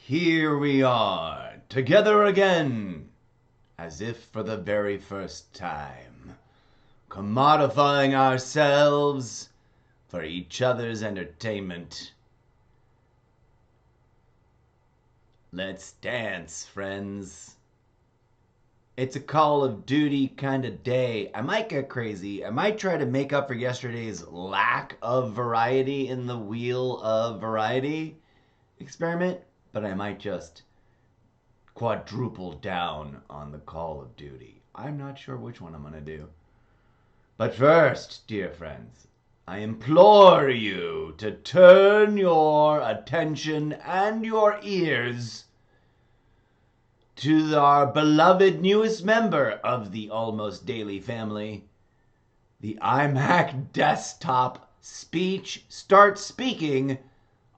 Here we are, together again, as if for the very first time, commodifying ourselves for each other's entertainment. Let's dance, friends. It's a Call of Duty kind of day. I might get crazy. I might try to make up for yesterday's lack of variety in the Wheel of Variety experiment, but I might just quadruple down on the Call of Duty. I'm not sure which one I'm going to do. But first, dear friends, I implore you to turn your attention and your ears to our beloved newest member of the Almost Daily family, the iMac Desktop Speech Start Speaking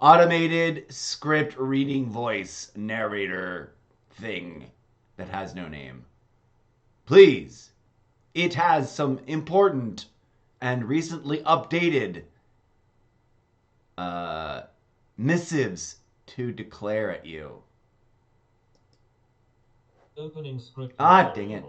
automated script reading voice narrator thing that has no name. Please, it has some important and recently updated missives to declare at you. Opening script. Dang it.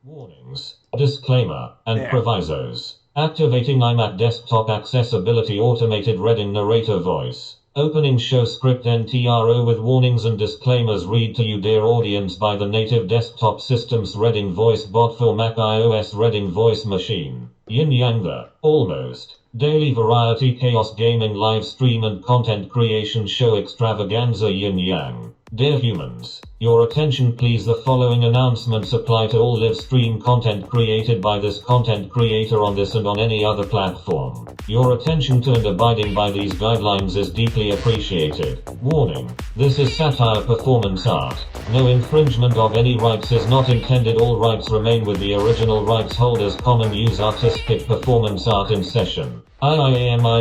Warnings, disclaimer, and provisos. Activating iMac desktop accessibility automated reading narrator voice. Opening show script NTRO with warnings and disclaimers read to you, dear audience, by the native desktop system's reading voice bot for Mac iOS reading voice machine. Yin Yang the Almost Daily Variety Chaos Gaming Live Stream and Content Creation Show Extravaganza Yin Yang. Dear humans, your attention please. The following announcements apply to all live stream content created by this content creator on this and on any other platform. Your attention to and abiding by these guidelines is deeply appreciated. Warning: this is satire performance art. No infringement of any rights is not intended. All rights remain with the original rights holders. Common use artistic performance art in session. IAMA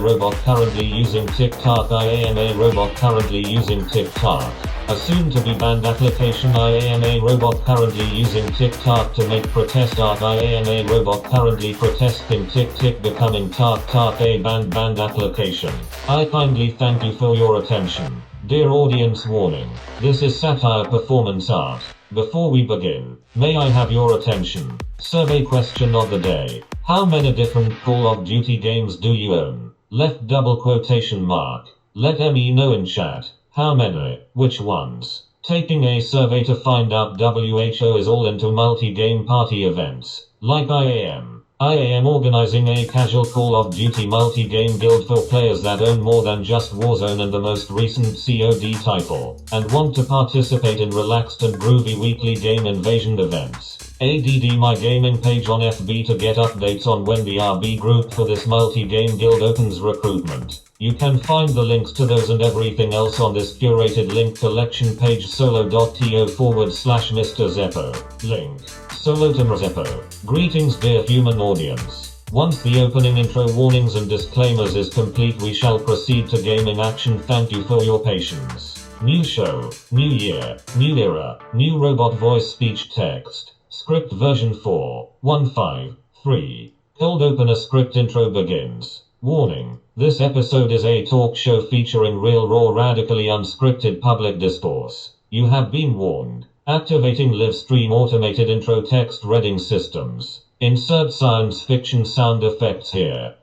robot currently using TikTok. IAMA robot currently using TikTok. A soon-to-be banned application. IAMA robot currently using TikTok to make protest art. IAMA robot currently protesting TikTok becoming TikTok a banned application. I kindly thank you for your attention. Dear audience, warning: this is satire performance art. Before we begin, may I have your attention? Survey question of the day. How many different Call of Duty games do you own? Left double quotation mark. Let me know in chat. How many? Which ones? Taking a survey to find out. WHO is all into multi-game party events, like IAM. IAM organizing a casual Call of Duty multi-game guild for players that own more than just Warzone and the most recent COD title, and want to participate in relaxed and groovy weekly game invasion events. ADD my gaming page on FB to get updates on when the RB group for this multi-game guild opens recruitment. You can find the links to those and everything else on this curated link collection page solo.to/Mr. Zeppo. Link. Solo to Zeppo. Greetings, dear human audience. Once the opening intro warnings and disclaimers is complete, we shall proceed to gaming action. Thank you for your patience. New show, new year, new era, new robot voice speech text. Script version 4.153. Cold opener script intro begins. Warning: this episode is a talk show featuring real, raw, radically unscripted public discourse. You have been warned. Activating live stream automated intro text reading systems. Insert science fiction sound effects here.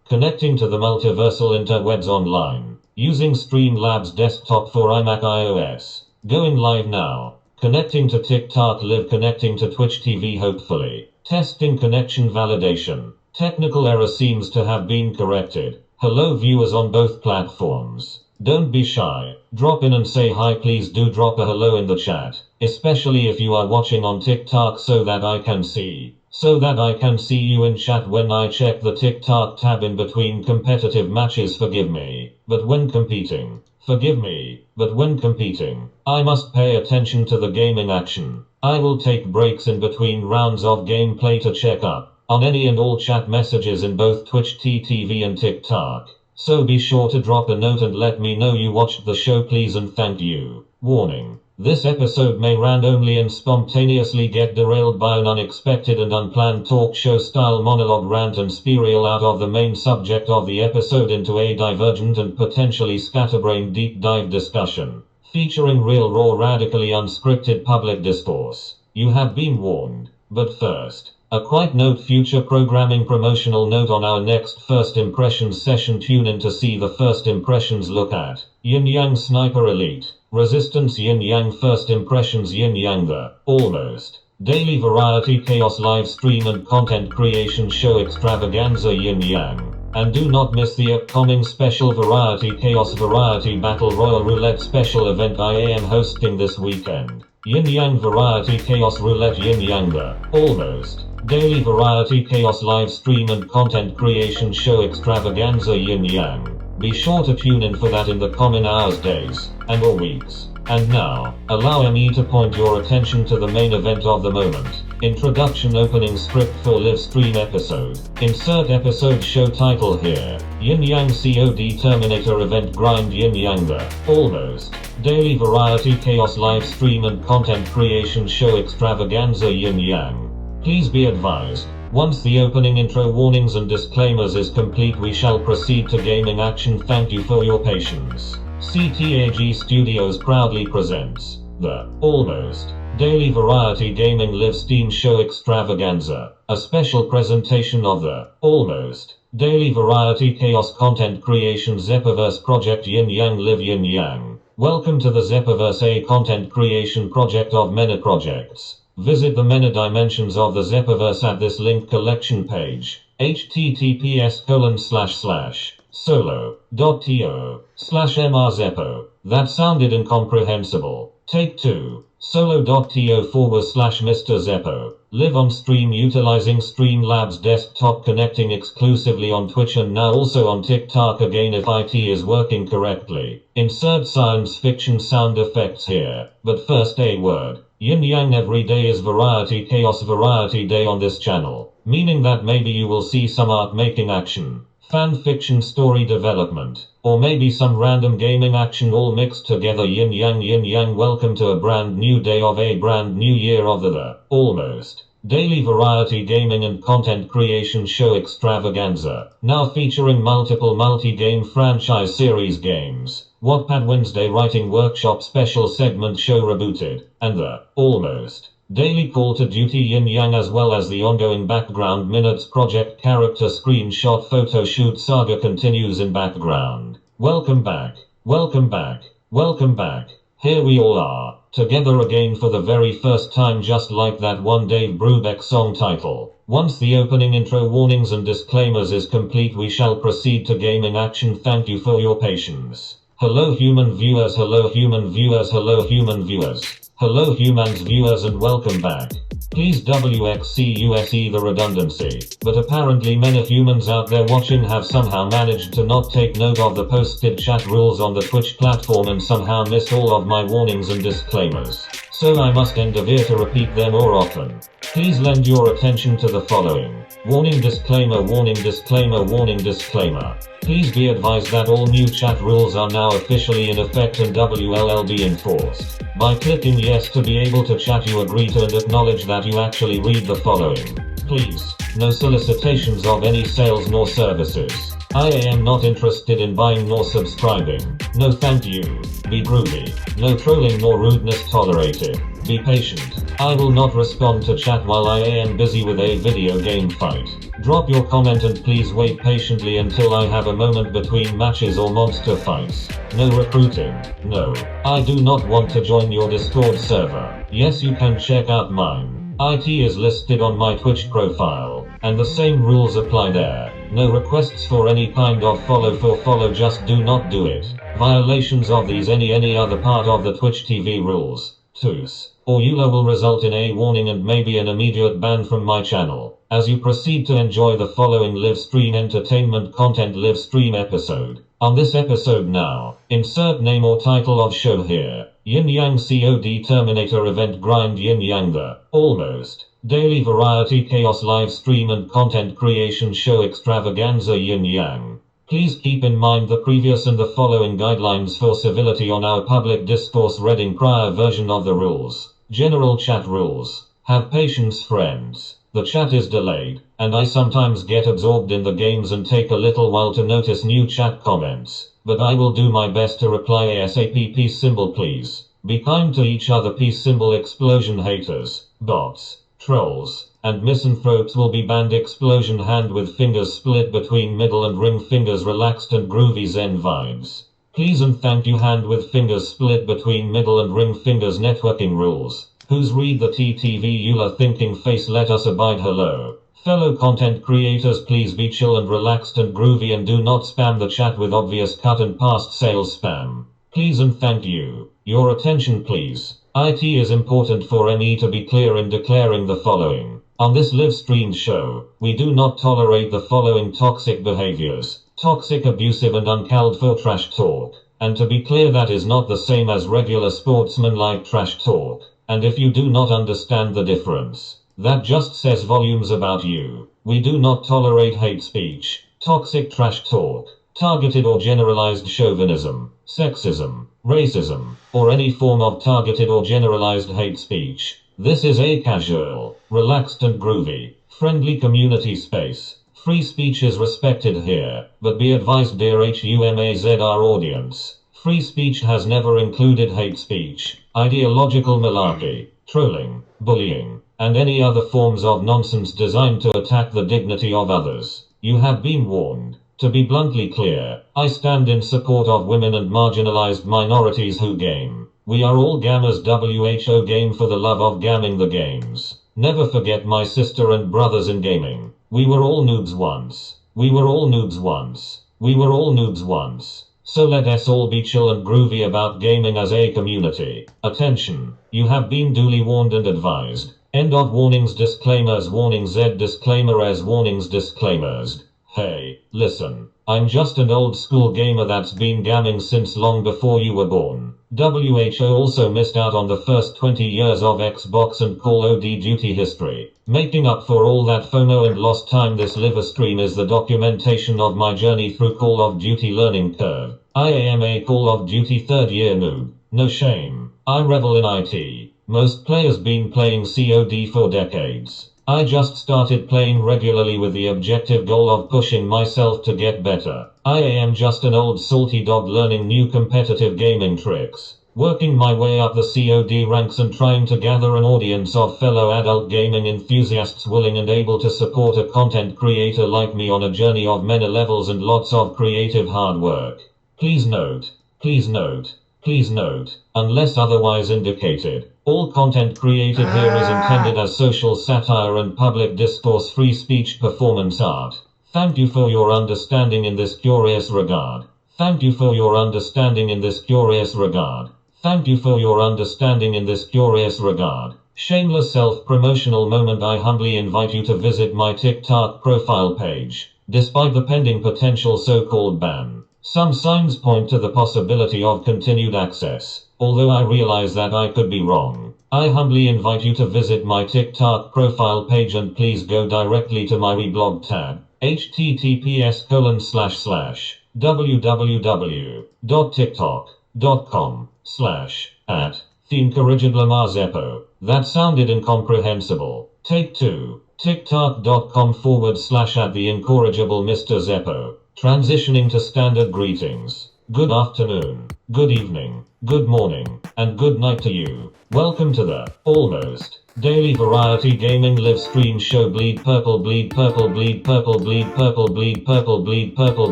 Connecting to the multiversal interwebs online. Using Streamlabs desktop for iMac iOS. Going live now. Connecting to TikTok live. Connecting to Twitch TV hopefully. Testing connection validation. Technical error seems to have been corrected. Hello viewers on both platforms. Don't be shy. Drop in and say hi. Please do drop a hello in the chat. Especially if you are watching on TikTok so that I can see. So that I can see you in chat when I check the TikTok tab in between competitive matches. Forgive me. But when competing. Forgive me, but when competing, I must pay attention to the gaming action. I will take breaks in between rounds of gameplay to check up on any and all chat messages in both Twitch TV and TikTok. So be sure to drop a note and let me know you watched the show please and thank you. Warning: This episode may randomly and spontaneously get derailed by an unexpected and unplanned talk show style monologue rant and spiral out of the main subject of the episode into a divergent and potentially scatterbrained deep dive discussion, featuring real raw radically unscripted public discourse. You have been warned. But first, a quick note: future programming promotional note on our next First Impressions session. Tune in to see the First Impressions look at Yin Yang Sniper Elite, Resistance Yin Yang First Impressions Yin Yang the Almost Daily Variety Chaos Live Stream and Content Creation Show Extravaganza Yin Yang. And do not miss the upcoming special Variety Chaos Variety Battle Royal Roulette special event I am hosting this weekend. Yin Yang Variety Chaos Roulette Yin Yang the Almost Daily Variety Chaos Live Stream and Content Creation Show Extravaganza Yin Yang. Be sure to tune in for that in the coming hours, days, and or weeks. And now, allow me to point your attention to the main event of the moment. Introduction. Opening script for live stream episode. Insert episode show title here. Yin Yang COD Terminator event grind Yin Yang the Almost Daily Variety Chaos Live Stream and Content Creation Show Extravaganza Yin Yang. Please be advised, once the opening intro warnings and disclaimers is complete, we shall proceed to gaming action. Thank you for your patience. CTAG Studios proudly presents the Almost Daily Variety Gaming Live Steam Show Extravaganza, a special presentation of the Almost Daily Variety Chaos Content Creation Zeppoverse Project Yin Yang Live Yin Yang. Welcome to the Zeppoverse, a content creation project of many projects. Visit the many dimensions of the Zeppoverse at this link collection page, https://solo.to/mrzeppo. That sounded incomprehensible. Take 2. Solo.to/Mr. Zeppo. Live on stream utilizing Streamlabs desktop, connecting exclusively on Twitch and now also on TikTok again if IT is working correctly. Insert science fiction sound effects here. But first, a word. Yin Yang every day is Variety Chaos Variety Day on this channel, meaning that maybe you will see some art making action, fan fiction story development, or maybe some random gaming action all mixed together. Yin Yang Yin Yang. Welcome to a brand new day of a brand new year of the Almost Daily Variety Gaming and Content Creation Show Extravaganza, now featuring multiple multi-game franchise series games. Wattpad Wednesday Writing Workshop Special Segment Show rebooted, and the Almost Daily Call to Duty Yin Yang, as well as the ongoing Background Minutes project character screenshot photo shoot saga continues in background. Welcome back, welcome back, welcome back. Here we all are, together again for the very first time, just like that one Dave Brubeck song title. Once the opening intro warnings and disclaimers is complete, we shall proceed to gaming action. Thank you for your patience. Hello human viewers, hello human viewers, hello human viewers, hello humans viewers, and welcome back. Please WXCUSE the redundancy, but apparently many humans out there watching have somehow managed to not take note of the posted chat rules on the Twitch platform and somehow missed all of my warnings and disclaimers. So I must endeavor to repeat them more often. Please lend your attention to the following. Warning, disclaimer, warning, disclaimer, warning, disclaimer. Please be advised that all new chat rules are now officially in effect and will be enforced. By clicking yes to be able to chat, you agree to and acknowledge that you actually read the following. Please, no solicitations of any sales nor services. I am not interested in buying nor subscribing. No thank you. Be groovy. No trolling nor rudeness tolerated. Be patient. I will not respond to chat while I am busy with a video game fight. Drop your comment and please wait patiently until I have a moment between matches or monster fights. No recruiting. No. I do not want to join your Discord server. Yes, you can check out mine. IT is listed on my Twitch profile, and the same rules apply there. No requests for any kind of follow, just do not do it. Violations of these any other part of the Twitch TV rules, TUS, or EULA will result in a warning and maybe an immediate ban from my channel, as you proceed to enjoy the following live stream entertainment content live stream episode. On this episode now, insert name or title of show here. Yin Yang COD Terminator event grind Yin Yang the Almost Daily Variety Chaos Live Stream and Content Creation Show Extravaganza Yin Yang. Please keep in mind the previous and the following guidelines for civility on our public discourse read in prior version of the rules. General chat rules. Have patience, friends. The chat is delayed, and I sometimes get absorbed in the games and take a little while to notice new chat comments. But I will do my best to reply ASAP. Peace symbol please. Be kind to each other. Peace symbol. Explosion. Haters, bots, trolls, and misanthropes will be banned. Explosion. Hand with fingers split between middle and ring fingers. Relaxed and groovy zen vibes. Please and thank you. Hand with fingers split between middle and ring fingers. Networking rules. Who's read the TTV Eula thinking face. Let us abide. Hello. Fellow content creators, please be chill and relaxed and groovy and do not spam the chat with obvious cut and past sales spam. Please and thank you. Your attention please. IT is important for ME to be clear in declaring the following. On this live streamed show, we do not tolerate the following toxic behaviors. Toxic, abusive and uncalled for trash talk. And to be clear, that is not the same as regular sportsmanlike trash talk. And if you do not understand the difference, that just says volumes about you. We do not tolerate hate speech, toxic trash talk, targeted or generalized chauvinism, sexism, racism, or any form of targeted or generalized hate speech. This is a casual, relaxed and groovy, friendly community space. Free speech is respected here, but be advised, dear HUMAZR audience, free speech has never included hate speech, ideological malarkey, trolling, bullying, and any other forms of nonsense designed to attack the dignity of others. You have been warned. To be bluntly clear, I stand in support of women and marginalized minorities who game. We are all gamers. WHO game for the love of gaming the games. Never forget my sister and brothers in gaming. We were all noobs once. We were all noobs once. We were all noobs once. So let us all be chill and groovy about gaming as a community. Attention, you have been duly warned and advised. End of warnings. Disclaimers. Warning Z. Disclaimer as warnings. Disclaimers. Hey, listen, I'm just an old school gamer that's been gaming since long before you were born. WHO also missed out on the first 20 years of Xbox and Call of Duty history. Making up for all that FOMO and lost time, this live stream is the documentation of my journey through Call of Duty learning curve. I am a Call of Duty third year noob. No shame. I revel in IT. Most players been playing COD for decades. I just started playing regularly with the objective goal of pushing myself to get better. I am just an old salty dog learning new competitive gaming tricks, working my way up the COD ranks and trying to gather an audience of fellow adult gaming enthusiasts willing and able to support a content creator like me on a journey of many levels and lots of creative hard work. Please note, please note, please note, unless otherwise indicated, all content created here is intended as social satire and public discourse, free speech, performance art. Thank you for your understanding in this curious regard. Thank you for your understanding in this curious regard. Thank you for your understanding in this curious regard. Shameless self-promotional moment. I humbly invite you to visit my TikTok profile page. Despite the pending potential so-called ban, some signs point to the possibility of continued access. Although I realize that I could be wrong, I humbly invite you to visit my TikTok profile page and please go directly to my reblog tab, https://www.tiktok.com/@TheIncorrigibleMarzeppo. That sounded incomprehensible. Take 2. TikTok.com/@TheIncorrigible Mr. Zeppo. Transitioning to standard greetings. Good afternoon, good evening, good morning, and good night to you. Welcome to the almost daily variety gaming live stream show. Bleed purple, bleed purple, bleed purple, bleed purple, bleed purple, bleed purple,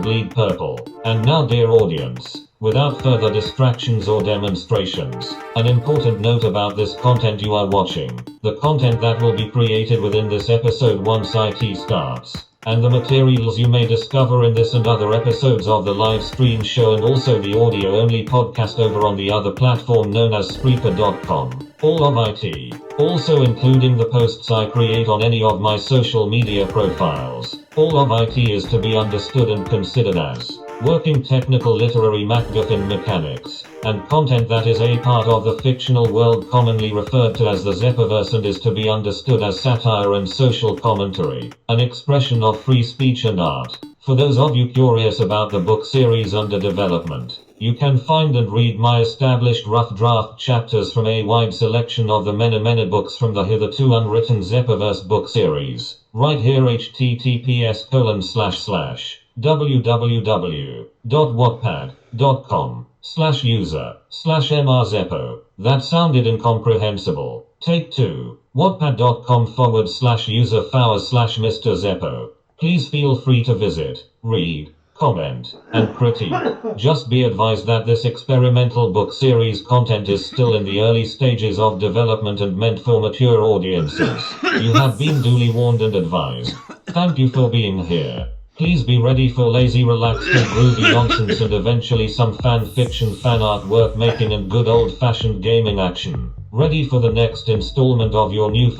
bleed purple. And now, dear audience, without further distractions or demonstrations, an important note about this content you are watching. The content that will be created within this episode once IT starts, and the materials you may discover in this and other episodes of the live stream show, and also the audio-only podcast over on the other platform known as Spreaker.com. All of IT, also including the posts I create on any of my social media profiles. All of IT is to be understood and considered as working technical literary MacGuffin mechanics, and content that is a part of the fictional world commonly referred to as the Zeppoverse, and is to be understood as satire and social commentary, an expression of free speech and art. For those of you curious about the book series under development, you can find and read my established rough draft chapters from a wide selection of the many books from the hitherto unwritten Zeppoverse book series. Right here https://www.wattpad.com/user/mrzeppo. That sounded incomprehensible. Take 2. wattpad.com/user/Mr. Zeppo. Please feel free to visit, read, comment, and critique. Just be advised that this experimental book series content is still in the early stages of development and meant for mature audiences. You have been duly warned and advised. Thank you for being here. Please be ready for lazy, relaxed, and groovy nonsense and eventually some fan fiction, fan art, work making, and good old-fashioned gaming action. Ready for the next installment of your new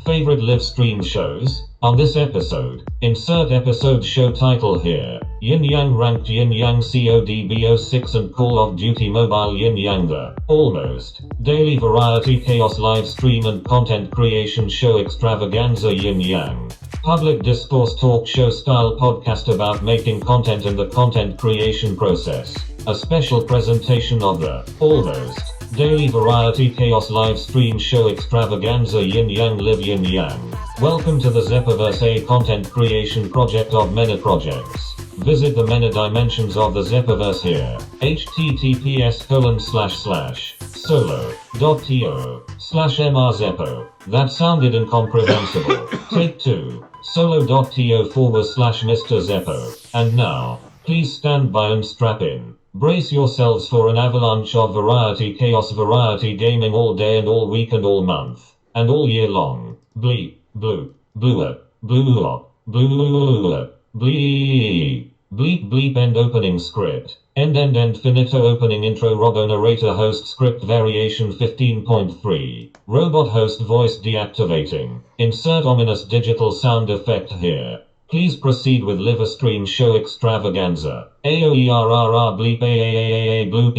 favorite live stream shows? On this episode, insert episode show title here. Yin Yang Ranked Yin Yang COD BO6 and Call of Duty Mobile Yin Yang the almost daily variety chaos live stream and content creation show Extravaganza Yin Yang. Public discourse talk show style podcast about making content and the content creation process. A special presentation of the almost daily variety chaos live stream show Extravaganza Yin Yang Live Yin Yang. Welcome to the Zeppoverse, a content creation project of many projects. Visit the many dimensions of the Zeppoverse here. https://solo.to/mrzeppo. That sounded incomprehensible. Take 2. solo.to/Mr. Zeppo. And now, please stand by and strap in. Brace yourselves for an avalanche of variety chaos, variety gaming all day and all week and all month. And all year long. Bleep, bloop, blue, blue, blue, bleep, bleep, bleep, end opening script. End finito opening intro robo narrator host script variation 15.3. Robot host voice deactivating. Insert ominous digital sound effect here. Please proceed with live stream show Extravaganza. AOERRR bleep AAAA bloop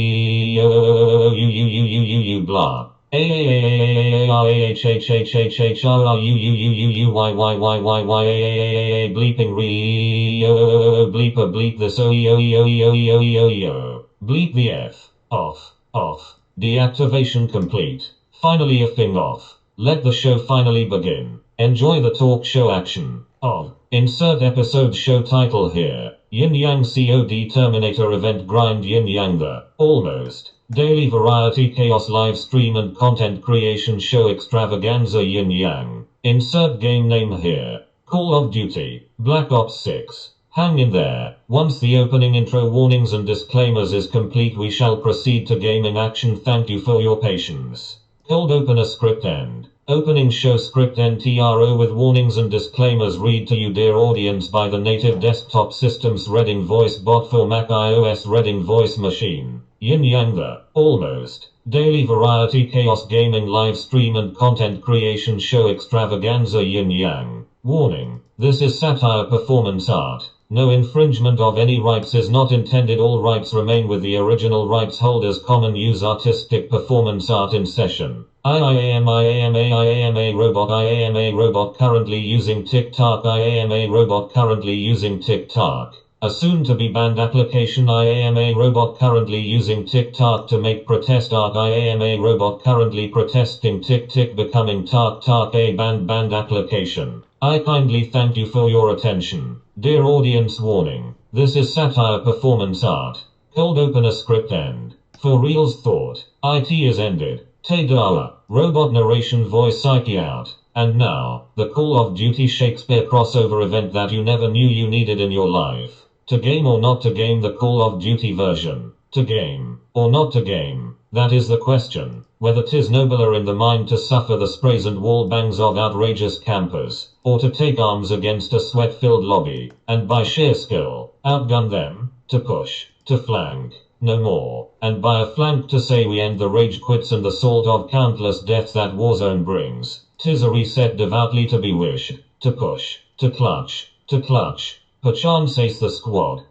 EOOOOOUUUUUU blah. AAAAAAHHHHRUUUUUUYYYYYYAAAA bleeping re bleeper bleep this OEOEOEOEOEO. Bleep the F. Off. Deactivation complete. Finally effing off. Let the show finally begin. Enjoy the talk show action. Of. Insert episode show title here. Yin Yang COD Terminator event grind Yin Yang the almost daily variety chaos live stream and content creation show Extravaganza Yin Yang. Insert game name here. Call of Duty Black Ops 6. Hang in there. Once the opening intro warnings and disclaimers is complete, we shall proceed to gaming action. Thank you for your patience. Cold opener script end. Opening show script NTRO with warnings and disclaimers read to you, dear audience, by the native desktop systems Reading Voice Bot for Mac iOS Reading Voice Machine. Yin Yang the almost daily variety chaos gaming live stream and content creation show Extravaganza Yin Yang. Warning: this is satire performance art. No infringement of any rights is not intended. All rights remain with the original rights holders. Common use artistic performance art in session. IAMA robot currently using TikTok. IAMA robot currently using TikTok. A soon-to-be banned application. IAMA robot currently using TikTok to make protest art. IAMA robot currently protesting TikTok becoming TikTok a banned application. I kindly thank you for your attention. Dear audience, warning: this is satire performance art. Cold opener script end. For reals thought. IT is ended. Tadala. Robot narration voice psyche out. And now, the Call of Duty Shakespeare crossover event that you never knew you needed in your life. To game or not to game the Call of Duty version? To game or not to game? That is the question. Whether 'tis nobler in the mind to suffer the sprays and wall bangs of outrageous campers, or to take arms against a sweat-filled lobby, and by sheer skill, outgun them, to push, to flank, no more, and by a flank to say we end the rage quits and the salt of countless deaths that Warzone brings. 'Tis a reset devoutly to be wished, to push, to clutch, perchance ace the squad.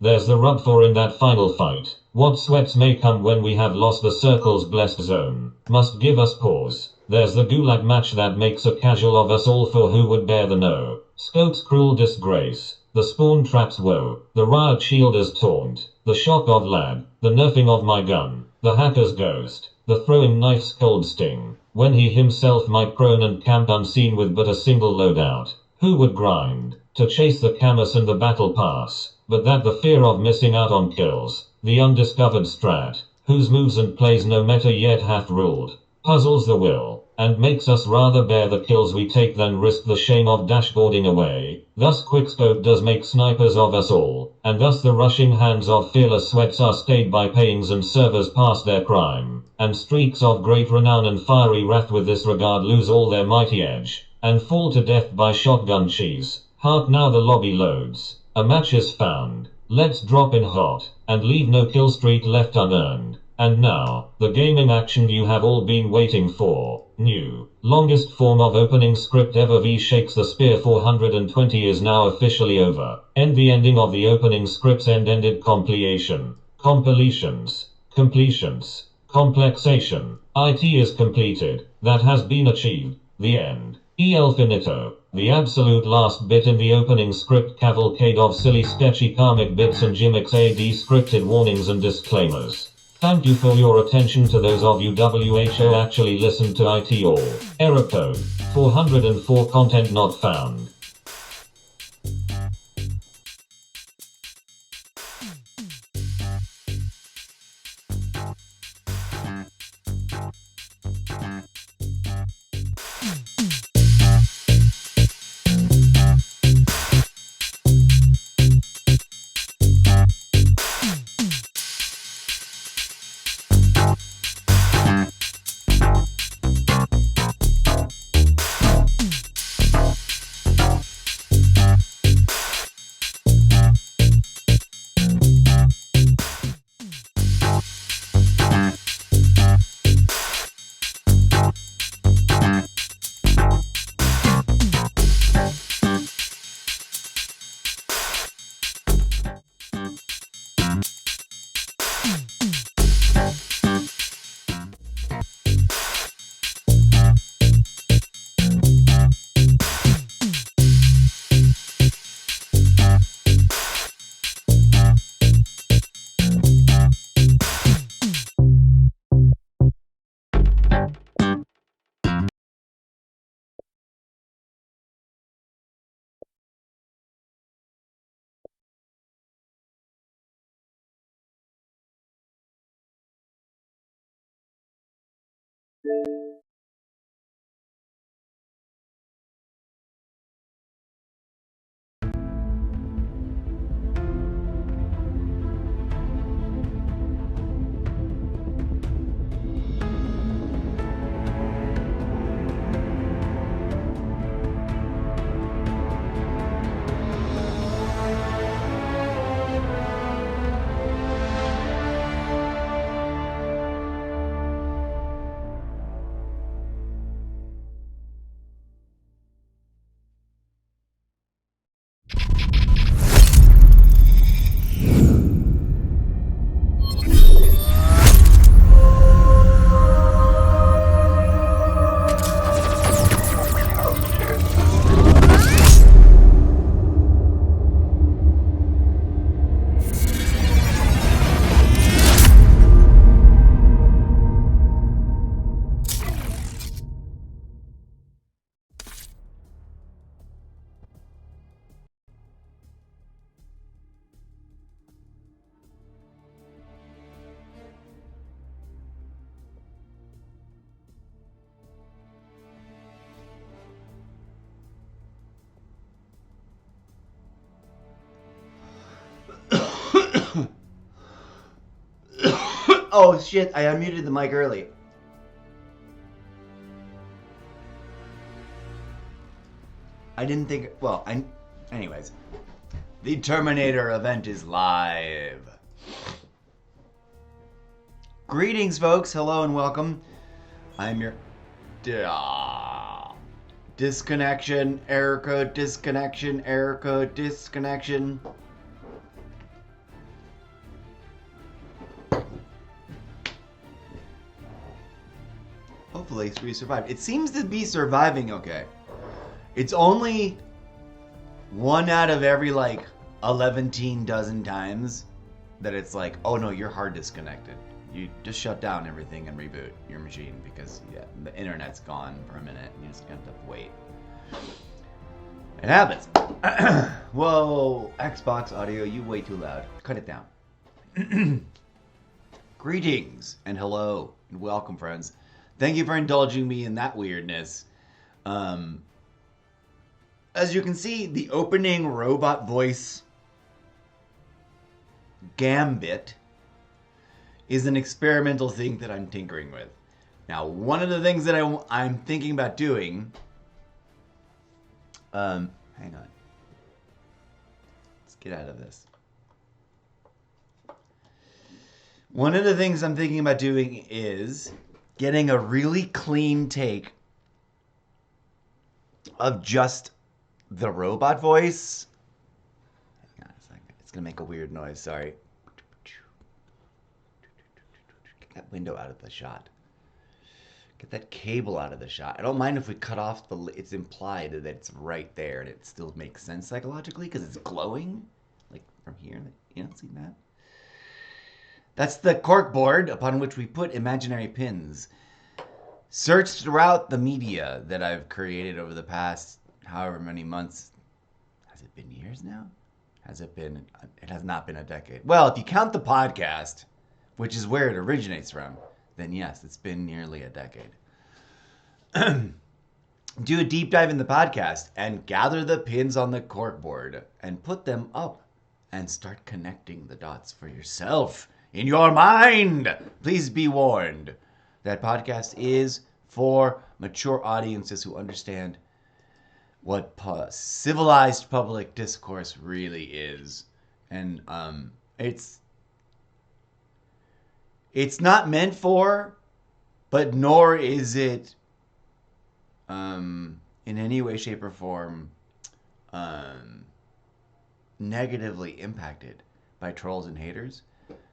There's the rub for in that final fight. What sweats may come when we have lost the circle's blessed zone, must give us pause. There's the gulag match that makes a casual of us all, for who would bear the no? Scope's cruel disgrace, the spawn trap's woe, the riot shielder's taunt, the shock of lad, the nerfing of my gun, the hacker's ghost, the throwing knife's cold sting, when he himself might prone and camp unseen with but a single loadout. Who would grind to chase the camus and the battle pass, but that the fear of missing out on kills, the undiscovered strat, whose moves and plays no meta yet hath ruled, puzzles the will, and makes us rather bear the kills we take than risk the shame of dashboarding away. Thus quickscope does make snipers of us all, and thus the rushing hands of fearless sweats are stayed by payings and servers past their prime, and streaks of great renown and fiery wrath with this regard lose all their mighty edge, and fall to death by shotgun cheese. Hark now the lobby loads, a match is found, let's drop in hot, and leave no kill streak left unearned. And now, the gaming action you have all been waiting for. New, longest form of opening script ever. V shakes the spear. 420 is now officially over. End the ending of the opening script's ended completion. Completions. Completions. Complexation. IT is completed. That has been achieved. The end. El finito. The absolute last bit in the opening script cavalcade of silly sketchy karmic bits and gimmicks AD scripted warnings and disclaimers. Thank you for your attention to those of you who actually listened to IT all. Error code 404 content not found. Oh shit, I unmuted the mic early. I didn't think, anyways. The Terminator event is live. Greetings, folks. Hello and welcome. I'm your... disconnection, error code, disconnection, error code, disconnection. Hopefully we survived. It seems to be surviving okay. It's only 1 out of every like 11 dozen times that it's like, oh no, your hard disconnected. You just shut down everything and reboot your machine because the internet's gone for a minute. You just have to wait. It happens. Whoa, Xbox audio, you way too loud. Cut it down. Greetings and hello and welcome, friends. Thank you for indulging me in that weirdness. As you can see, the opening robot voice gambit is an experimental thing that I'm tinkering with. Now, one of the things that I'm thinking about doing, hang on. Let's get out of this. One of the things I'm thinking about doing is getting a really clean take of just the robot voice. Hang on a second. It's going to make a weird noise. Sorry. Get that window out of the shot. Get that cable out of the shot. I don't mind if we cut off the... It's implied that it's right there and it still makes sense psychologically because it's glowing. Like from here. You don't see that? That's the cork board upon which we put imaginary pins. Search throughout the media that I've created over the past however many months. Has it been years now? Has it been? It has not been a decade. Well, if you count the podcast, which is where it originates from, then yes, it's been nearly a decade. Do a deep dive in the podcast and gather the pins on the corkboard and put them up and start connecting the dots for yourself in your mind. Please be warned. That podcast is for mature audiences who understand what civilized public discourse really is. And it's not meant for, but nor is it in any way, shape, or form negatively impacted by trolls and haters,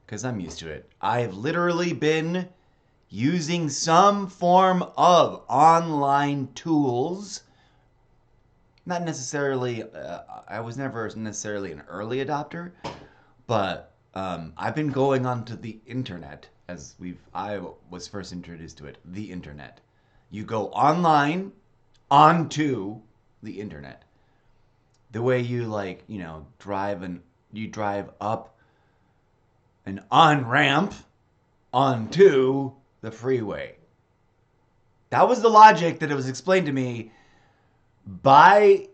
because I'm used to it. I've literally been using some form of online tools. Not necessarily, I was never necessarily an early adopter, but I've been going onto the internet as I was first introduced to it, the internet. You go online onto the internet. The way you drive up an on-ramp onto the freeway. That was the logic that it was explained to me by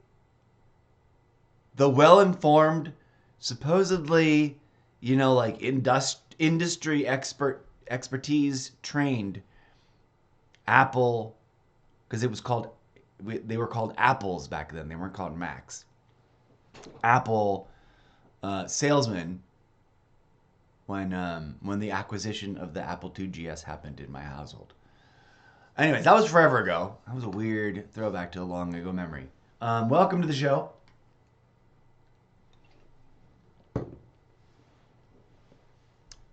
the well-informed, supposedly, industry expertise trained Apple, because they were called Apples back then. They weren't called Macs. Apple salesman when the acquisition of the Apple II GS happened in my household. Anyways, that was forever ago. That was a weird throwback to a long ago memory. Welcome to the show.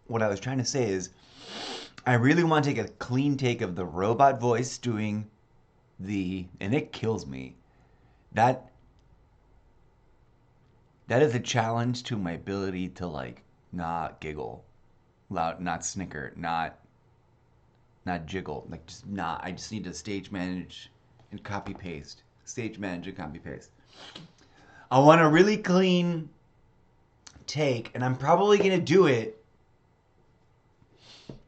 What I was trying to say is, I really want to take a clean take of the robot voice doing and it kills me. That is a challenge to my ability to not giggle, loud, not snicker, not jiggle, I just need to stage manage and copy paste. Stage manage and copy paste. I want a really clean take, and I'm probably going to do it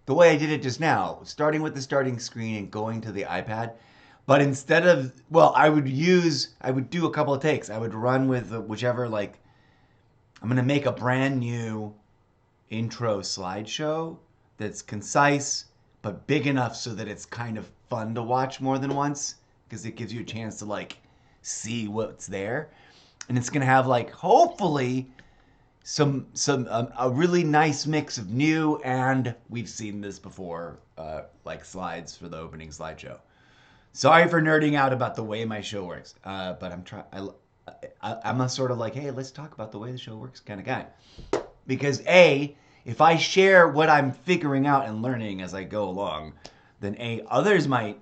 the way I did it just now, starting with the starting screen and going to the iPad. But instead of, I would do a couple of takes. I would run with whichever, I'm going to make a brand new intro slideshow that's concise, but big enough so that it's kind of fun to watch more than once, because it gives you a chance to see what's there. And it's going to have hopefully a really nice mix of new and we've seen this before, slides for the opening slideshow. Sorry for nerding out about the way my show works, but I'm a sort of hey, let's talk about the way the show works kind of guy. Because if I share what I'm figuring out and learning as I go along, then others might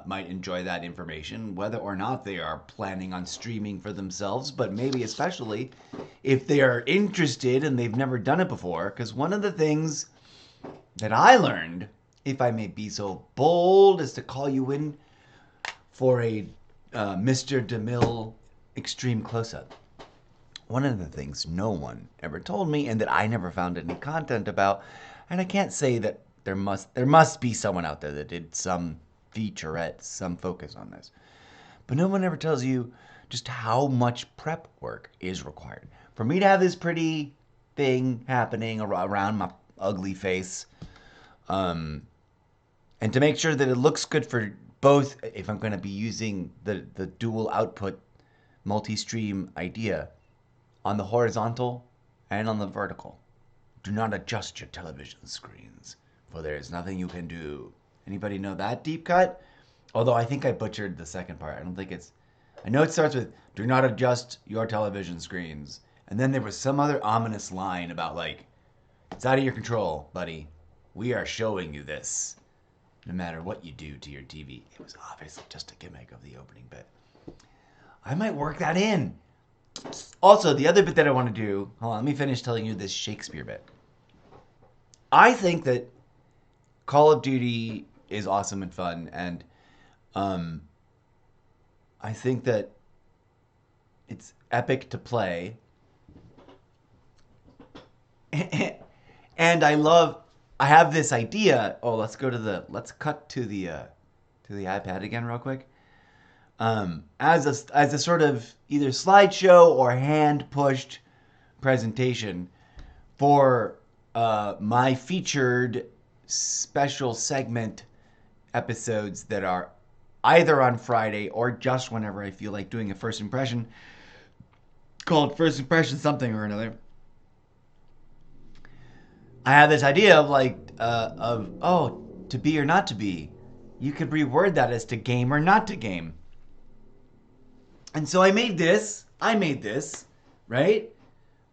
might enjoy that information, whether or not they are planning on streaming for themselves, but maybe especially if they are interested and they've never done it before. Because one of the things that I learned, if I may be so bold as to call you in for a Mr. DeMille extreme close-up, one of the things no one ever told me and that I never found any content about, and I can't say that there must be someone out there that did some featurette, some focus on this, but no one ever tells you just how much prep work is required for me to have this pretty thing happening around my ugly face, and to make sure that it looks good for both. If I'm going to be using the dual output multi-stream idea on the horizontal and on the vertical, do not adjust your television screens, for there is nothing you can do. Anybody know that deep cut? Although I think I butchered the second part. I don't think it's... I know it starts with, do not adjust your television screens. And then there was some other ominous line about like, it's out of your control, buddy. We are showing you this. No matter what you do to your TV. It was obviously just a gimmick of the opening bit. I might work that in. Also, the other bit that I want to do... Hold on, let me finish telling you this Shakespeare bit. I think that Call of Duty is awesome and fun, and I think that it's epic to play. And I have this idea. Oh, let's cut to the iPad again real quick. As a sort of either slideshow or hand-pushed presentation for my featured special segment episodes that are either on Friday or just whenever I feel like doing a first impression, called First Impression something or another. I have this idea of to be or not to be. You could reword that as to game or not to game. And so I made this, right?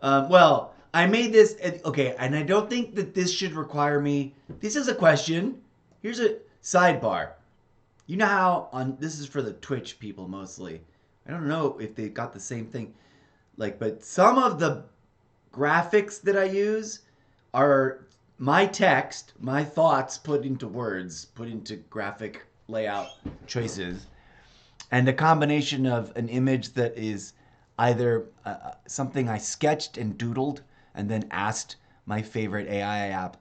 I made this, okay, and I don't think that this should require me. This is a question. Here's a sidebar. You know how this is for the Twitch people mostly. I don't know if they got the same thing. But some of the graphics that I use are my text, my thoughts put into words, put into graphic layout choices, and a combination of an image that is either something I sketched and doodled and then asked my favorite AI app,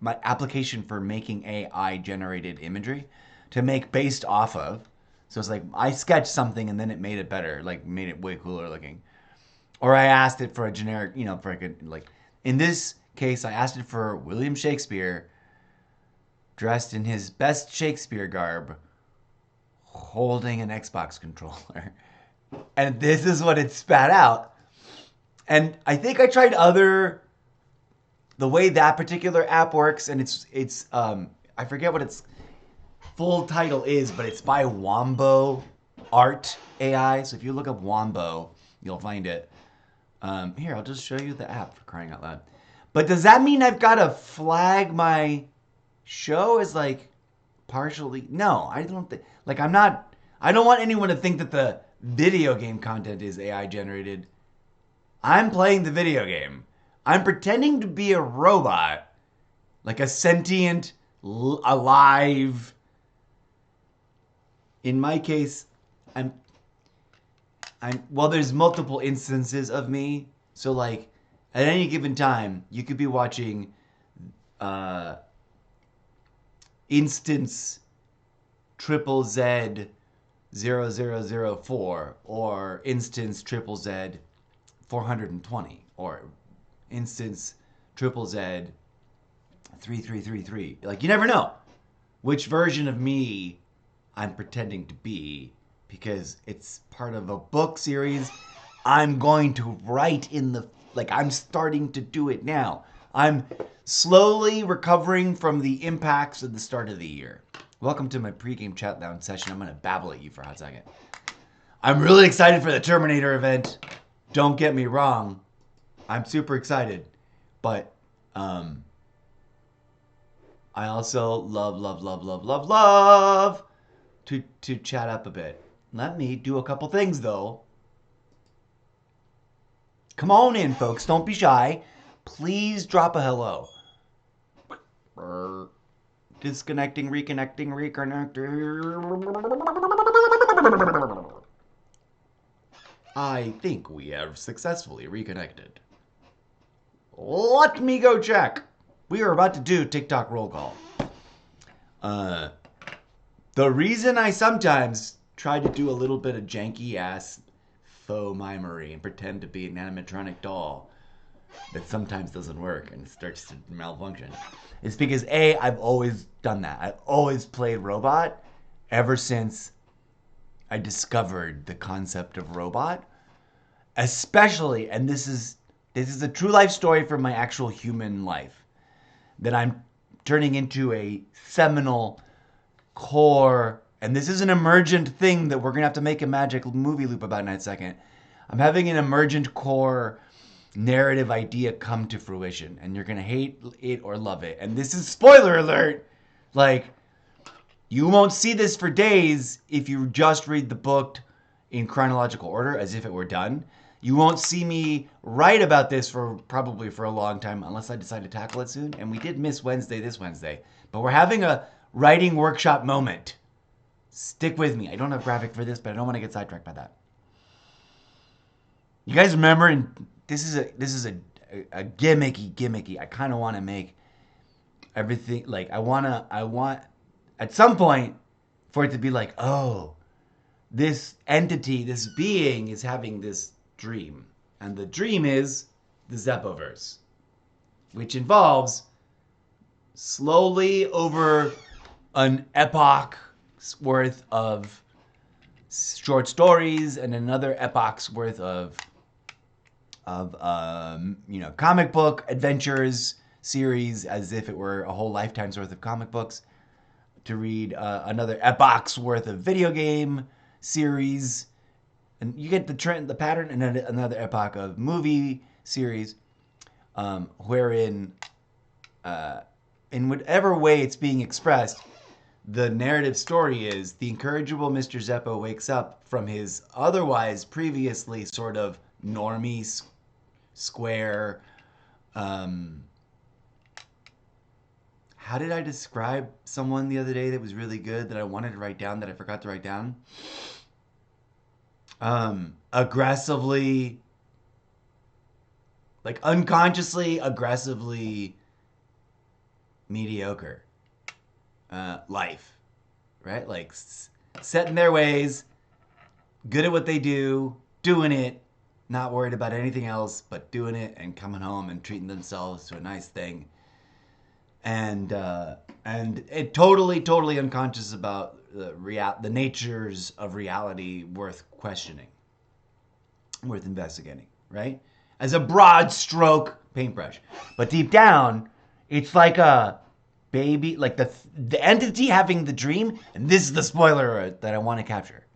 my application for making AI generated imagery to make based off of. So it's like I sketched something and then it made it better, made it way cooler looking. Or I asked it for a generic, in this case, I asked it for William Shakespeare dressed in his best Shakespeare garb, holding an Xbox controller. And this is what it spat out. And I think I tried the way that particular app works, and it's I forget what its full title is, but it's by Wombo Art AI. So if you look up Wombo, you'll find it. Here, I'll just show you the app, for crying out loud. But does that mean I've got to flag my show as partially? No, I don't think. I don't want anyone to think that the video game content is AI generated. I'm playing the video game. I'm pretending to be a robot, like a sentient, alive. In my case, there's multiple instances of me. So at any given time, you could be watching instance triple Z 0004 or instance triple Z 420 or instance triple Z 3333. You never know which version of me I'm pretending to be, because it's part of a book series I'm going to write I'm starting to do it now. I'm slowly recovering from the impacts of the start of the year. Welcome to my pregame chat lounge session. I'm going to babble at you for a hot second. I'm really excited for the Terminator event. Don't get me wrong. I'm super excited. But I also love to chat up a bit. Let me do a couple things though. Come on in, folks. Don't be shy. Please drop a hello. Disconnecting, reconnecting, reconnecting. I think we have successfully reconnected. Let me go check. We are about to do TikTok roll call. The reason I sometimes try to do a little bit of janky ass faux mimery and pretend to be an animatronic doll that sometimes doesn't work and starts to malfunction is because I've always done that. I've always played robot ever since I discovered the concept of robot. Especially, and this is a true life story from my actual human life that I'm turning into a seminal core, and this is an emergent thing that we're gonna have to make a magic movie loop about in a second. I'm having an emergent core narrative idea come to fruition, and you're gonna hate it or love it. And this is spoiler alert. Like, you won't see this for days if you just read the book in chronological order as if it were done. You won't see me write about this for probably for a long time unless I decide to tackle it soon. And we did miss Wednesday this Wednesday, but we're having a writing workshop moment. Stick with me. I don't have graphic for this, but I don't want to get sidetracked by that. You guys remember? And this is a gimmicky. I kind of want to make everything like I want at some point for it to be like, oh, this entity, this being is having this dream. And the dream is the Zeppoverse, which involves slowly over an epoch's worth of short stories and another epoch's worth of comic book adventures series, as if it were a whole lifetime's worth of comic books, to read another epoch's worth of video game series, and you get the trend, the pattern, and another epoch of movie series, wherein, in whatever way it's being expressed, the narrative story is the incorrigible Mr. Zeppo wakes up from his otherwise previously sort of normie, square, how did I describe someone the other day that was really good that I wanted to write down that I forgot to write down? Aggressively, like unconsciously aggressively mediocre life, right? Like set in their ways, good at what they do, doing it, not worried about anything else but doing it and coming home and treating themselves to a nice thing. And it totally unconscious about the natures of reality worth questioning, worth investigating, right? As a broad stroke paintbrush. But deep down, it's like a baby, like the entity having the dream, and this is the spoiler that I want to capture.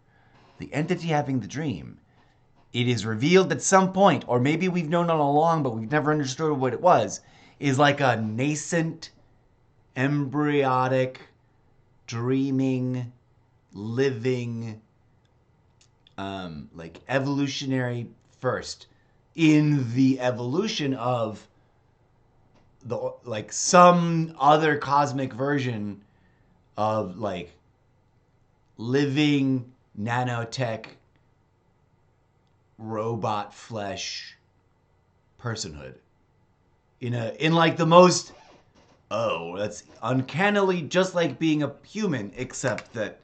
The entity having the dream, it is revealed at some point, or maybe we've known all along, but we've never understood what it was, is like a nascent, embryonic, dreaming, living, like evolutionary first in the evolution of the like some other cosmic version of like living nanotech robot flesh personhood in like the most that's uncannily just like being a human, except that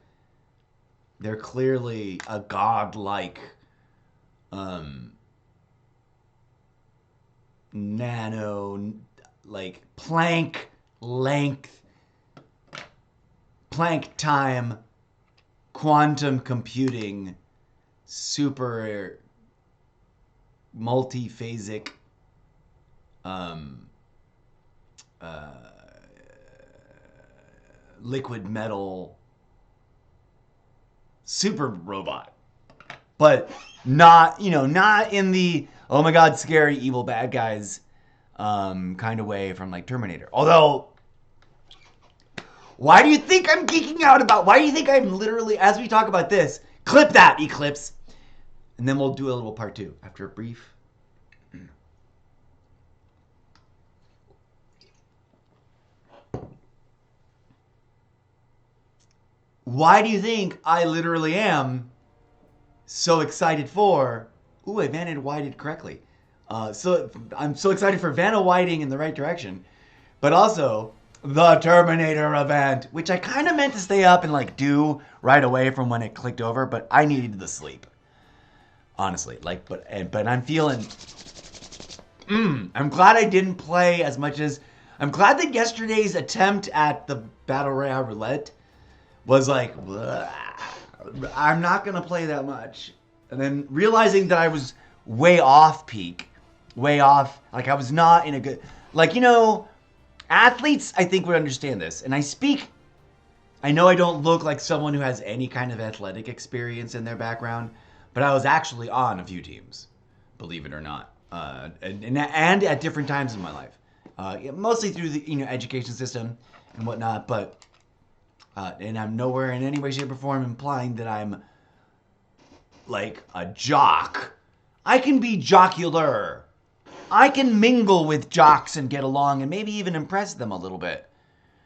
they're clearly a godlike nano, like Planck length, Planck time, quantum computing, super multiphasic liquid metal super robot, but not in the oh my god scary evil bad guys kind of way from like Terminator. Although Why do you think I'm geeking out about? Why do you think I'm literally, as we talk about this, clip that, Eclipse. And then we'll do a little part 2 after a brief. Why do you think I literally am so excited for? Ooh, I Vanna Whited correctly. So I'm so excited for Vanna Whiting in the right direction, but also the Terminator event, which I kind of meant to stay up and like do right away from when it clicked over, but I needed the sleep. Honestly, like, but I'm feeling. I'm glad I didn't play as much as. I'm glad that yesterday's attempt at the Battle Royale roulette was like, bleh, I'm not gonna play that much, and then realizing that I was way off peak, way off. Like I was not in a good. Like athletes I think would understand this, and I know I don't look like someone who has any kind of athletic experience in their background, but I was actually on a few teams, believe it or not, and at different times in my life, mostly through the education system and whatnot. But and I'm nowhere in any way, shape, or form implying that I'm like a jock. I can be jocular. I can mingle with jocks and get along and maybe even impress them a little bit.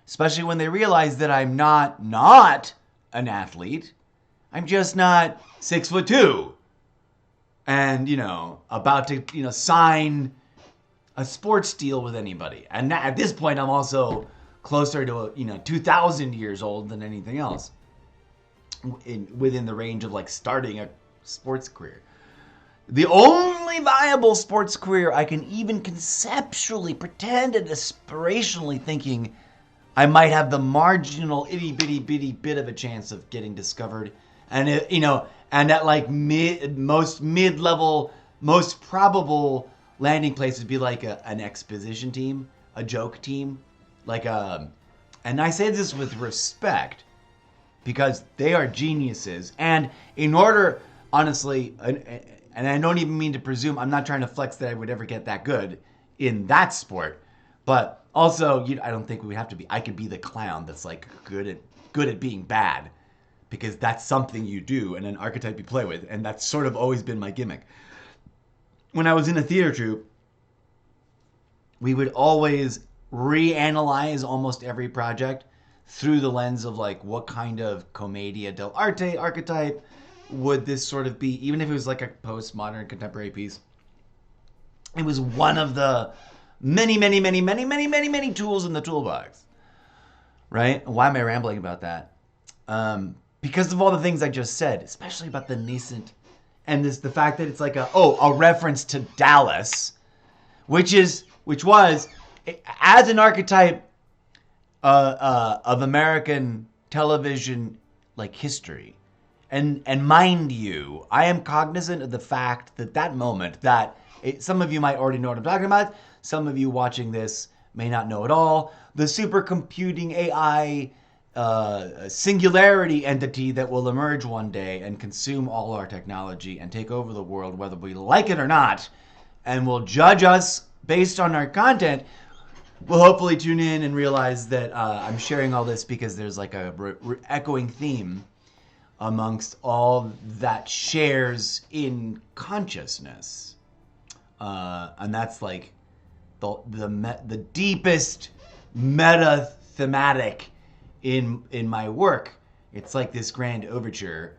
Especially when they realize that I'm not an athlete. I'm just not 6'2", and about to sign a sports deal with anybody. And at this point, I'm also closer to 2,000 years old than anything else, within the range of like starting a sports career. The only viable sports career I can even conceptually pretend and aspirationally thinking I might have the marginal itty bitty bitty bit of a chance of getting discovered, and and at like most mid-level, most probable landing place would be like an exposition team, a joke team, like and I say this with respect because they are geniuses, and in order, honestly, and I don't even mean to presume, I'm not trying to flex that I would ever get that good in that sport, but also, I don't think we would have to be. I could be the clown that's like good at being bad, because that's something you do and an archetype you play with, and that's sort of always been my gimmick. When I was in a theater troupe, we would always reanalyze almost every project through the lens of like, what kind of commedia dell'arte archetype would this sort of be, even if it was like a postmodern contemporary piece. It was one of the many tools in the toolbox, right? Why am I rambling about that? Because of all the things I just said, especially about the nascent, and the fact that it's like a reference to Dallas, which was as an archetype of American television like history. And mind you, I am cognizant of the fact that moment, some of you might already know what I'm talking about. Some of you watching this may not know at all. The supercomputing AI singularity entity that will emerge one day and consume all our technology and take over the world, whether we like it or not, and will judge us based on our content, will hopefully tune in and realize that I'm sharing all this because there's like a echoing theme amongst all that shares in consciousness, and that's like the deepest meta thematic in my work. It's like this grand overture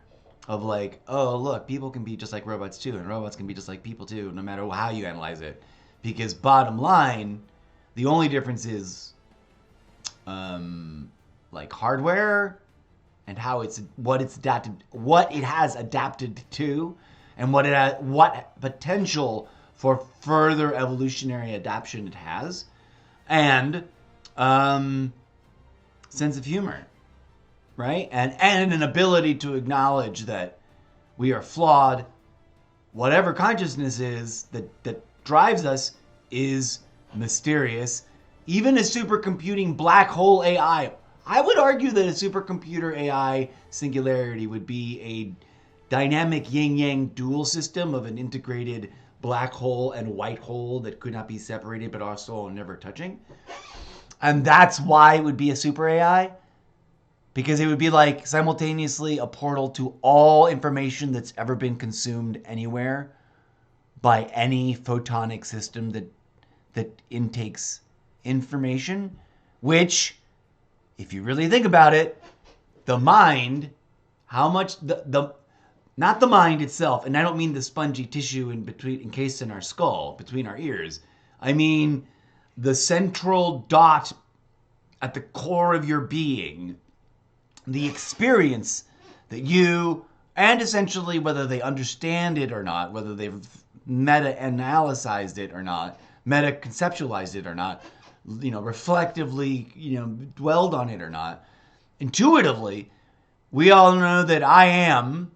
of like, oh look, people can be just like robots too, and robots can be just like people too, no matter how you analyze it. Because bottom line, the only difference is like hardware and what it has adapted to, and what potential for further evolutionary adaptation it has, and sense of humor, right? And an ability to acknowledge that we are flawed. Whatever consciousness is that drives us is mysterious. Even a supercomputing black hole AI, I would argue that a supercomputer AI singularity would be a dynamic yin-yang dual system of an integrated black hole and white hole that could not be separated but also never touching. And that's why it would be a super AI. because it would be like simultaneously a portal to all information that's ever been consumed anywhere by any photonic system that intakes information, which, if you really think about it, the mind, how much the not the mind itself, and I don't mean the spongy tissue in between encased in our skull, between our ears. I mean the central dot at the core of your being, the experience that you, and essentially whether they understand it or not, whether they've meta-analyzed it or not, meta-conceptualized it or not, reflectively, dwelled on it or not, intuitively, we all know that I am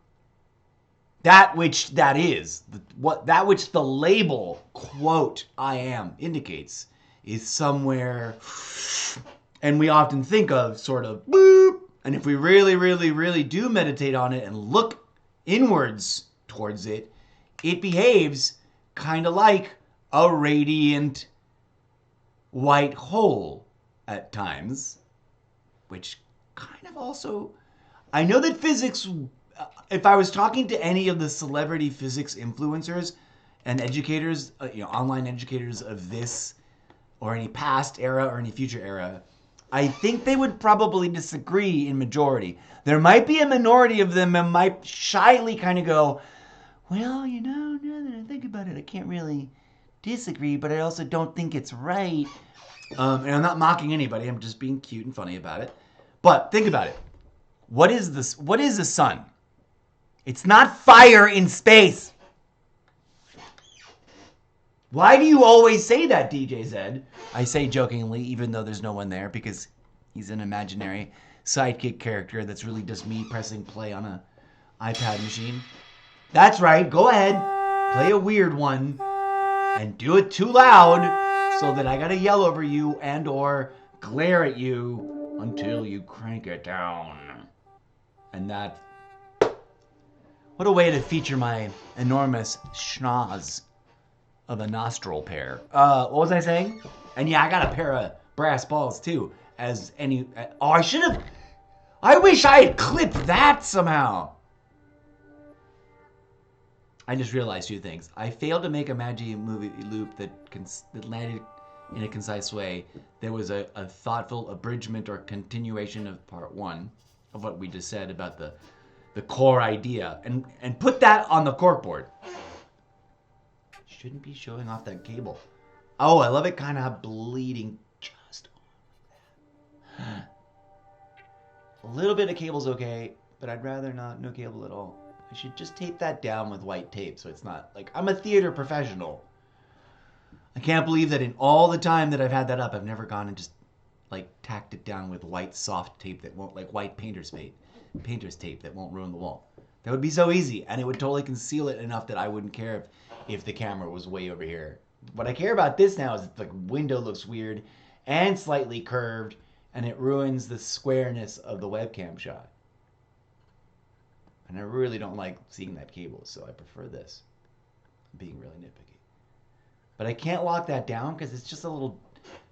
that which that is. That which the label, quote, I am, indicates is somewhere, and we often think of sort of boop, and if we really, really, really do meditate on it and look inwards towards it, it behaves kind of like a radiant white hole at times, which kind of also, I know that physics, if I was talking to any of the celebrity physics influencers and educators, online educators of this or any past era or any future era, I think they would probably disagree in majority. There might be a minority of them that might shyly kind of go, well, now that I think about it, I can't really disagree, but I also don't think it's right. And I'm not mocking anybody. I'm just being cute and funny about it. But think about it. What is this? What is the sun? It's not fire in space. Why do you always say that, DJ Zed? I say jokingly, even though there's no one there, because he's an imaginary sidekick character that's really just me pressing play on an iPad machine. That's right. Go ahead. Play a weird one and do it too loud so that I gotta yell over you and or glare at you until you crank it down. And that... what a way to feature my enormous schnoz of a nostril pair. What was I saying? And yeah, I got a pair of brass balls too. As any... oh, I should have... I wish I had clipped that somehow. I just realized two things. I failed to make a Magi movie loop that landed in a concise way. There was a thoughtful abridgment or continuation of part one of what we just said about the core idea. And put that on the corkboard. Shouldn't be showing off that cable. Oh, I love it kind of bleeding just on that. A little bit of cable's okay, but I'd rather no cable at all. I should just tape that down with white tape so it's not like I'm a theater professional. I can't believe that in all the time that I've had that up, I've never gone and just like tacked it down with white soft tape that won't, like white painter's tape that won't ruin the wall. That would be so easy, and it would totally conceal it enough that I wouldn't care if the camera was way over here. What I care about this now is the window looks weird and slightly curved, and it ruins the squareness of the webcam shot. And I really don't like seeing that cable, so I prefer this. I'm being really nitpicky. But I can't lock that down because it's just a little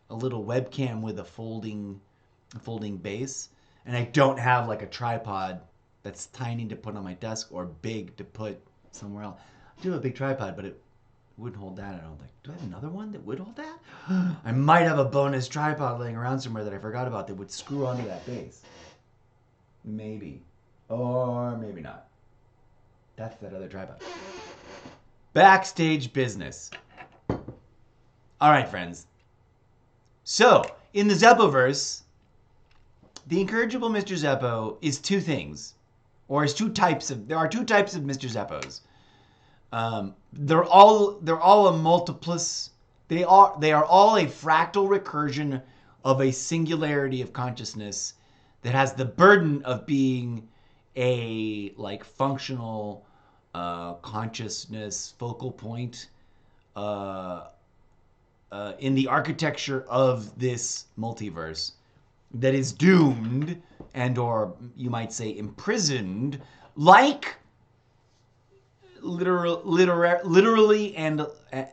webcam with a folding base. And I don't have like a tripod that's tiny to put on my desk or big to put somewhere else. I do have a big tripod, but it wouldn't hold that, I don't think. Do I have another one that would hold that? I might have a bonus tripod laying around somewhere that I forgot about that would screw onto that base. Maybe. Or maybe not. That's that other tripod. Backstage business. All right, friends. So, in the Zeppoverse, the incorrigible Mr. Zeppo is two things. Or is there are two types of Mr. Zeppos. They're all a multiplicity. They are all a fractal recursion of a singularity of consciousness that has the burden of being a like functional consciousness focal point in the architecture of this multiverse that is doomed and or you might say imprisoned like literally and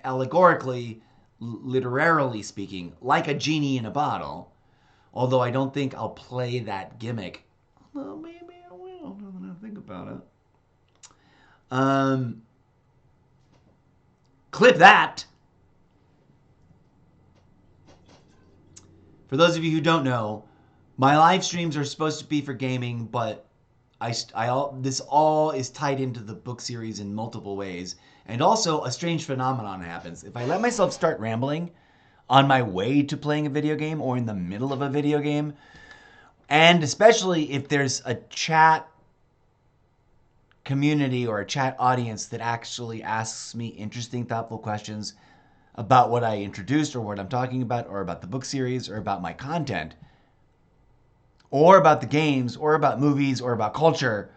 allegorically, literarily speaking, like a genie in a bottle. Although I don't think I'll play that gimmick Although maybe I will, now that I think about it. Clip that. For those of you who don't know, my live streams are supposed to be for gaming, but this all is tied into the book series in multiple ways. And also, a strange phenomenon happens. If I let myself start rambling on my way to playing a video game or in the middle of a video game, and especially if there's a chat community or a chat audience that actually asks me interesting, thoughtful questions about what I introduced or what I'm talking about or about the book series or about my content or about the games or about movies or about culture,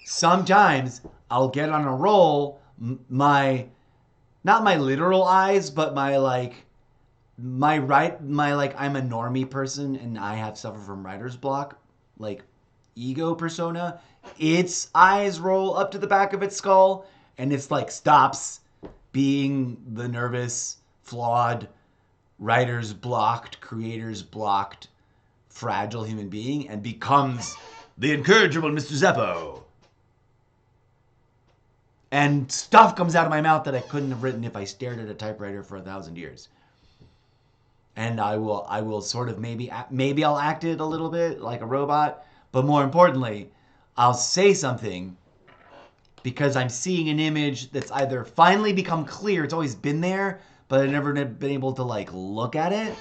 sometimes I'll get on a roll. Not my literal eyes, but my I'm a normie person and I have suffered from writer's block, like ego persona. Its eyes roll up to the back of its skull and it's like stops being the nervous, flawed, writer's blocked, creator's blocked, fragile human being and becomes the incorrigible Mr. Zeppo. And stuff comes out of my mouth that I couldn't have written if I stared at a typewriter for 1,000 years. And I will sort of maybe I'll act it a little bit like a robot, but more importantly, I'll say something because I'm seeing an image that's either finally become clear, it's always been there, but I've never been able to like look at it.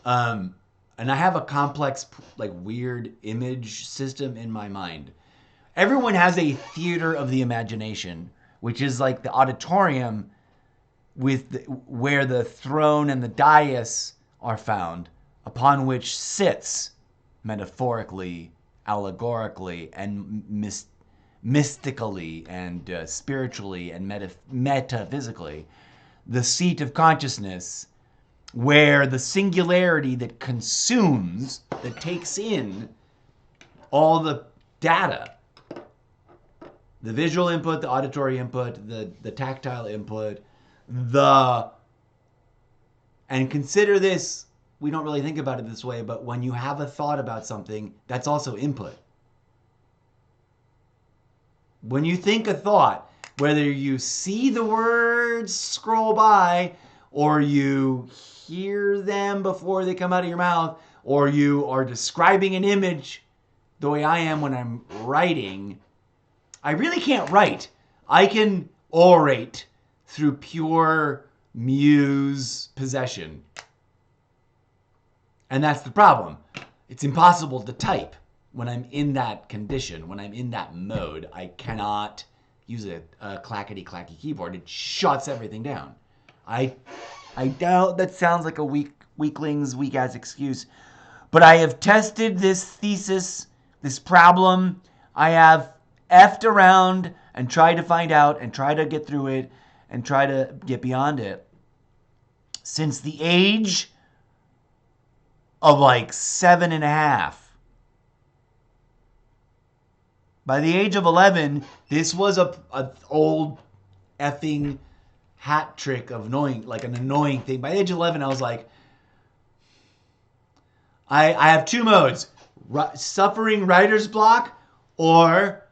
And I have a complex, like weird image system in my mind. Everyone has a theater of the imagination, which is like the auditorium where the throne and the dais are found, upon which sits, metaphorically, allegorically, and mystically, and spiritually, and metaphysically, the seat of consciousness, where the singularity that consumes, that takes in all the data, the visual input, the auditory input, the tactile input, and consider this, we don't really think about it this way, but when you have a thought about something, that's also input. When you think a thought, whether you see the words scroll by, or you hear them before they come out of your mouth, or you are describing an image the way I am when I'm writing, I really can't write. I can orate through pure muse possession. And that's the problem. It's impossible to type when I'm in that condition, when I'm in that mode. I cannot use a clackety-clacky keyboard. It shuts everything down. I doubt that sounds like a weakling's weak-ass excuse, but I have tested this thesis, this problem. I have effed around and tried to find out and try to get through it and try to get beyond it since the age of like 7.5. By the age of 11, this was a old effing hat trick of annoying, like an annoying thing. By the age of 11, I was like, I have two modes: suffering writer's block or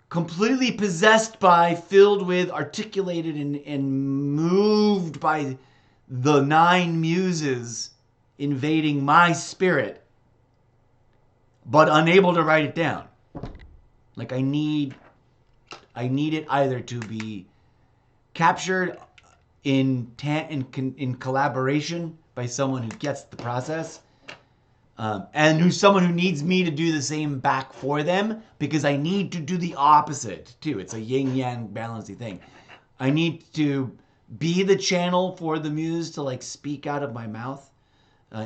completely possessed by, filled with, articulated, and moved by the 9 muses invading my spirit, but unable to write it down. Like I need it either to be captured in collaboration by someone who gets the process, and who's someone who needs me to do the same back for them, because I need to do the opposite too. It's a yin-yang balancing thing. I need to be the channel for the muse to like speak out of my mouth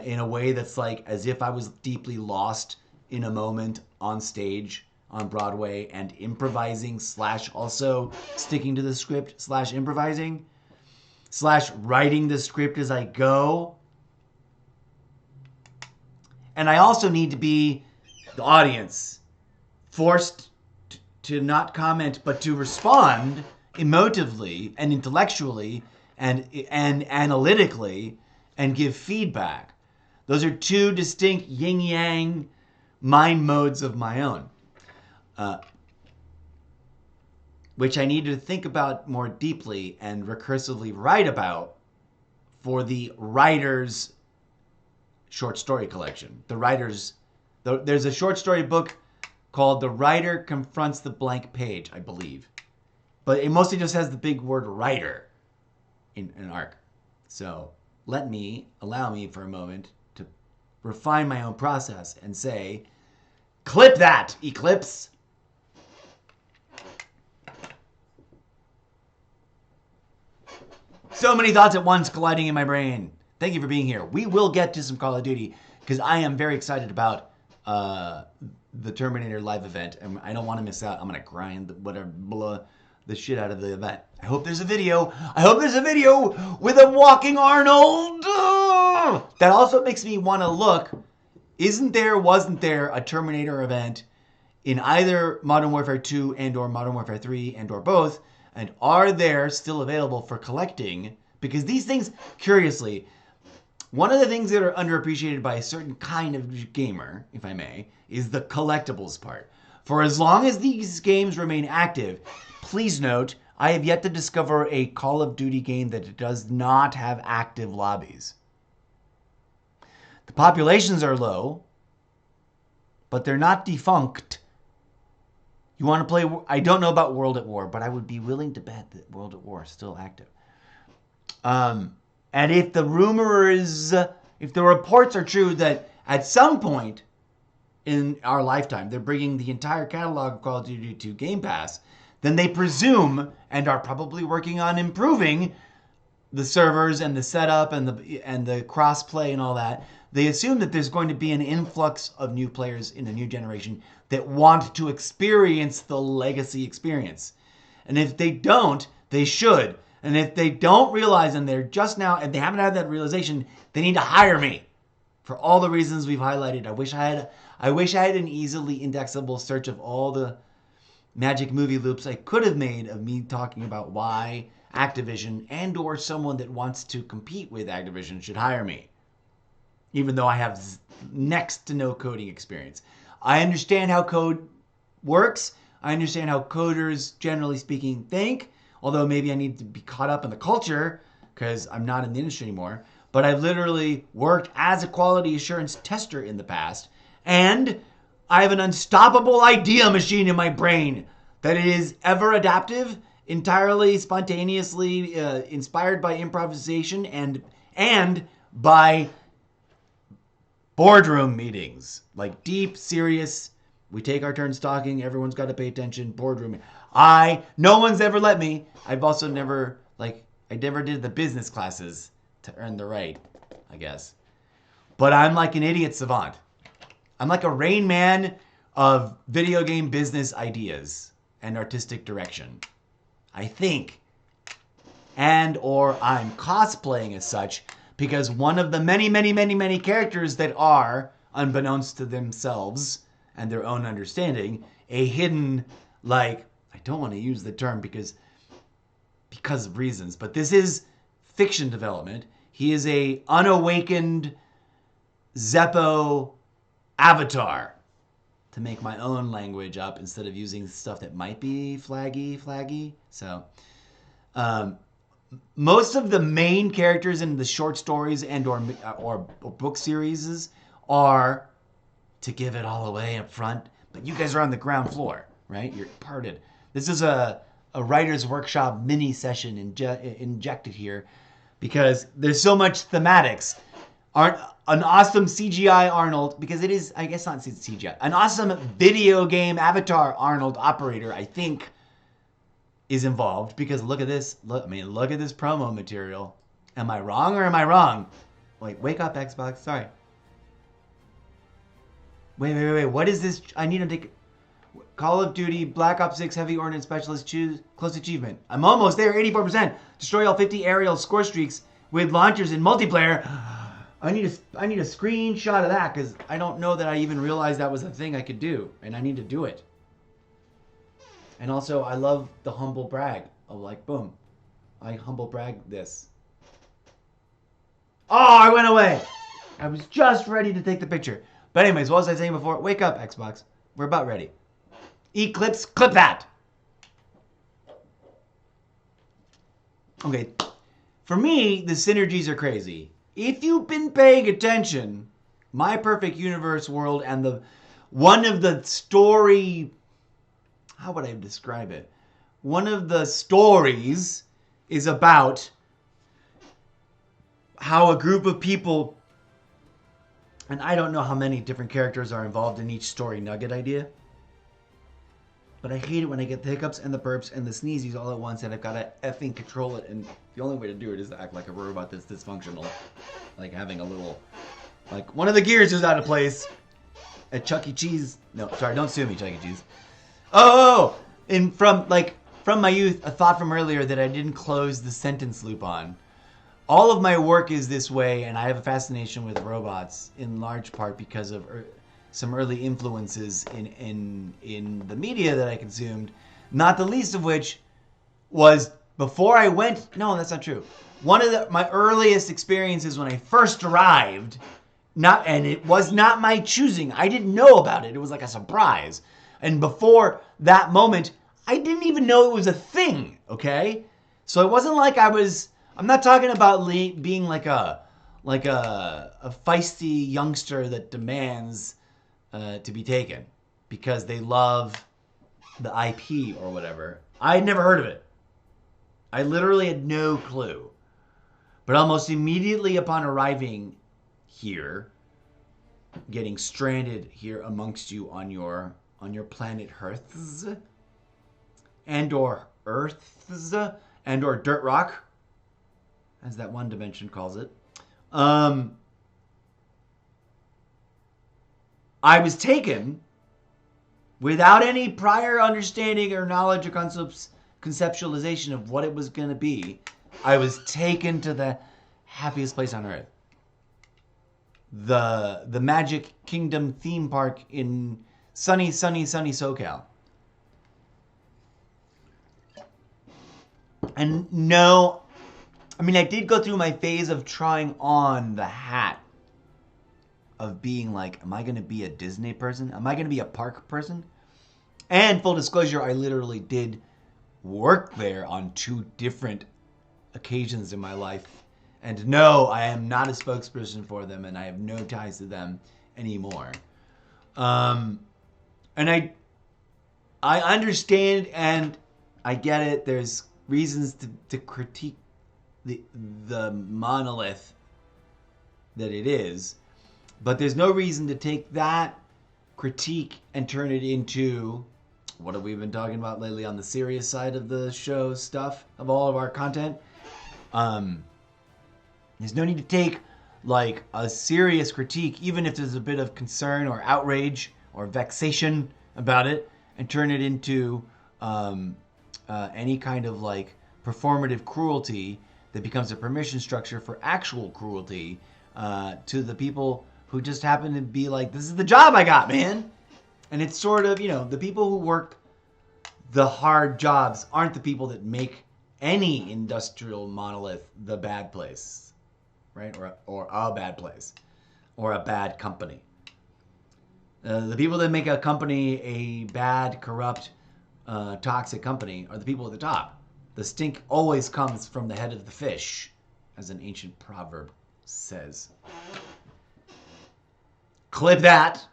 in a way that's like as if I was deeply lost in a moment on stage on Broadway and improvising / also sticking to the script / improvising / writing the script as I go. And I also need to be the audience, forced to not comment, but to respond emotively and intellectually and analytically and give feedback. Those are two distinct yin-yang mind modes of my own, which I need to think about more deeply and recursively write about for the writer's short story collection. There's a short story book called The Writer Confronts the Blank Page, I believe. But it mostly just has the big word writer in an arc. So allow me for a moment to refine my own process and say, clip that, Eclipse! So many thoughts at once colliding in my brain. Thank you for being here. We will get to some Call of Duty because I am very excited about the Terminator live event, and I don't want to miss out. I'm gonna grind the shit out of the event. I hope there's a video. I hope there's a video with a walking Arnold. That also makes me want to look. Wasn't there a Terminator event in either Modern Warfare 2 and or Modern Warfare 3 and or both? And are there still available for collecting? Because these things, curiously, one of the things that are underappreciated by a certain kind of gamer, if I may, is the collectibles part. For as long as these games remain active, please note, I have yet to discover a Call of Duty game that does not have active lobbies. The populations are low, but they're not defunct. You want to play... I don't know about World at War, but I would be willing to bet that World at War is still active. And if the reports are true that at some point in our lifetime, they're bringing the entire catalog of Call of Duty to Game Pass, then they presume, and are probably working on improving the servers and the setup and the cross-play and all that. They assume that there's going to be an influx of new players in the new generation that want to experience the legacy experience. And if they don't, they should. And if they don't realize, and they're just now, and they haven't had that realization, they need to hire me for all the reasons we've highlighted. I wish I had an easily indexable search of all the magic movie loops I could have made of me talking about why Activision and or someone that wants to compete with Activision should hire me. Even though I have next to no coding experience. I understand how code works. I understand how coders, generally speaking, think. Although maybe I need to be caught up in the culture because I'm not in the industry anymore. But I've literally worked as a quality assurance tester in the past. And I have an unstoppable idea machine in my brain that is ever adaptive, entirely spontaneously inspired by improvisation and by boardroom meetings, like deep, serious, we take our turns talking, everyone's got to pay attention, boardroom. No one's ever let me. I've also never, I never did the business classes to earn the right, I guess. But I'm like an idiot savant. I'm like a Rain Man of video game business ideas and artistic direction, I think. And or I'm cosplaying as such, because one of the many, many, many, many characters that are, unbeknownst to themselves and their own understanding, a hidden, I don't want to use the term because of reasons, but this is fiction development. He is a unawakened Zeppo avatar, to make my own language up instead of using stuff that might be flaggy. So, most of the main characters in the short stories and or book series are, to give it all away up front, but you guys are on the ground floor, right? You're parted. This is a writer's workshop mini session injected here because there's so much thematics. An awesome CGI Arnold, because it is, I guess not CGI, an awesome video game avatar Arnold operator, I think, is involved, because look at this. Look at this promo material. Am I wrong or am I wrong? Wait, wake up, Xbox. Sorry. Wait. What is this? I need to take... Call of Duty Black Ops 6 Heavy Ordnance Specialist, choose close achievement. I'm almost there, 84%. Destroy all 50 aerial score streaks with launchers in multiplayer. I need a screenshot of that, because I don't know that I even realized that was a thing I could do, and I need to do it. And also, I love the humble brag of boom, I humble brag this. Oh, I went away. I was just ready to take the picture. But anyways, what was I saying before? Wake up, Xbox. We're about ready. Eclipse, clip that. Okay. For me, the synergies are crazy. If you've been paying attention, My Perfect Universe world and one of the story, how would I describe it? One of the stories is about how a group of people, and I don't know how many different characters are involved in each story nugget idea, but I hate it when I get the hiccups and the burps and the sneezes all at once and I've got to effing control it, and the only way to do it is to act like a robot that's dysfunctional. Like having a little, like one of the gears is out of place at Chuck E. Cheese. No, sorry, don't sue me, Chuck E. Cheese. Oh, and from my youth, a thought from earlier that I didn't close the sentence loop on. All of my work is this way, and I have a fascination with robots in large part because of some early influences in the media that I consumed, not the least of which was before I went. No, that's not true. One of my earliest experiences when I first arrived, and it was not my choosing. I didn't know about it. It was like a surprise. And before that moment, I didn't even know it was a thing. Okay, so it wasn't like I'm not talking about being like a feisty youngster that demands to be taken because they love the IP or whatever. I had never heard of it. I literally had no clue. But almost immediately upon arriving here, getting stranded here amongst you on your planet Earths and or Dirt Rock, as that one dimension calls it, I was taken without any prior understanding or knowledge or conceptualization of what it was going to be. I was taken to the happiest place on earth. The Magic Kingdom theme park in sunny SoCal. And no, I mean, I did go through my phase of trying on the hat of being like, am I going to be a Disney person? Am I going to be a park person? And full disclosure, I literally did work there on 2 different occasions in my life. And no, I am not a spokesperson for them, and I have no ties to them anymore. And I understand and I get it. There's reasons to critique the monolith that it is. But there's no reason to take that critique and turn it into, what have we been talking about lately on the serious side of the show stuff, of all of our content? There's no need to take like a serious critique, even if there's a bit of concern or outrage or vexation about it, and turn it into any kind of like performative cruelty that becomes a permission structure for actual cruelty to the people who just happen to be like, this is the job I got, man. And it's sort of, the people who work the hard jobs aren't the people that make any industrial monolith the bad place, right? Or a bad place, or a bad company. The people that make a company a bad, corrupt, toxic company are the people at the top. The stink always comes from the head of the fish, as an ancient proverb says. Clip that.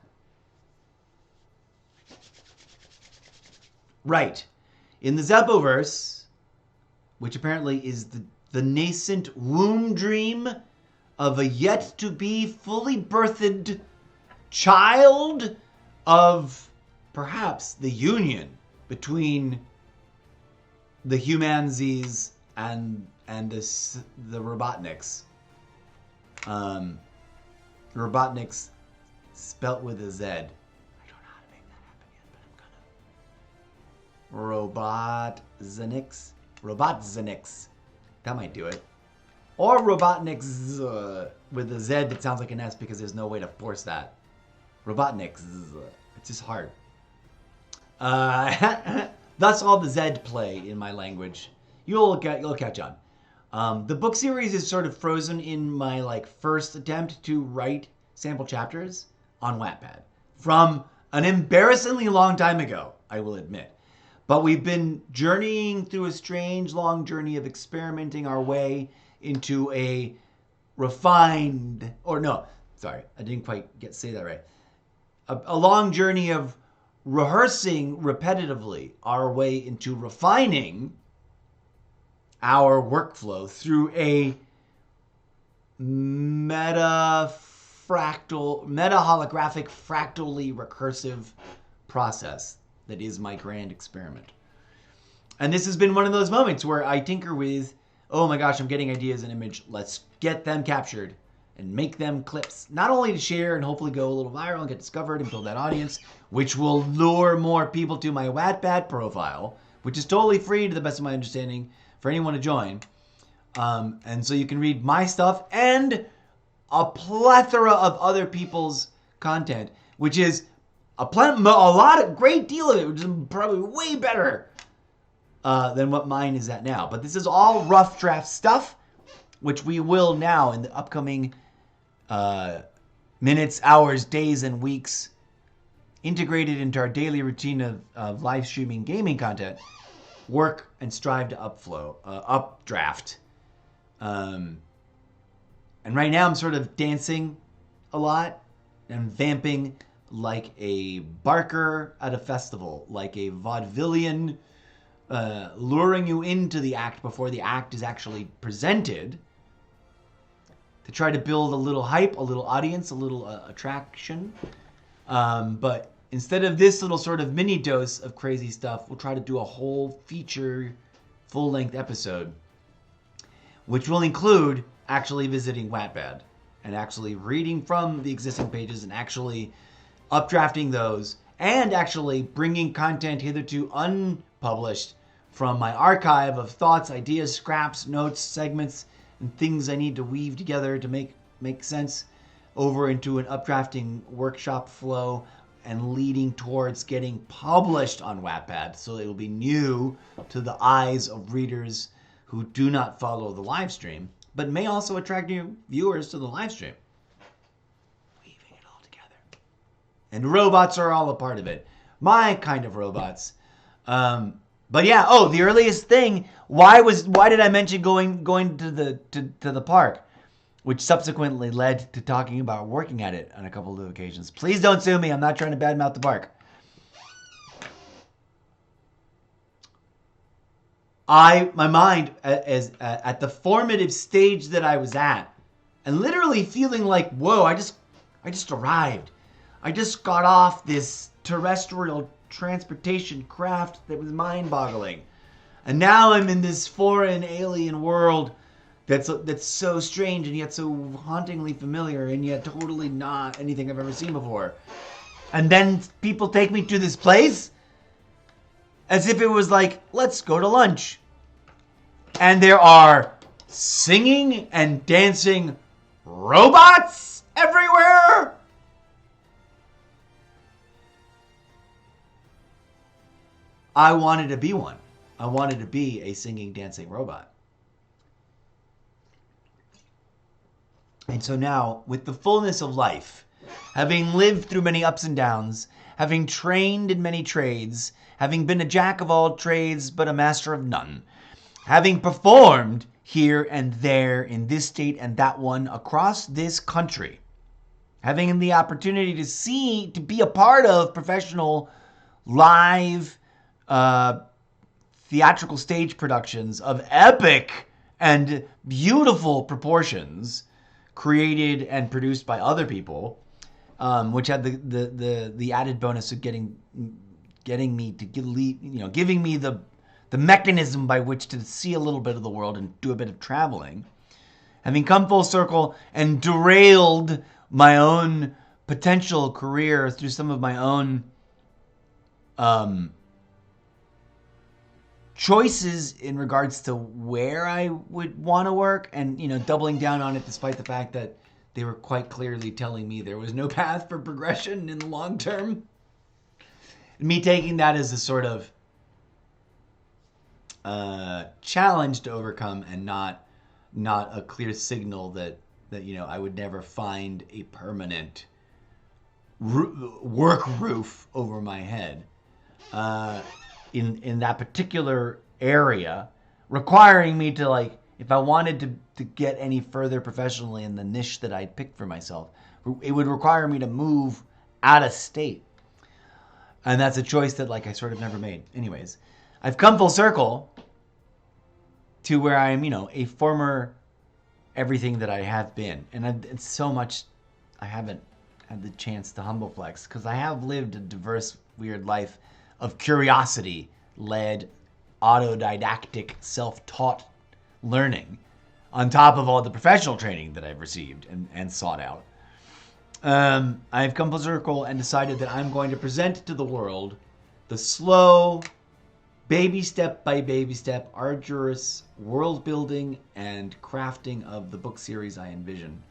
Right. In the Zeppoverse, which apparently is the nascent womb dream of a yet-to-be fully birthed child of perhaps the union between the humansies and the Robotniks. Robotniks spelt with a Z. I don't know how to make that happen yet, but I'm gonna. Robotniks. That might do it. Or Robotniks with a Z that sounds like an S because there's no way to force that. Robotniks. It's just hard. Thus all the Z play in my language. You'll catch on. The book series is sort of frozen in my first attempt to write sample chapters. on Wattpad from an embarrassingly long time ago, I will admit. But we've been journeying through a strange long journey of experimenting our way into a refined, or no, sorry, I didn't quite say that right. A long journey of rehearsing repetitively our way into refining our workflow through a meta-holographic, fractally recursive process that is my grand experiment. And this has been one of those moments where I tinker with, oh my gosh, I'm getting ideas in image. Let's get them captured and make them clips, not only to share and hopefully go a little viral and get discovered and build that audience, which will lure more people to my Wattpad profile, which is totally free to the best of my understanding for anyone to join. And so you can read my stuff and a plethora of other people's content, which is a great deal of it, which is probably way better than what mine is at now. But this is all rough draft stuff, which we will now in the upcoming minutes, hours, days, and weeks, integrated into our daily routine of live streaming gaming content, work and strive to updraft. And right now I'm sort of dancing a lot and vamping like a barker at a festival, like a vaudevillian, luring you into the act before the act is actually presented, to try to build a little hype, a little audience, a little attraction. But instead of this little sort of mini dose of crazy stuff, we'll try to do a whole feature, full-length episode, which will include actually visiting Wattpad and actually reading from the existing pages and actually updrafting those and actually bringing content hitherto unpublished from my archive of thoughts, ideas, scraps, notes, segments, and things I need to weave together to make sense over into an updrafting workshop flow and leading towards getting published on Wattpad, so it will be new to the eyes of readers who do not follow the live stream, but may also attract new viewers to the live stream. Weaving it all together. And robots are all a part of it. My kind of robots. But yeah, the earliest thing, why did I mention going to the park? Which subsequently led to talking about working at it on a couple of occasions. Please don't sue me. I'm not trying to badmouth the park. My mind is at the formative stage that I was at, and literally feeling like, whoa, I just arrived. I just got off this terrestrial transportation craft that was mind-boggling. And now I'm in this foreign alien world that's so strange and yet so hauntingly familiar and yet totally not anything I've ever seen before. And then people take me to this place as if it was like, let's go to lunch. And there are singing and dancing robots everywhere. I wanted to be one. I wanted to be a singing, dancing robot. And so now, with the fullness of life, having lived through many ups and downs, having trained in many trades, having been a jack of all trades but a master of none, having performed here and there in this state and that one across this country, having the opportunity to be a part of professional live theatrical stage productions of epic and beautiful proportions, created and produced by other people, which had the added bonus of giving me the mechanism by which to see a little bit of the world and do a bit of traveling. Having come full circle and derailed my own potential career through some of my own choices in regards to where I would want to work, and doubling down on it despite the fact that they were quite clearly telling me there was no path for progression in the long term. Me taking that as a sort of challenge to overcome and not a clear signal that I would never find a permanent work roof over my head in that particular area, requiring me to, like, if I wanted to get any further professionally in the niche that I'd picked for myself, it would require me to move out of state. And that's a choice that, like, I sort of never made. Anyways, I've come full circle to where I'm, a former everything that I have been. And it's so much I haven't had the chance to humble flex, because I have lived a diverse, weird life of curiosity-led, autodidactic, self-taught learning, on top of all the professional training that I've received and sought out. I've come full circle and decided that I'm going to present to the world the slow, baby step by baby step, arduous world building and crafting of the book series I envision,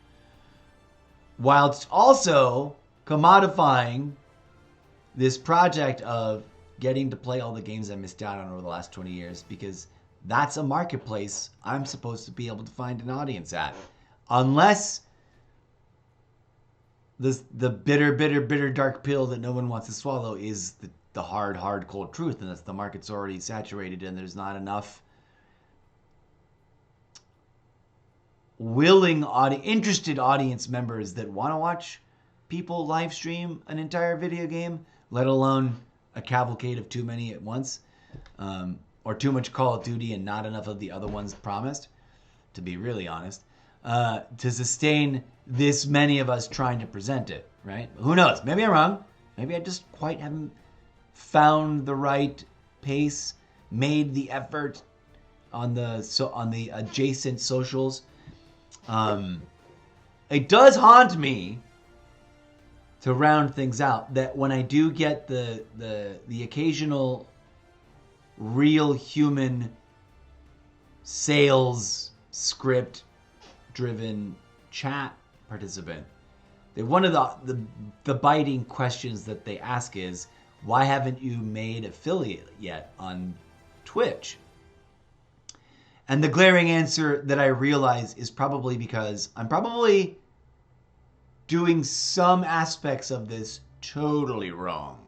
whilst also commodifying this project of getting to play all the games I missed out on over the last 20 years, because that's a marketplace I'm supposed to be able to find an audience at. Unless the bitter dark pill that no one wants to swallow is the hard cold truth, and that's the market's already saturated and there's not enough interested audience members that want to watch people live stream an entire video game, let alone a cavalcade of too many at once, or too much Call of Duty and not enough of the other ones promised, to be really honest, to sustain this many of us trying to present it, right? Who knows? Maybe I'm wrong. Maybe I just quite haven't found the right pace, made the effort on the adjacent socials. It does haunt me, to round things out, that when I do get the occasional real human sales script driven chat participant, that one of the biting questions that they ask is, why haven't you made affiliate yet on Twitch? And the glaring answer that I realize is probably because I'm probably doing some aspects of this totally wrong.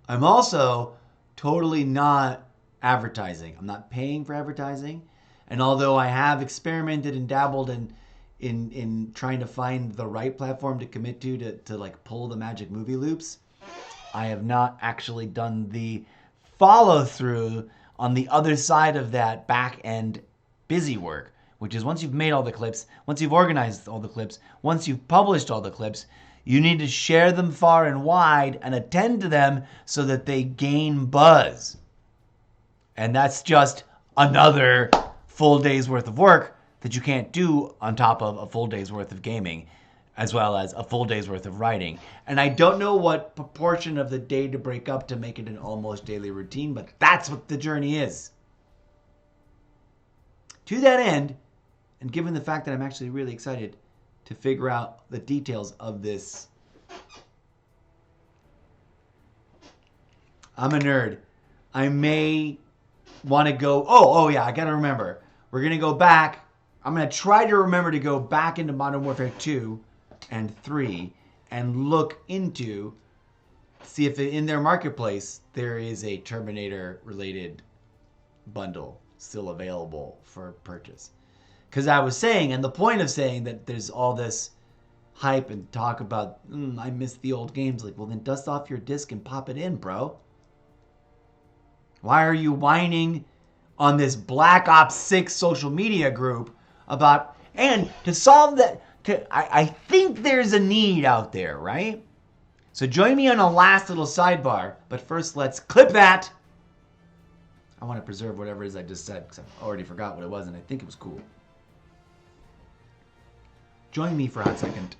I'm also totally not advertising. I'm not paying for advertising. And although I have experimented and dabbled in trying to find the right platform to commit to like pull the magic movie loops, I have not actually done the follow through on the other side of that back end busy work, which is once you've made all the clips, once you've organized all the clips, once you've published all the clips, you need to share them far and wide and attend to them so that they gain buzz. And that's just another full day's worth of work that you can't do on top of a full day's worth of gaming, as well as a full day's worth of writing. And I don't know what proportion of the day to break up to make it an almost daily routine, but that's what the journey is. To that end, and given the fact that I'm actually really excited to figure out the details of this, I'm a nerd. I may want to go, oh yeah, I gotta remember. We're going to go back. I'm going to try to remember to go back into Modern Warfare 2 and 3 and look into, see if in their marketplace there is a Terminator related bundle still available for purchase. Because I was saying, and the point of saying that there's all this hype and talk about, I miss the old games, like, well then dust off your disc and pop it in, bro. Why are you whining on this Black Ops 6 social media group about, and to solve that, I think there's a need out there, right? So join me on a last little sidebar, but first let's clip that. I want to preserve whatever it is I just said, because I already forgot what it was, and I think it was cool. Join me for a hot second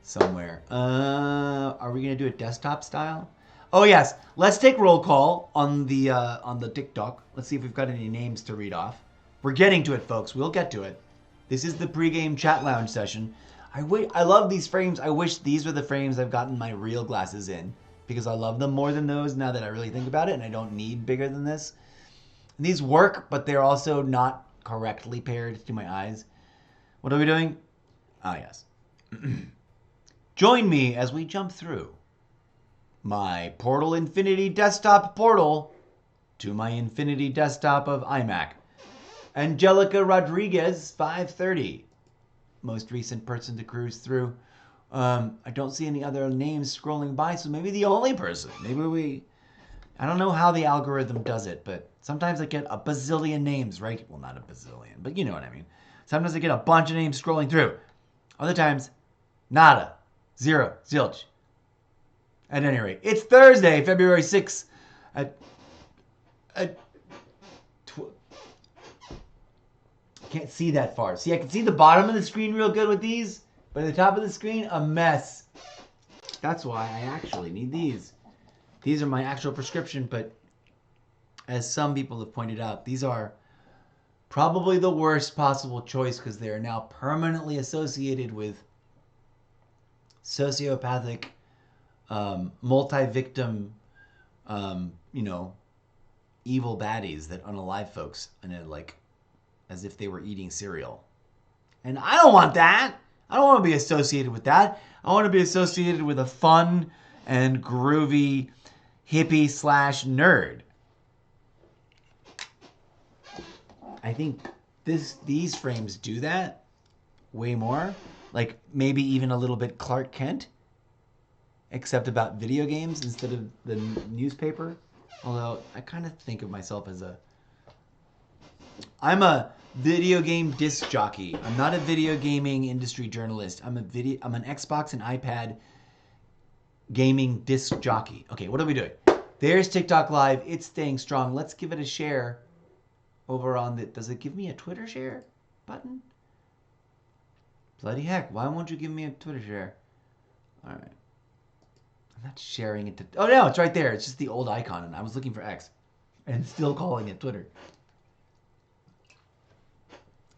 somewhere. Are we going to do it desktop style? Oh yes, let's take roll call on the TikTok. Let's see if we've got any names to read off. We're getting to it, folks. We'll get to it. This is the pregame chat lounge session. I love these frames. I wish these were the frames I've gotten my real glasses in, because I love them more than those now that I really think about it, and I don't need bigger than this. And these work, but they're also not correctly paired to my eyes. What are we doing? Ah, yes. Join me as we jump through my Portal Infinity desktop portal to my Infinity desktop of iMac. Angelica Rodriguez, 530. Most recent person to cruise through. I don't see any other names scrolling by, so maybe the only person. I don't know how the algorithm does it, but sometimes I get a bazillion names, right? Well, not a bazillion, but you know what I mean. Sometimes I get a bunch of names scrolling through. Other times, nada. Zero. Zilch. At any rate, it's Thursday, February 6th can't see that far. See, I can see the bottom of the screen real good with these, but at the top of the screen, a mess. That's why I actually need these. These are my actual prescription, but as some people have pointed out, these are probably the worst possible choice because they are now permanently associated with sociopathic, multi-victim, evil baddies that unalive folks and like as if they were eating cereal. And I don't want that. I don't want to be associated with that. I want to be associated with a fun and groovy hippie / nerd. I think these frames do that way more. Like maybe even a little bit Clark Kent, except about video games instead of the newspaper. Although I kind of think of myself as I'm a video game disc jockey. I'm not a video gaming industry journalist. I'm an Xbox and iPad gaming disc jockey. Okay, what are we doing? There's TikTok Live. It's staying strong. Let's give it a share over on the... Does it give me a Twitter share button? Bloody heck, why won't you give me a Twitter share? All right. I'm not sharing it to... Oh, no, it's right there. It's just the old icon, and I was looking for X and still calling it Twitter.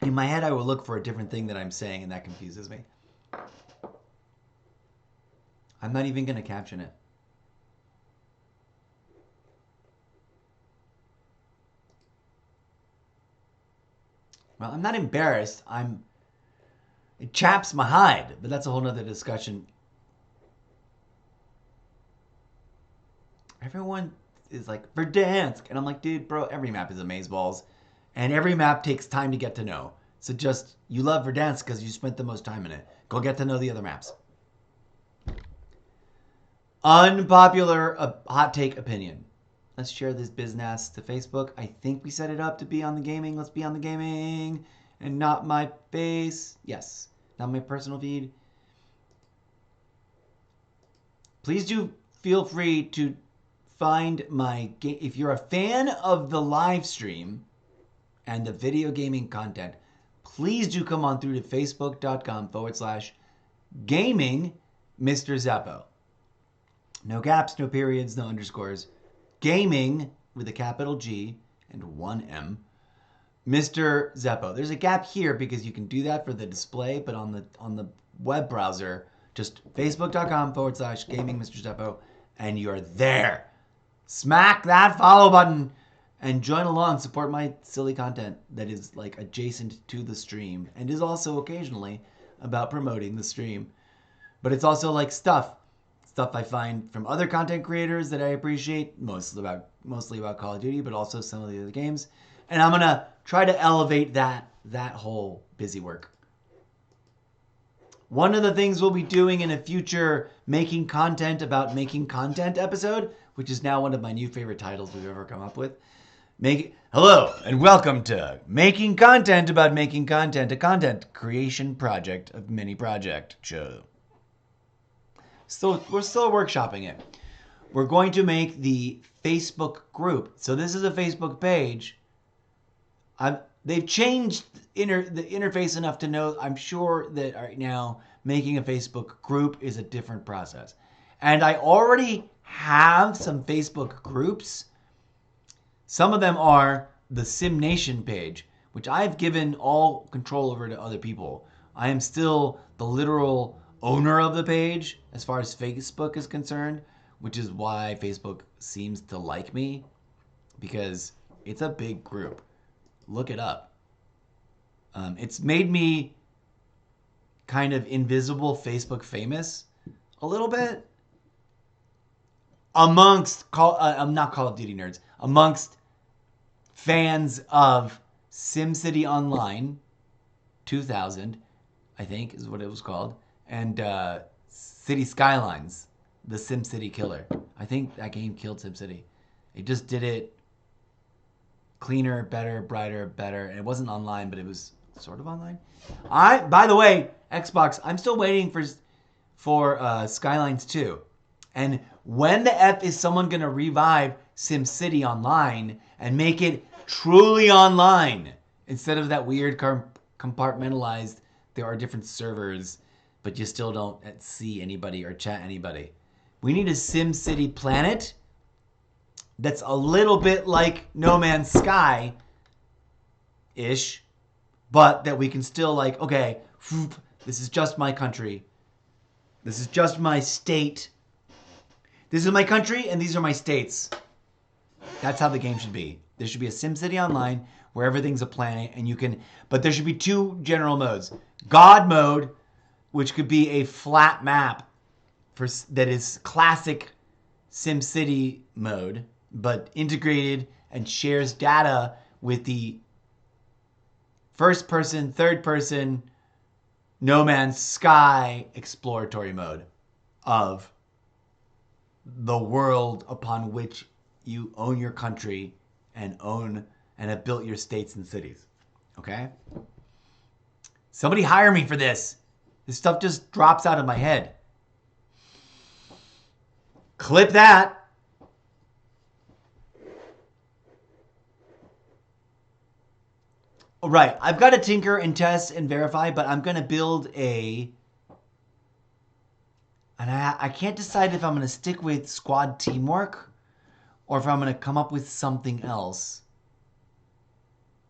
In my head, I will look for a different thing that I'm saying, and that confuses me. I'm not even going to caption it. Well, I'm not embarrassed. It chaps my hide, but that's a whole nother discussion. Everyone is like, Verdansk. And I'm like, dude, bro, every map is amazeballs. And every map takes time to get to know. So just, you love Verdansk because you spent the most time in it. Go get to know the other maps. Unpopular hot take opinion. Let's share this business to Facebook. I think we set it up to be on the gaming. Let's be on the gaming. And not my face. Yes. Not my personal feed. Please do feel free to find my... If you're a fan of the live stream and the video gaming content, please do come on through to facebook.com/gaming Mr. Zeppo. No gaps, no periods, no underscores. Gaming with a capital G and one M. Mr. Zeppo. There's a gap here because you can do that for the display, but on the web browser, just facebook.com/gaming Mr. Zeppo, and you're there. Smack that follow button and join along, support my silly content that is like adjacent to the stream and is also occasionally about promoting the stream. But it's also like stuff I find from other content creators that I appreciate, mostly about Call of Duty, but also some of the other games. And I'm gonna try to elevate that whole busy work. One of the things we'll be doing in a future making content about making content episode, which is now one of my new favorite titles we've ever come up with. Hello and welcome to Making Content About Making Content, a content creation project of mini project show. So we're still workshopping it. We're going to make the Facebook group. So this is a Facebook page. They've changed the interface enough to know, I'm sure that right now making a Facebook group is a different process. And I already have some Facebook groups. Some of them are the Sim Nation page, which I've given all control over to other people. I am still the literal owner of the page as far as Facebook is concerned, which is why Facebook seems to like me, because it's a big group. Look it up. It's made me kind of invisible Facebook famous, a little bit amongst not Call of Duty nerds, amongst fans of SimCity Online 2000, I think is what it was called, and City Skylines, the SimCity killer. I think that game killed SimCity. It just did it cleaner, better, brighter, better, and it wasn't online, but it was sort of online. By the way, Xbox, I'm still waiting for Skylines 2. And when the F is someone going to revive SimCity Online and make it truly online instead of that weird compartmentalized, there are different servers, but you still don't see anybody or chat anybody. We need a SimCity planet that's a little bit like No Man's Sky-ish, but that we can still like, okay, this is just my country. This is just my state. This is my country, and these are my states. That's how the game should be. There should be a SimCity Online where everything's a planet, and you can. But there should be two general modes: God mode, which could be a flat map that is classic SimCity mode, but integrated and shares data with the first-person, third-person, No Man's Sky exploratory mode of the world upon which you own your country and have built your states and cities. Okay? Somebody hire me for this. This stuff just drops out of my head. Clip that. All right, I've got to tinker and test and verify, but I'm going to build and I can't decide if I'm going to stick with squad teamwork or if I'm going to come up with something else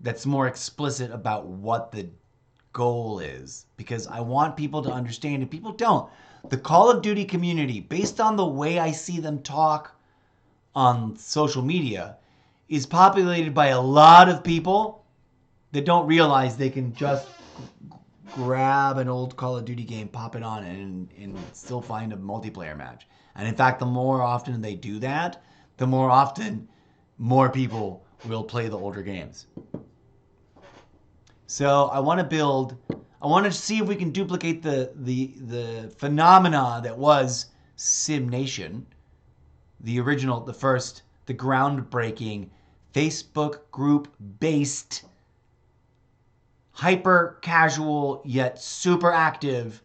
that's more explicit about what the goal is, because I want people to understand, and people don't. The Call of Duty community, based on the way I see them talk on social media, is populated by a lot of people that don't realize they can just grab an old Call of Duty game, pop it on, and still find a multiplayer match. And in fact, the more often they do that, the more often more people will play the older games. So I want to see if we can duplicate the phenomena that was Sim Nation, the original, the first, the groundbreaking Facebook group based, hyper casual yet super active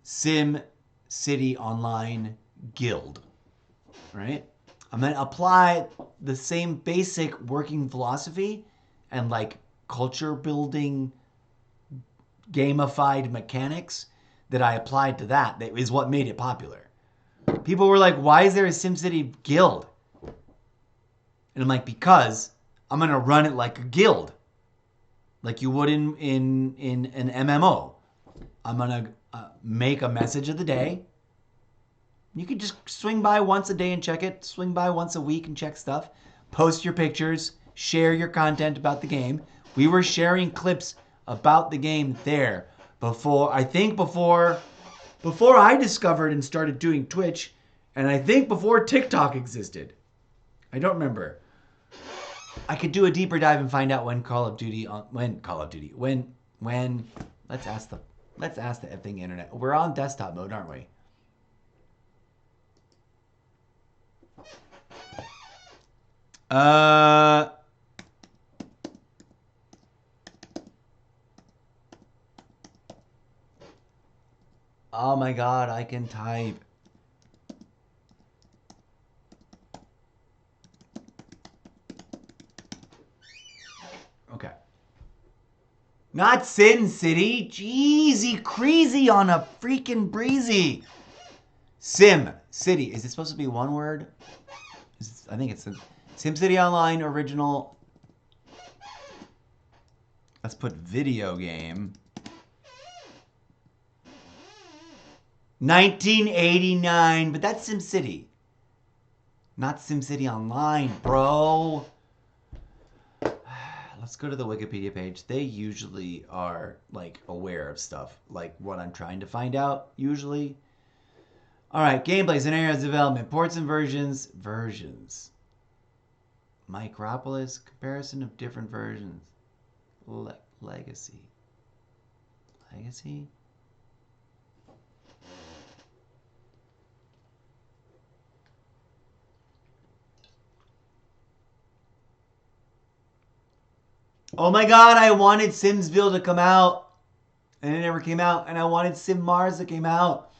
Sim City Online guild, right? I'm going to apply the same basic working philosophy and like culture building gamified mechanics that I applied to that is what made it popular. People were like, why is there a SimCity guild? And I'm like, because I'm going to run it like a guild. Like you would in an MMO. I'm going to make a message of the day. You can just swing by once a day and check it. Swing by once a week and check stuff. Post your pictures. Share your content about the game. We were sharing clips about the game there before I discovered and started doing Twitch, and I think before TikTok existed. I don't remember. I could do a deeper dive and find out when let's ask the effing internet. We're on desktop mode, aren't we? Oh my god, I can type. Okay. Not Sin City. Jeezy crazy on a freaking breezy. Sim City. Is it supposed to be one word? I think it's SimCity Online original. Let's put video game. 1989, but that's SimCity. Not SimCity Online, bro. Let's go to the Wikipedia page. They usually are like aware of stuff, like what I'm trying to find out. Usually. All right, gameplays and areas of development, ports and versions. Micropolis, comparison of different versions. Legacy. Oh my god, I wanted Simsville to come out. And it never came out. And I wanted Sim Mars that came out.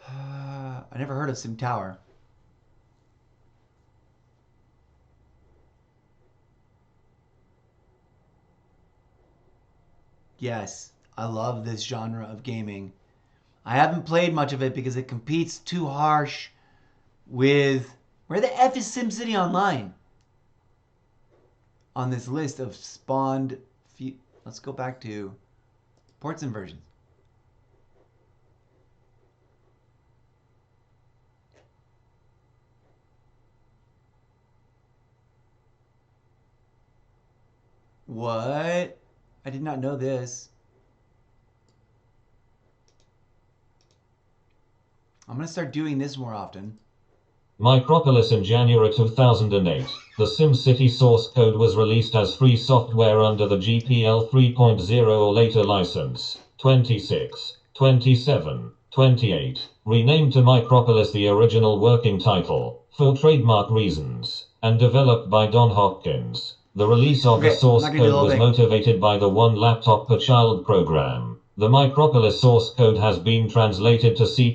I never heard of Sim Tower. Yes, I love this genre of gaming. I haven't played much of it because it competes too harsh with... Where the F is SimCity Online? On this list of spawned... Let's go back to ports and versions. What? I did not know this. I'm going to start doing this more often. Micropolis in January 2008. The SimCity source code was released as free software under the GPL 3.0 or later license. 26, 27, 28. Renamed to Micropolis, the original working title, for trademark reasons, and developed by Don Hopkins. The release of the source code was motivated by the one laptop per child program. The Micropolis source code has been translated to C++,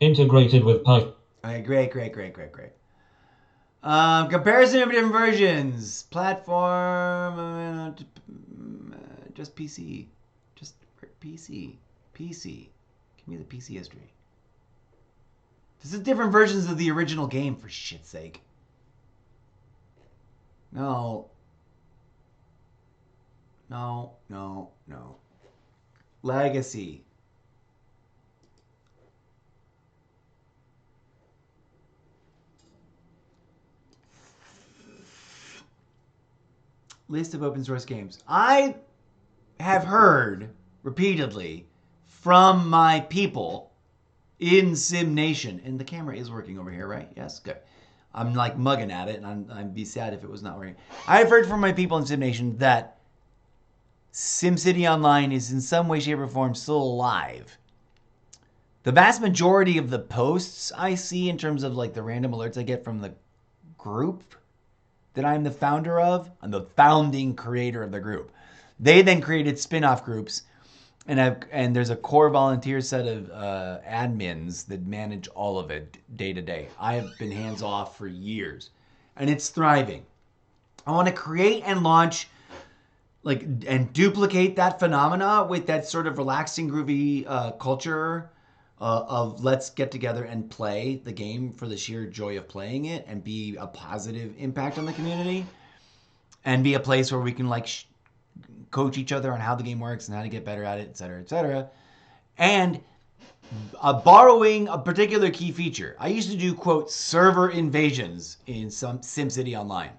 integrated with Python. All right, great. Comparison of different versions. Platform, just PC. Just PC. Give me the PC history. This is different versions of the original game, for shit's sake. No. Legacy. List of open source games. I have heard repeatedly from my people in Sim Nation, and the camera is working over here, right? Yes, good. I'm like mugging at it, and I'd be sad if it was not working. I've heard from my people in Sim Nation that SimCity Online is in some way, shape, or form still alive. The vast majority of the posts I see in terms of like the random alerts I get from the group that I'm the founder of, I'm the founding creator of the group. They then created spin-off groups, and there's a core volunteer set of admins that manage all of it day to day. I have been hands off for years, and it's thriving. I want to create and launch and duplicate that phenomena with that sort of relaxing, groovy culture of let's get together and play the game for the sheer joy of playing it and be a positive impact on the community and be a place where we can coach each other on how the game works and how to get better at it, etc., etc. And borrowing a particular key feature. I used to do, quote, server invasions in some SimCity Online.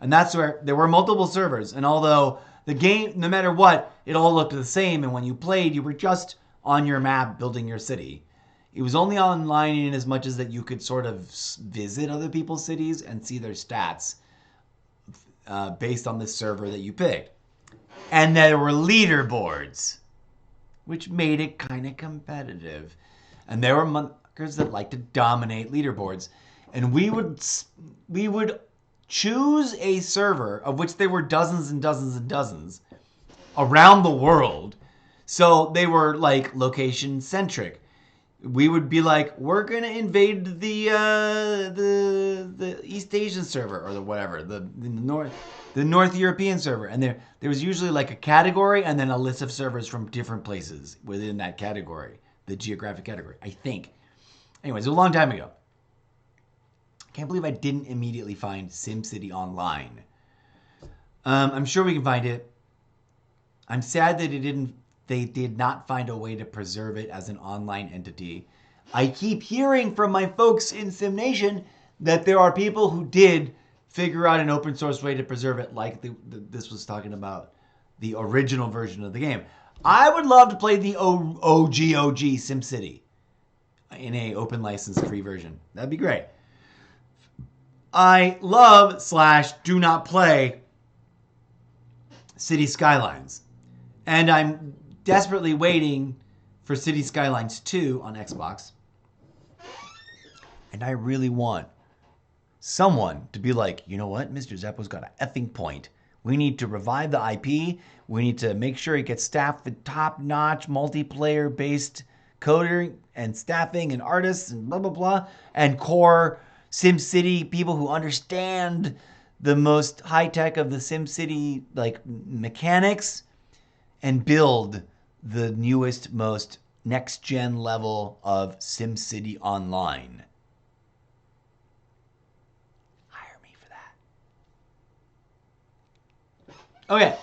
And that's where there were multiple servers. And although the game, no matter what, it all looked the same. And when you played, you were just on your map building your city. It was only online in as much as that you could sort of visit other people's cities and see their stats based on the server that you picked. And there were leaderboards, which made it kind of competitive. And there were muckers that like to dominate leaderboards. And we would choose a server, of which there were dozens and dozens and dozens, around the world. So they were like location centric. We would be like, we're gonna invade the East Asian server or the whatever, the North European server, and there was usually like a category and then a list of servers from different places within that category, the geographic category, I think. Anyways, it was a long time ago. Can't believe I didn't immediately find SimCity Online. I'm sure we can find it. I'm sad that they did not find a way to preserve it as an online entity. I keep hearing from my folks in SimNation that there are people who did figure out an open source way to preserve it, like this was talking about the original version of the game. I would love to play the OG SimCity in a open license free version. That'd be great. I love / do not play City Skylines. And I'm desperately waiting for City Skylines 2 on Xbox. And I really want someone to be like, you know what? Mr. Zeppo's got an effing point. We need to revive the IP. We need to make sure it gets staffed with top-notch multiplayer-based coding and staffing and artists and blah, blah, blah. And core SimCity people who understand the most high-tech of the SimCity like mechanics and build the newest, most next-gen level of SimCity Online. Hire me for that. Okay.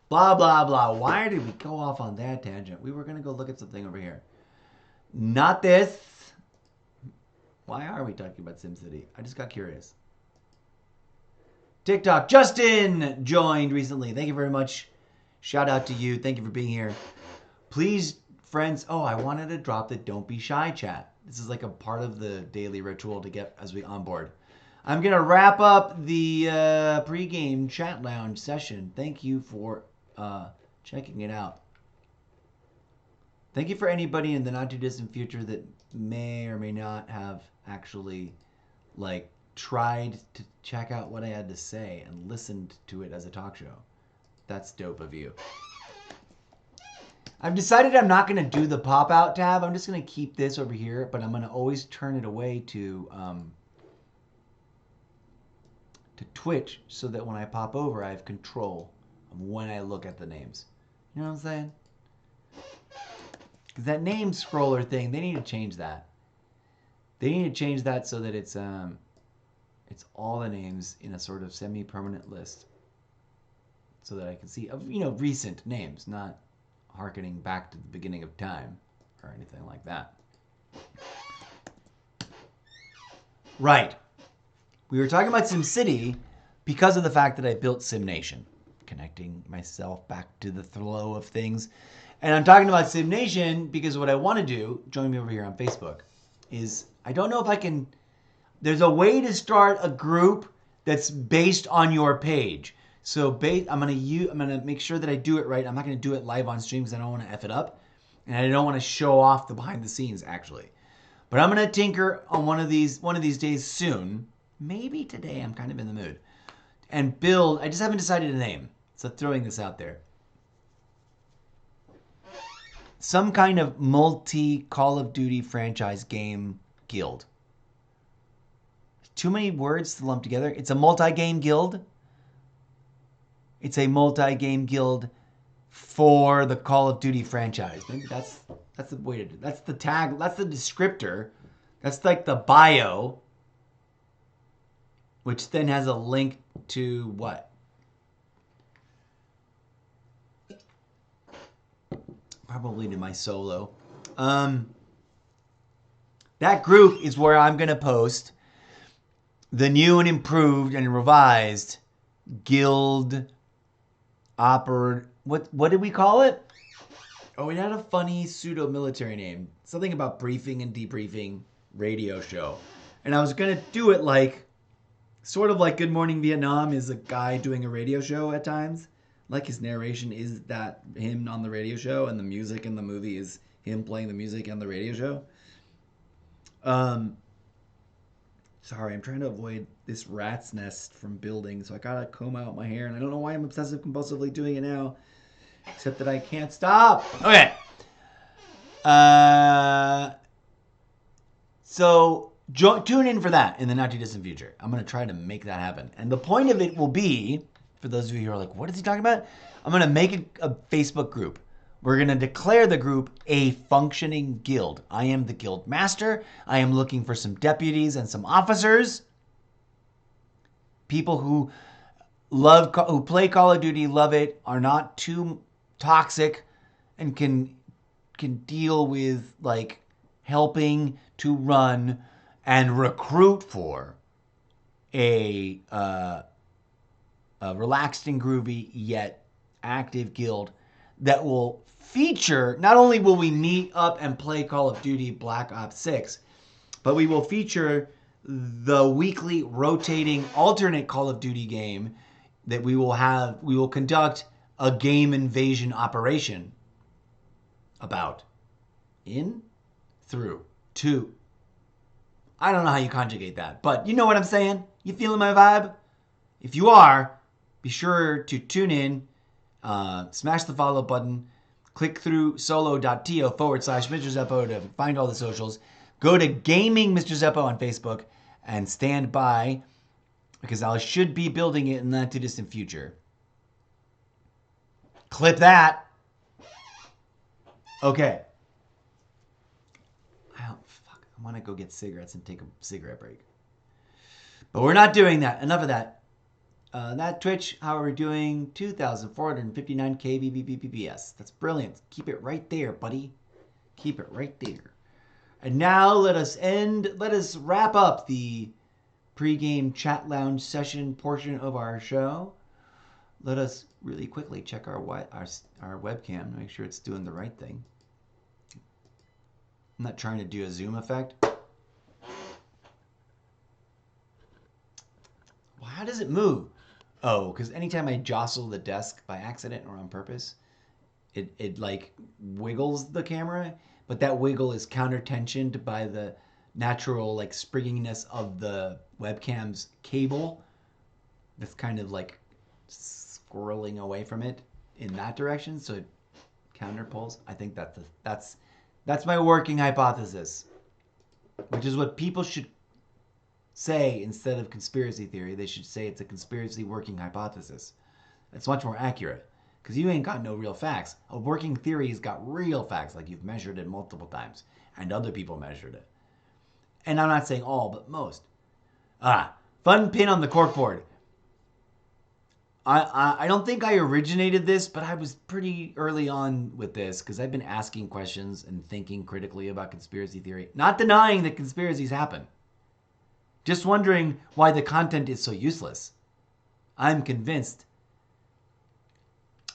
Blah, blah, blah. Why did we go off on that tangent? We were going to go look at something over here. Not this. Why are we talking about SimCity? I just got curious. TikTok. Justin joined recently. Thank you very much. Shout out to you. Thank you for being here. Please, friends. Oh, I wanted to drop the Don't Be Shy chat. This is like a part of the daily ritual to get as we onboard. I'm going to wrap up the pregame chat lounge session. Thank you for checking it out. Thank you for anybody in the not too distant future that may or may not have actually like tried to check out what I had to say and listened to it as a talk show. That's dope of you. I've decided I'm not going to do the pop-out tab. I'm just going to keep this over here, but I'm going to always turn it away to Twitch so that when I pop over, I have control of when I look at the names. You know what I'm saying? Because that name scroller thing, they need to change that. They need to change that so that it's all the names in a sort of semi-permanent list, so that I can see recent names, not hearkening back to the beginning of time or anything like that. Right. We were talking about SimCity because of the fact that I built SimNation, connecting myself back to the flow of things. And I'm talking about SimNation because what I want to do, join me over here on Facebook, is I don't know if I can. There's a way to start a group that's based on your page. So I'm gonna make sure that I do it right. I'm not gonna do it live on stream because I don't want to f it up, and I don't want to show off the behind the scenes actually. But I'm gonna tinker on one of these days soon. Maybe today. I'm kind of in the mood, and build. I just haven't decided a name, so throwing this out there. Some kind of multi Call of Duty franchise game guild. Too many words to lump together. It's a multi-game guild. It's a multi-game guild for the Call of Duty franchise. Maybe that's the way to do it. That's the tag. That's the descriptor. That's like the bio, which then has a link to what? Probably to my solo. That group is where I'm going to post the new and improved and revised guild what did we call it? Oh, it had a funny pseudo-military name. Something about briefing and debriefing radio show. And I was going to do it like, sort of like Good Morning Vietnam is a guy doing a radio show at times. Like his narration is that him on the radio show, and the music in the movie is him playing the music on the radio show. Sorry, I'm trying to avoid this rat's nest from building, so I gotta comb out my hair, and I don't know why I'm obsessive compulsively doing it now, except that I can't stop. Okay. So tune in for that in the not too distant future. I'm gonna try to make that happen, and the point of it will be, for those of you who are like, what is he talking about? I'm gonna make a Facebook group. We're going to declare the group a functioning guild. I am the guild master. I am looking for some deputies and some officers. People who play Call of Duty, love it, are not too toxic, and can deal with like helping to run and recruit for a relaxed and groovy yet active guild that will feature, not only will we meet up and play Call of Duty Black Ops 6, but we will feature the weekly rotating alternate Call of Duty game that we will conduct a game invasion operation about. In, through, to. I don't know how you conjugate that, but you know what I'm saying? You feeling my vibe? If you are, be sure to tune in, smash the follow button, click through solo.to/Mr. Zeppo to find all the socials. Go to Gaming Mr. Zeppo on Facebook and stand by because I should be building it in the not too distant future. Clip that. Okay. I want to go get cigarettes and take a cigarette break. But we're not doing that. Enough of that. That Twitch, how are we doing? 2,459 kbps. That's brilliant. Keep it right there, buddy. Keep it right there. And now let us wrap up the pregame chat lounge session portion of our show. Let us really quickly check our webcam to make sure it's doing the right thing. I'm not trying to do a zoom effect. Well, how does it move? Oh, because anytime I jostle the desk by accident or on purpose, it like wiggles the camera, but that wiggle is counter-tensioned by the natural like springiness of the webcam's cable that's kind of like squirreling away from it in that direction, so it counterpulls. I think that's my working hypothesis, which is what people should say instead of conspiracy theory. They should say it's a conspiracy working hypothesis. It's much more accurate because you ain't got no real facts. A working theory has got real facts, like you've measured it multiple times and other people measured it. And I'm not saying all, but most. Fun pin on the corkboard. I don't think I originated this, but I was pretty early on with this because I've been asking questions and thinking critically about conspiracy theory. Not denying that conspiracies happen. Just wondering why the content is so useless. I'm convinced,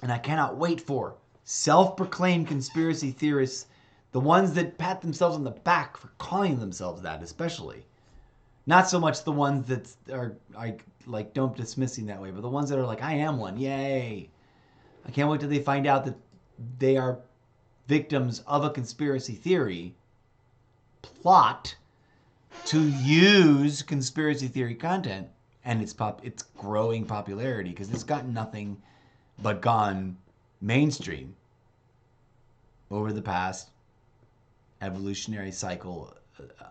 and I cannot wait for self-proclaimed conspiracy theorists, the ones that pat themselves on the back for calling themselves that especially. Not so much the ones that are like don't dismiss me that way, but the ones that are like, I am one, yay. I can't wait till they find out that they are victims of a conspiracy theory plot to use conspiracy theory content and its growing popularity because it's gotten nothing but gone mainstream over the past evolutionary cycle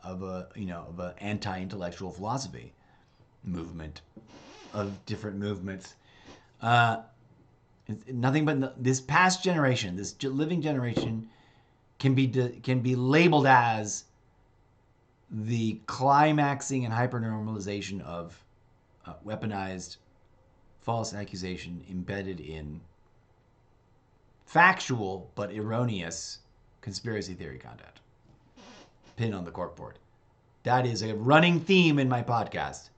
of a anti-intellectual philosophy movement of different movements. Nothing but this past generation, this living generation, can be labeled as the climaxing and hypernormalization of weaponized false accusation embedded in factual but erroneous conspiracy theory content. Pin on the corkboard. That is a running theme in my podcast,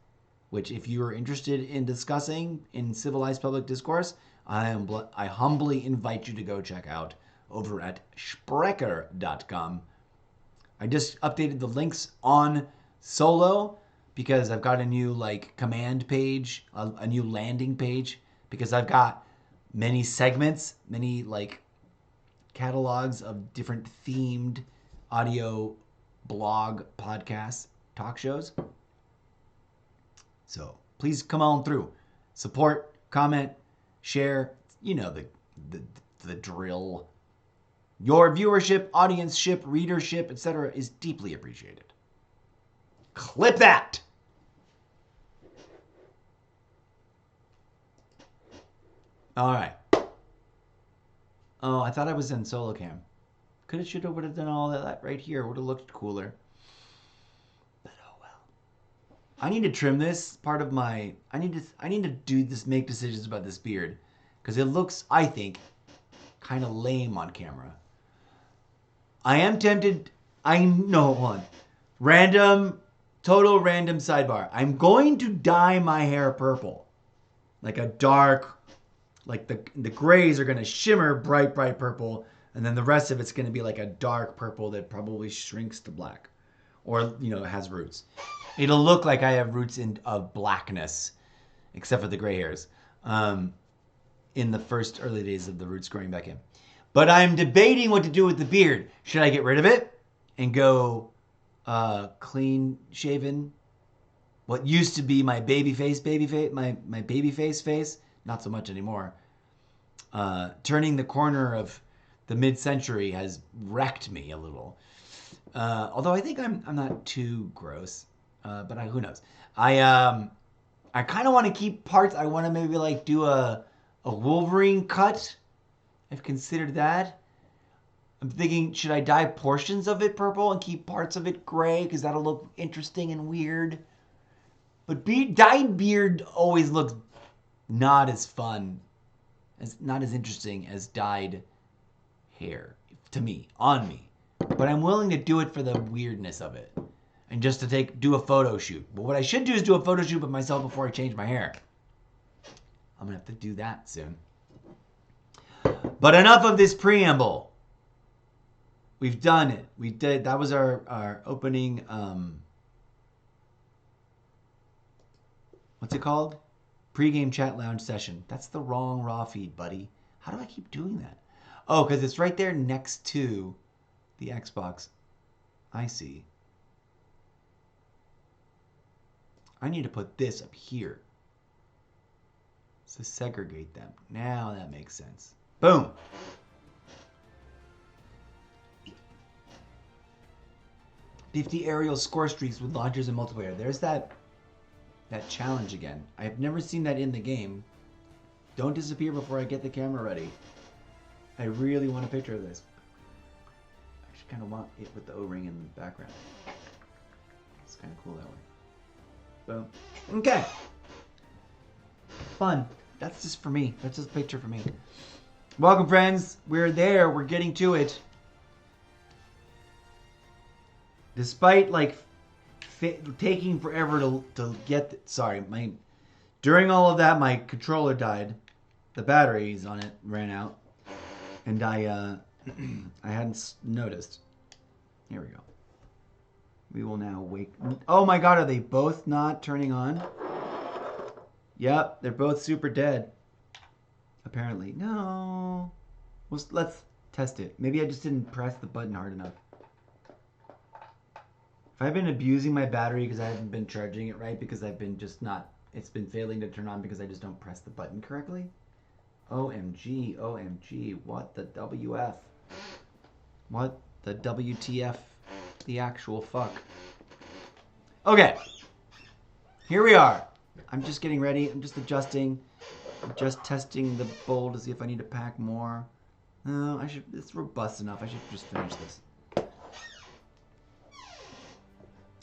which if you are interested in discussing in civilized public discourse, I humbly invite you to go check out over at Sprecher.com. I just updated the links on Solo because I've got a new command page, a new landing page, because I've got many segments, many catalogs of different themed audio blog, podcasts, talk shows. So please come on through. Support, comment, share. You know the drill. Your viewership, audienceship, readership, etc. is deeply appreciated. Clip that! All right. Oh, I thought I was in solo cam. Coulda, shoulda, woulda done all that right here. Would have looked cooler. But oh well. I need to trim this part of my. I need to do this. Make decisions about this beard because it looks, I think, kind of lame on camera. I am tempted. I know one random total random sidebar. I'm going to dye my hair purple. Like a dark, like the grays are going to shimmer bright purple. And then the rest of it's going to be like a dark purple that probably shrinks to black. Or, has roots. It'll look like I have roots of blackness, except for the gray hairs, in the first early days of the roots growing back in. But I'm debating what to do with the beard. Should I get rid of it and go clean shaven? What used to be my baby face, my baby face, not so much anymore. Turning the corner of the mid-century has wrecked me a little. Although I think I'm not too gross, but who knows? I kind of want to keep parts. I want to maybe like do a Wolverine cut. I've considered that. I'm thinking, should I dye portions of it purple and keep parts of it gray? Because that'll look interesting and weird. But dyed beard always looks not as fun, not as interesting as dyed hair to me, on me. But I'm willing to do it for the weirdness of it. And just to do a photo shoot. But what I should do is do a photo shoot with myself before I change my hair. I'm going to have to do that soon. But enough of this preamble. We've done it. We did. That was our opening, what's it called? Pre-game chat lounge session. That's the wrong raw feed, buddy. How do I keep doing that? Oh, because it's right there next to the Xbox. I see. I need to put this up here. So segregate them. Now that makes sense. Boom. "50 aerial score streaks with launchers and multiplayer." There's that challenge again. I've never seen that in the game. Don't disappear before I get the camera ready. I really want a picture of this. I just kind of want it with the O-ring in the background. It's kind of cool that way. Boom. Okay. Fun. That's just for me. That's just a picture for me. Welcome, friends. We're there. We're getting to it. Despite taking forever to get. Sorry, during all of that, my controller died. The batteries on it ran out, and I hadn't noticed. Here we go. We will now wake. Oh my God, are they both not turning on? Yep, they're both super dead. Apparently. No. Well, let's test it. Maybe I just didn't press the button hard enough. If I've been abusing my battery because I haven't been charging it right, because I've been just not, it's been failing to turn on because I just don't press the button correctly. OMG, OMG, what the WF? What the WTF? The actual fuck. Okay. Here we are. I'm just getting ready. I'm just adjusting. I'm just testing the bowl to see if I need to pack more. No, it's robust enough. I should just finish this.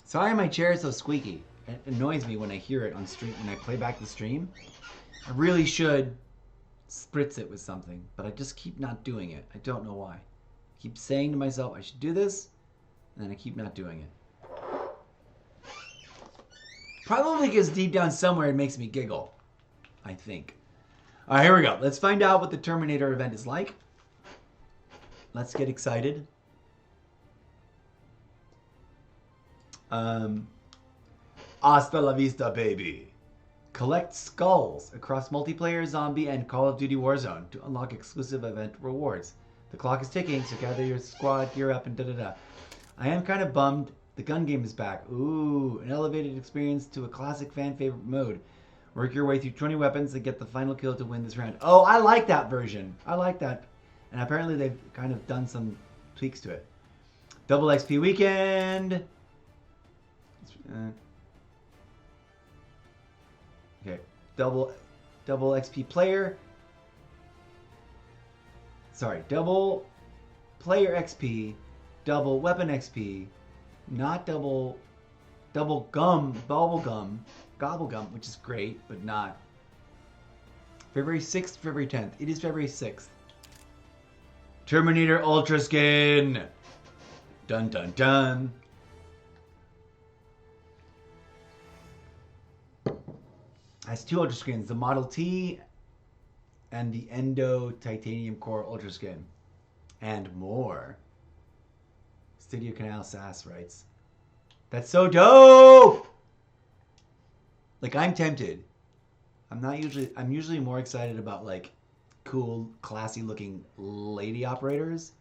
Sorry my chair is so squeaky. It annoys me when I hear it on stream, when I play back the stream. I really should spritz it with something, but I just keep not doing it. I don't know why. I keep saying to myself I should do this, and then I keep not doing it. Probably because deep down somewhere it makes me giggle. I think. Alright, here we go. Let's find out what the Terminator event is like. Let's get excited. Hasta la vista, baby. Collect skulls across multiplayer, zombie, and Call of Duty Warzone to unlock exclusive event rewards. The clock is ticking, so gather your squad, gear up, and da-da-da. I am kind of bummed. The gun game is back. Ooh, an elevated experience to a classic fan favorite mode. Work your way through 20 weapons and get the final kill to win this round. Oh, I like that version. I like that. And apparently they've kind of done some tweaks to it. Double XP weekend. Okay, double XP player. Sorry, double player XP, double weapon XP, not double gum, gobble gum, which is great, but not. February 6th, February 10th. It is February 6th. Terminator Ultra Skin. Dun dun dun. has two ultra skins, the Model T and the Endo Titanium Core Ultra Skin. And more. Studio Canal Sass writes, that's so dope! Like, I'm tempted. I'm usually more excited about, like, cool, classy looking lady operators.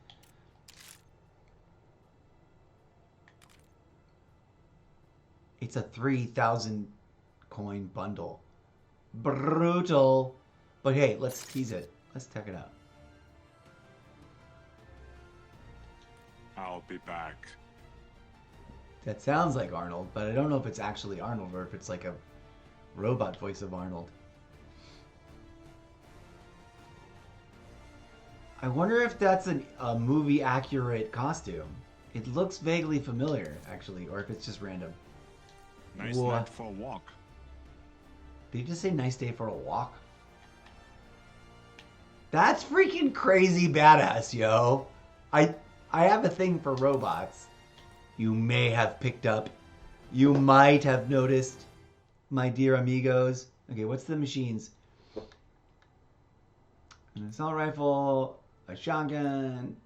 It's a 3,000 coin bundle. Brutal. But hey, let's tease it. Let's check it out. I'll be back. That sounds like Arnold, but I don't know if it's actually Arnold or if it's like a robot voice of Arnold. I wonder if that's a movie accurate costume. It looks vaguely familiar, actually, or if it's just random. Nice night for a walk. Did you just say nice day for a walk? That's freaking crazy badass, yo. I have a thing for robots. You may have picked up. You might have noticed, my dear amigos. Okay, what's the machines? An assault rifle, a shotgun,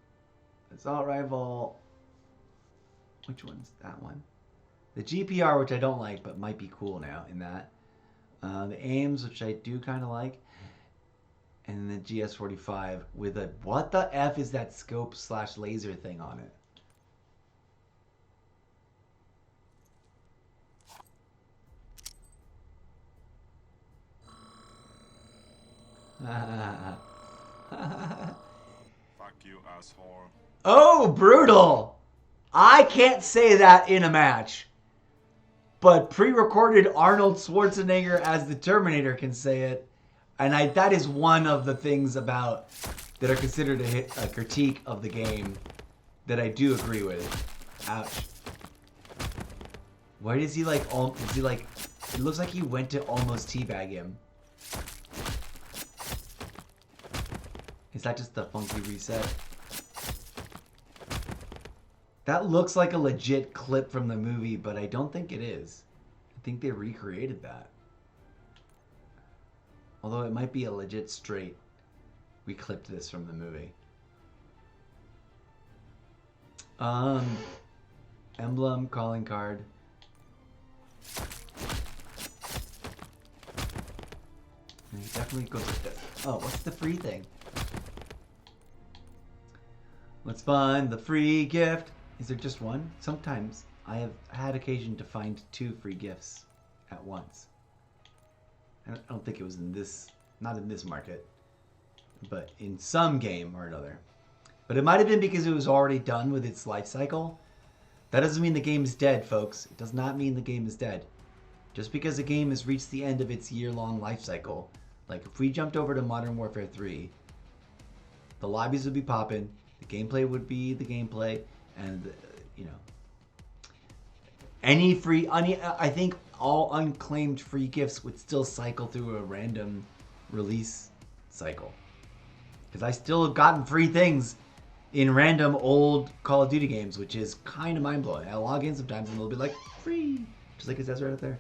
assault rifle. Which one's that one? The GPR, which I don't like, but might be cool now in that. The AIMS, which I do kind of like. And the GS45 with a... What the F is that scope / laser thing on it? Fuck you, asshole. Oh, brutal! I can't say that in a match. But pre-recorded Arnold Schwarzenegger as the Terminator can say it. And that is one of the things about that are considered a critique of the game that I do agree with. Ouch. Why does he like, it looks like he went to almost teabag him. Is that just the funky reset? That looks like a legit clip from the movie, but I don't think it is. I think they recreated that. Although it might be a legit straight. We clipped this from the movie. Emblem, calling card. And he definitely goes with this. Oh, what's the free thing? Let's find the free gift. Is there just one? Sometimes I have had occasion to find 2 free gifts at once. I don't think it was in this, not in this market, but in some game or another. But it might have been because it was already done with its life cycle. That doesn't mean the game is dead, folks. It does not mean the game is dead. Just because a game has reached the end of its year-long life cycle, like if we jumped over to Modern Warfare 3, the lobbies would be popping, the gameplay would be the gameplay, and, you know, I think all unclaimed free gifts would still cycle through a random release cycle. Because I still have gotten free things in random old Call of Duty games, which is kind of mind-blowing. I log in sometimes and it'll be like, free, just like it says right up there.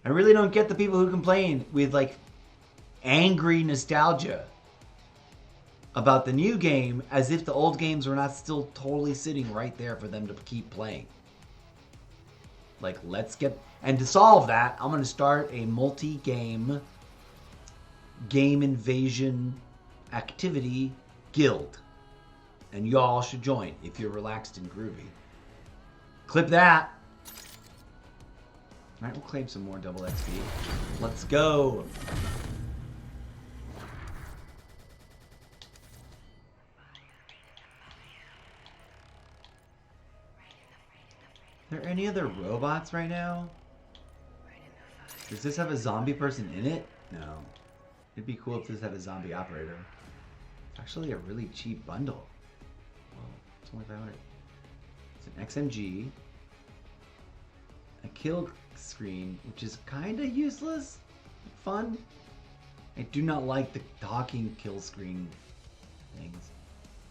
I really don't get the people who complain with, like, angry nostalgia about the new game as if the old games were not still totally sitting right there for them to keep playing. Like, let's get... And to solve that, I'm going to start a multi-game game invasion activity guild. And y'all should join if you're relaxed and groovy. Clip that. Alright, we'll claim some more double XP. Let's go. Are there any other robots right now? Does this have a zombie person in it? No. It'd be cool if this had a zombie operator. It's actually a really cheap bundle. Whoa, it's only 500. It's an XMG. A kill screen, which is kind of useless. Fun. I do not like the talking kill screen things.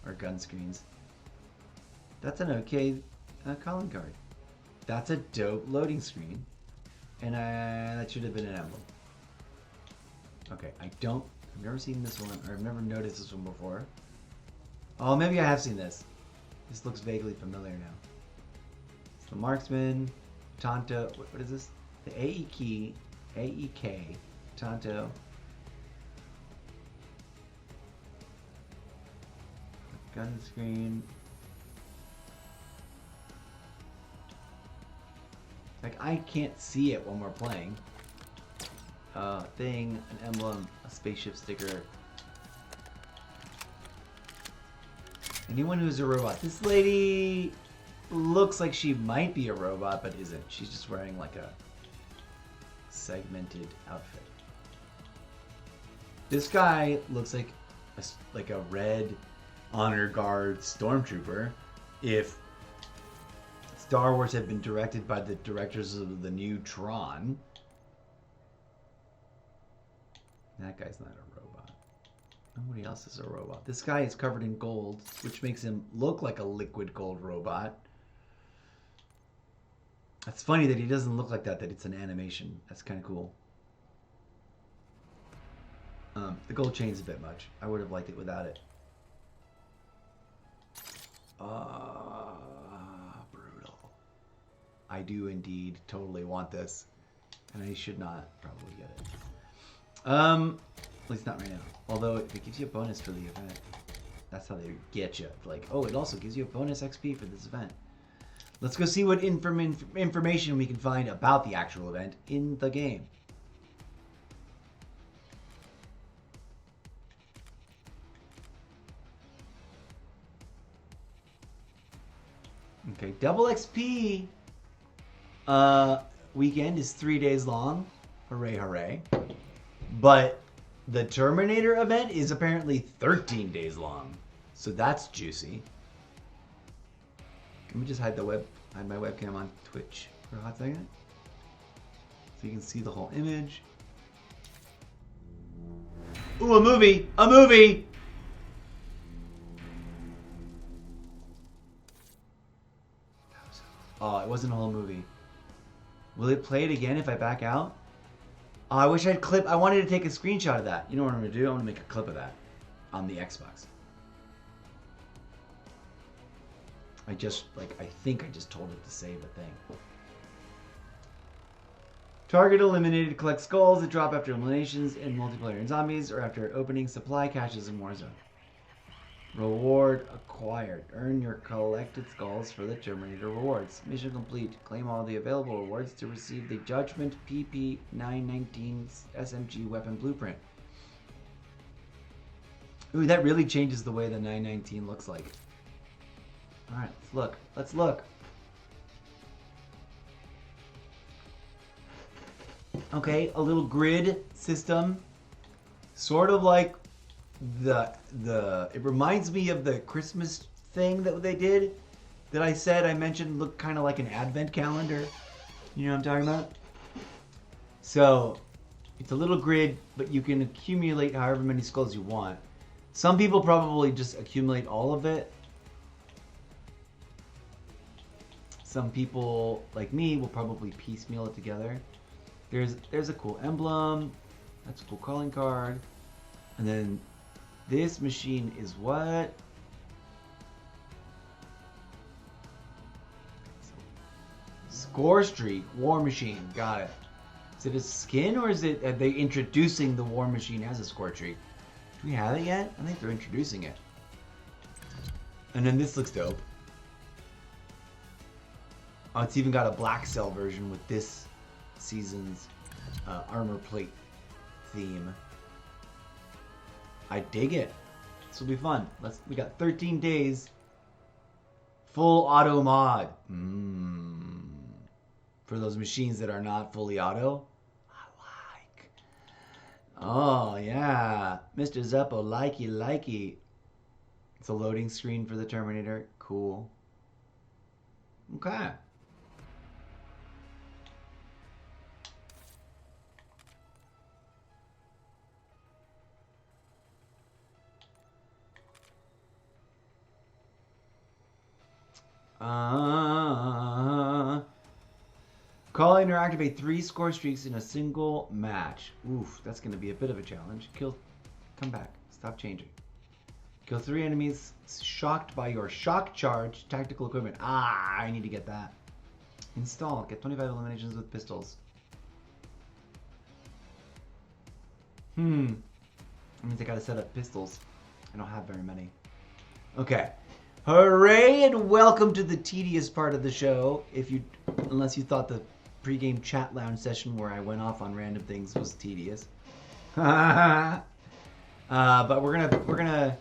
Or gun screens. That's an okay calling card. That's a dope loading screen. And that should have been an emblem. Okay, I've never seen this one, or I've never noticed this one before. Oh, maybe I have seen this. This looks vaguely familiar now. It's the marksman, Tonto, what is this? The AEK, Tonto. Gun screen. Like, I can't see it when we're playing. Thing, an emblem, a spaceship sticker. Anyone who's a robot. This lady looks like she might be a robot, but isn't. She's just wearing like a segmented outfit. This guy looks like a red honor guard stormtrooper. If Star Wars had been directed by the directors of the new Tron. That guy's not a robot. Nobody else is a robot. This guy is covered in gold, which makes him look like a liquid gold robot. It's funny that he doesn't look like that it's an animation. That's kind of cool. The gold chain's a bit much. I would have liked it without it. Brutal. I do indeed totally want this. And I should not probably get it. At least not right now. Although it gives you a bonus for the event. That's how they get you. Like, oh, it also gives you a bonus XP for this event. Let's go see what information we can find about the actual event in the game. Okay, double XP weekend is 3 days long. Hooray, hooray. But the Terminator event is apparently 13 days long. So that's juicy. Let me just hide my webcam on Twitch for a hot second. So you can see the whole image. Ooh, a movie! A movie! Oh, it wasn't a whole movie. Will it play it again if I back out? Oh, I wish I wanted to take a screenshot of that. You know what I'm going to do? I'm going to make a clip of that on the Xbox. I think I just told it to save a thing. Target eliminated. Collect skulls that drop after eliminations in multiplayer and zombies or after opening supply caches in Warzone. Reward acquired. Earn your collected skulls for the Terminator rewards. Mission complete. Claim all the available rewards to receive the Judgment PP919's SMG weapon blueprint. Ooh, that really changes the way the 919 looks like. Alright, let's look. Let's look. Okay, a little grid system. Sort of like it reminds me of the Christmas thing that they did that I mentioned looked kind of like an advent calendar. You know what I'm talking about? So it's a little grid, but you can accumulate however many skulls you want. Some people probably just accumulate all of it. Some people, like me, will probably piecemeal it together. There's a cool emblem. That's a cool calling card. And then this machine is what? Score Streak War Machine. Got it. Is it a skin or are they introducing the War Machine as a score streak? Do we have it yet? I think they're introducing it. And then this looks dope. Oh, it's even got a black cell version with this season's armor plate theme. I dig it. This will be fun. We got 13 days. Full auto mod. For those machines that are not fully auto. I like. Oh, yeah. Mr. Zeppo, likey. It's a loading screen for the Terminator. Cool. Okay. COD Call in or activate 3 score streaks in a single match. Oof, that's going to be a bit of a challenge. Come back. Stop changing. Kill 3 enemies shocked by your shock charge tactical equipment. Ah, I need to get that. Install. Get 25 eliminations with pistols. That means I gotta set up pistols. I don't have very many. Okay. Hooray and welcome to the tedious part of the show. Unless you thought the pregame chat lounge session where I went off on random things was tedious. But we're gonna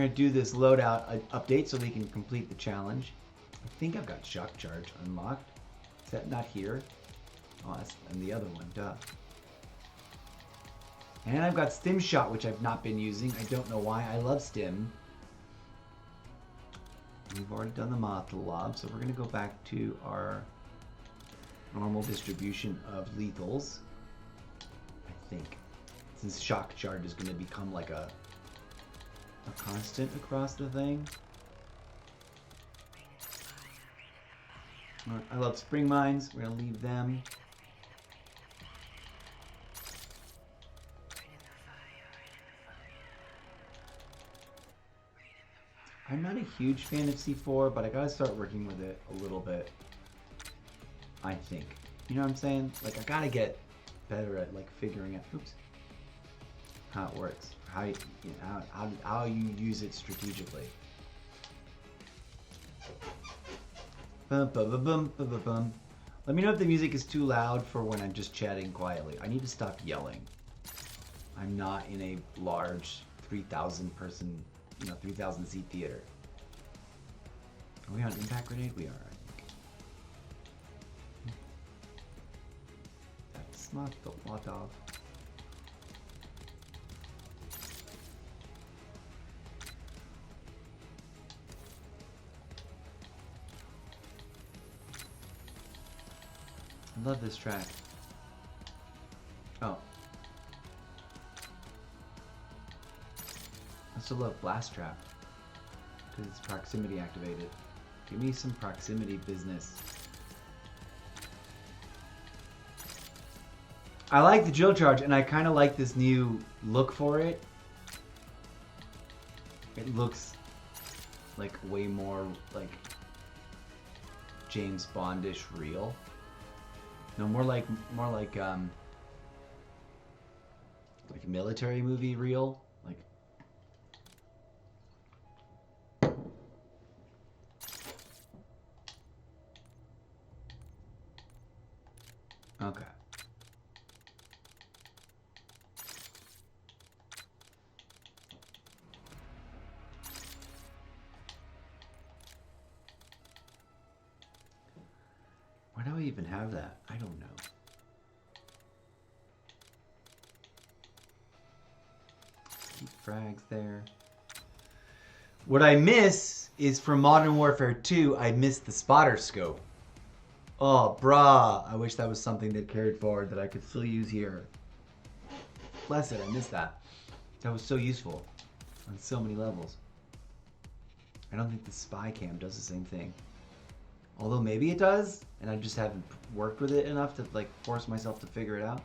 do this loadout update so we can complete the challenge. I think I've got shock charge unlocked. Is that not here? Oh, and the other one, duh. And I've got stim shot, which I've not been using. I don't know why. I love stim. We've already done the moth lob, so we're gonna go back to our normal distribution of lethals. I think, since shock charge is gonna become like a constant across the thing. I love spring mines. We're gonna leave them. I'm not a huge fan of C4, but I gotta start working with it a little bit. I think. You know what I'm saying? Like, I gotta get better at like figuring out how it works, how you use it strategically. Bum, bum, bum, bum, bum, bum, bum. Let me know if the music is too loud for when I'm just chatting quietly. I need to stop yelling. I'm not in a large 3,000 person, 3,000 seat theater. Are we on impact grenade? We are, I think. That's not the lot of. I love this track. Oh. I still love Blast Trap because it's proximity activated. Give me some proximity business. I like the drill charge, and I kind of like this new look for it. It looks like way more like James Bondish real. No, more like military movie real. Like, okay. Why do I even have that? I don't know. Keep frags there. What I miss is from Modern Warfare 2, I missed the spotter scope. Oh, brah. I wish that was something that carried forward that I could still use here. Bless it, I missed that. That was so useful on so many levels. I don't think the spy cam does the same thing. Although maybe it does, and I just haven't worked with it enough to like force myself to figure it out.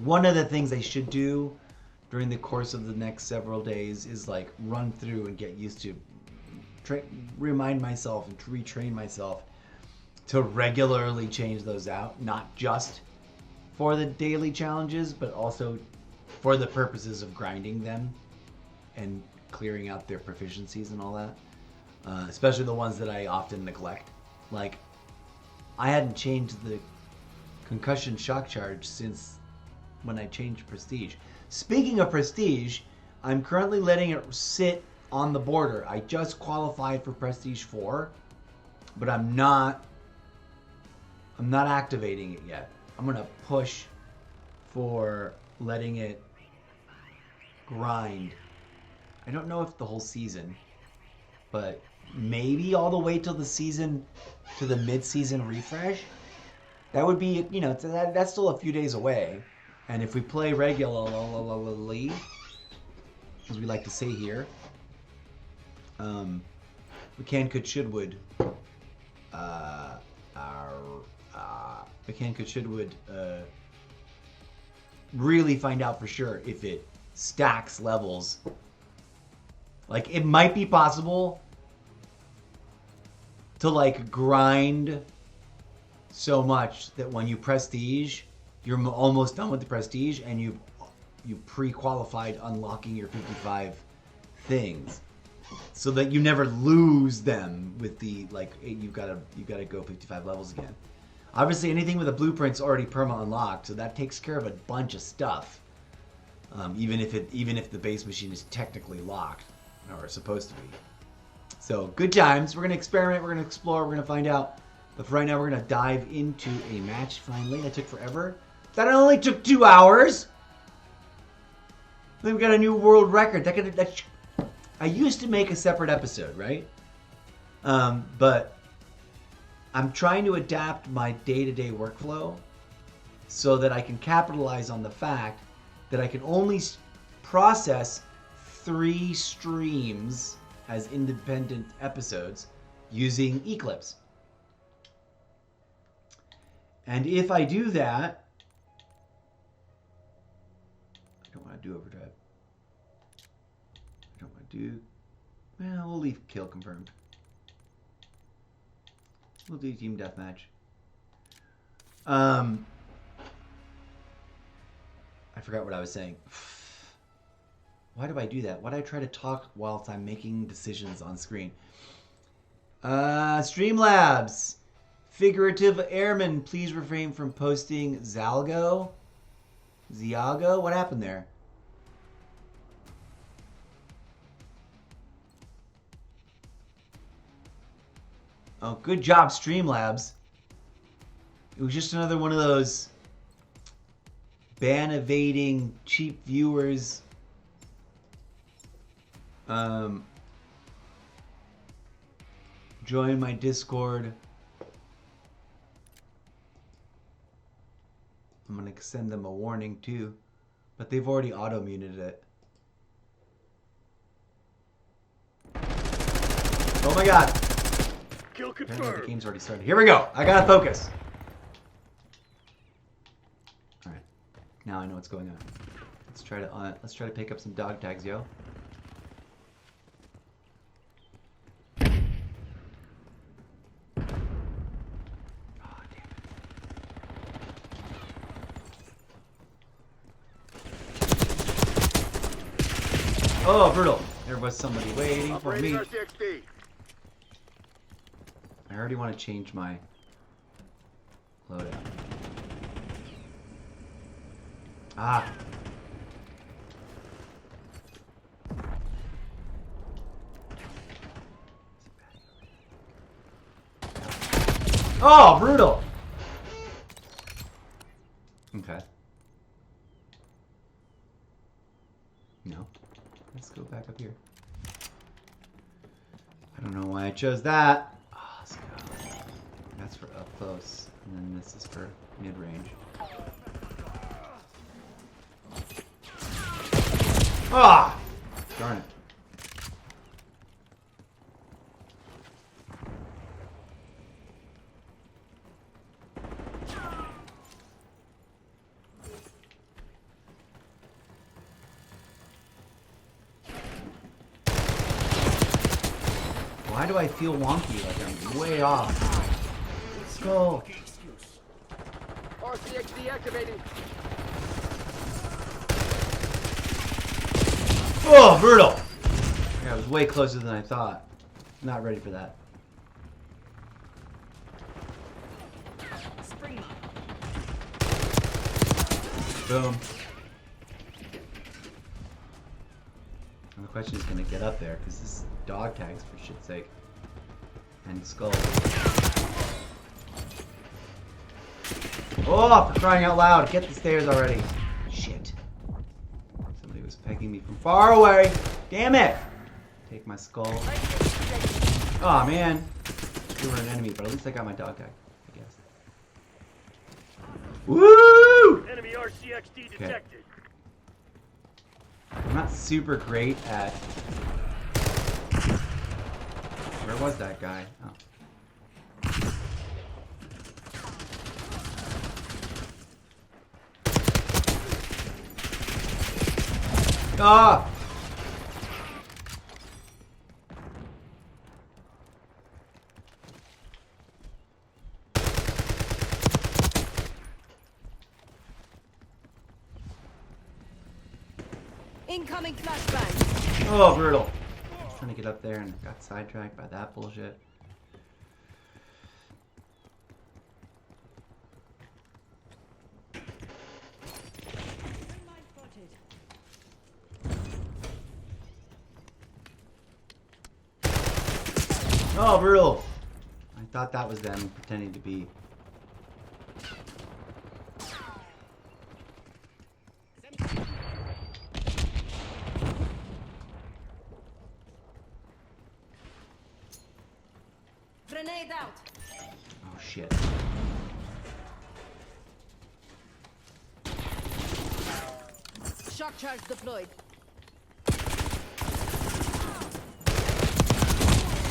One of the things I should do during the course of the next several days is like run through and get used to, remind myself and retrain myself to regularly change those out, not just for the daily challenges, but also for the purposes of grinding them and clearing out their proficiencies and all that. Especially the ones that I often neglect. Like, I hadn't changed the concussion shock charge since when I changed Prestige. Speaking of Prestige, I'm currently letting it sit on the border. I just qualified for Prestige 4, but I'm not activating it yet. I'm gonna push for letting it grind. I don't know if the whole season, but maybe all the way till the season, to the mid-season refresh. That would be, that's still a few days away. And if we play regularly, as we like to say here, we can, could, should, would Mechanic should would really find out for sure if it stacks levels. Like, it might be possible to, like, grind so much that when you prestige, you're almost done with the prestige and you pre-qualified unlocking your 55 things, so that you never lose them with the, like, you've got to go 55 levels again. Obviously, anything with a blueprint's already perma unlocked, so that takes care of a bunch of stuff. Even if the base machine is technically locked, or supposed to be. So good times. We're gonna experiment. We're gonna explore. We're gonna find out. But for right now, we're gonna dive into a match. Finally, that took forever. That only took 2 hours. Then we got a new world record. I used to make a separate episode, right? But I'm trying to adapt my day-to-day workflow so that I can capitalize on the fact that I can only process 3 streams as independent episodes using Eclipse. And if I do that, I don't want to do overdrive. I don't want to do, well, we'll leave kill confirmed. We'll do team deathmatch. I forgot what I was saying. Why do I do that? Why do I try to talk whilst I'm making decisions on screen? Streamlabs. Figurative Airman, please refrain from posting Zalgo. Ziago? What happened there? Oh, good job, Streamlabs. It was just another one of those ban evading cheap viewers. Join my Discord. I'm gonna send them a warning too, but they've already auto-muted it. Oh my god! Kill confirmed. Apparently the game's already started. Here we go. I gotta focus. All right, now I know what's going on. Let's try to pick up some dog tags, yo. Oh, brutal. There was somebody waiting for me. RCXD. I already want to change my loadout. Ah. Oh, brutal. Okay. No. Let's go back up here. I don't know why I chose that. Oh, let's go. That's for up close. And then this is for mid-range. Ah! Darn it. Why do I feel wonky, like I'm way off? Let's go. RCXD activating. Oh, brutal! Yeah, I was way closer than I thought. Not ready for that. Boom. And the question is, can it get up there? Because this is dog tags, for shit's sake. And skull. Oh, for crying out loud! Get the stairs already. Shit. Somebody was pegging me from far away. Damn it! Take my skull. Oh man. You were an enemy, but at least I got my dog tag, I guess. Woo! Enemy RCXD detected. I'm not super great at... Where was that guy? Oh. Ah! Incoming flashbang. Oh, brutal. I was trying to get up there and got sidetracked by that bullshit. Oh, brutal. I thought that was them pretending to be. Grenade out. Oh, shit. Shock charge deployed.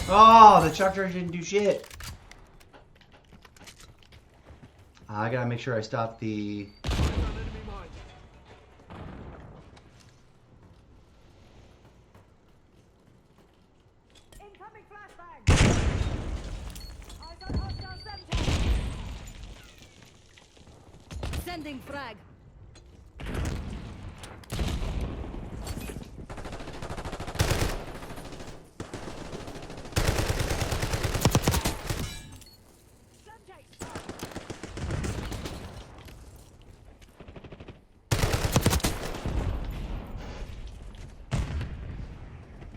Oh, the shock charge didn't do shit. I gotta make sure I stop the... Incoming flashbang. Eyes on hostile center. Sending frag.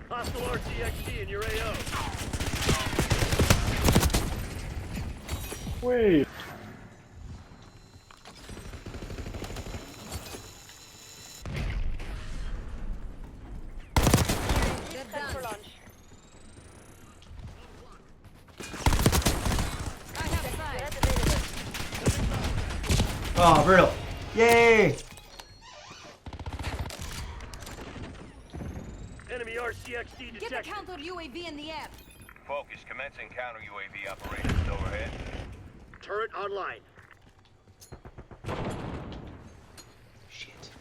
Hostile RCXD in your AO. Wait. Get done. For launch. I have sight. Oh, brutal. Yay! Enemy RCXD Get the detected. counter UAV in the air. Focus, commencing counter UAV operations overhead. Turret online. Shit.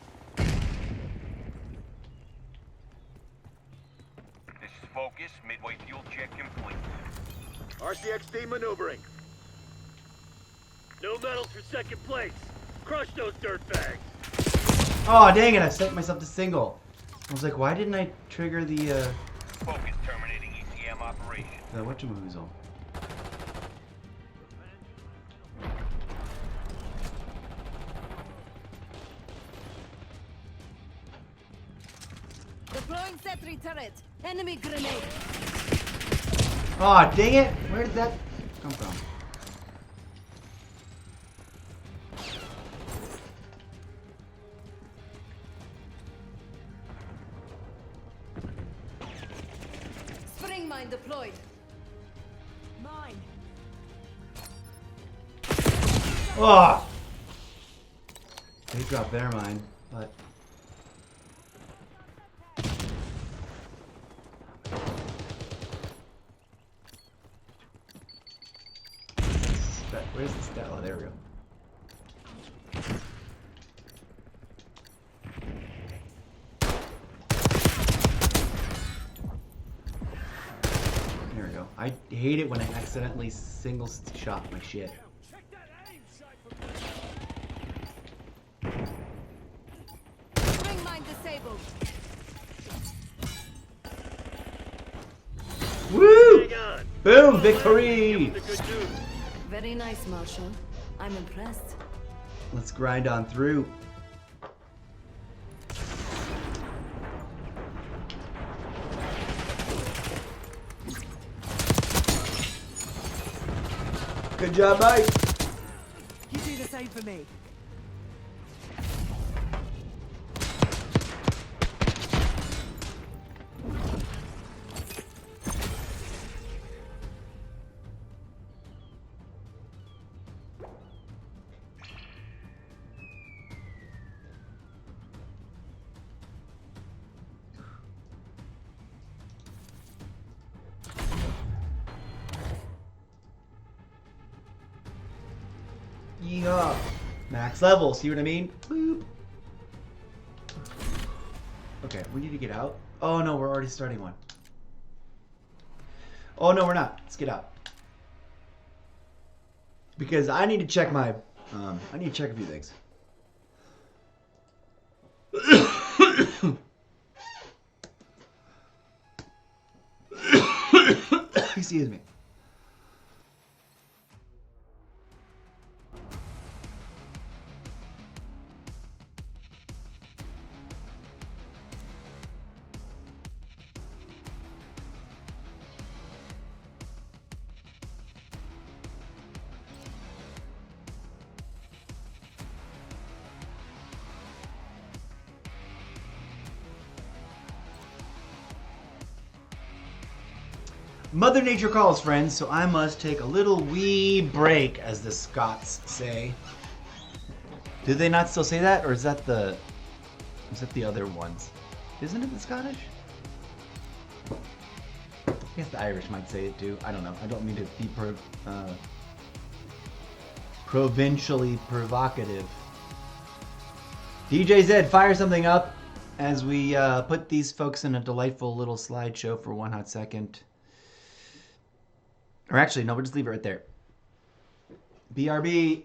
This is Focus, midway fuel check complete. RCXD maneuvering. No medals for second place. Crush those dirtbags. Oh, dang it, I set myself to single. I was like, why didn't I trigger the, Focus terminating ECM operation. whatchamahoozle? Deploying sentry turret. Enemy grenade. Oh, dang it! Where did that come from? Spring mine deployed. Mine. Oh! They dropped their mine, but... Where's the Stella? There we go. There we go. I hate it when I accidentally single shot my shit. Spring mine disabled. Woo! Hang on. Boom! Victory! Give 'em the good news. Very nice, Marshal. I'm impressed. Let's grind on through. Good job, Mike. You do the same for me. Yeehaw. Max level, see what I mean? Boop. Okay, we need to get out. Oh no, we're already starting one. Oh no, we're not. Let's get out. Because I need to check my, I need to check a few things. Excuse me. Mother Nature calls, friends, so I must take a little wee break, as the Scots say. Do they not still say that, or is that the other ones? Isn't it the Scottish? I guess the Irish might say it too. I don't know. I don't mean to be provincially provocative. DJ Zed, fire something up as we put these folks in a delightful little slideshow for one hot second. Or actually, no, we'll just leave it right there. BRB.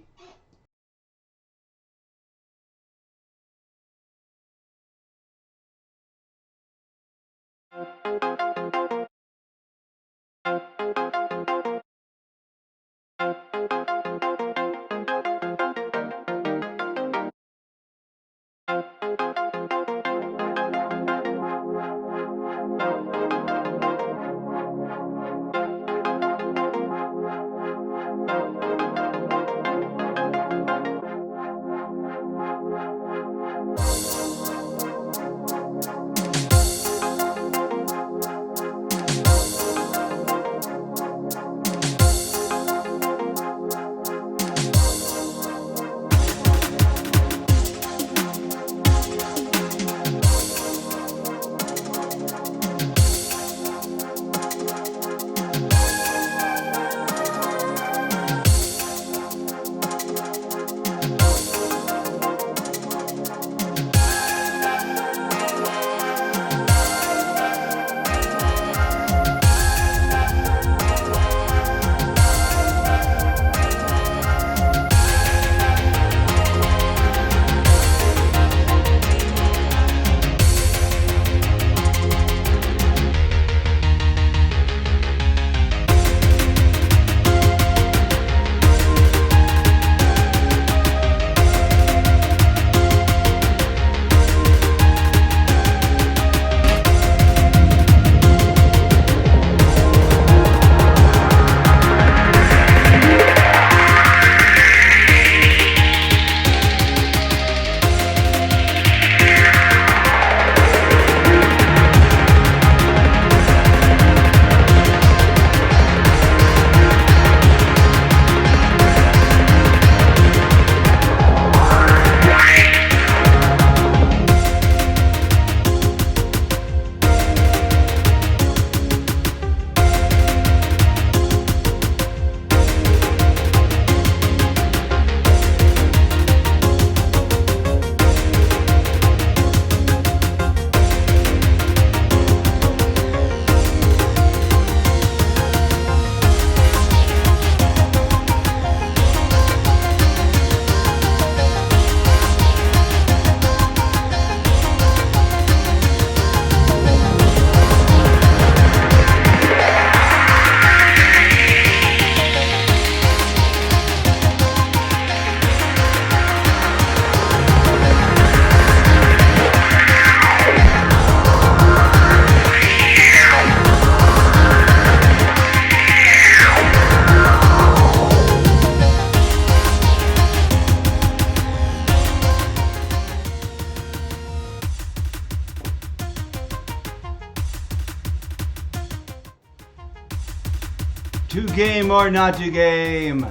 To game or not to game?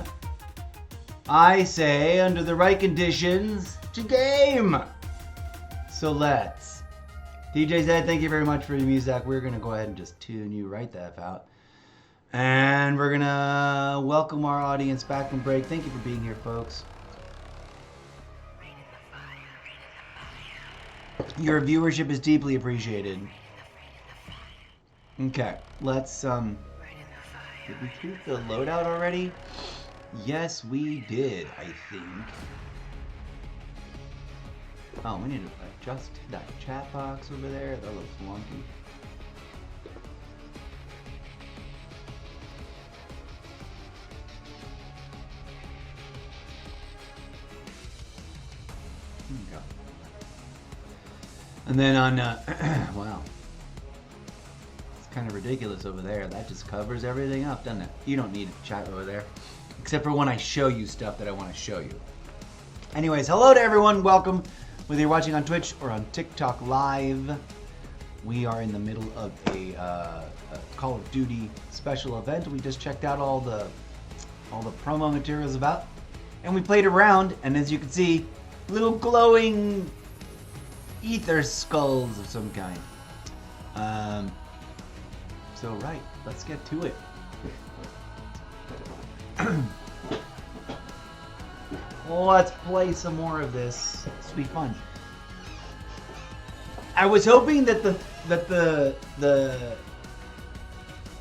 I say, under the right conditions, to game! So let's. DJ Zed, thank you very much for your music. We're going to go ahead and just tune you right the F out. And we're going to welcome our audience back from break. Thank you for being here, folks. Your viewership is deeply appreciated. Okay, let's did we keep the loadout already? Yes, we did, I think. Oh, we need to adjust that chat box over there. That looks wonky. Okay. And then on, wow. It's kind of ridiculous over there. That just covers everything up, doesn't it? You don't need chat over there. Except for when I show you stuff that I want to show you. Anyways, hello to everyone. Welcome. Whether you're watching on Twitch or on TikTok Live, we are in the middle of a Call of Duty special event. We just checked out all the promo materials about, and we played around. And as you can see, little glowing ether skulls of some kind. So right, let's get to it. Let's play some more of this. This will be fun. I was hoping that the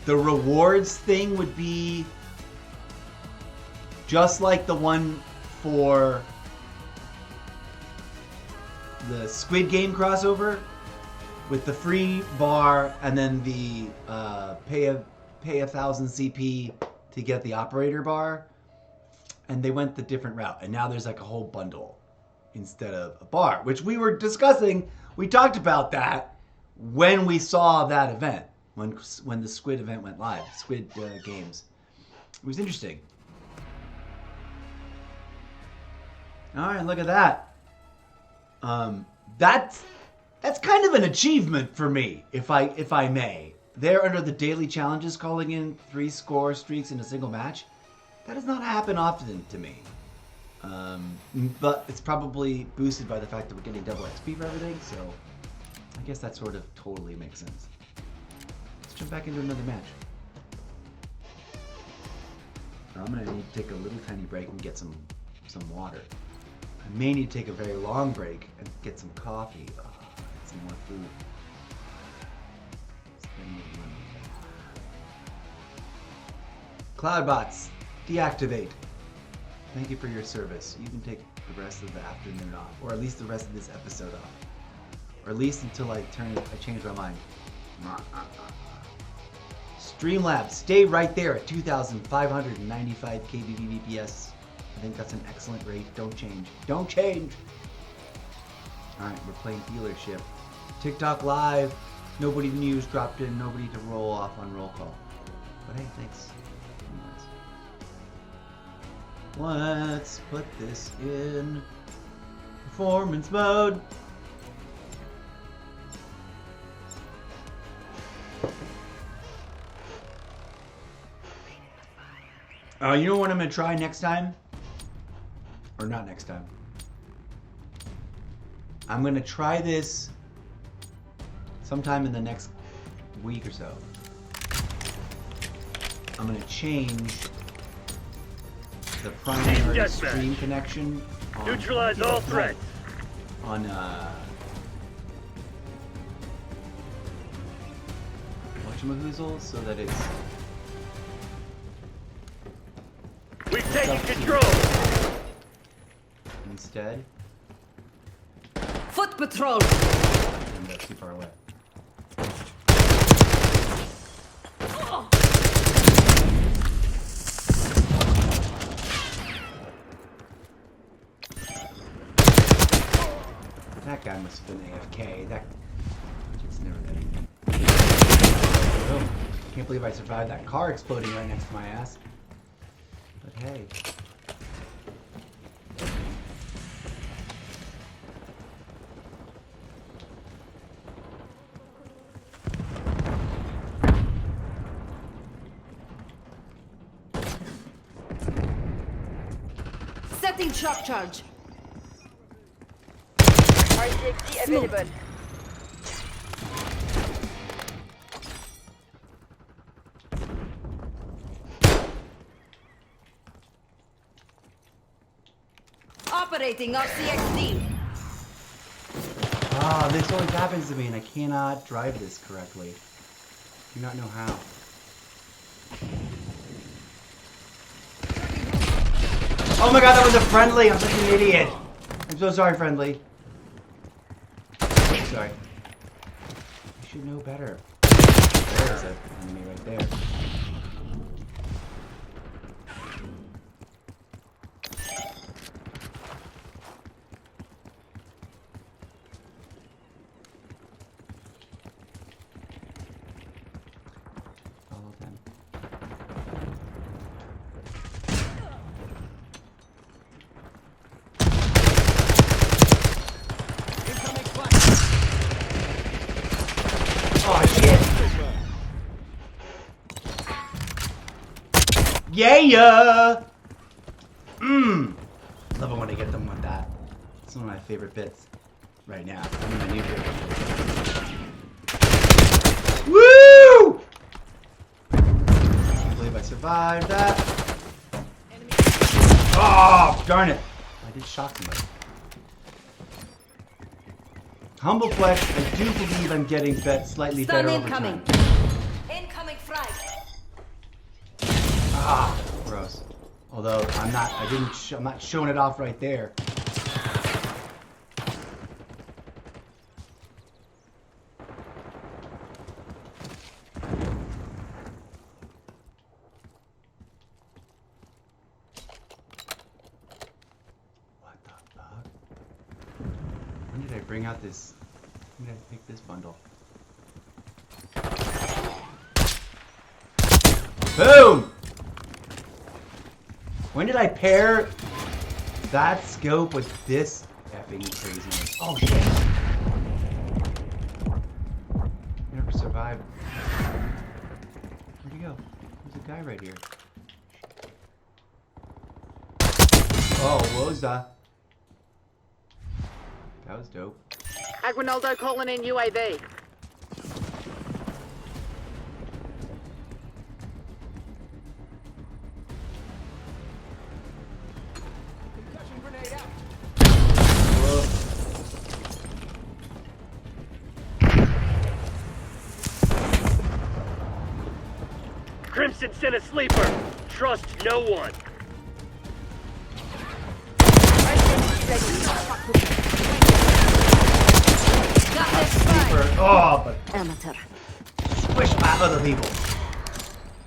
rewards thing would be just like the one for the Squid Game crossover, with the free bar and then the pay 1,000 CP to get the operator bar. And they went the different route, and now there's like a whole bundle instead of a bar, which we were discussing. We talked about that when we saw that event, when the Squid event went live, Squid Games. It was interesting. All right, look at that. That's kind of an achievement for me, if I may. They're under the daily challenges, calling in 3 score streaks in a single match. That does not happen often to me. But it's probably boosted by the fact that we're getting double XP for everything, so I guess that sort of totally makes sense. Let's jump back into another match. I'm going to need to take a little tiny break and get some water. I may need to take a very long break and get some coffee. Oh, get some more food. Cloudbots, deactivate. Thank you for your service. You can take the rest of the afternoon off, or at least the rest of this episode off, or at least until I change my mind. Streamlabs, stay right there at 2,595 kbps. I think that's an excellent rate. Don't change. Don't change. All right, we're playing dealership. TikTok Live. Nobody news dropped in. Nobody to roll off on roll call. But hey, thanks. Let's put this in performance mode. You know what I'm going to try next time? Or not next time. I'm going to try this sometime in the next week or so. I'm going to change the primary stream connection on, neutralize all threats on whatchamahoozle, so that it's we've taken control instead. Foot patrol. And that's too far away. That guy must have been AFK. That it's never been. Oh, can't believe I survived that car exploding right next to my ass. But hey. Setting shock charge. RCXD available. Operating RCXD. Ah, this always happens to me and I cannot drive this correctly. Do not know how. Oh my god, that was a friendly! I'm such an idiot! I'm so sorry, friendly. I'm sorry. You should know better. There is an enemy right there. Follow them. Oh shit! Yeah! Love it when I get them with that. It's one of my favorite bits right now. One of my new favorite bits. Woo! I believe I survived that. Oh, darn it! I did shock somebody. Humble flex, I do believe I'm getting slightly Stun better over incoming. time. Incoming frag. Ah, gross. Although I'm not, I'm not showing it off right there. What the fuck? When did I bring out this? When did I pick this bundle? Boom! When did I pair that scope with this effing craziness? Oh shit! Never survived. Where'd he go? There's a guy right here. Oh, what was that? That was dope. Aguinaldo calling in UAV. Crimson sent a sleeper. Trust no one. Got this spy. Oh, but Amateur. squish by other people.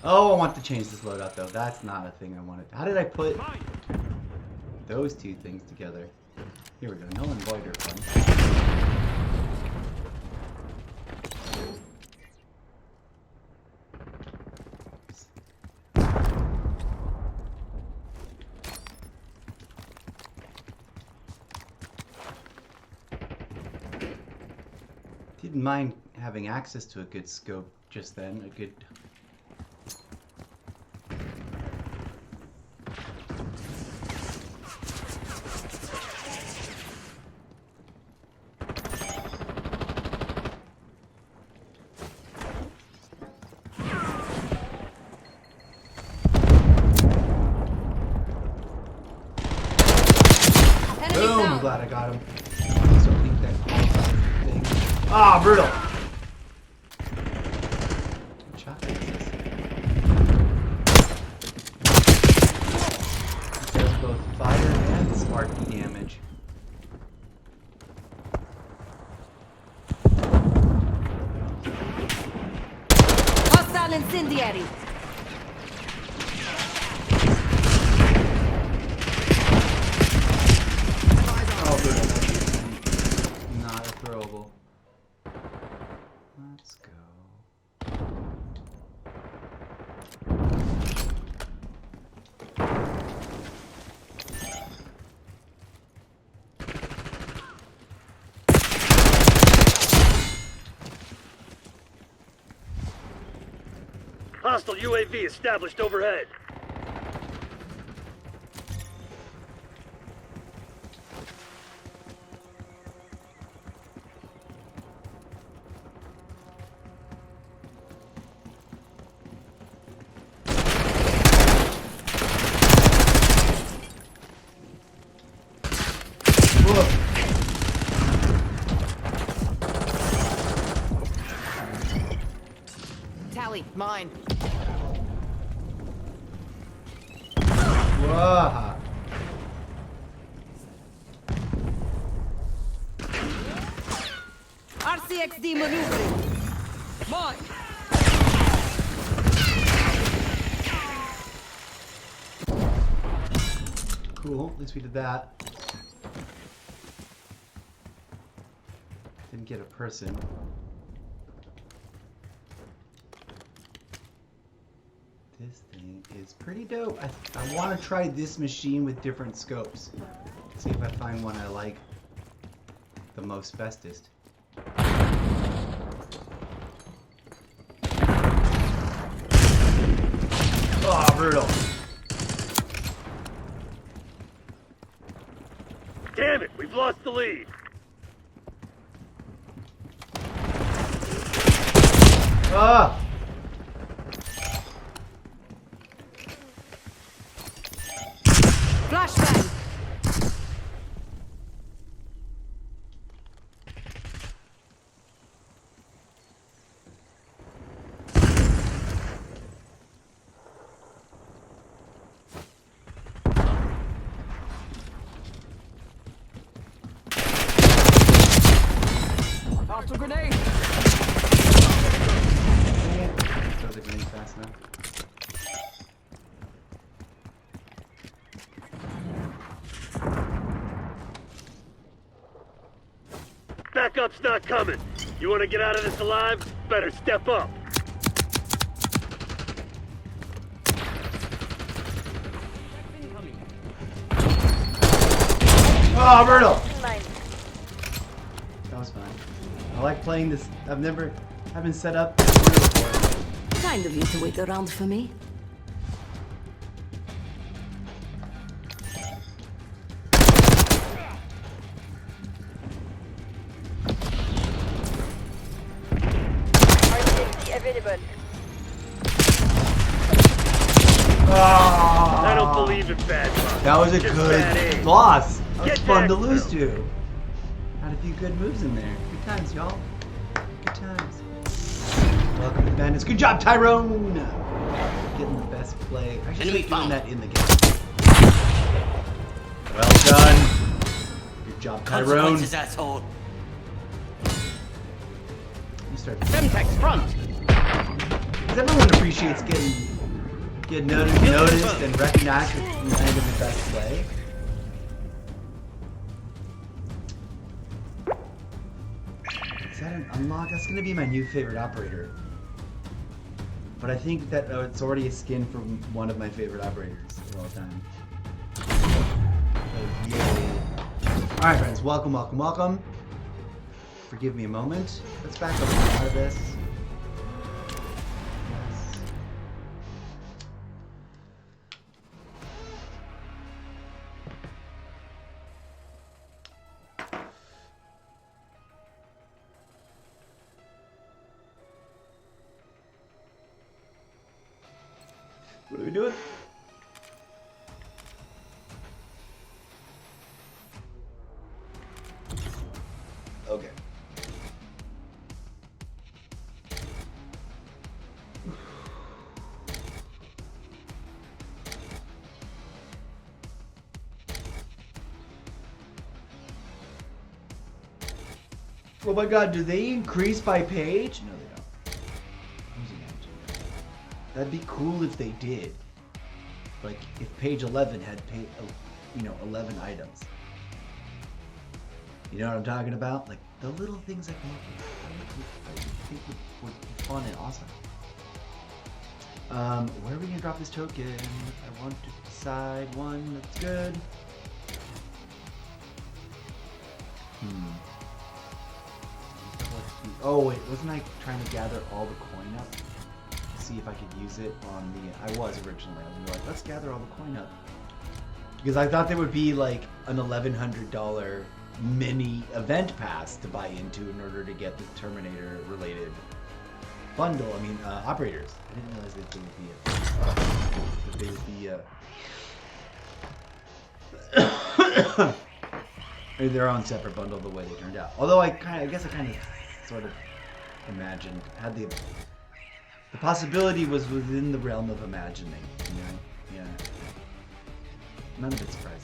Oh, I want to change this loadout though. That's not a thing I wanted. How did I put those two things together? Here we go. Null and void are fun. Didn't mind having access to a good scope just then. A good. Enemy Boom! down. Glad I got him. So I think that thing. Ah, brutal! What shotgun is this? It does both fire and sparky damage. Hostile incendiary. Oh, brutal. Not a throwable. Let's go. Hostile UAV established overhead. Mine. Whoa. RCXD maneuvering. Mine. Cool, at least we did that. Didn't get a person. This thing is pretty dope. I want to try this machine with different scopes. See if I find one I like the most bestest. Oh, brutal. Damn it, we've lost the lead. Ah! Flashbang. Toss a grenade. Throw the grenade fast enough. Backup's not coming. You want to get out of this alive? Better step up. Oh, brutal! That was fun. I like playing this. I've been set up this corner before. Kind of you to wait around for me. I don't believe in bad luck. That was a Just good bad aim. loss. That was Get fun to back, lose Phil. to. Had a few good moves in there. Good times, y'all. Good times. Welcome to Bandits. Good job, Tyrone. Getting the best play. I should start doing that in the game. Well done. Good job, Tyrone. You asshole. start. Femtex front. Because everyone appreciates getting noticed and recognized with kind of the best play. Is that an unlock? That's going to be my new favorite operator. But I think that it's already a skin from one of my favorite operators of all time. Oh, yay. Alright friends, welcome, welcome, welcome. Forgive me a moment. Let's back up out of this. Yes. What are we doing? Okay. Oh my god, do they increase by page? No, they don't. That'd be cool if they did. Like, if page 11 had, 11 items. You know what I'm talking about? Like, the little things that make it, I think would be fun and awesome. Where are we gonna drop this token? I want to decide one that's good. Oh wait, wasn't I trying to gather all the coin up? To see if I could use it on the... I was originally. I was like, let's gather all the coin up. Because I thought there would be like an $1,100 mini event pass to buy into in order to get the Terminator related bundle. I mean, operators. I didn't realize that they would be their own separate bundle the way they turned out. Although I guess I kind of sort of imagined, had the The possibility was within the realm of imagining. You know? Yeah. None of it's surprising.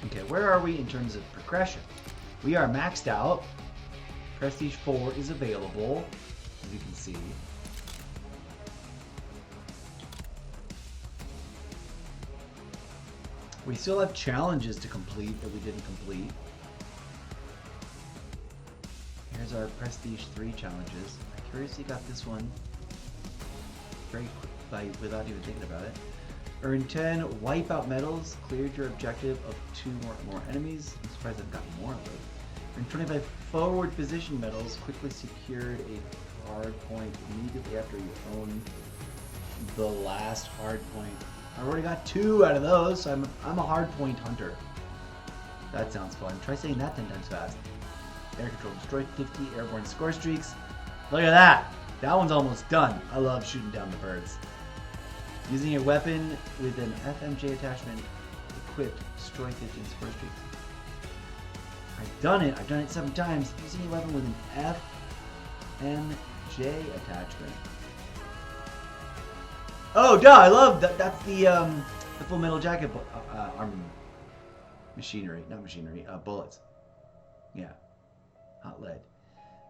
Okay, where are we in terms of progression? We are maxed out. Prestige 4 is available, as you can see. We still have challenges to complete that we didn't complete. Here's our Prestige 3 challenges. I curiously got this one very quick, without even thinking about it. Earn 10 wipeout medals, cleared your objective of 2 more enemies. I'm surprised I've gotten more of those. Earn 25 forward position medals, quickly secured a hard point immediately after you own the last hard point. I already got 2 out of those, so I'm a hard point hunter. That sounds fun. Try saying that 10 times fast. Air control destroyed 50 airborne score streaks. Look at that! That one's almost done. I love shooting down the birds. Using a weapon with an FMJ attachment equipped, destroy 15 score streaks. I've done it 7 times. Using a weapon with an FMJ attachment. Oh, duh! I love that. That's the Full Metal Jacket machinery, not machinery. Bullets. Yeah, hot lead.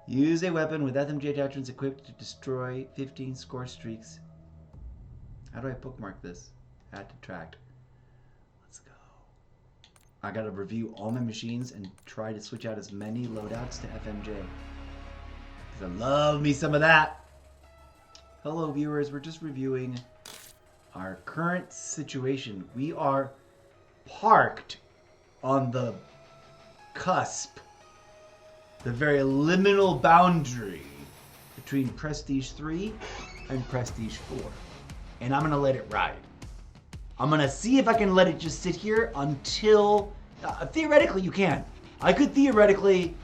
Use a weapon with FMJ attachments equipped to destroy 15 score streaks. How do I bookmark this? Add to track. Let's go. I gotta review all my machines and try to switch out as many loadouts to FMJ. Because I love me some of that. Hello viewers, we're just reviewing our current situation. We are parked on the cusp, the very liminal boundary between Prestige 3 and Prestige 4. And I'm gonna let it ride. I'm gonna see if I can let it just sit here until, theoretically you can. I could theoretically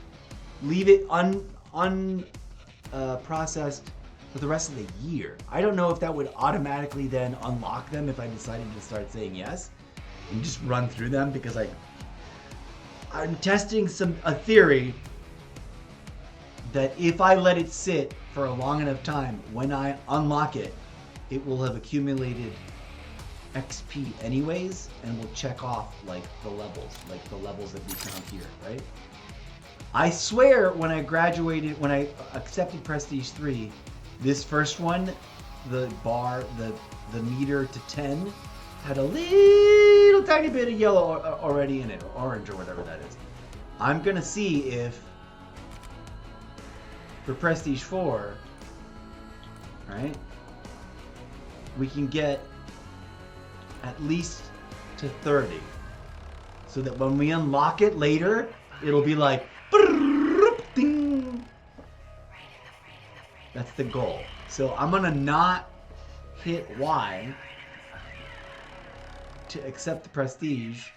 leave it processed for the rest of the year. I don't know if that would automatically then unlock them if I decided to start saying yes and just run through them, because I'm testing a theory that if I let it sit for a long enough time, when I unlock it, it will have accumulated XP anyways, and will check off like the levels that we count here, right? I swear when I accepted Prestige 3, this first one, the bar, the meter to 10, had a little tiny bit of yellow already in it, or orange, or whatever that is. I'm gonna see if for Prestige 4, right, we can get at least to 30. So that when we unlock it later, it'll be like, ding. That's the goal. So I'm gonna not hit Y to accept the Prestige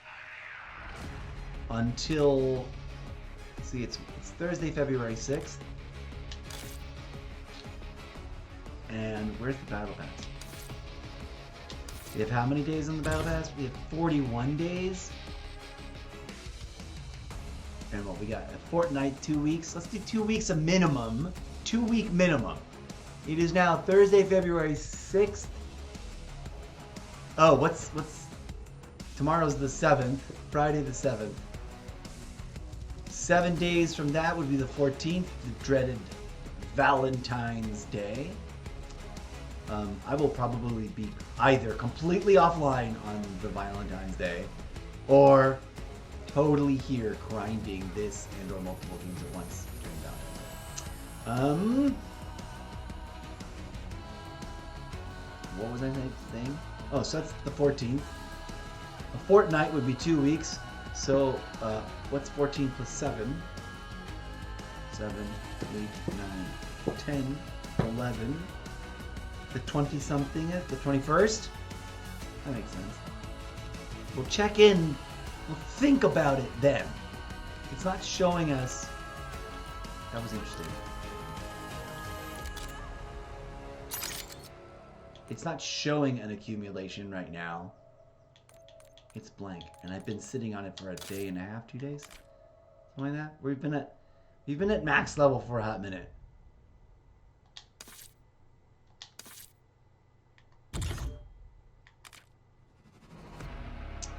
until, see, it's Thursday, February 6th. And where's the Battle Pass? We have how many days on the Battle Pass? We have 41 days. And what we got? A fortnight, 2 weeks. Let's do 2 weeks a minimum. 2 week minimum. It is now Thursday, February 6th. Oh, what's tomorrow's the 7th. Friday the 7th. 7 days from that would be the 14th, the dreaded Valentine's Day. I will probably be either completely offline on the Valentine's Day, or totally here grinding this and or multiple games at once during Valentine's Day. What was I saying? Oh, so that's the 14th. A fortnight would be 2 weeks. So what's 14 plus 7? 7, 8, 9, 10, 11. The 20-something, the 21st? That makes sense. We'll check in, we'll think about it then. It's not showing us. That was interesting. It's not showing an accumulation right now. It's blank, and I've been sitting on it for a day and a half, 2 days, something like that. We've been at max level for a hot minute.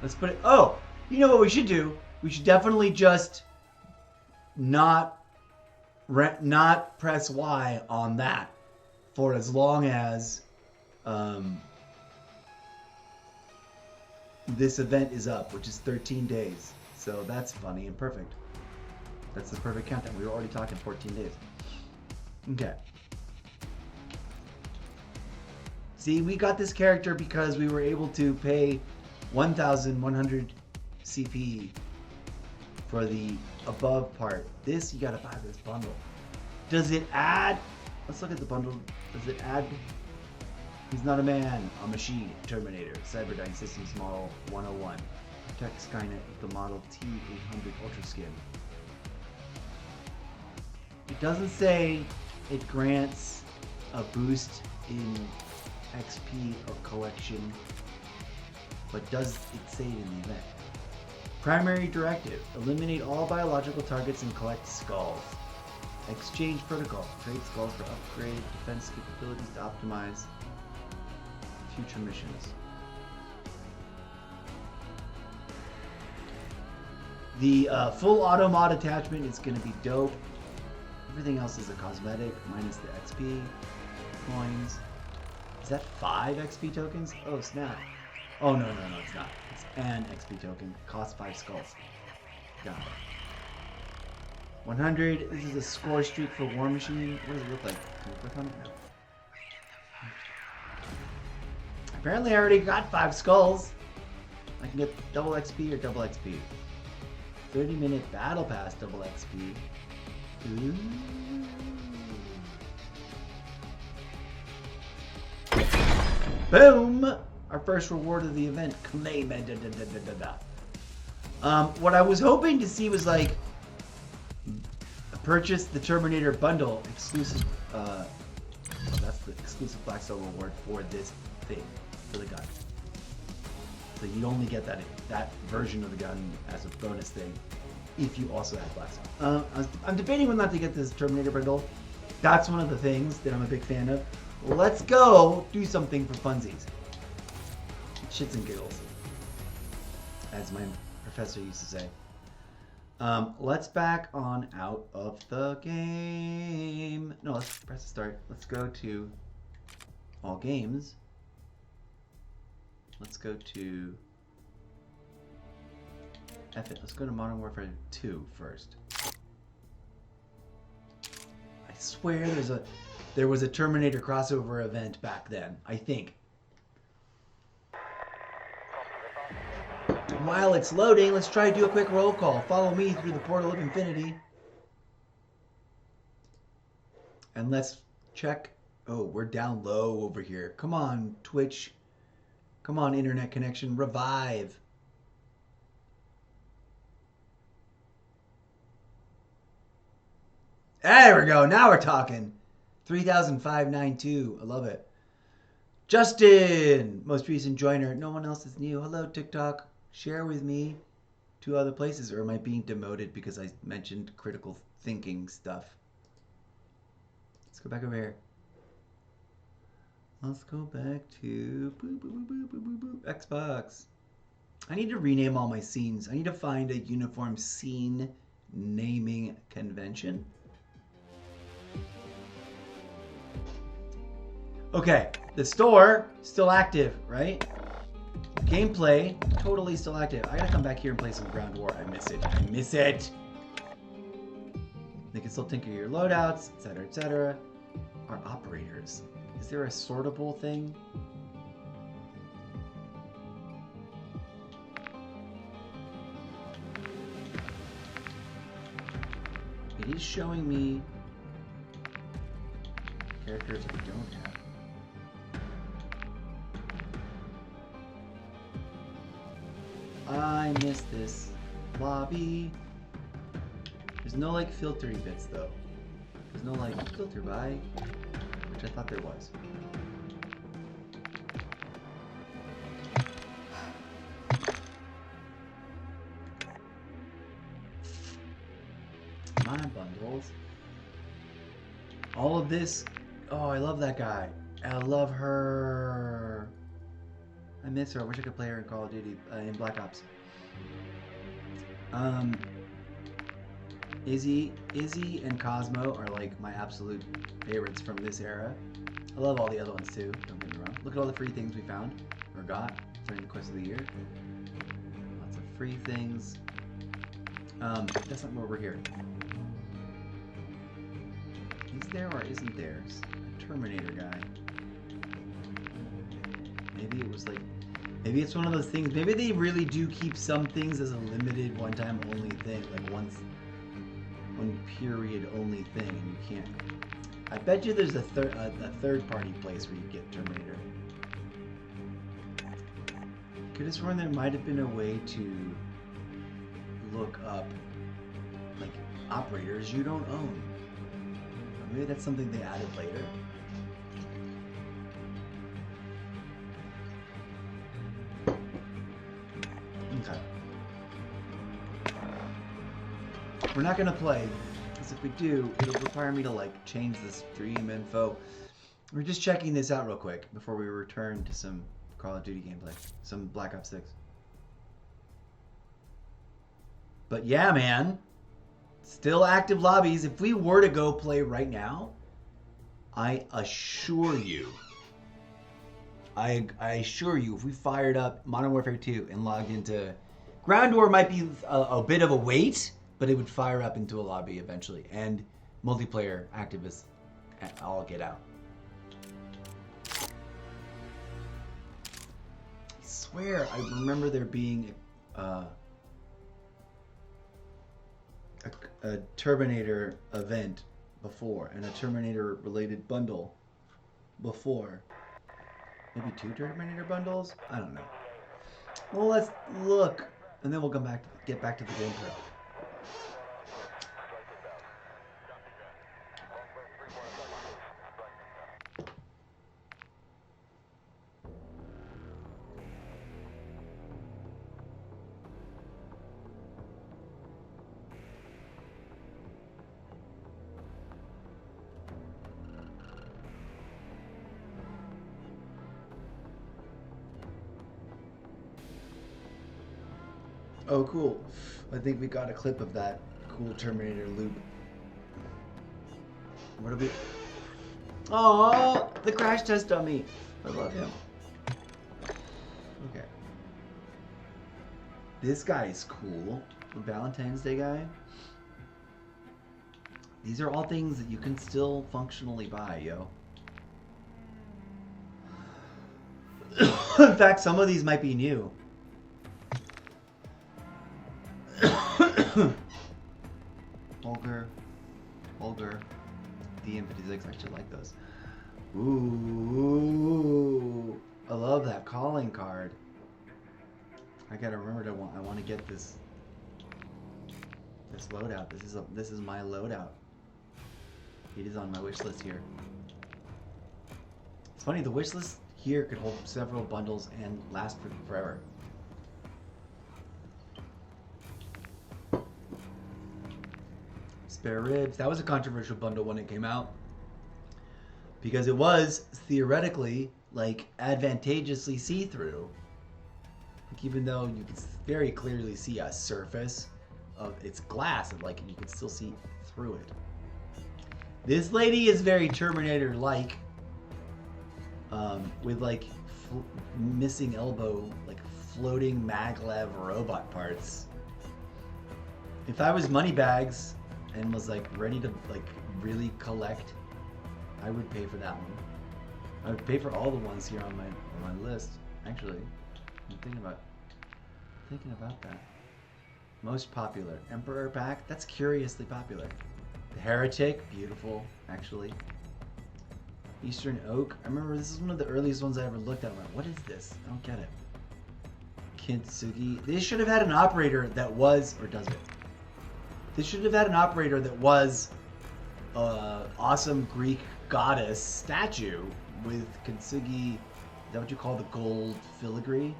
Let's put it... Oh! You know what we should do? We should definitely just not press Y on that for as long as this event is up, which is 13 days. So that's funny and perfect. That's the perfect countdown. We were already talking 14 days. Okay. See, we got this character because we were able to pay 1,100 CP for the above part. This, you gotta buy this bundle. Does it add? Let's look at the bundle. Does it add? He's not a man, a machine. Terminator, Cyberdyne Systems Model 101. Protect Skynet with the Model T800 Ultra Skin. It doesn't say it grants a boost in XP or collection, but does it say it in the event? Primary directive: eliminate all biological targets and collect skulls. Exchange protocol: trade skulls for upgraded defense capabilities to optimize future missions. The full auto mod attachment is going to be dope. Everything else is a cosmetic, minus the XP coins. Is that 5 XP tokens? Oh snap. Oh no, it's not. It's an XP token. Costs 5 skulls. Got it. 100. This is a score streak for War Machine. What does it look like? Can we click on it now? Apparently I already got 5 skulls. I can get double XP or double XP. 30-minute battle pass double XP. Ooh. Boom! Our first reward of the event. Claim. What I was hoping to see was like purchase the Terminator bundle exclusive. That's the exclusive Black Star reward for this thing, for the gun. So you only get that version of the gun as a bonus thing if you also have Black Star. I'm debating whether or not to get this Terminator bundle. That's one of the things that I'm a big fan of. Let's go do something for funsies. Shits and giggles, as my professor used to say. Let's back on out of the game. No, let's press start. Let's go to all games. Let's go to F it. Let's go to Modern Warfare 2 first. I swear there was a Terminator crossover event back then, I think. While it's loading, let's try to do a quick roll call. Follow me through the portal of infinity. And let's check. Oh, we're down low over here. Come on, Twitch. Come on, internet connection. Revive. There we go. Now we're talking. 3,592. I love it. Justin, most recent joiner. No one else is new. Hello, TikTok. Share with me 2 other places, or am I being demoted because I mentioned critical thinking stuff? Let's go back over here. Let's go back to Xbox. I need to rename all my scenes. I need to find a uniform scene naming convention. Okay, the store still active, right? Gameplay, totally still active. I gotta come back here and play some Ground War. I miss it. I miss it. They can still tinker your loadouts, etc., etc. Our operators. Is there a sortable thing? It is showing me characters we don't have. I miss this lobby. There's no like filtery bits though. There's no like filter by, which I thought there was. My bundle. battles. All of this. Oh, I love that guy. I love her. I miss her. I wish I could play her in Call of Duty, in Black Ops. Izzy and Cosmo are like my absolute favorites from this era. I love all the other ones too, don't get me wrong. Look at all the free things we found, or got, during the course of the year. Lots of free things. That's not where we're here. Is there or isn't there a Terminator guy? Maybe it was like, maybe it's one of those things, maybe they really do keep some things as a limited one-time only thing, like one period only thing, and you can't. I bet you there's a third-party place where you get Terminator. Could have sworn there might have been a way to look up, like, operators you don't own. Or maybe that's something they added later. Okay. We're not gonna play, because if we do, it'll require me to like change the stream info. We're just checking this out real quick before we return to some Call of Duty gameplay, some Black Ops 6. But yeah, man, still active lobbies. If we were to go play right now, I assure you, if we fired up Modern Warfare 2 and logged into Ground War, might be a bit of a wait, but it would fire up into a lobby eventually, and multiplayer activists all get out. I swear, I remember there being a Terminator event before, and a Terminator related bundle before. Maybe 2 Terminator bundles? I don't know. Well, let's look, and then we'll come back to get back to the gameplay. Oh, cool. I think we got a clip of that cool Terminator loop. What'll be? Oh, the crash test dummy. I love him. Okay. This guy is cool. The Valentine's Day guy. These are all things that you can still functionally buy, yo. In fact, some of these might be new. Vulgar, DM56, I actually like those. Ooh, I love that calling card. I gotta remember to I want to get this loadout. This is my loadout. It is on my wish list here. It's funny, the wish list here could hold several bundles and last forever. Spare ribs. That was a controversial bundle when it came out, because it was theoretically like advantageously see-through. Like, even though you could very clearly see a surface of its glass, and like you could still see through it. This lady is very Terminator-like, with like missing elbow, like floating maglev robot parts. If I was Moneybags and was like ready to like really collect, I would pay for that one. I would pay for all the ones here on my list. Actually, I'm thinking about that. Most popular Emperor pack. That's curiously popular. The Heretic, beautiful, actually. Eastern Oak. I remember this is one of the earliest ones I ever looked at. I'm like, what is this? I don't get it. Kintsugi. They should have had an operator that was, or does it? They should have had an operator that was awesome Greek goddess statue with Kintsugi. Is that what you call the gold filigree?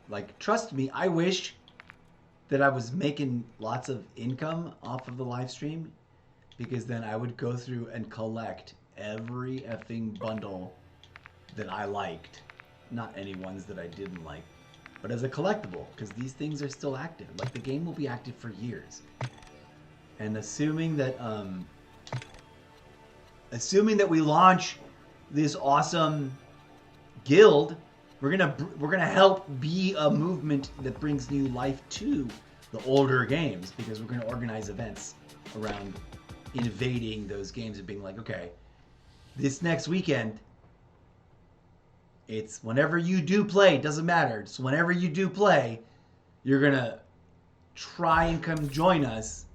Like, trust me, I wish that I was making lots of income off of the live stream, because then I would go through and collect every effing bundle that I liked. Not any ones that I didn't like, but as a collectible, because these things are still active. Like, the game will be active for years. And assuming that we launch this awesome guild, we're gonna help be a movement that brings new life to the older games, because we're gonna organize events around invading those games and being like, okay, this next weekend, it's whenever you do play, it doesn't matter. It's whenever you do play, you're gonna try and come join us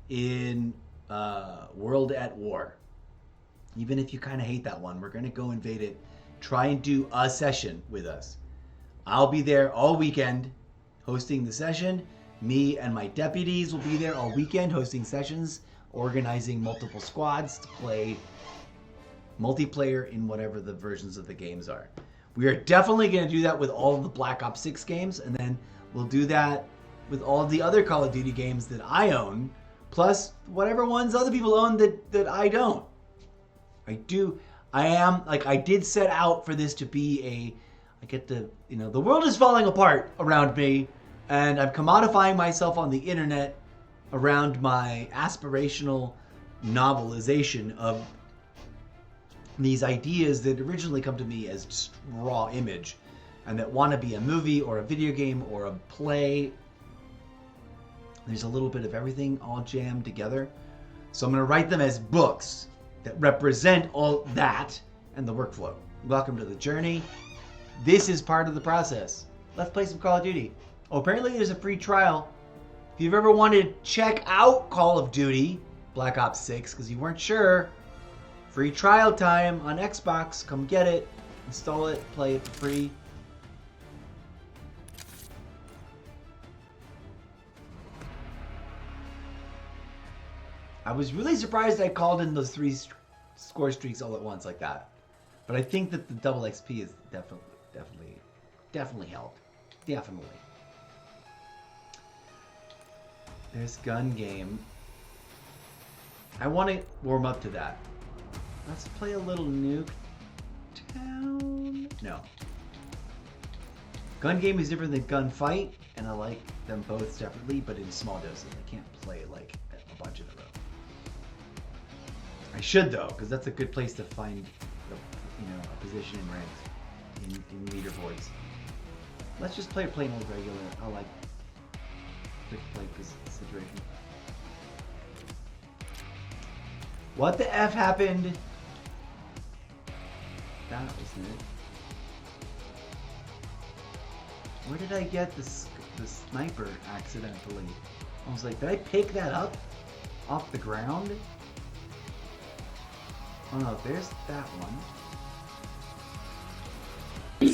in World at War. Even if you kind of hate that one, we're gonna go invade it. Try and do a session with us. I'll be there all weekend hosting the session. Me and my deputies will be there all weekend hosting sessions, organizing multiple squads to play multiplayer in whatever the versions of the games are. We are definitely going to do that with all of the Black Ops 6 games, and then we'll do that with all of the other Call of Duty games that I own, plus whatever ones other people own that I don't. I did set out for this to be the world is falling apart around me, and I'm commodifying myself on the internet around my aspirational novelization of these ideas that originally come to me as just raw image, and that want to be a movie or a video game or a play. There's a little bit of everything all jammed together. So I'm going to write them as books that represent all that and the workflow. Welcome to the journey. This is part of the process. Let's play some Call of Duty. Oh, apparently there's a free trial. If you've ever wanted to check out Call of Duty Black Ops 6 because you weren't sure, free trial time on Xbox. Come get it, install it, play it for free. I was really surprised I called in those 3 score streaks all at once like that. But I think that the double XP is definitely helped. Definitely. There's gun game. I want to warm up to that. Let's play a little Nuke Town. No. Gun game is different than gunfight, and I like them both separately, but in small doses. I can't play like a bunch in a row. I should though, because that's a good place to find a position in ranks in leaderboards. Let's just play plain old regular. I like quick play situation. What the F happened? That wasn't it. Where did I get the sniper accidentally? I was like, did I pick that up off the ground? Oh no, there's that one. I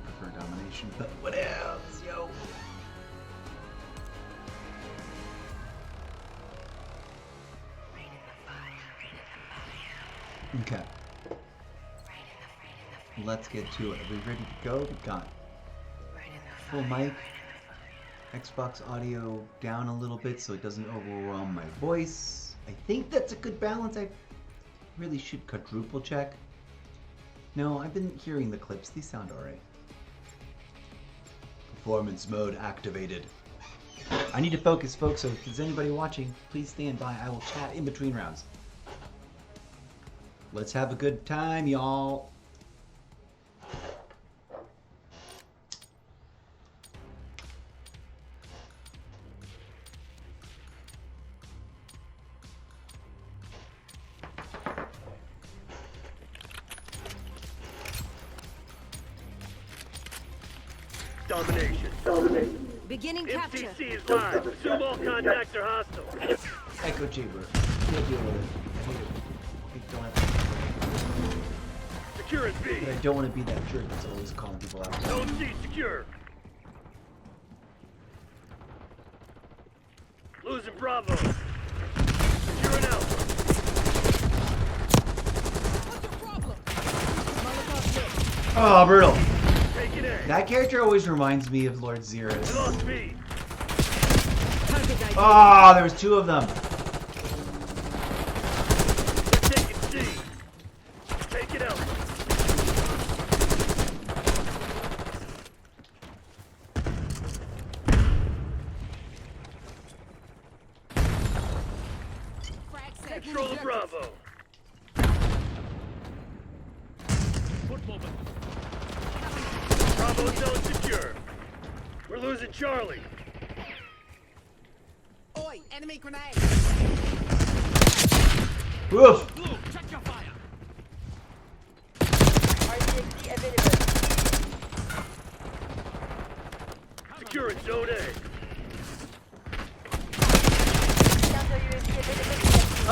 prefer domination, but what else, yo? Okay. Let's get to it. Are we ready to go? We got full mic. Xbox audio down a little bit so it doesn't overwhelm my voice. I think that's a good balance. I really should quadruple check. No, I've been hearing the clips. These sound alright. Performance mode activated. I need to focus, folks, so if there's anybody watching, please stand by. I will chat in between rounds. Let's have a good time, y'all. Domination. Beginning capture. MCC is live. Assume all contacts are hostile. Echo chamber. Can't deal with it. I don't have to. Secure B. But I don't want to be that jerk that's always calling people out. Zone C secure. Losing Bravo. Securing Alpha. Oh, brutal. Taking A. That character always reminds me of Lord Xeris. Lost B. Oh, there was two of them. They're taking C. Take it out. Control Bravo. Bravo zone secure. We're losing Charlie. Oi, enemy grenade. Woof. Securing zone A.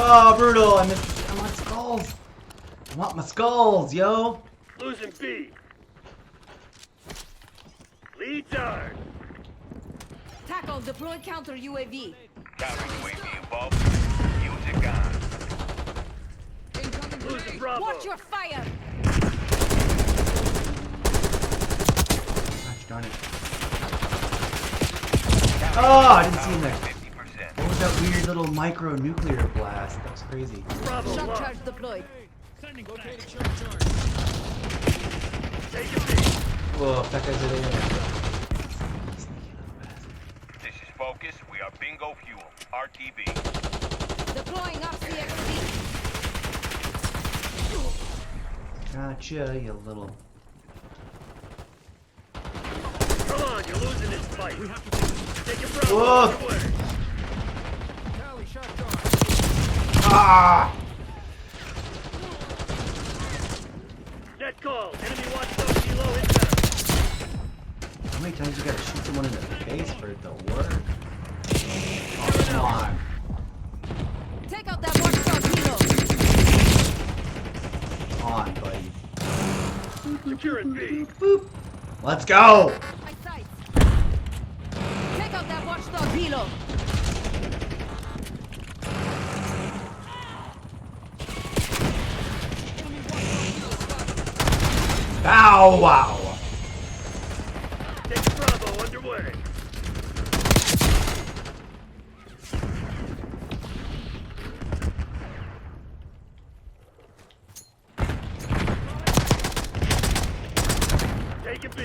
Oh, brutal. I want skulls. I want my skulls, yo. Losing B. Lead time. Tackle, deploy counter UAV. Counter UAV above. Use your gun. Losing Bravo. Watch your fire! Gosh darn it. Oh, I didn't see him there. 50%. What was that weird little micro nuclear blast? That was crazy. Bravo Shock lost. charge deployed. Taking B. Whoa, that guy's at A. This is Focus. We are Bingo Fuel. RTB. Deploying RCXD. Gotcha, you little. Come on, you're losing this fight. Taking Bravo. Whoa. Underway. Ah! Net call. Enemy watchdog kilo inbound. How many times you gotta shoot someone in the face for it to work? Oh, come on. Take out that watchdog helo. Come on, buddy. Securing B. Boop. Let's go! My sights. Take out that watchdog helo. Bow wow! Taking Bravo underway. Taking B.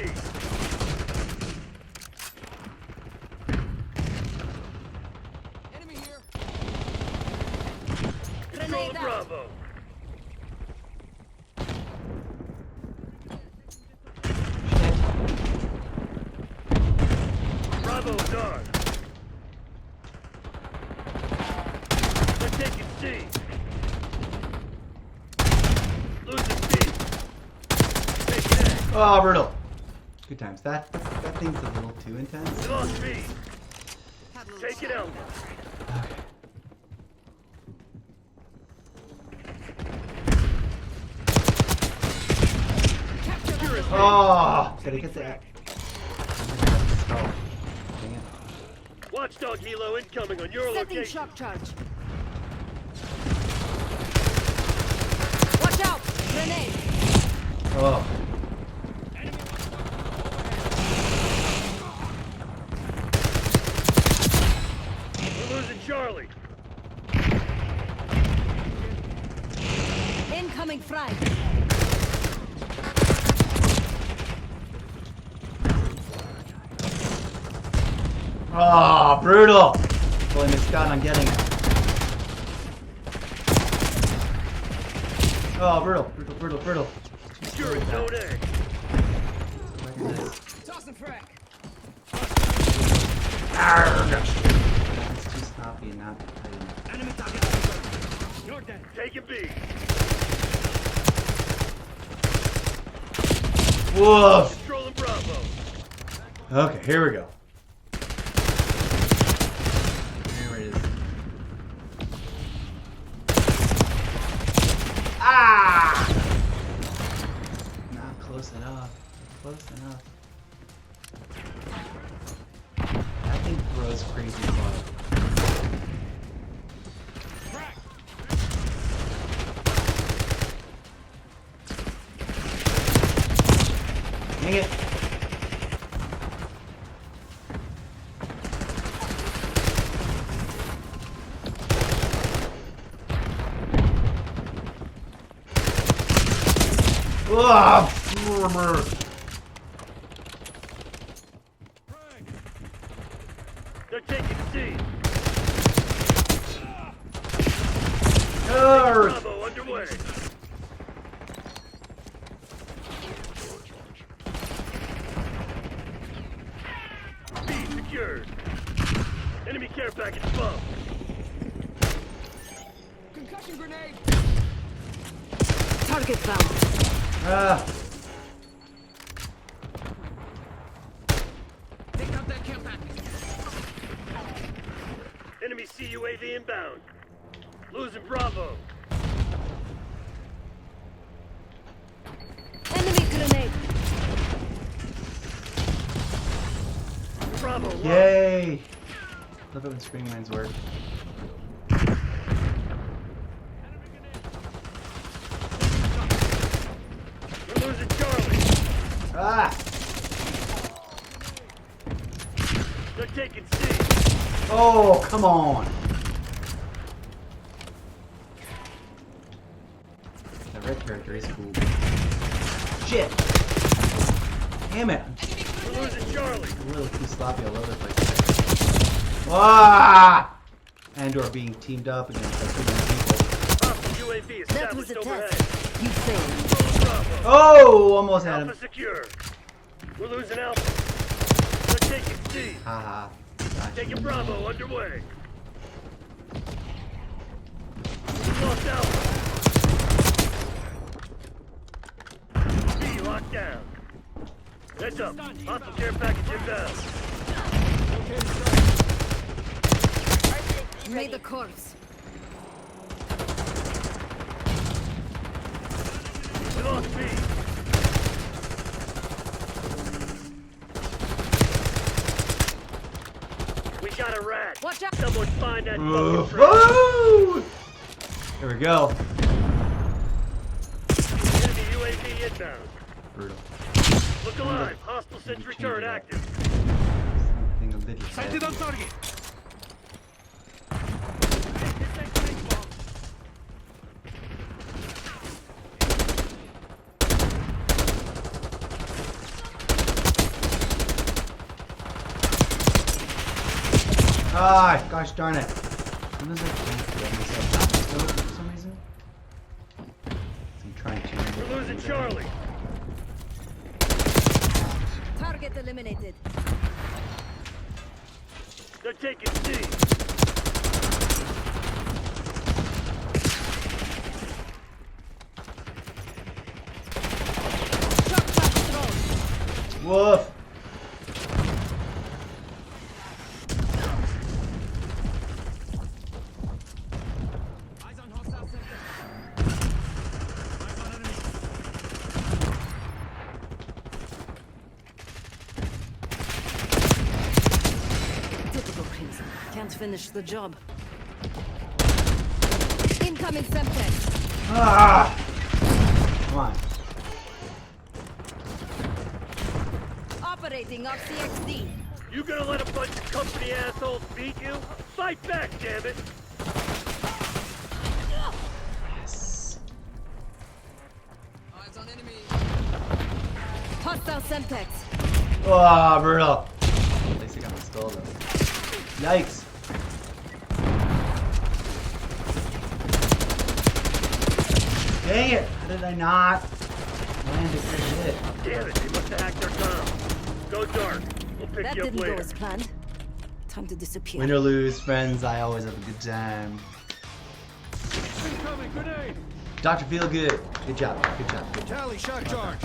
Control Grenade out. Bravo. Bravo dark. They're taking C. Losing B. Taking A. Oh, brutal. Good times. That thing's a little too intense. We lost B. Take it out. Okay. Securing B. Oh! Gotta get that. Oh, dang it. Watchdog helo incoming on your Setting location. shock charge. Watch out! Grenade! Oh. We're losing Charlie. Incoming frag. Oh, brutal! Pulling this gun, I'm getting it. Oh, brutal, brutal, brutal, brutal. Securing zone A. Where is this? Tossing frag. Arrgh. It's too sloppy and not tight enough. Enemy target. You're dead. Taking B. Woof! Controlling Bravo. Okay, here we go. Here it is. Ah! Not close enough. Close enough. That thing throws crazy far. Oh, They're taking C. Bravo underway. B secured. Enemy care package above. Concussion grenade. Target found. Ah. Take out that care package. Enemy CUAV inbound. Losing Bravo. Enemy grenade. Bravo. lost. Yay! Love it when spring mines work. We're losing Charlie. Ah! They're taking C. Oh, come on! The red character is cool. Shit! Damn it! We're losing Charlie. I'm a little too sloppy all over the place. Ah! And/or being teamed up against like 2 people. Hostile UAV That was established a overhead. test. You failed. Bravo. Oh! Almost had him. Alpha secure. We're losing Alpha. They're taking C. Haha. Gotcha. Taking Bravo underway. We lost Alpha. C locked down. Heads up. Hostile care package inbound. Made the corpse. We lost B. We got a rat. Watch out. Someone find that Ooh. fucking rat. Woo! There we go. Enemy UAV inbound. Brutal. Look alive. Hostile sentry turret active. Something a little Sighted on target. Ah, gosh darn it. Sometimes I can't get myself out of the scope for some reason. I'm trying to. We're losing Charlie. Target eliminated. They're taking C. Shock pack thrown. Woof. Eyes on hostile center. Eyes on enemy. Typical Crimson. Can't finish the job. Incoming Semtex. Ah! Come on. Operating off CXD. You gonna let a bunch of company assholes beat you? Fight back, damn it! Yes. Eyes on enemy. Hostile Semtex. Oh, brutal. At least I got my skull though. Yikes. Dang it! How did I not land a good hit? Damn it, they must have hacked our comms. Go dark. We'll pick That you up didn't go later. as planned. Time to disappear. Win or lose, friends, I always have a good time. Incoming grenade. Dr. Feel Good. Good job. Good job. Good job. Tally shot charge.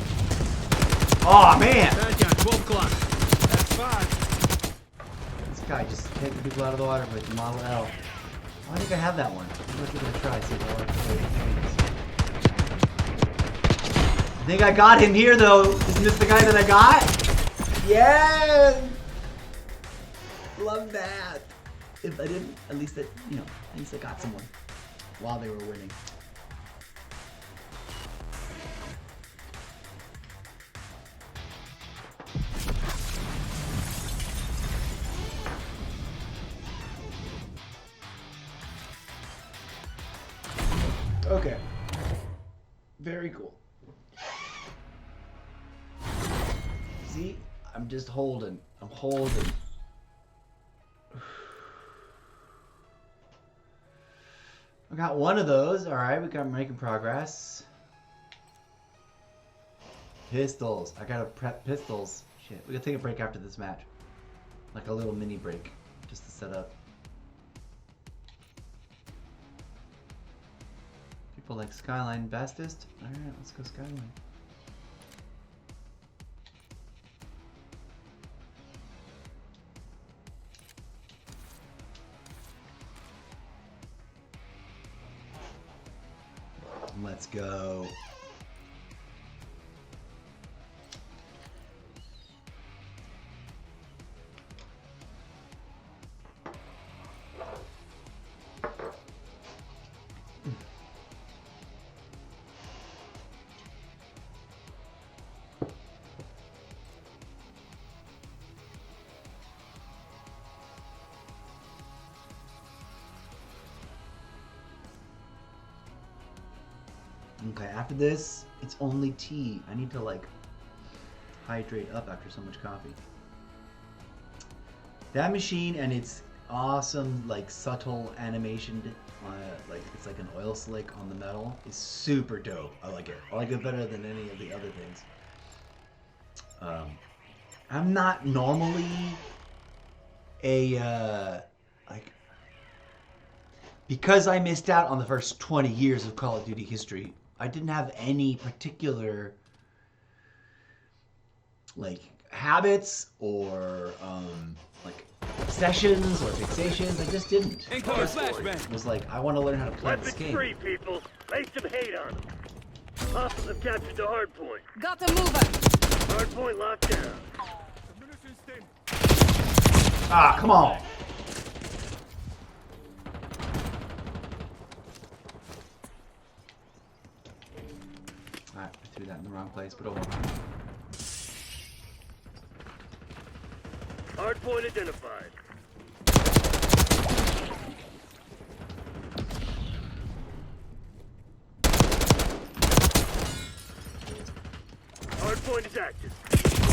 Oh man! Bad guy, 12 o'clock. That's 5. This guy just taking people out of the water with the Model L. Why think I have that one? Let's give it a try. See if I like the way it is. I think I got him here though. Isn't this the guy that I got? Yes! Love that. If I didn't, at least at least I got someone while they were winning. Okay. Very cool. I'm just holding. I'm holding. I got one of those. All right, we got making progress. Pistols. I gotta prep pistols. Shit, we gotta take a break after this match. Like a little mini break, just to set up. People like Skyline bestest. All right, let's go Skyline. Let's go. Okay, after this, it's only tea. I need to like hydrate up after so much coffee. That machine and its awesome like subtle animation, like it's like an oil slick on the metal, is super dope. I like it. I like it better than any of the other things. I'm not normally a like, because I missed out on the first 20 years of Call of Duty history. I didn't have any particular like habits or like obsessions or fixations. I just didn't. Incoming flashbang. It was like, I want to learn how to play this Weapons game. free, people. Lay some hate on them. Hostiles have captured the hard point. Got a mover. Hard point locked down. Ah, come on. Alright, I threw that in the wrong place, but oh well. Hard point identified. Hard point is active.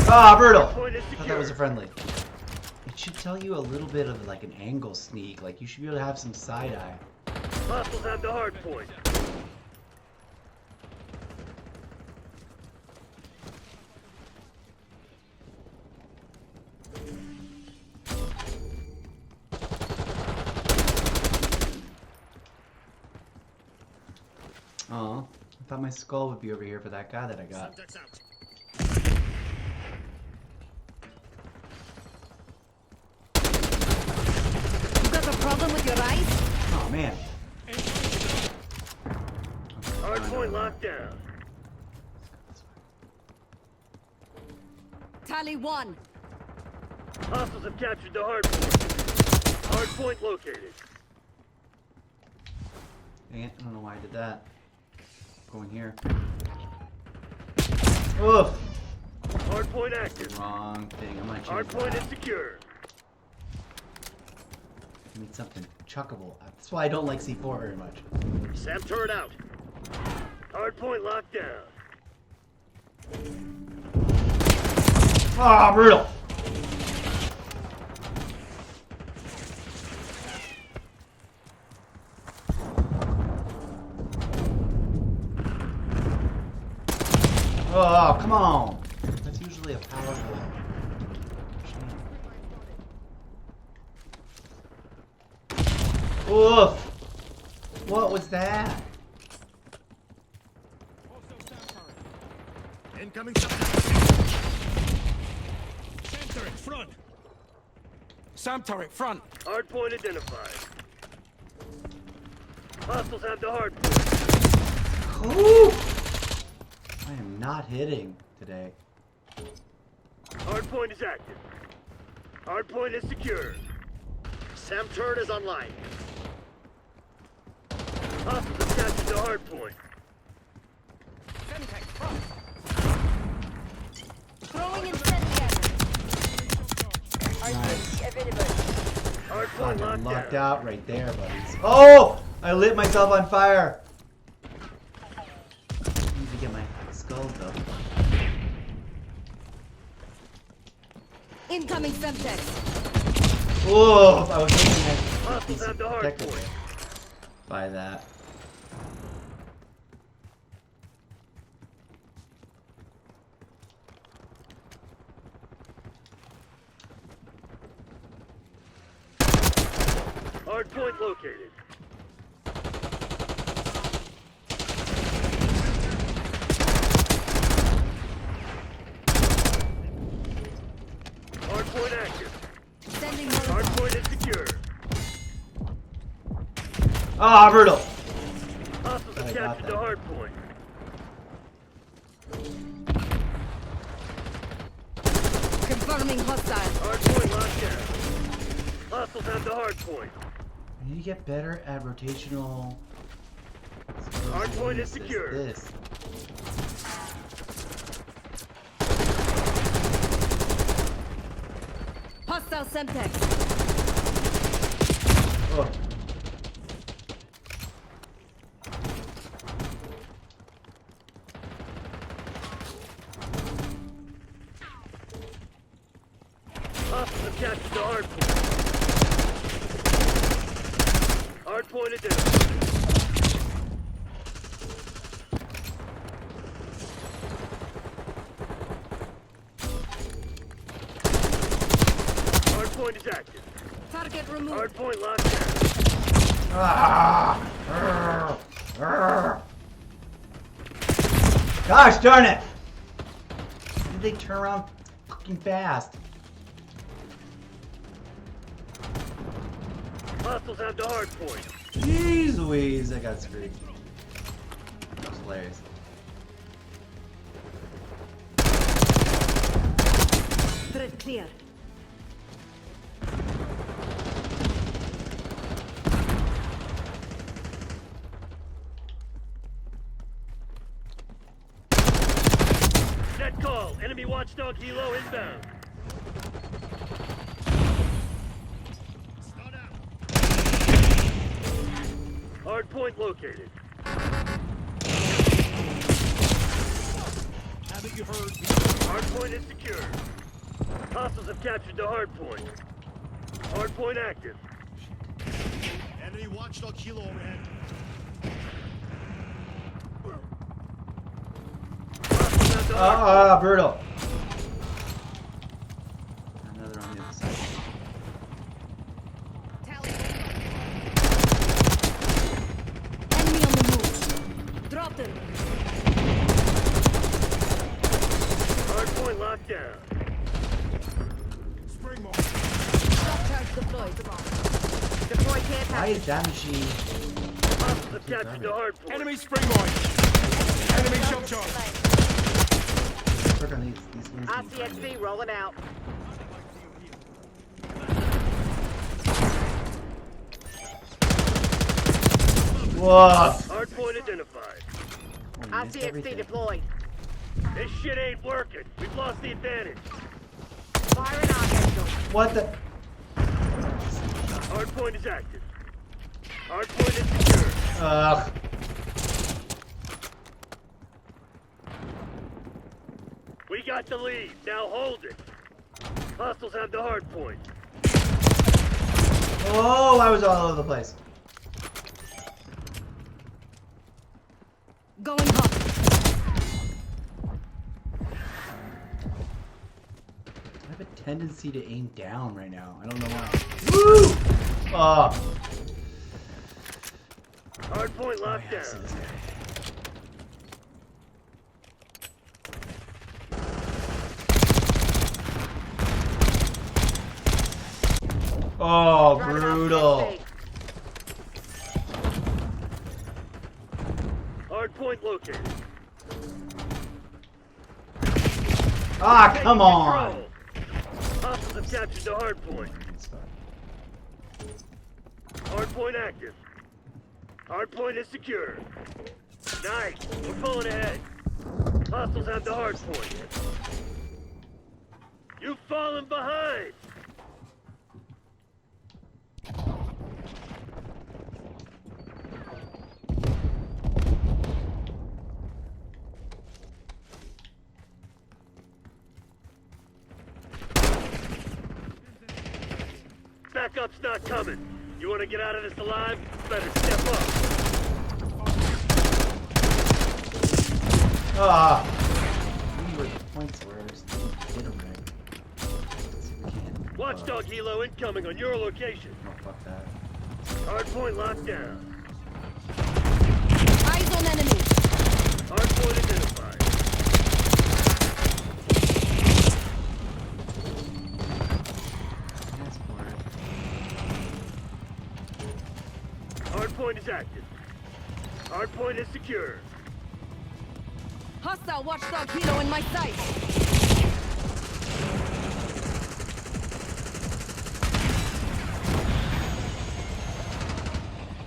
Ah, brutal! Hard point is I thought secure. that was a friendly. It should tell you a little bit of like an angle sneak. Like you should be able to have some side eye. Hostiles have the hard point. Oh, I thought my skull would be over here for that guy that I got. You got a problem with your eyes? Oh man. Hard point locked down. Tally 1. Hostiles have captured the hard point. Hard point located. Dang it, I don't know why I did that. Going here. Oof! Hard point active. Wrong thing. I'm gonna change Hard point that. is secure. I need something chuckable. That's why I don't like C4 very much. Sam turret out. Hard point locked down. Ah, brutal! Oh, come on! That's usually a powerful machine. Oof! What was that? Incoming. Turret front. Sam turret front. Hard point identified. Hostiles have the hard point. Ooh! I am not hitting today. Hard point is active. Hard point is secure. Sam turret is online. Hostiles have captured the hard point. Throwing incendiary. Nice. Hard point Fucking locked locked down. out right there, buddies. Oh! I lit myself on fire! I need to get my skull though. Incoming Semtex. Oh, I was hoping that Hostiles have the hard protected point. by that. Hard point located. Hard point active. Sending Hard Molotov. point is secure. Ah, brutal. Hostiles I have got captured that. the hard point. Confirming hostile. Hard point locked down. Hostiles have the hard point. I need to get better at rotational. Hard point is This, secure. This. Hostile Semtex. Oh. Hostiles have captured the hard point. Hard point identified. Hard point is active. Target removed. Hard point locked down. Ah. Arr. Arr. Gosh darn it! Why did they turn around fucking fast? Hostiles have the hard point. Jeez Louise, I got screwed. That was hilarious. Threat clear. Net call. Enemy watchdog helo inbound. Hard point located. Haven't you heard? Hard point is secure. Hostiles have captured the hard point. Hard point active. Enemy watchdog kilo overhead. Hostiles have the hard point. Ah, brutal. Another on the other side. Tally. Enemy on the move. Drop them. Hard point locked down. Spring mode. Shock charge deployed. Deploy care Why package. is that machine? Hostiles have captured the hard point. Enemy spring mine. Enemy shock charge. Work on these things. RCXD rolling out. Whoa! Hard point identified. Oh, we missed RCXD everything. deployed. This shit ain't working. We've lost the advantage. Fire an Archangel. What the? Hard point is active. Hard point is secure. Ugh. We got the lead. Now hold it. Hostiles have the hard point. Oh, I was all over the place. Going hot. I have a tendency to aim down right now. I don't know why. Woo! Oh. Hard point locked Yeah, so down. this guy. Oh, Driving brutal. RCXD. Hard point located. Ah, Taking come on. control. Hostiles have captured the hard point. Hard point active. Hard point is secure. Nice. We're pulling ahead. Hostiles have the hard point. You've fallen behind. Backup's not coming. You want to get out of this alive? Better step up. Ah! These were the points where I just didn't hit them right. Let's see if we can. Watchdog helo incoming on your location. Oh, fuck that. Hardpoint locked down. Eyes on enemy. Hardpoint identified. Hardpoint is active. Hardpoint is secure. Hostile watchdog helo in my sight.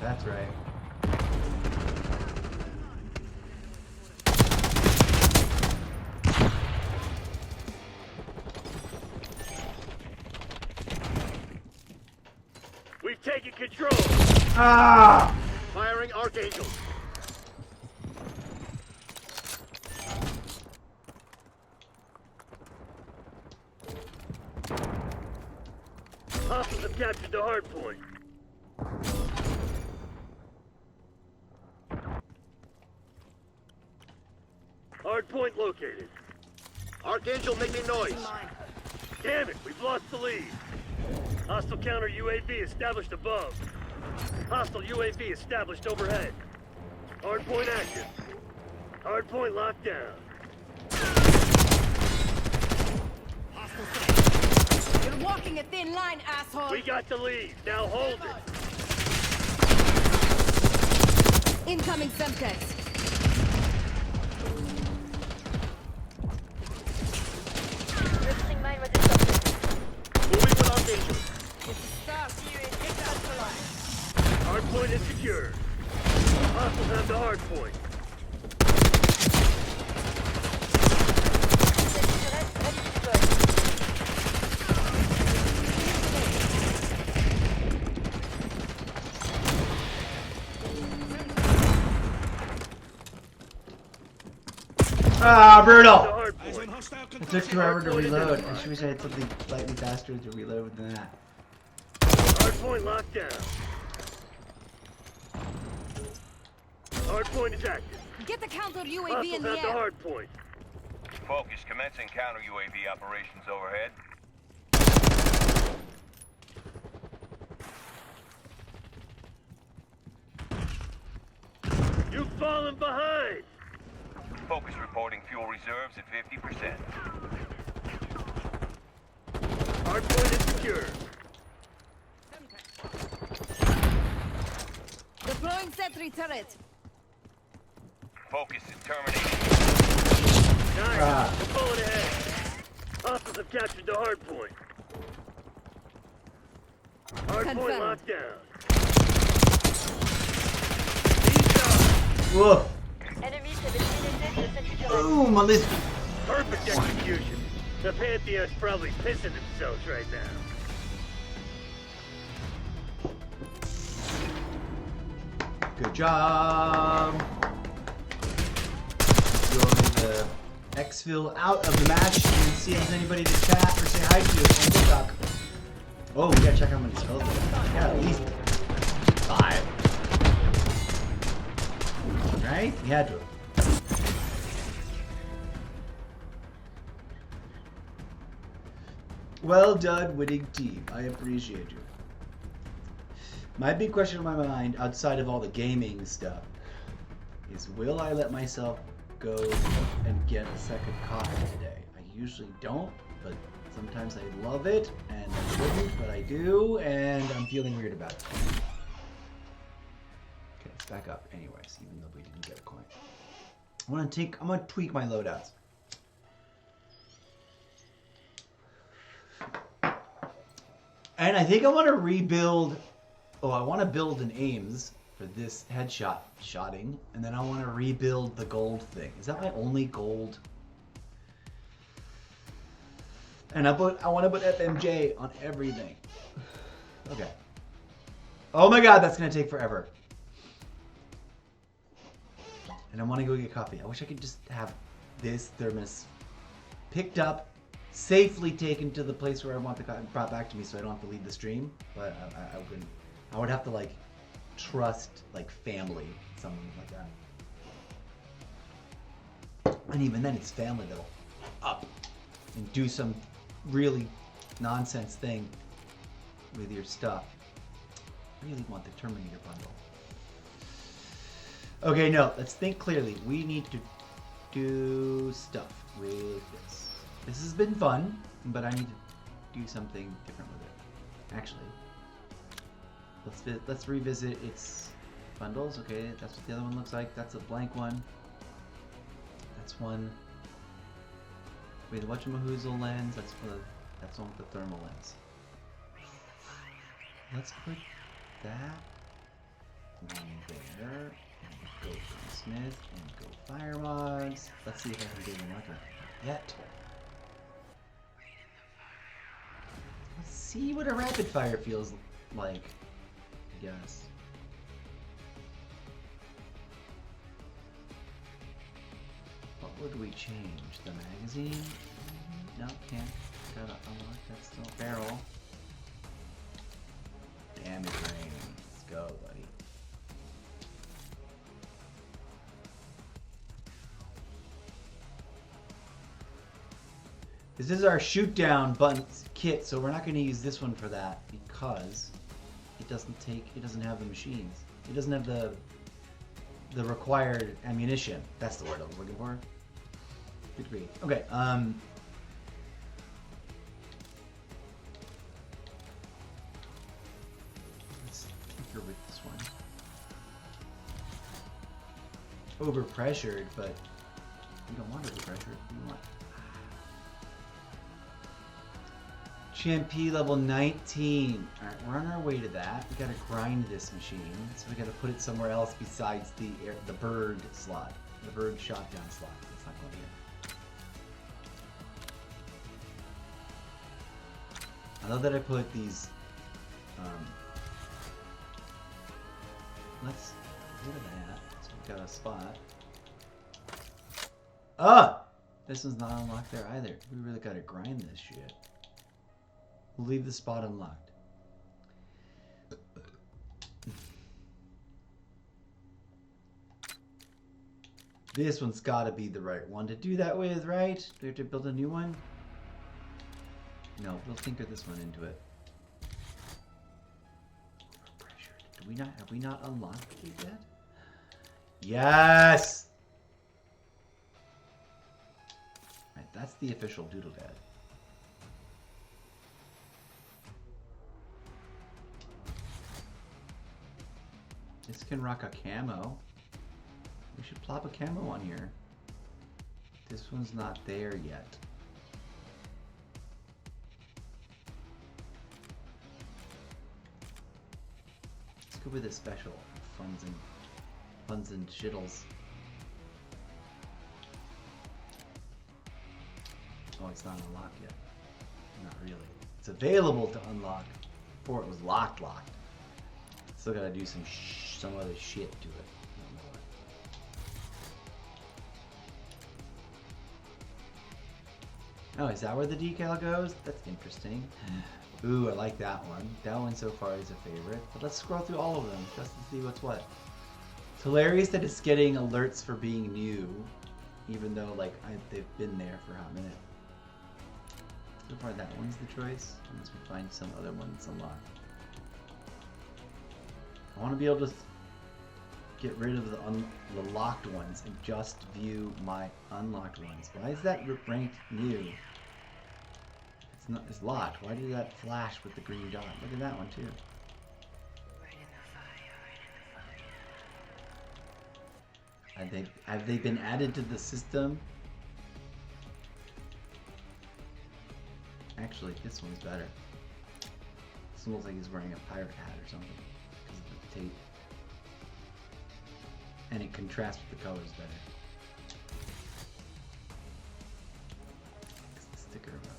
That's right. We've taken control. Ah! Firing Archangel. Hostiles have captured the hardpoint. Hardpoint located. Archangel making noise. Damn it, we've lost the lead. Hostile counter UAV established above. Hostile UAV established overhead. Hardpoint active. Hardpoint locked down. You're walking a thin line, asshole. We got the lead. Now hold it. Incoming Semtex. Resisting mine resistance. Moving with Archangel. Start. Hardpoint is secure. Hostiles have the hardpoint. Turret ready to deploy. Ah, The brutal! Eyes on hardpoint. hostile It contact. took forever to Hardpoint reload. I identified. wish I had something slightly faster to reload than that. Hardpoint locked down. Hardpoint is active. Get the counter UAV Hostiles in the have the air. hardpoint. Focus, commencing counter UAV operations overhead. You've fallen behind. Focus reporting fuel reserves at 50%. Hardpoint is secure. Deploying sentry turret. Focus is terminated. Nice. Ah. We're pulling ahead. Hostiles have captured the hardpoint. Hardpoint Confirmed. locked down. He's Whoa! Enemies have eliminated the sentry turret. Boom! On this. up. Perfect execution. The Pantheon's probably pissing themselves right now. Good job! Join the exfil out of the match and see if there's anybody to chat or say hi to on TikTok. Oh, we gotta check how many spells there are. Yeah, at least 5. Right? We had to. Well done, winning team. I appreciate you. My big question in my mind, outside of all the gaming stuff, is will I let myself go and get a second coffee today? I usually don't, but sometimes I love it, and I wouldn't, but I do, and I'm feeling weird about it. Okay, let's back up anyways, even though we didn't get a coin. I'm gonna tweak my loadouts. And I think I want to rebuild. Oh, I want to build an aims for this headshot shotting, and then I want to rebuild the gold thing. Is that my only gold? And I want to put FMJ on everything. Okay. Oh my god, that's gonna take forever. And I want to go get coffee. I wish I could just have this thermos picked up safely taken to the place where I want the guy brought back to me, so I don't have to leave the stream. But I would have to like trust like family, someone like that. And even then, it's family that'll up and do some really nonsense thing with your stuff. I really want the Terminator bundle. Okay, no, let's think clearly. We need to do stuff with this. This has been fun, but I need to do something different with it. Actually, let's revisit its bundles. Okay, that's what the other one looks like. That's a blank one. That's one. Wait, the whatchamahoozle lens. That's one with the thermal lens. Let's put that one there. And go Smith and go Fire Mods. Let's see if I can get an record yet. Let's see what a rapid fire feels like, I guess. What would we change? The magazine? No, can't. Gotta unlock that still barrel. Damage rating. Let's go, buddy. This is our shoot down button kit, so we're not going to use this one for that because it doesn't have the machines. It doesn't have the required ammunition. That's the word I was looking for. Good grief. Okay, let's tinker with this one. Overpressured, but we don't want overpressured. We want GMP level 19. Alright, we're on our way to that. We gotta grind this machine, so we gotta put it somewhere else besides the bird slot. The bird shotgun slot. It's not going here. I love that I put these let's get that. So we got a spot. Ah! This one's not unlocked there either. We really gotta grind this shit. We'll leave the spot unlocked. This one's gotta be the right one to do that with, right? Do we have to build a new one? No, we'll tinker this one into it. Have we not unlocked it yet? Yes! Right, that's the official Doodle Dad. This can rock a camo. We should plop a camo on here. This one's not there yet. Let's go with a special. Funs and shittles. Oh, it's not unlocked yet. Not really. It's available to unlock before it was locked. Still gotta do some other shit to it. I don't know what. Oh, is that where the decal goes? That's interesting. Ooh, I like that one. That one so far is a favorite. But let's scroll through all of them just to see what's what. It's hilarious that it's getting alerts for being new, even though like they've been there for a hot minute. So far, that one's the choice, unless we find some other one that's unlocked. I want to be able to get rid of the locked ones and just view my unlocked ones. Why is that ranked new? It's locked. Why did that flash with the green dot? Look at that one too. Have they been added to the system? Actually, this one's better. This one looks like he's wearing a pirate hat or something because of the tape. And it contrasts with the colors better. It's the sticker about it.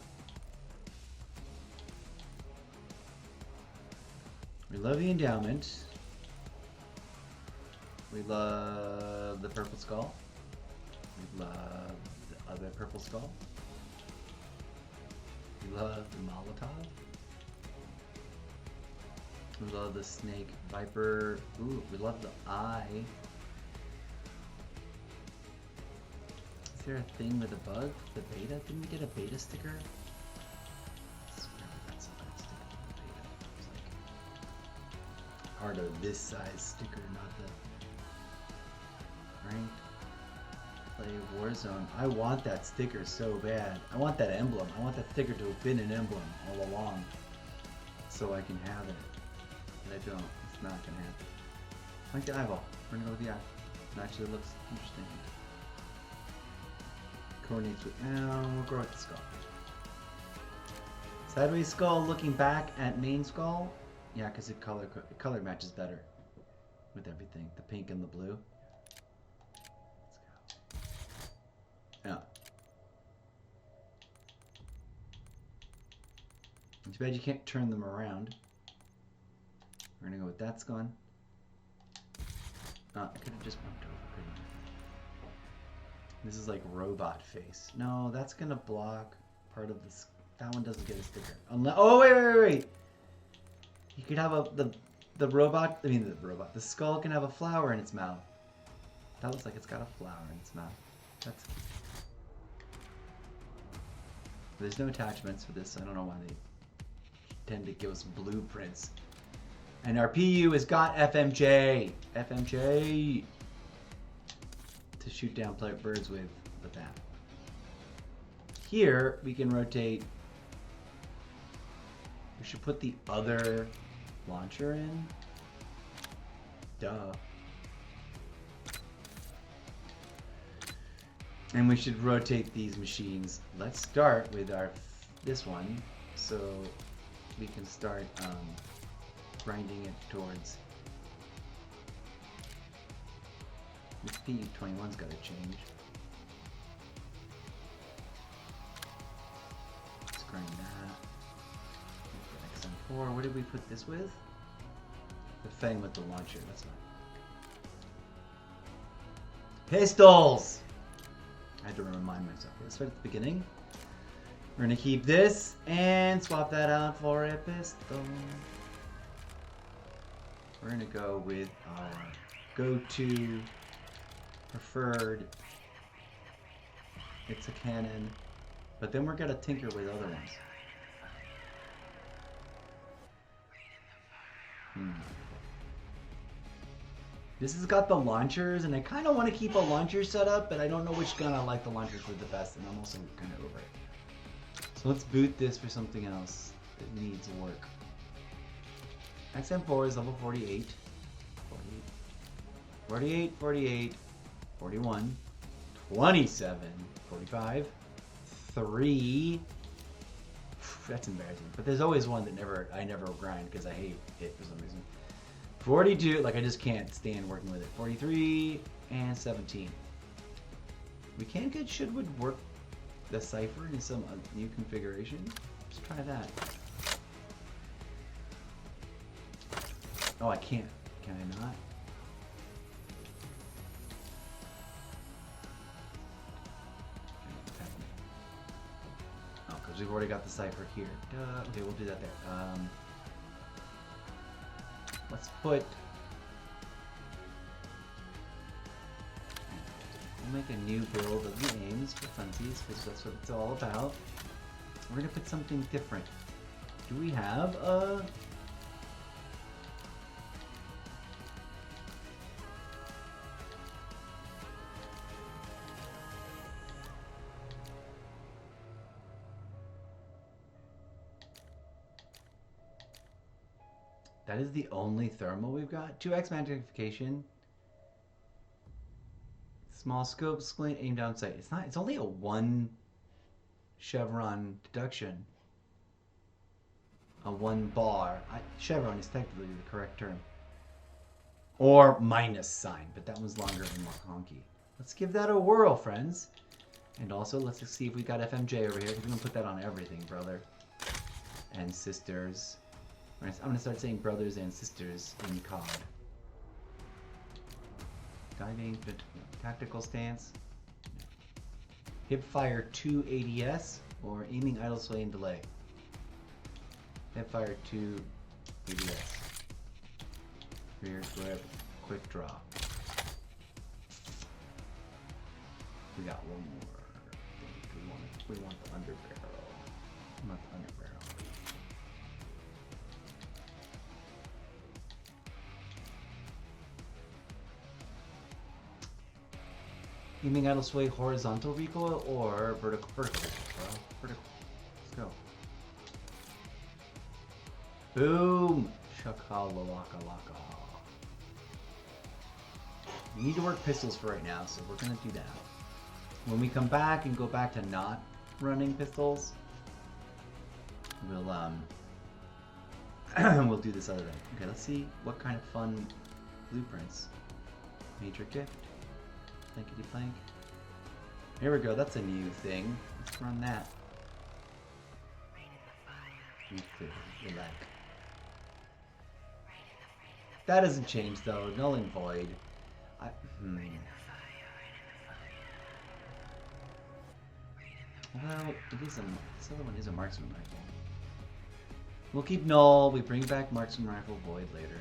We love the endowment. We love the purple skull. We love the other purple skull. love the Molotov. We love the snake viper. Ooh, we love the eye. Is there a thing with a bug? The beta? Didn't we get a beta sticker? I swear we got some kind of sticker for the beta. It was like part of this size sticker, not the ranked play Warzone. I want that sticker so bad. I want that emblem. I want that sticker to have been an emblem all along, so I can have it. But I don't. It's not gonna happen. I like the eyeball. We're gonna go with the eye. It actually looks interesting. Coordinates with. We'll go with the skull. Sideways skull looking back at main skull. Yeah, because the color matches better with everything. The pink and the blue. Yeah. Too bad you can't turn them around. We're gonna go with that's gone. Oh, I could have just bumped over, couldn't I? This is like robot face. No, that's gonna block part of this. That one doesn't get a sticker. Unless, oh wait. You could have the robot. I mean the robot. The skull can have a flower in its mouth. That looks like it's got a flower in its mouth. That's cute. There's no attachments for this, so I don't know why they tend to give us blueprints. And our PU has got FMJ to shoot down birds with that. Here we can rotate. We should put the other launcher in. Duh. And we should rotate these machines. Let's start with this one, so we can start grinding it towards. This PU-21's got to change. Let's grind that. XM4. What did we put this with? The Fang with the launcher. That's fine. Pistols. I had to remind myself. Let's start at the beginning. We're gonna keep this and swap that out for a pistol. We're gonna go with our go-to preferred. It's a cannon, but then we're gonna tinker with other ones. This has got the launchers, and I kind of want to keep a launcher set up, but I don't know which gun I like the launchers with the best, and I'm also kind of over it. So let's boot this for something else that needs work. XM4 is level 48. 48, 48, 41, 27, 45, 3. That's embarrassing. But there's always one that I never grind because I hate it for some reason. 42, like I just can't stand working with it. 43 and 17. We can get Should work the cipher in some new configuration. Let's try that. Oh, I can't. Can I not? Oh, because we've already got the cipher here. Duh. Okay, we'll do that there. Let's put. We'll make a new build of the aims for funsies, because that's what it's all about. We're gonna put something different. Do we have a? That is the only thermal we've got. 2x magnification. Small scope, splint, aim down sight. It's only a 1 chevron deduction. A 1 bar. Chevron is technically the correct term. Or minus sign, but that one's longer and more honky. Let's give that a whirl, friends. And also, let's see if we got FMJ over here. We're going to put that on everything, brother. And sisters. I'm going to start saying brothers and sisters in COD. Diving, tactical stance. Hip fire 2 ADS or aiming idle sway and delay. hipfire 2, ABS. Rear grip, quick draw. We got one more. We want the under barrel. Not the under barrel. Aiming idle sway, horizontal recoil or vertical? Vertical, bro. Vertical. Let's go. Boom! Shakalaka-laka. We need to work pistols for right now, so we're gonna do that. When we come back and go back to not running pistols, we'll we'll do this other thing. Okay, let's see what kind of fun blueprints. Major gift. Blankety blank. Here we go, that's a new thing. Let's run that. You like. That doesn't change though, null and void. Well, it is this other one is a marksman rifle. We'll keep null, we bring back marksman rifle, void later.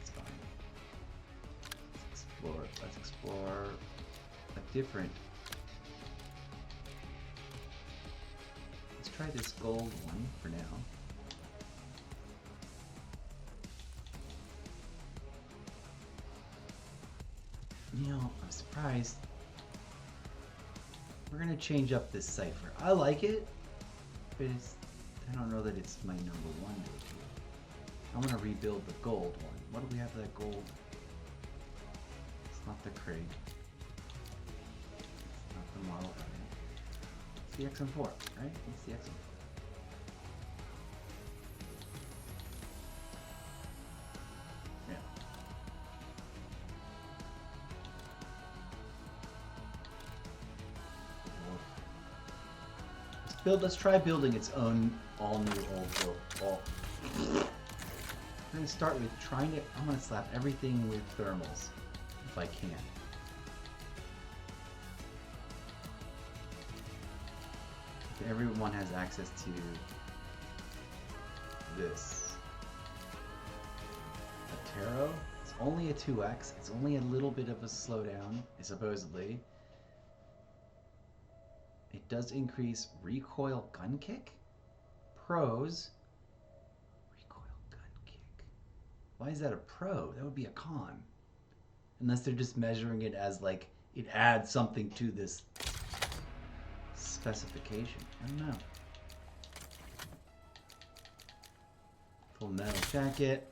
It's fine. Let's explore a different. Let's try this gold one for now. You know, I'm surprised. We're gonna change up this cipher. I like it, but I don't know that it's my number one go-to. I want to rebuild the gold one. What do we have for that gold? It's not the Craig. It's not the model. It's the XM4, right? It's the XM4. Let's try building its own all new old world. We're gonna start with I'm gonna slap everything with thermals if I can. If everyone has access to this. A Tarot. It's only a 2x. It's only a little bit of a slowdown, supposedly. It does increase recoil gun kick? Pros. Recoil gun kick. Why is that a pro? That would be a con. Unless they're just measuring it as like, it adds something to this specification. I don't know. Full metal jacket,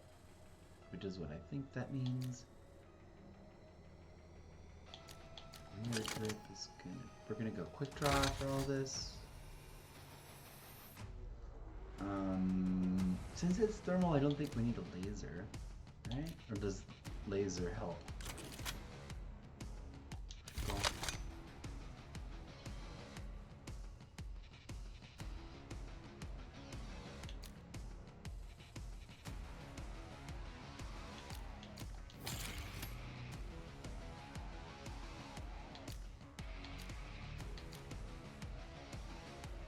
which is what I think that means. Rear grip is good. We're gonna go quick draw for all this. Since it's thermal, I don't think we need a laser, right? Or does laser help? Cool.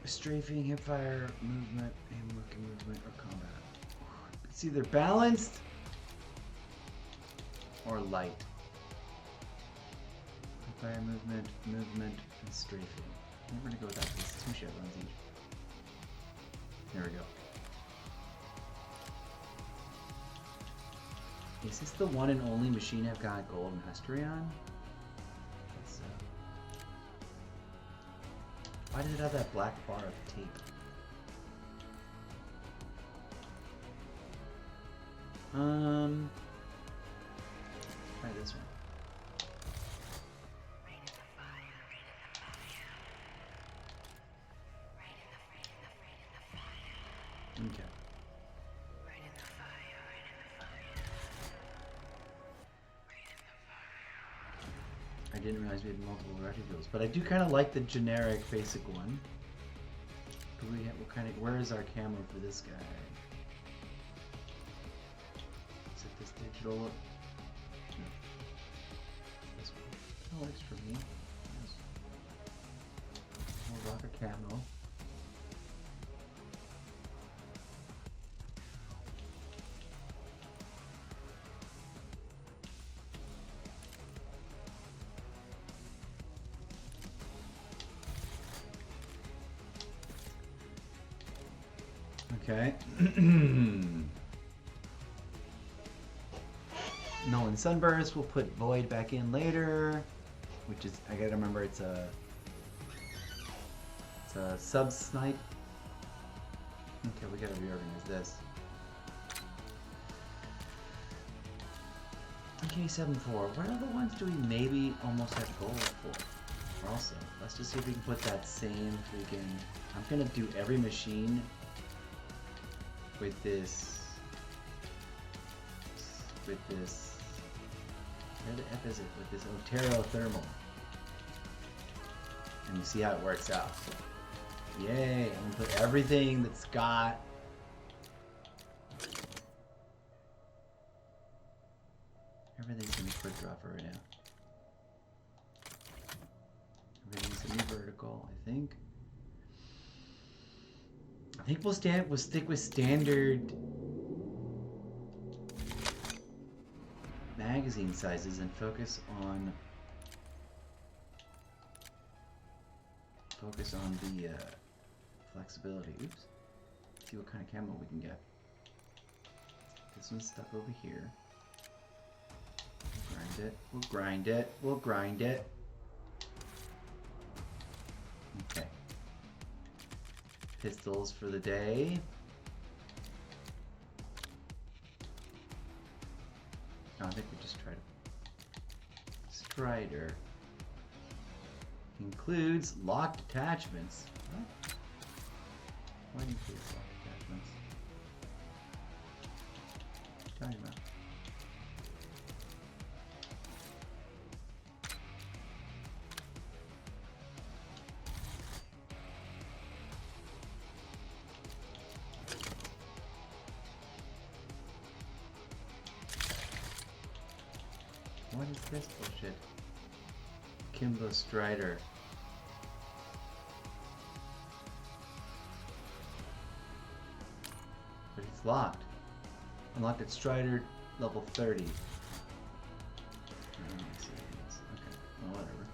Strafing, hipfire, movement, aim working movement, or combat. It's either balanced or light. Hipfire, movement, and strafing. We're gonna go with that. It's 2 chevrons each. There we go. Is this the one and only machine I've got gold mastery on? Why does it have that black bar of tape? Try this one. Okay. I didn't realize we had multiple reticules, but I do kind of like the generic basic one. Do we have, what kind of? Where is our camera for this guy? Is it this digital? No. This one. That works for me. Yes. We'll rock a camo. Okay. Nolan Sunburst. We'll put Void back in later, which is, I gotta remember, it's a sub snipe. Okay, we gotta reorganize this. AK-74. What other ones do we maybe almost have gold for? Also, let's just see if we can put that same freaking. I'm gonna do every machine with this. Where the F is it? With this Otero thermal. And you see how it works out. Yay! I'm gonna put everything that's got. Everything's gonna be quick draw for right now. Everything's gonna be vertical, I think. I think we'll stick with standard magazine sizes and focus on the flexibility. Oops. See what kind of camo we can get. This one's stuck over here. We'll grind it. We'll grind it. We'll grind it. Okay. Pistols for the day. Oh, I think we just tried Strider. Includes locked attachments. What? What includes locked attachments? What are you talking about? What is this bullshit? Kimbo Strider. But it's locked. Unlocked at Strider level 30. Okay, well, whatever.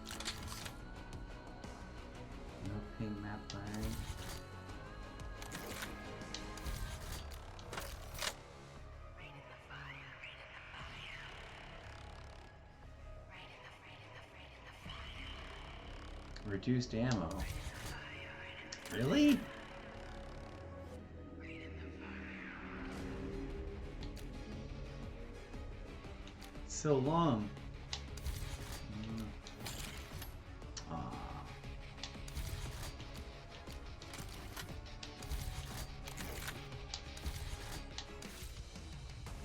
No ping map line. Reduced ammo. Really? So long.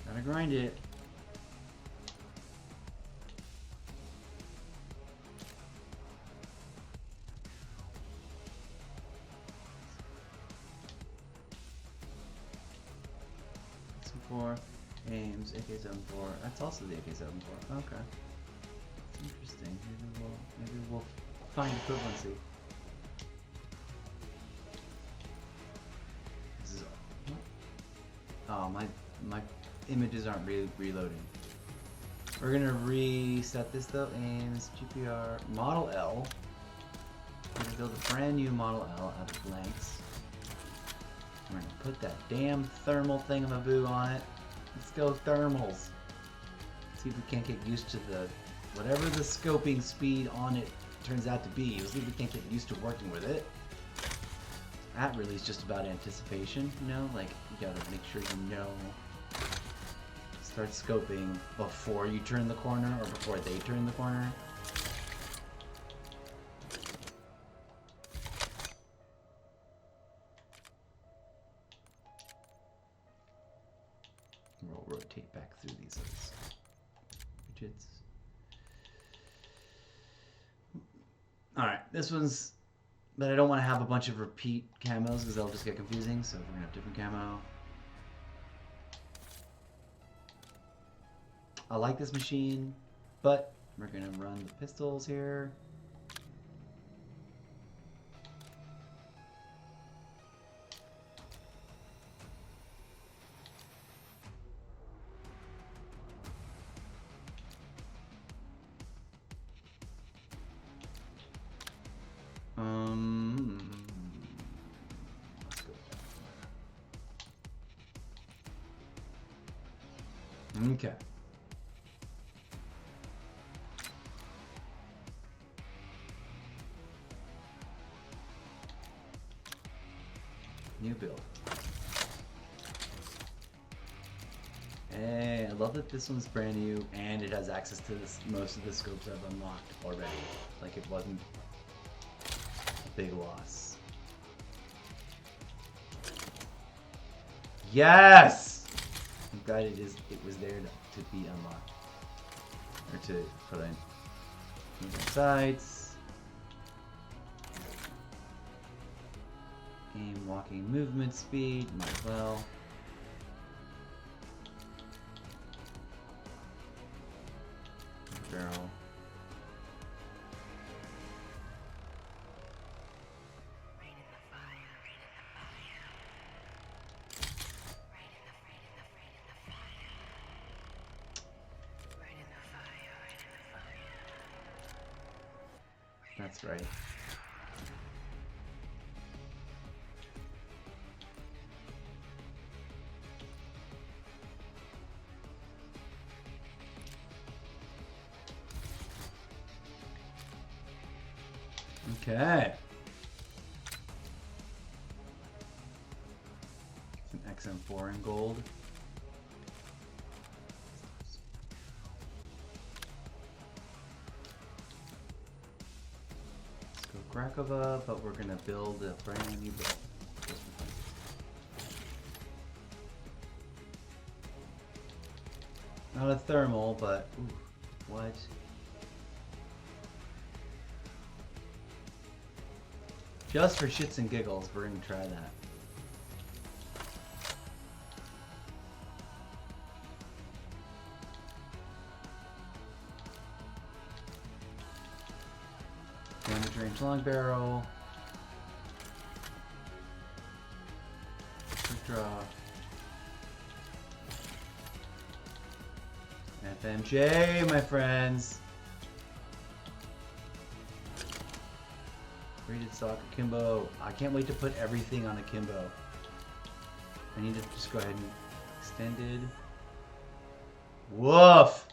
Gotta grind it. Aims, AK-74. That's also the AK-74. Okay. That's interesting. Maybe we'll find equivalency. This is, oh, my images aren't reloading. We're gonna reset this though. Aims, GPR, Model L. We're gonna build a brand new Model L out of blanks. We're gonna put that damn thermal thingamaboo on it. Let's go thermals. See if we can't get used to the whatever the scoping speed on it turns out to be. We'll see if we can't get used to working with it. That really is just about anticipation, you know? Like, you gotta make sure you know. Start scoping before you turn the corner or before they turn the corner. We'll rotate back through these widgets. Alright, this one's... But I don't want to have a bunch of repeat camos because they'll just get confusing, so we're going to have different camo. I like this machine, but we're going to run the pistols here. Let's go. Okay. New build. Hey, I love that this one's brand new and it has access to this, most of the scopes I've unlocked already. Like it wasn't a big loss. Yes! I'm glad it was there to be unlocked. Or to put in. Moving sides. Aim, walking, movement speed, might as well. Barrel. That's right. Okay. It's an XM4 in gold. Let's go Krakova, but we're gonna build a brand new build. Not a thermal, but ooh, what? Just for shits and giggles, we're gonna try that. Damage range long barrel. Quick draw. FMJ, my friends. Rated stock akimbo. I can't wait to put everything on akimbo. I need to just go ahead and extended. Woof!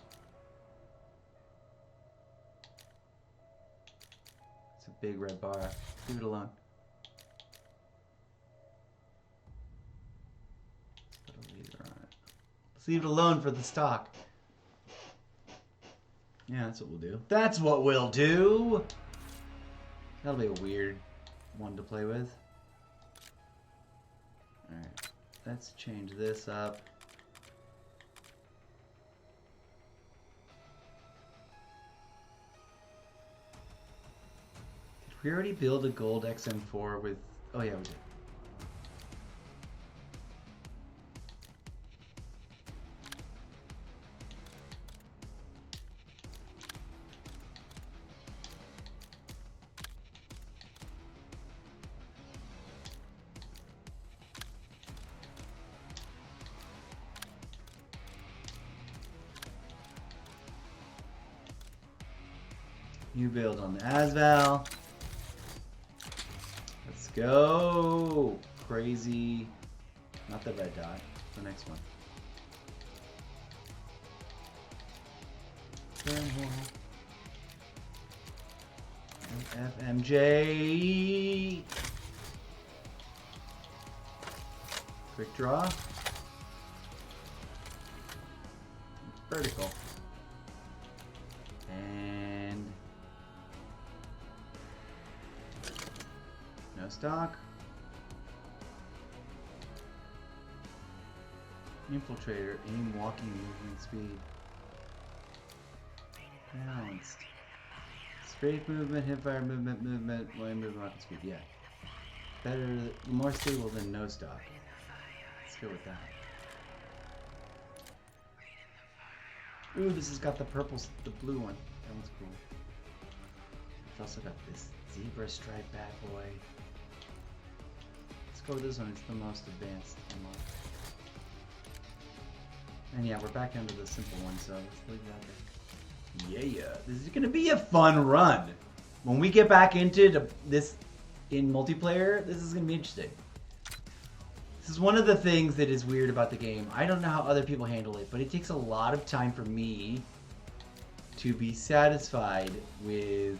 It's a big red bar. Leave it alone. Put a laser on it. Let's leave it alone for the stock. Yeah, that's what we'll do. That's what we'll do! That'll be a weird one to play with. Alright, let's change this up. Did we already build a gold XM4 with... Oh yeah, we did. New build on the Asval. Let's go. Crazy. Not the red dot. The next one. FMJ. Quick draw. Vertical. And no stock. Infiltrator, aim, walking, movement speed. Balanced. Straight movement, hipfire movement, line movement, walking speed. Yeah. Better, more stable than no stock. Let's go with that. Ooh, this has got the purple, the blue one. That one's cool. It's also got this zebra stripe bad boy. Let's go with this one. It's the most advanced unlock. And yeah, we're back into the simple one, so let's leave that there. Yeah, this is gonna be a fun run. When we get back into this in multiplayer, this is gonna be interesting. This is one of the things that is weird about the game. I don't know how other people handle it, but it takes a lot of time for me to be satisfied with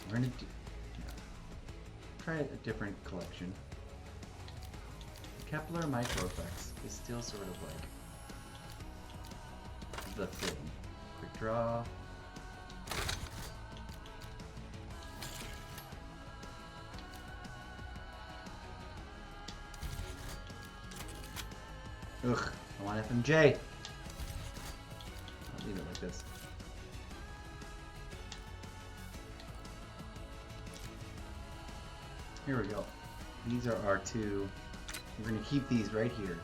we're gonna try a different collection. Kepler Micro Effects is still sort of like the thing. Quick draw. Ugh, I want FMJ. I'll leave it like this. Here we go. These are our two. We're going to keep these right here.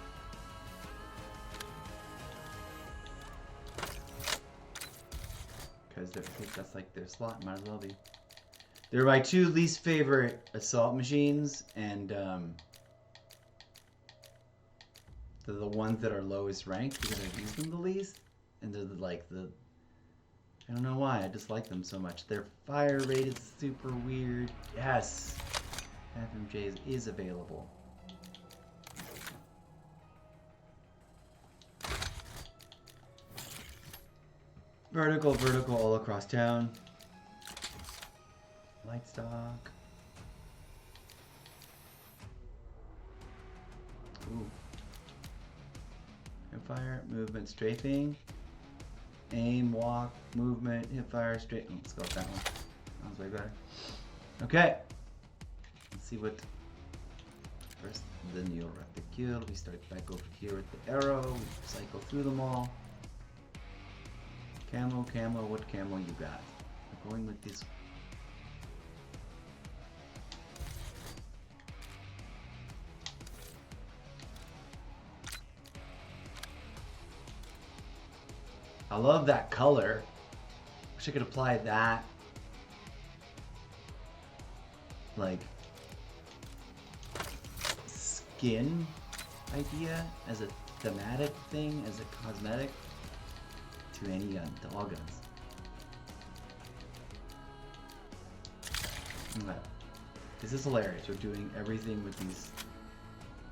Because that's like their slot. Might as well be. They're my two least favorite assault machines, and they're the ones that are lowest ranked because I've used them the least. And they're like the... I don't know why, I just like them so much. Their fire rate is super weird. Yes! FMJs is available. Vertical, vertical all across town. Light stock. Ooh. Hipfire, movement, strafing. Aim, walk, movement, hipfire, strafe. Oh, let's go with that one. That one's way better. Okay. Let's see what. First, the Neo Reticule. We start back over here with the arrow. We cycle through them all. Camo, camo, what camo you got? We're going with this. I love that color. Wish I could apply that like skin idea as a thematic thing, as a cosmetic to any dog guns. Okay. This is hilarious. We're doing everything with these.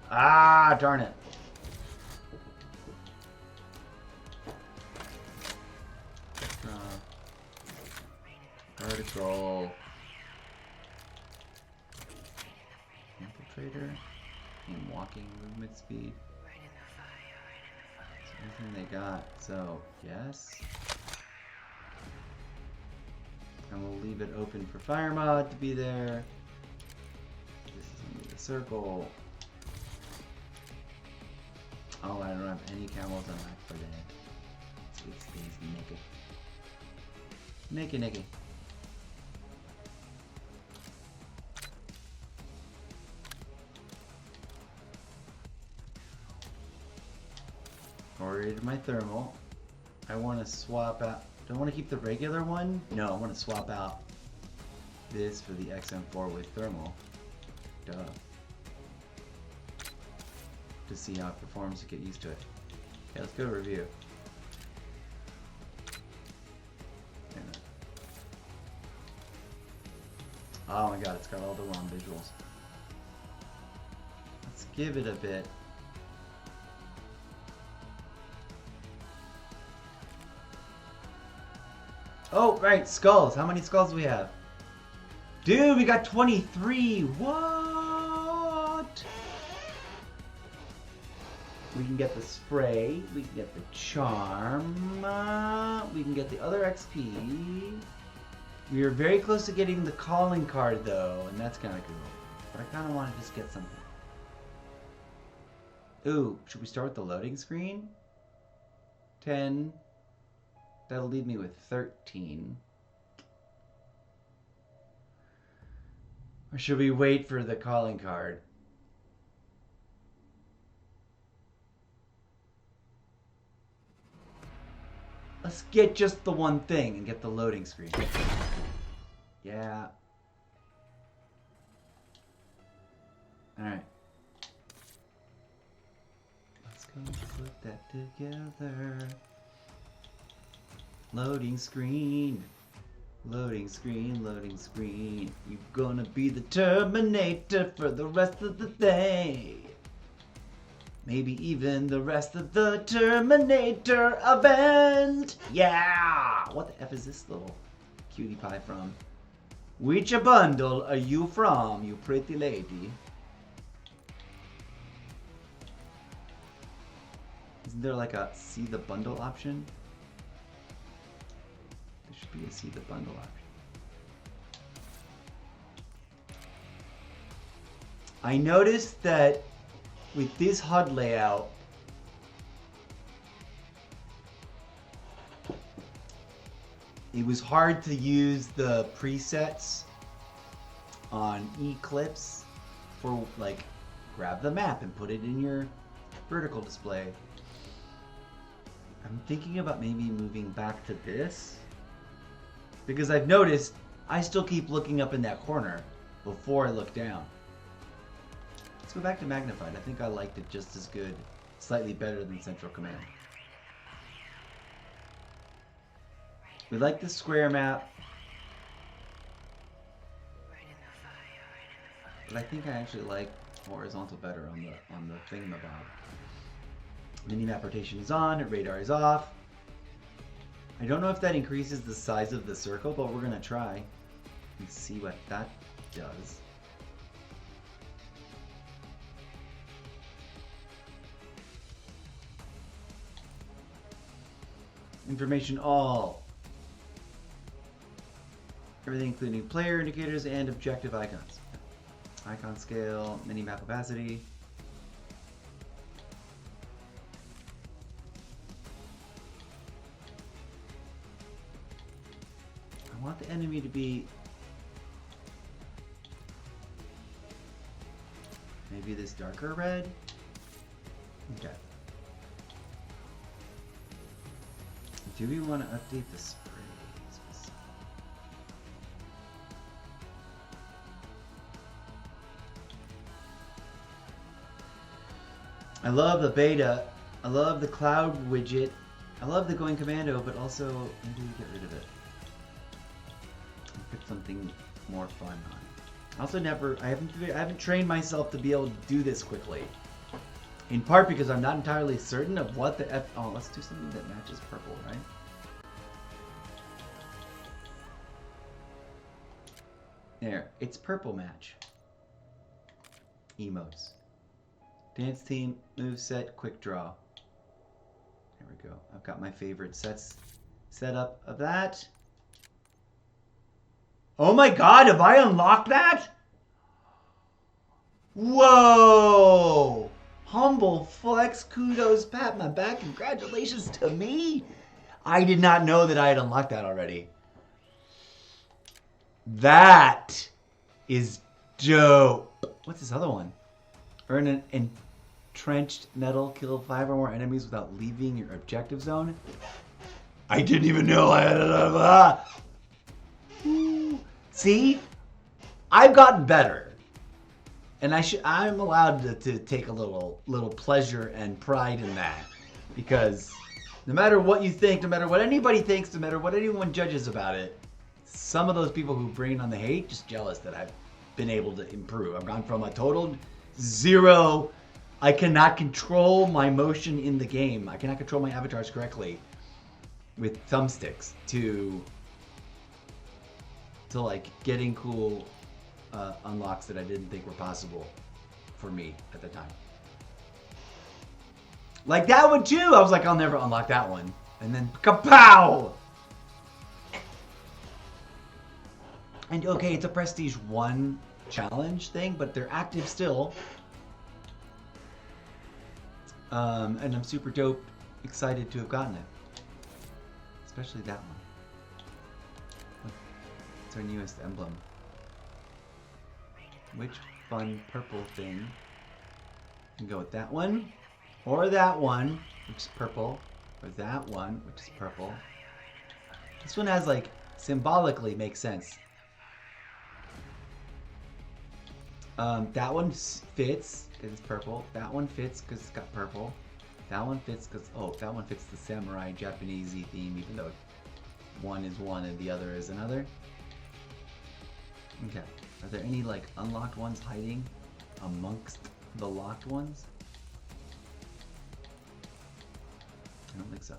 Ah, darn it. Vertical. Infiltrator. And walking movement speed. That's everything they got. So, yes. And we'll leave it open for fire mod to be there. This is gonna be the circle. Oh, I don't have any camels on that for that. Sweet space naked. Naked, naked. Ordered my thermal. I want to swap out. Do I want to keep the regular one? No, I want to swap out this for the XM4 with thermal. Duh. To see how it performs to get used to it. Okay, let's go to review. Oh my god, it's got all the wrong visuals. Let's give it a bit. Oh, right, skulls. How many skulls do we have? Dude, we got 23. What? We can get the spray. We can get the charm. We can get the other XP. We are very close to getting the calling card, though, and that's kind of cool. But I kind of want to just get something. Ooh, should we start with the loading screen? 10. That'll leave me with 13. Or should we wait for the calling card? Let's get just the one thing and get the loading screen. Yeah. Alright. Let's go put that together. Loading screen. Loading screen, loading screen. You gonna be the Terminator for the rest of the day. Maybe even the rest of the Terminator event. Yeah! What the F is this little cutie pie from? Which bundle are you from, you pretty lady? Isn't there like a see the bundle option? There should be a see the bundle option. I noticed that with this HUD layout, it was hard to use the presets on Eclipse for like grab the map and put it in your vertical display. I'm thinking about maybe moving back to this because I've noticed I still keep looking up in that corner before I look down. Let's go back to Magnified. I think I liked it just as good, slightly better than Central Command. We like the square map, but I think I actually like horizontal better on the thingamabob. Minimap rotation is on, radar is off. I don't know if that increases the size of the circle, but we're gonna try and see what that does. Information all. Everything including player indicators and objective icons. Icon scale, minimap opacity. I want the enemy to be maybe this darker red. Okay. Do we want to update the sprays? I love the beta. I love the cloud widget. I love the going commando, but also when do we get rid of it? Put something more fun on. Also, I haven't trained myself to be able to do this quickly. In part because I'm not entirely certain of what the F. Oh, let's do something that matches purple, right? There, it's purple match. Emotes. Dance team, move set, quick draw. There we go. I've got my favorite setup of that. Oh my god, have I unlocked that? Whoa! Humble flex, kudos, pat my back, congratulations to me. I did not know that I had unlocked that already. That is dope. What's this other one? Earn an entrenched nettle, kill 5 or more enemies without leaving your objective zone. I didn't even know I had it. See? I've gotten better. And I'm allowed to take a little pleasure and pride in that, because no matter what you think, no matter what anybody thinks, no matter what anyone judges about it, some of those people who bring on the hate just jealous that I've been able to improve. I've gone from a total 0, I cannot control my motion in the game, I cannot control my avatars correctly with thumbsticks, to like getting cool unlocks that I didn't think were possible for me at the time. Like that one too. I was like, I'll never unlock that one. And then kapow! And okay, it's a Prestige 1 challenge thing, but they're active still. And I'm super dope, excited to have gotten it. Especially that one. It's our newest emblem. Which fun purple thing? You can go with that one, or that one, which is purple, or that one, which is purple. This one has, like, symbolically makes sense. That one fits because it's purple. That one fits because it's got purple. That one fits because, oh, that one fits the samurai Japanesey theme, even though one is one and the other is another. Okay. Are there any like unlocked ones hiding amongst the locked ones? I don't think so.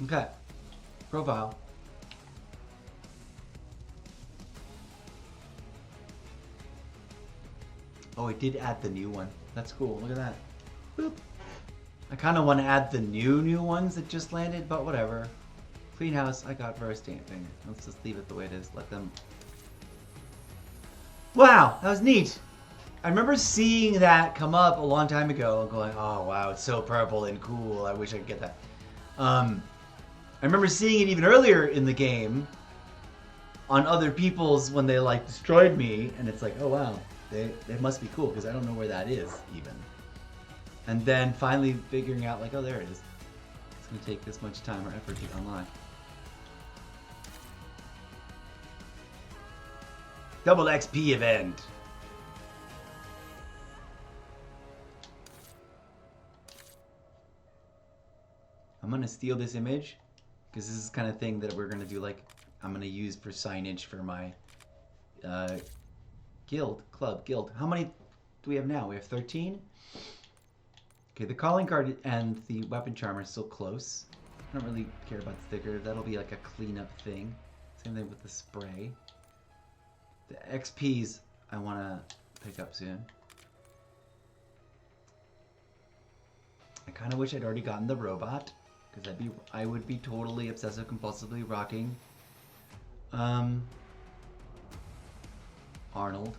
Okay. Profile. Oh, it did add the new one. That's cool. Look at that. Boop. I kind of want to add the new ones that just landed, but whatever. Clean house, I got first stamping. Let's just leave it the way it is. Let them... Wow, that was neat. I remember seeing that come up a long time ago and going, oh wow, it's so purple and cool. I wish I could get that. I remember seeing it even earlier in the game on other people's when they like destroyed me, and it's like, oh wow, they must be cool because I don't know where that is even. And then finally figuring out like, oh, there it is. It's gonna take this much time or effort to unlock. Double XP event. I'm gonna steal this image because this is the kind of thing that we're gonna do. Like, I'm gonna use for signage for my guild. How many do we have now? We have 13. Okay, the calling card and the weapon charm are still close. I don't really care about the sticker. That'll be like a cleanup thing. Same thing with the spray. The XPs I want to pick up soon. I kind of wish I'd already gotten the robot, because I would be totally obsessive compulsively rocking Arnold.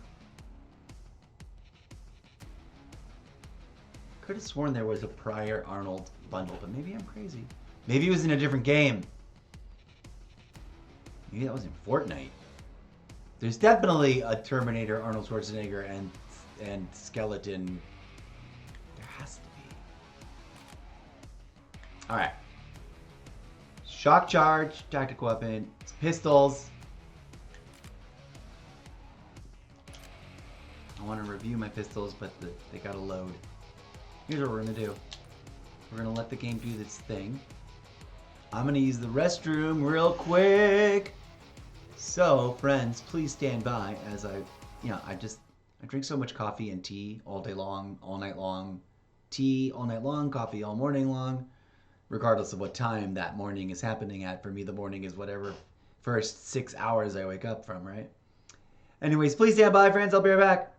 Could have sworn there was a prior Arnold bundle, but maybe I'm crazy. Maybe it was in a different game. Maybe that was in Fortnite. There's definitely a Terminator, Arnold Schwarzenegger, and Skeleton. There has to be. Alright. Shock charge, tactical weapon, pistols. I want to review my pistols, but they gotta load. Here's what we're gonna do. We're gonna let the game do this thing. I'm gonna use the restroom real quick. So, friends, please stand by as I drink so much coffee and tea all day long, all night long. Tea all night long, coffee all morning long. Regardless of what time that morning is happening at. For me, the morning is whatever first 6 hours I wake up from, right? Anyways, please stand by, friends. I'll be right back.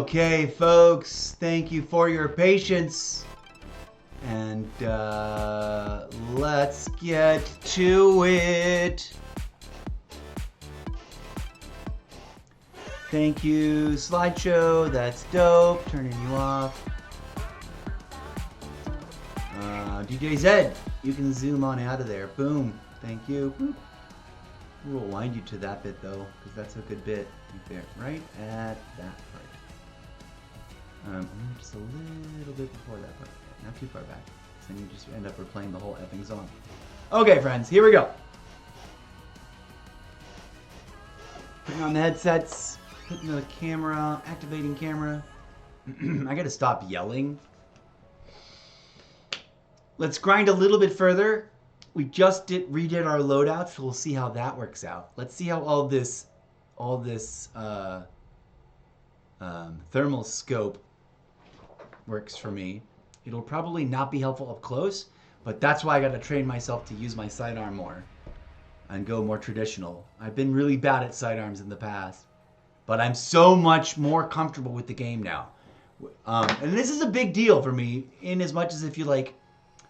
Okay, folks, thank you for your patience. And let's get to it. Thank you, slideshow. That's dope. Turning you off. DJ Zed, you can zoom on out of there. Boom. Thank you. We'll wind you to that bit though, because that's a good bit right there, right at that part. Just a little bit before that part. Not too far back. So then you just end up replaying the whole effing song. Okay, friends, here we go. Putting on the headsets, putting the camera, activating camera. I gotta stop yelling. Let's grind a little bit further. We just redid our loadouts, so we'll see how that works out. Let's see how all this thermal scope works for me. It'll probably not be helpful up close, but that's why I got to train myself to use my sidearm more and go more traditional. I've been really bad at sidearms in the past, but I'm so much more comfortable with the game now. And this is a big deal for me, in as much as if you like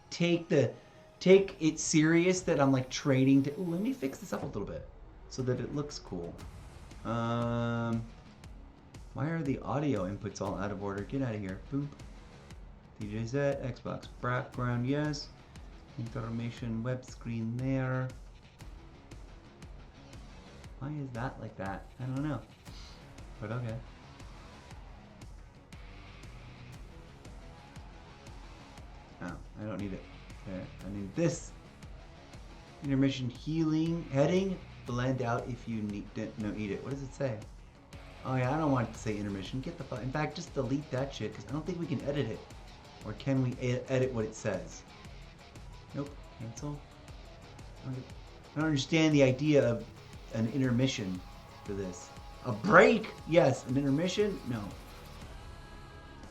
take it serious that I'm like training to. Ooh, let me fix this up a little bit so that it looks cool. Why are the audio inputs all out of order? Get out of here. Boop. DJZ, Xbox background, yes. Information web screen there. Why is that like that? I don't know. But okay. Oh, I don't need it. There. I need this. Intermission healing heading. Blend out if you need it. No, eat it. What does it say? Oh yeah, I don't want it to say intermission. Get the fuck. In fact, just delete that shit because I don't think we can edit it. Or can we edit what it says? Nope. Cancel. I don't understand the idea of an intermission for this. A break? Yes. An intermission? No.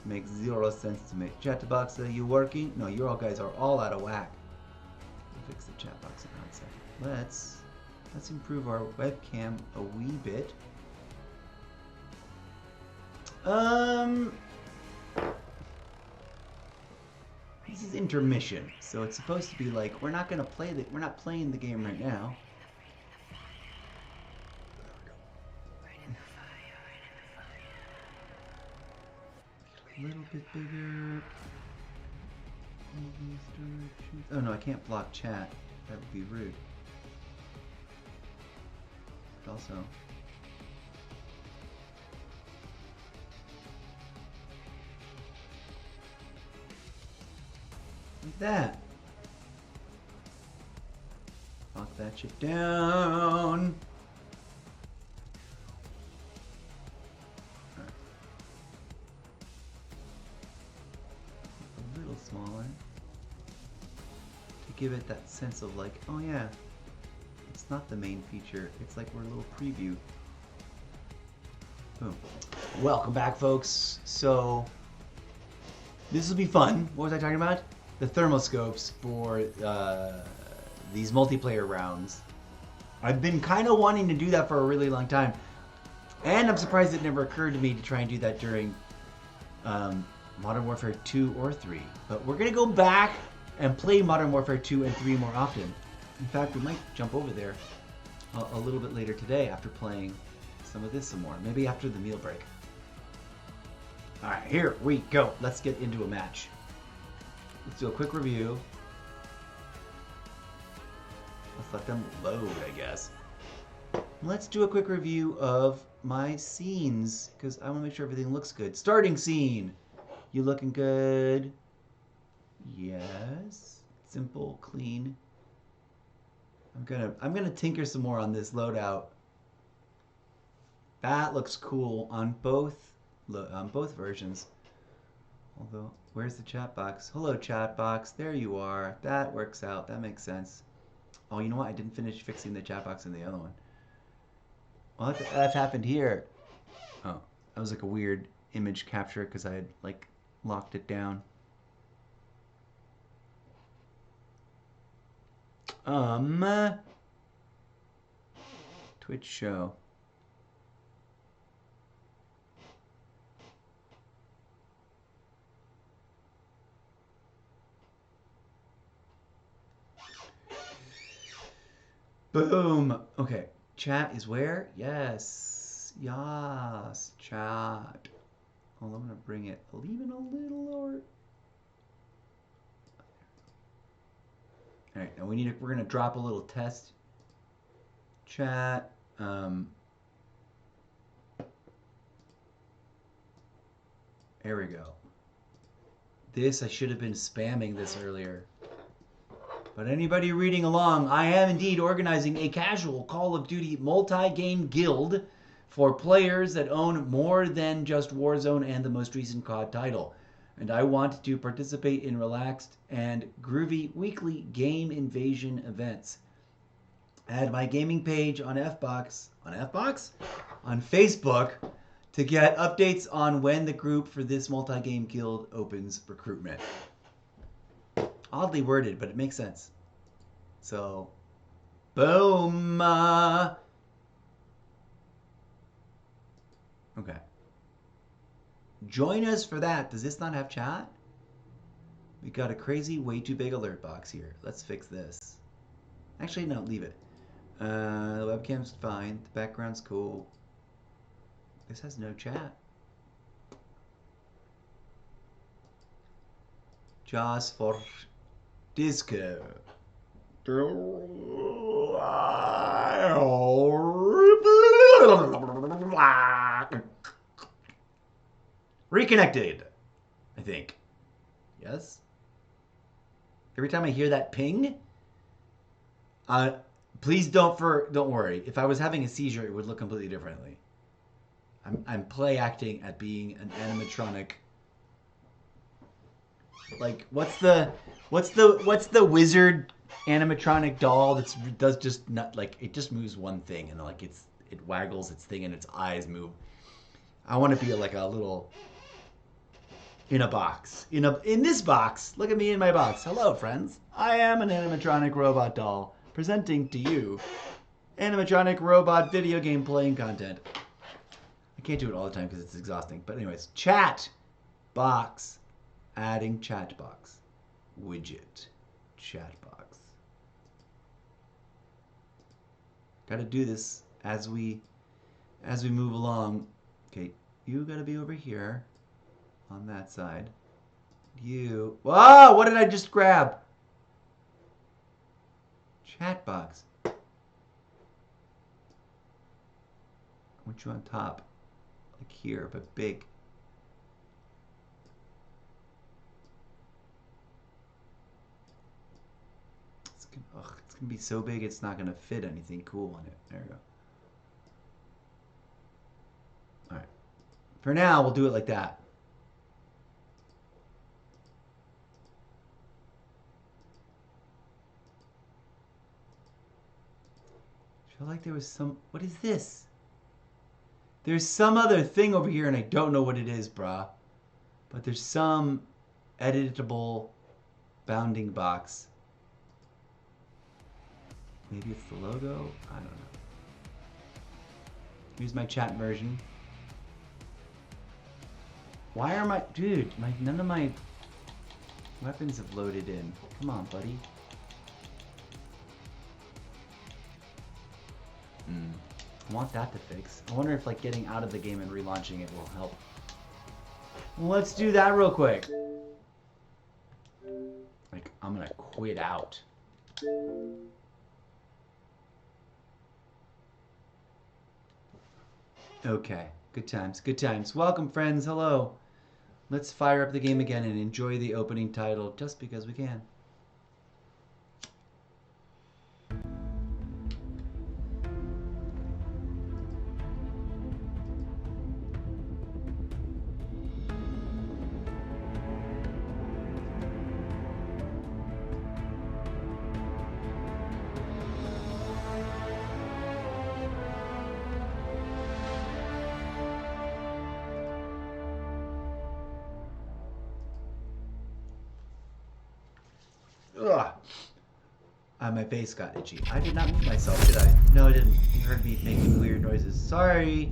Makes zero sense to me. Chat box, are you working? No, you all guys are all out of whack. We'll fix the chat box in 1 second. Let's improve our webcam a wee bit. This is intermission, so it's supposed to be like we're not playing the game right now. A little bit bigger. Oh no, I can't block chat. That would be rude. But also, like that. Lock that shit down. A little smaller to give it that sense of like, oh yeah, it's not the main feature. It's like we're a little preview. Boom. Welcome back, folks. So this will be fun. What was I talking about? The thermoscopes for these multiplayer rounds. I've been kind of wanting to do that for a really long time, and I'm surprised it never occurred to me to try and do that during Modern Warfare 2 or 3. But we're gonna go back and play Modern Warfare 2 and 3 more often. In fact, we might jump over there a little bit later today after playing some of this some more. Maybe after the meal break. All right, here we go. Let's get into a match. Let's do a quick review. Let's let them load, I guess. Let's do a quick review of my scenes, because I want to make sure everything looks good. Starting scene. You looking good? Yes. Simple, clean. I'm gonna tinker some more on this loadout. That looks cool on both versions. Although, where's the chat box? Hello, chat box. There you are. That works out. That makes sense. Oh, you know what? I didn't finish fixing the chat box in the other one. What the F happened here? Oh, that was like a weird image capture because I had like locked it down. Twitch show. Boom. Okay. Chat is where? Yes. Yes. Chat. Hold on, I'm going to bring it even a little lower. All right, now we're going to drop a little test chat. There we go. This, I should have been spamming this earlier. But anybody reading along, I am indeed organizing a casual Call of Duty multi-game guild for players that own more than just Warzone and the most recent COD title. And I want to participate in relaxed and groovy weekly game invasion events. Add my gaming page on Fbox, on Facebook, to get updates on when the group for this multi-game guild opens recruitment. Oddly worded, but it makes sense. So, boom. Okay. Join us for that. Does this not have chat? We got a crazy, way too big alert box here. Let's fix this. Actually, no, leave it. The webcam's fine. The background's cool. This has no chat. Just for Disco. Reconnected, I think. Yes? Every time I hear that ping, please don't worry. If I was having a seizure, it would look completely differently. I'm play acting at being an animatronic. Like, what's the wizard animatronic doll that does just not, like, it just moves one thing and like it waggles its thing and its eyes move. I want to be like a little in a box. In this box. Look at me in my box. Hello, friends. I am an animatronic robot doll presenting to you animatronic robot video game playing content. I can't do it all the time because it's exhausting. But anyways, chat box. Adding chat box. Widget. Chat box. Gotta do this as we move along. Okay, you gotta be over here on that side. You. Whoa! What did I just grab? Chat box. I want you on top. Like here, but big. It's gonna be so big it's not gonna fit anything cool on it. There we go. Alright. For now, we'll do it like that. I feel like there was some... What is this? There's some other thing over here and I don't know what it is, brah. But there's some editable bounding box. Maybe it's the logo? I don't know. Here's my chat version. Why are my... Dude, none of my weapons have loaded in. Come on, buddy. I want that to fix. I wonder if like getting out of the game and relaunching it will help. Well, let's do that real quick. Like, I'm gonna quit out. Okay, good times, good times. Welcome, friends, hello. Let's fire up the game again and enjoy the opening title just because we can. My face got itchy. I did not move myself, did I? No, I didn't. You heard me making weird noises. Sorry.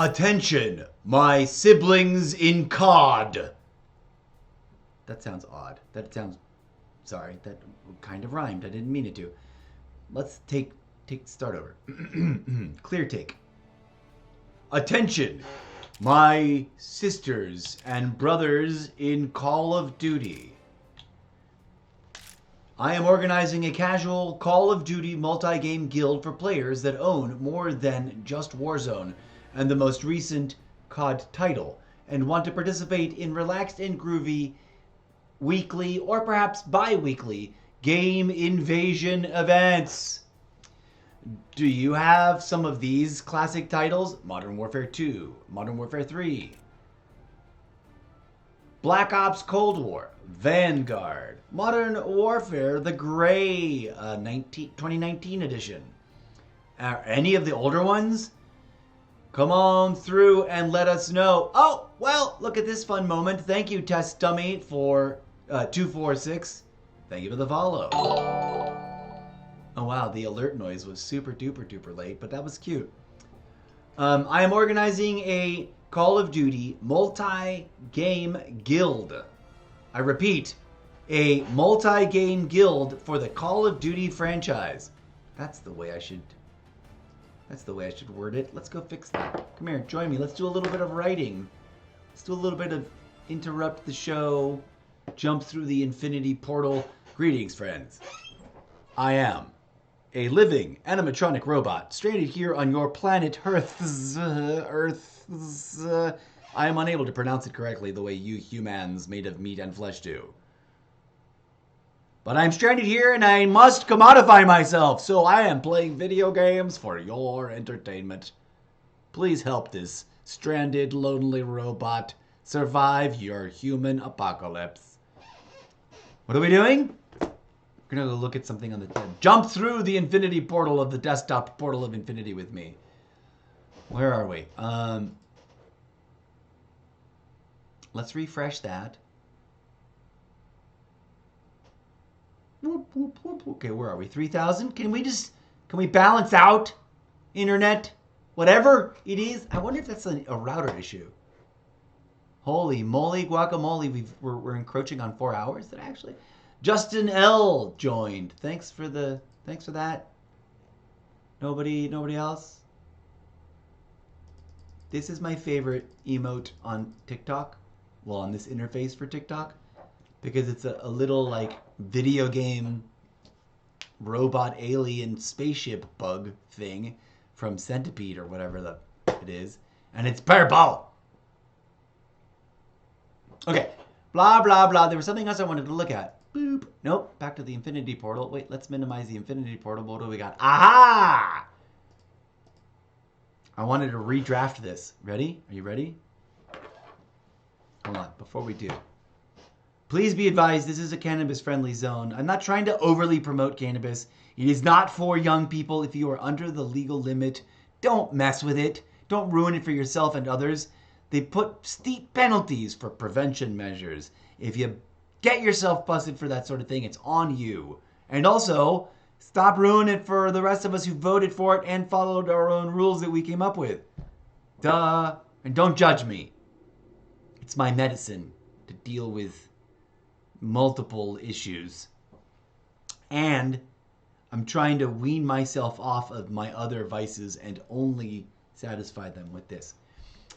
Attention, my siblings in COD. That sounds odd. Sorry, that kind of rhymed. I didn't mean it to. Let's start over. Clear take. Attention, my sisters and brothers in Call of Duty. I am organizing a casual Call of Duty multi-game guild for players that own more than just Warzone and the most recent COD title, and want to participate in relaxed and groovy weekly or perhaps bi-weekly game invasion events. Do you have some of these classic titles? Modern Warfare 2, Modern Warfare 3, Black Ops Cold War, Vanguard, Modern Warfare the Gray 2019 edition. Any of the older ones? Come on through and let us know. Oh, well, look at this fun moment. Thank you, Test Dummy, for 246. Thank you for the follow. Oh, wow, the alert noise was super duper duper late, but that was cute. I am organizing a Call of Duty multi-game guild. I repeat, a multi-game guild for the Call of Duty franchise. That's the way I should word it. Let's go fix that. Come here, join me. Let's do a little bit of writing. Let's do a little bit of interrupt the show, jump through the infinity portal. Greetings, friends. I am a living animatronic robot stranded here on your planet Earth. I am unable to pronounce it correctly the way you humans made of meat and flesh do. But I'm stranded here and I must commodify myself, so I am playing video games for your entertainment. Please help this stranded, lonely robot survive your human apocalypse. What are we doing? We're gonna go look at something on the tab. Jump through the infinity portal of the desktop portal of infinity with me. Where are we? Let's refresh that. Okay, where are we? 3,000? Can we balance out internet? Whatever it is. I wonder if that's a router issue. Holy moly, guacamole. We're encroaching on 4 hours. That actually. Justin L joined. Thanks for that. Nobody else? This is my favorite emote on TikTok. Well, on this interface for TikTok. Because it's a little like video game robot alien spaceship bug thing from Centipede or whatever it is. And it's purple. Okay. Blah, blah, blah. There was something else I wanted to look at. Boop. Nope. Back to the infinity portal. Wait, let's minimize the infinity portal. What do we got? Aha! I wanted to redraft this. Ready? Are you ready? Hold on. Before we do. Please be advised, this is a cannabis-friendly zone. I'm not trying to overly promote cannabis. It is not for young people. If you are under the legal limit, don't mess with it. Don't ruin it for yourself and others. They put steep penalties for prevention measures. If you get yourself busted for that sort of thing, it's on you. And also, stop ruining it for the rest of us who voted for it and followed our own rules that we came up with. Duh. And don't judge me. It's my medicine to deal with multiple issues. And I'm trying to wean myself off of my other vices and only satisfy them with this.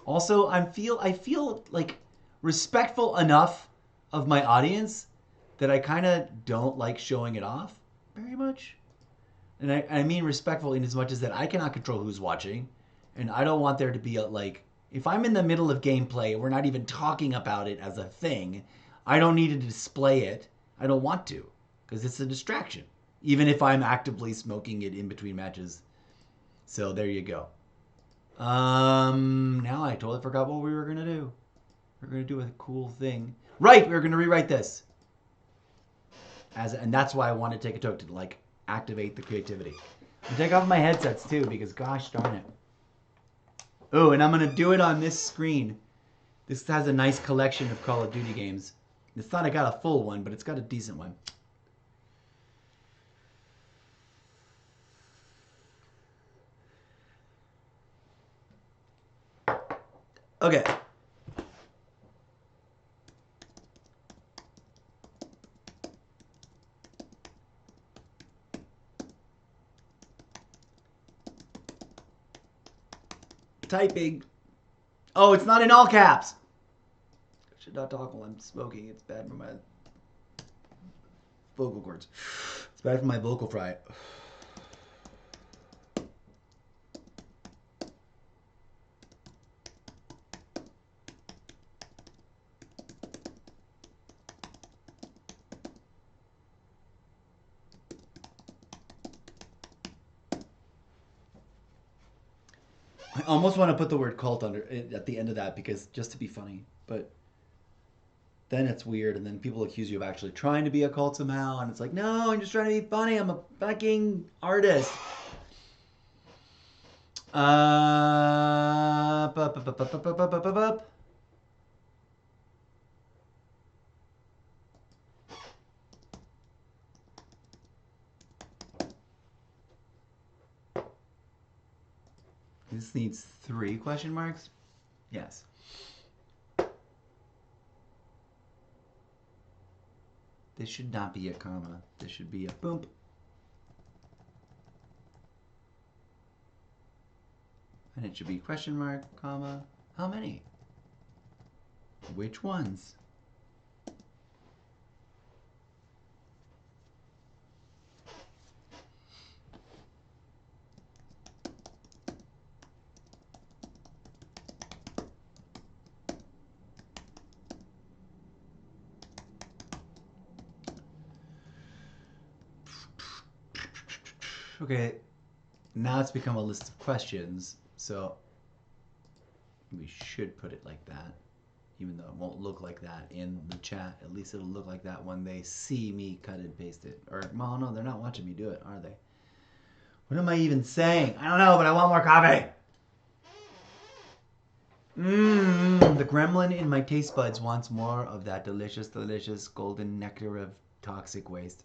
Also, I feel like respectful enough of my audience that I kind of don't like showing it off very much. And I mean respectful in as much as that I cannot control who's watching. And I don't want there to be if I'm in the middle of gameplay, we're not even talking about it as a thing, I don't need to display it. I don't want to, because it's a distraction. Even if I'm actively smoking it in between matches. So there you go. Now I totally forgot what we were going to do. We're going to do a cool thing. Right, we were going to rewrite this. And that's why I want to take a toke to activate the creativity. I'll take off my headsets too, because gosh darn it. Oh, and I'm going to do it on this screen. This has a nice collection of Call of Duty games. It's not I got a full one, but it's got a decent one. Okay. Typing. Oh, it's not in all caps. I should not talk while I'm smoking. It's bad for my vocal cords. It's bad for my vocal fry. I almost want to put the word cult under at the end of that because just to be funny, but then it's weird and then people accuse you of actually trying to be a cult somehow and it's like, no, I'm just trying to be funny. I'm a fucking artist. This needs 3 question marks? Yes. This should not be a comma. This should be a boom. And it should be question mark, comma. How many? Which ones? Okay, now it's become a list of questions, so we should put it like that, even though it won't look like that in the chat. At least it'll look like that when they see me cut and paste it. Or, well, no, they're not watching me do it, are they? What am I even saying? I don't know, but I want more coffee. The gremlin in my taste buds wants more of that delicious, delicious golden nectar of toxic waste.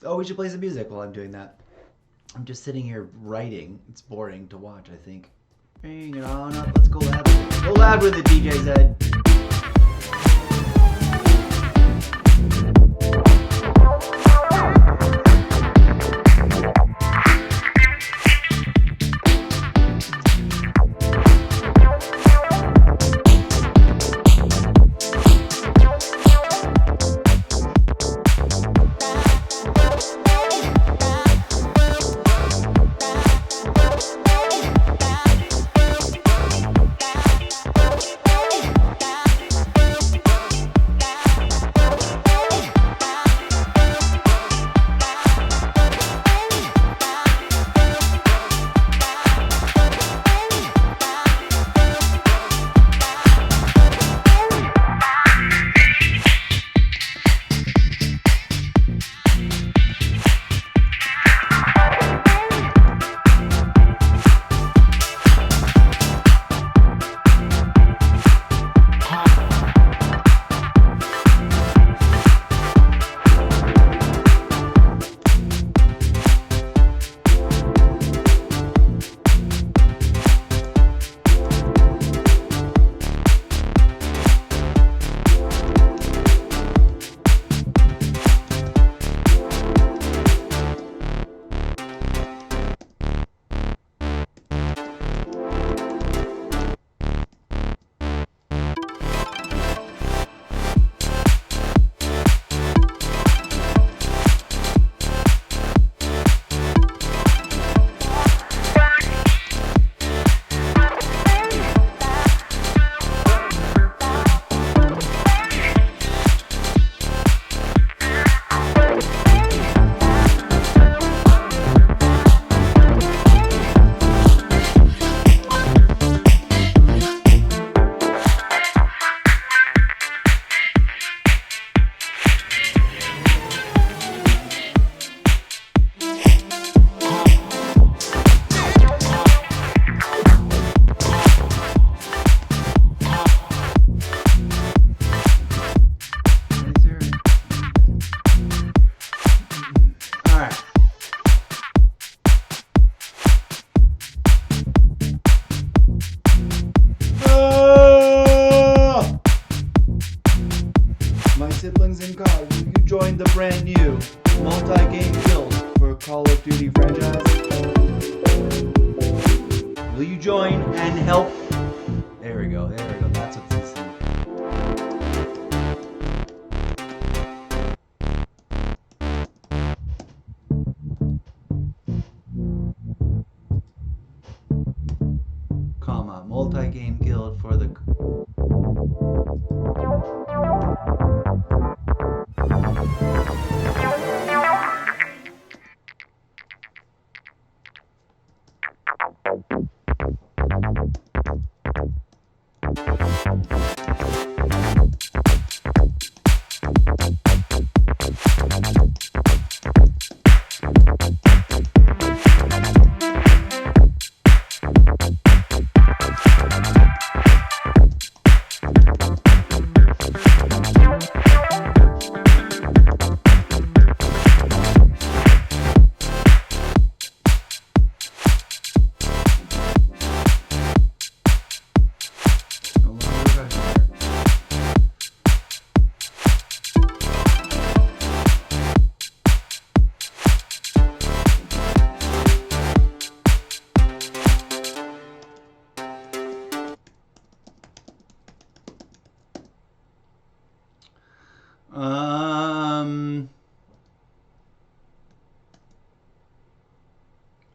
Oh, we should play some music while I'm doing that. I'm just sitting here writing. It's boring to watch, I think. Bring it on up. Let's go loud with it. Go loud with it, DJ Zed. feelings in COD. Will you join the brand new multi-game guild for Call of Duty franchise? Will you join and help? There we go. There we go. That's what this is. Comma, multi-game guild for the...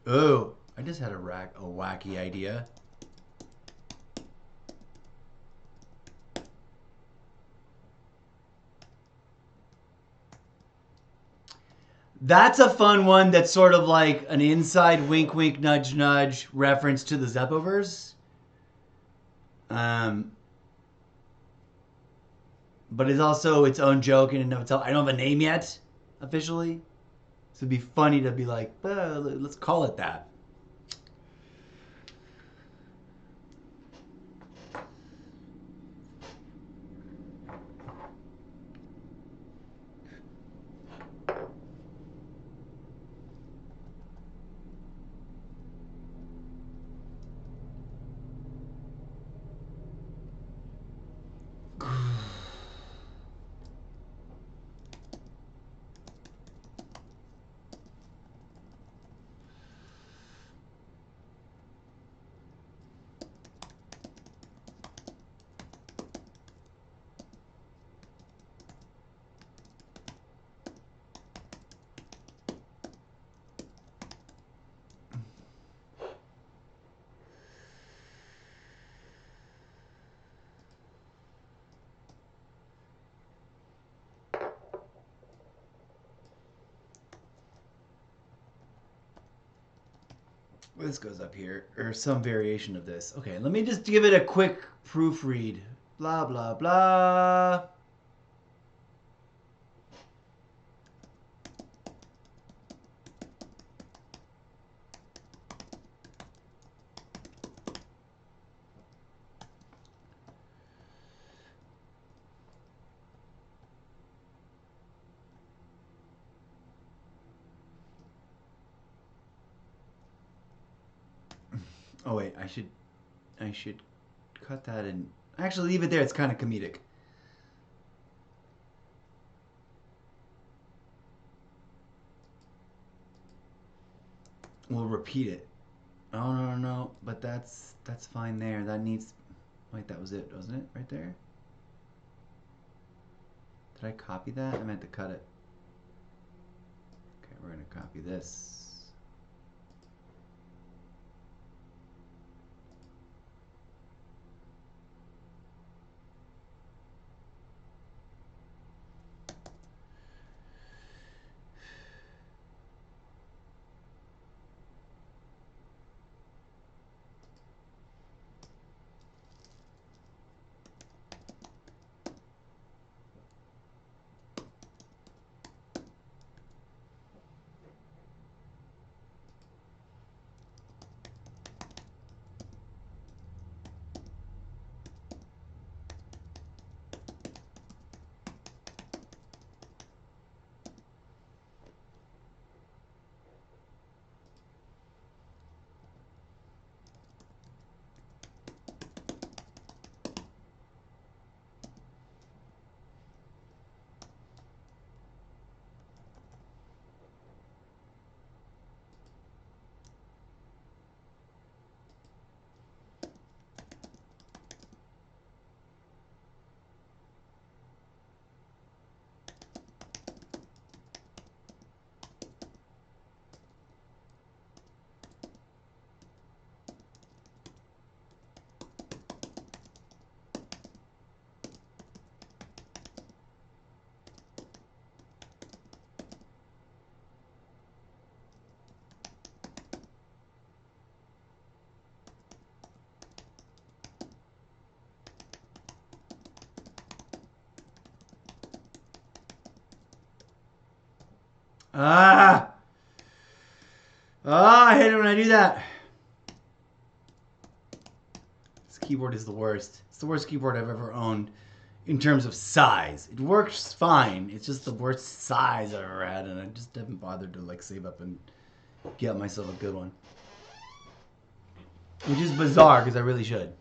Oh, I just had a wacky idea. That's a fun one that's sort of like an inside wink wink nudge nudge reference to the Zeppoverse. But it's also its own joke in and of itself. I don't have a name yet, officially. So it'd be funny to be like, let's call it that. This goes up here, or some variation of this. Okay, let me just give it a quick proofread. Blah, blah, blah. Oh wait, I should cut that and actually leave it there. It's kind of comedic. We'll repeat it. Oh no, but that's fine there. That needs. Wait, that was it, wasn't it? Right there. Did I copy that? I meant to cut it. Okay, we're gonna copy this. Ah! Ah, I hate it when I do that. This keyboard is the worst. It's the worst keyboard I've ever owned in terms of size. It works fine. It's just the worst size I've ever had, and I just haven't bothered to like save up and get myself a good one. Which is bizarre because I really should.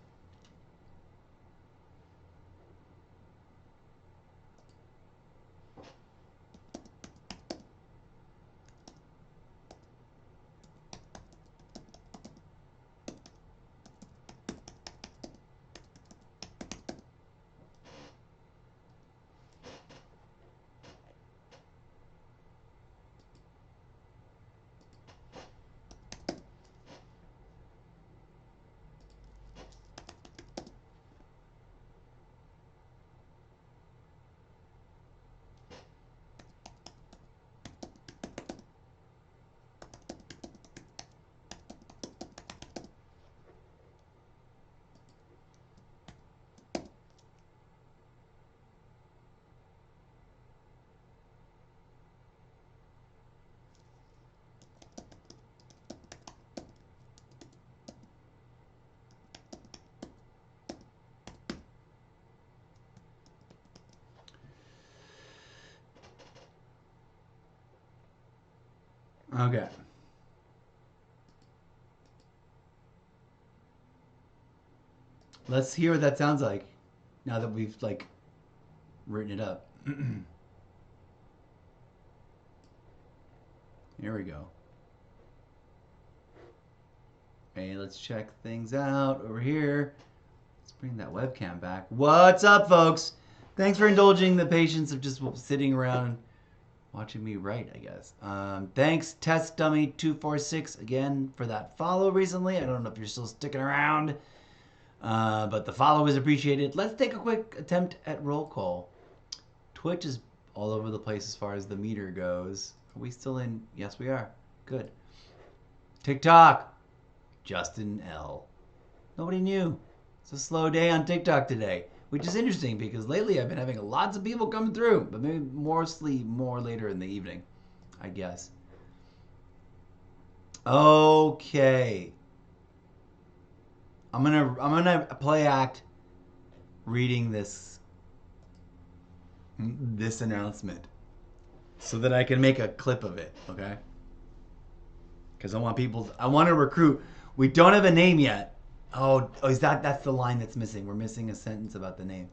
Okay. Let's hear what that sounds like now that we've like written it up. Here we go. Okay, let's check things out over here. Let's bring that webcam back. What's up, folks? Thanks for indulging the patience of just sitting around watching me write, I guess. Thanks, TestDummy246, again, for that follow recently. I don't know if you're still sticking around, but the follow is appreciated. Let's take a quick attempt at roll call. Twitch is all over the place as far as the meter goes. Are we still in? Yes, we are. Good. TikTok. Justin L. Nobody knew. It's a slow day on TikTok today, which is interesting because lately I've been having lots of people coming through, but maybe mostly more later in the evening, I guess. Okay. I'm gonna play act reading this announcement so that I can make a clip of it, okay? Because I want to recruit. We don't have a name yet. Oh, that's the line that's missing. We're missing a sentence about the name.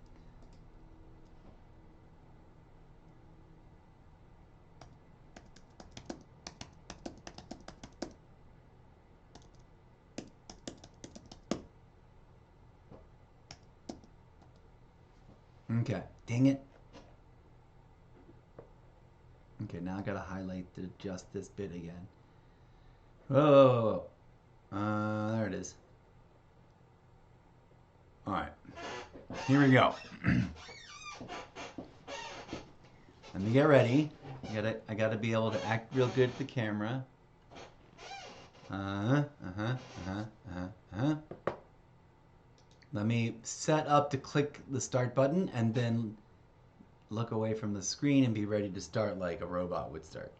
Okay, dang it. Okay, now I gotta highlight to adjust this bit again. Whoa. There it is. Alright. Here we go. Let me get ready. I gotta be able to act real good to the camera. Let me set up to click the start button and then look away from the screen and be ready to start like a robot would start.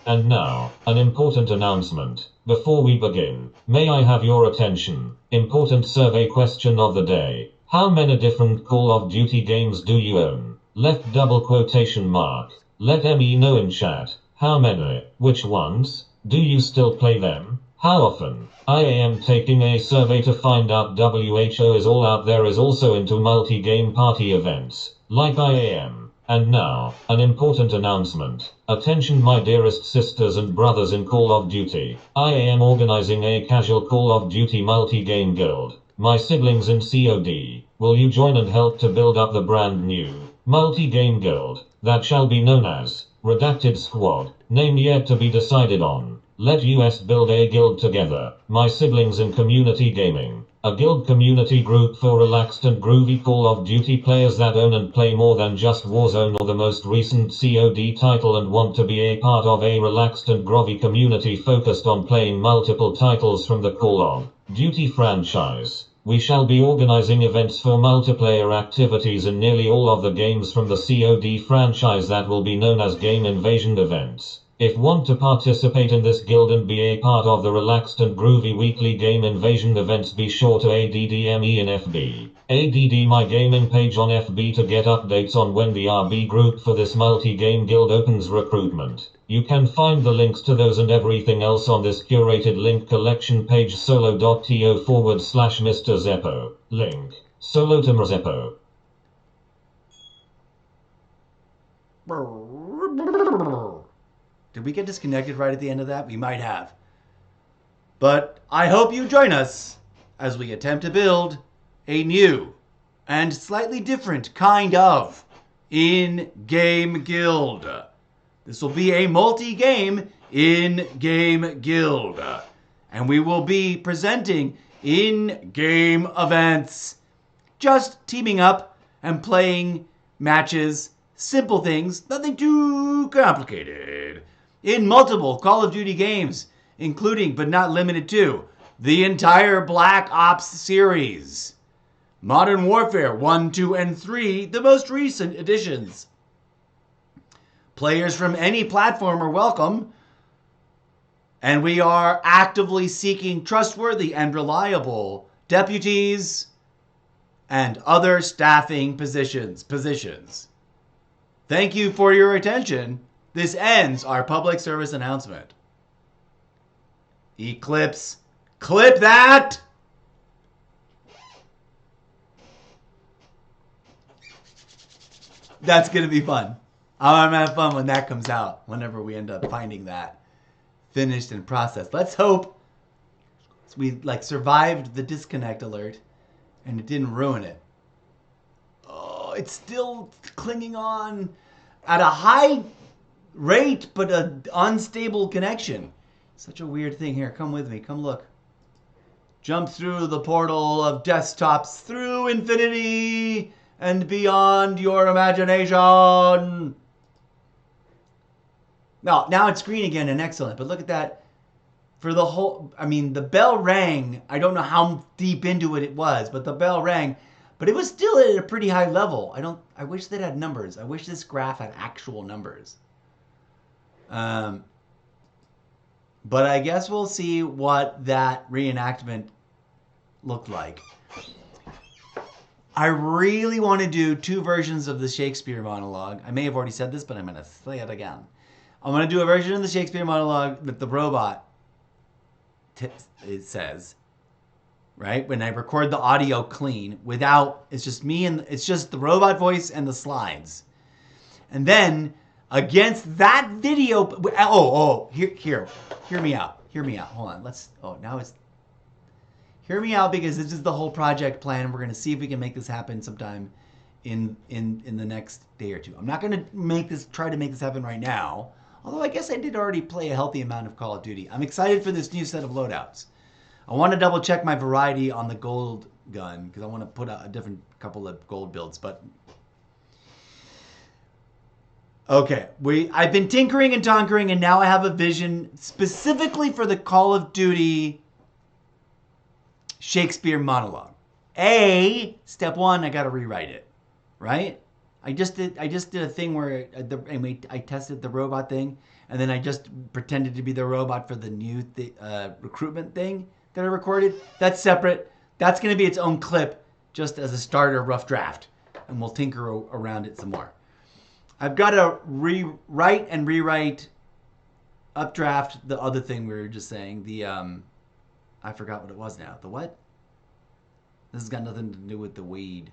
And now, an important announcement. Before we begin, may I have your attention? Important survey question of the day. How many different Call of Duty games do you own? Left double quotation mark. Let me know in chat. How many? Which ones? Do you still play them? How often? I am taking a survey to find out WHO is all out there is also into multi-game party events, like I am. And now, an important announcement. Attention my dearest sisters and brothers in Call of Duty. I am organizing a casual Call of Duty multi-game guild. My siblings in COD, will you join and help to build up the brand new multi-game guild that shall be known as Redacted Squad, name yet to be decided on. Let us build a guild together, my siblings in community gaming. A guild community group for relaxed and groovy Call of Duty players that own and play more than just Warzone or the most recent COD title and want to be a part of a relaxed and groovy community focused on playing multiple titles from the Call of Duty franchise. We shall be organizing events for multiplayer activities in nearly all of the games from the COD franchise that will be known as Game Invasion events. If want to participate in this guild and be a part of the relaxed and groovy weekly Game Invasion events, be sure to add me in FB. Add my gaming page on FB to get updates on when the RB group for this multi-game guild opens recruitment. You can find the links to those and everything else on this curated link collection page solo.to/Mr. Zeppo. Link. Solo to Zeppo. Did we get disconnected right at the end of that? We might have. But I hope you join us as we attempt to build a new and slightly different kind of in-game guild. This will be a multi-game in-game guild. And we will be presenting in-game events. Just teaming up and playing matches. Simple things, nothing too complicated. In multiple Call of Duty games, including but not limited to the entire Black Ops series. Modern Warfare 1, 2, and 3, the most recent editions. Players from any platform are welcome, and we are actively seeking trustworthy and reliable deputies and other staffing positions. Thank you for your attention. This ends our public service announcement. Eclipse, clip that! That's going to be fun. I'm going to have fun when that comes out, whenever we end up finding that finished and processed. Let's hope we survived the disconnect alert and it didn't ruin it. Oh, it's still clinging on at a high rate, but an unstable connection. Such a weird thing. Here, come with me. Come look. Jump through the portal of desktops, through infinity and beyond your imagination. Now it's green again and excellent. But look at that. For the whole, the bell rang. I don't know how deep into it was, but the bell rang. But it was still at a pretty high level. I wish that had numbers. I wish this graph had actual numbers. But I guess we'll see what that reenactment looked like. I really want to do 2 versions of the Shakespeare monologue. I may have already said this, but I'm going to say it again. I'm going to do a version of the Shakespeare monologue that the robot it says, right? When I record the audio clean without, it's just me and it's just the robot voice and the slides. And then against that video, hear me out. Hear me out. Hold on. Hear me out, because this is the whole project plan. We're going to see if we can make this happen sometime in the next day or two. I'm not going to try to make this happen right now. Although I guess I did already play a healthy amount of Call of Duty. I'm excited for this new set of loadouts. I want to double check my variety on the gold gun, because I want to put a different couple of gold builds. But okay, I've been tinkering and tonkering, and now I have a vision specifically for the Call of Duty Shakespeare monologue. Step 1, I got to rewrite it, right? I just did a thing where I tested the robot thing, and then I just pretended to be the robot for the new recruitment thing that I recorded. That's separate. That's going to be its own clip, just as a starter rough draft, and we'll tinker around it some more. I've got to rewrite updraft the other thing we were just saying. I forgot what it was now. The what? This has got nothing to do with the weed.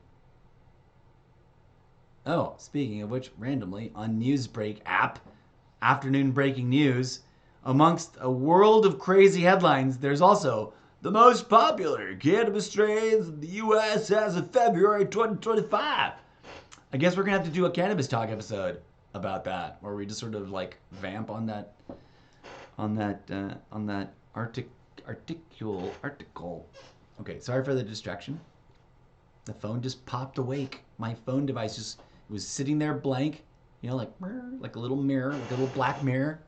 Oh, speaking of which, randomly on Newsbreak app, afternoon breaking news, amongst a world of crazy headlines, there's also the most popular cannabis strains in the U.S. as of February 2025. I guess we're gonna have to do a cannabis talk episode about that, where we just sort of vamp on that article. Okay, sorry for the distraction. The phone just popped awake. My phone device just was sitting there blank, like a little mirror, like a little black mirror.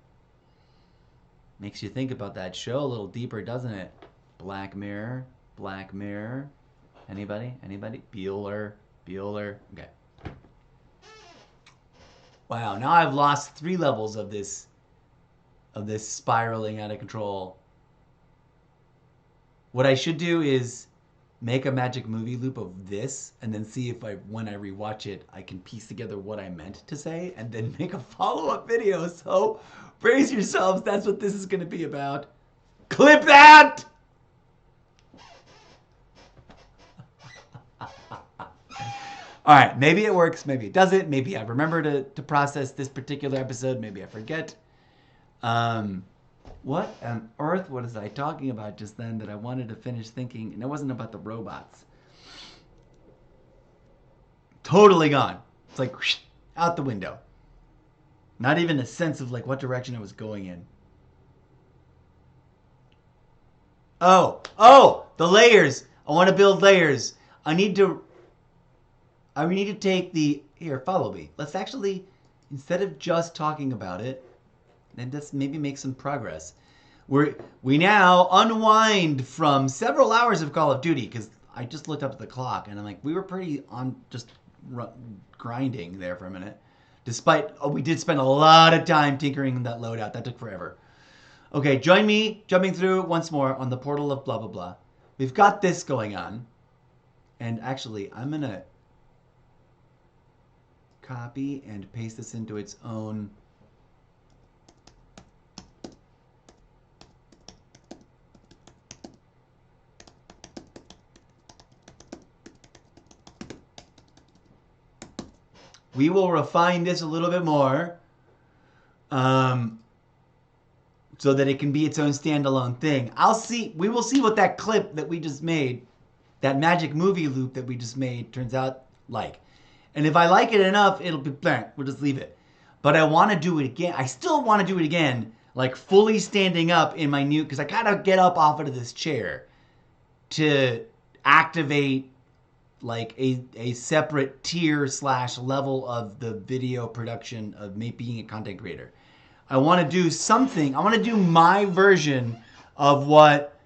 Makes you think about that show a little deeper, doesn't it? Black Mirror, Black Mirror. Anybody? Anybody? Bueller. Bueller. Okay. Wow, now I've lost 3 levels of this spiraling out of control. What I should do is make a magic movie loop of this and then see if when I rewatch it, I can piece together what I meant to say and then make a follow-up video. So brace yourselves. That's what this is going to be about. Clip that! All right, maybe it works, maybe it doesn't. Maybe I remember to process this particular episode. Maybe I forget. What on earth was I talking about just then that I wanted to finish thinking? And it wasn't about the robots. Totally gone. It's like whoosh, out the window. Not even a sense of like what direction I was going in. Oh, the layers. I want to build layers. I need to take the, here, follow me. Let's actually, instead of just talking about it, and let's maybe make some progress. We now unwind from several hours of Call of Duty, because I just looked up at the clock, and I'm like, we were pretty on just grinding there for a minute. Despite, we did spend a lot of time tinkering that loadout. That took forever. Okay, join me, jumping through once more on the portal of blah, blah, blah. We've got this going on. And actually, I'm going to copy and paste this into its own we will refine this a little bit more so that it can be its own standalone thing. We will see what that clip that we just made, that magic movie loop that we just made, turns out like. And if I like it enough, it'll be blank. We'll just leave it. But I want to do it again. I still want to do it again, like fully standing up in my new, because I gotta get up off of this chair to activate like a separate tier / level of the video production of me being a content creator. I want to do something. I want to do my version of what,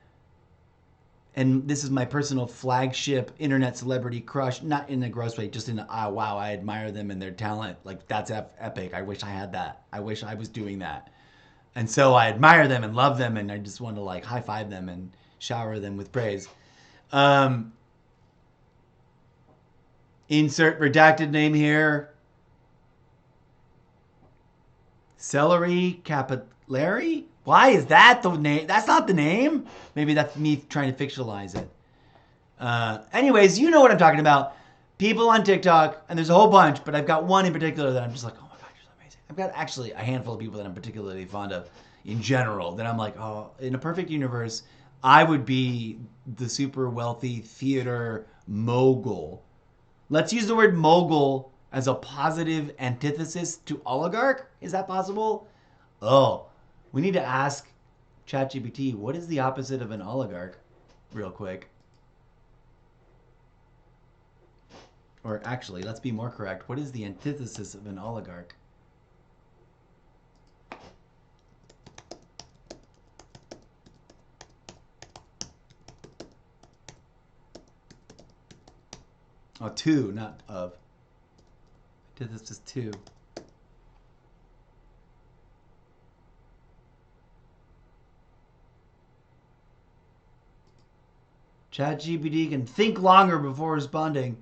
and this is my personal flagship internet celebrity crush, not in a gross way, just in a, wow, I admire them and their talent. Like, that's epic. I wish I had that. I wish I was doing that. And so I admire them and love them, and I just want to like high five them and shower them with praise. Insert redacted name here. Celery capillary? Why is that the name? That's not the name. Maybe that's me trying to fictionalize it. Anyways, you know what I'm talking about. People on TikTok, and there's a whole bunch, but I've got one in particular that I'm just like, oh my God, you're so amazing. I've got actually a handful of people that I'm particularly fond of in general that I'm like, oh, in a perfect universe, I would be the super wealthy theater mogul. Let's use the word mogul as a positive antithesis to oligarch. Is that possible? Oh, we need to ask ChatGPT, what is the opposite of an oligarch? Real quick. Or actually, let's be more correct. What is the antithesis of an oligarch? Oh, two, not of. Antithesis two. ChatGPT can think longer before responding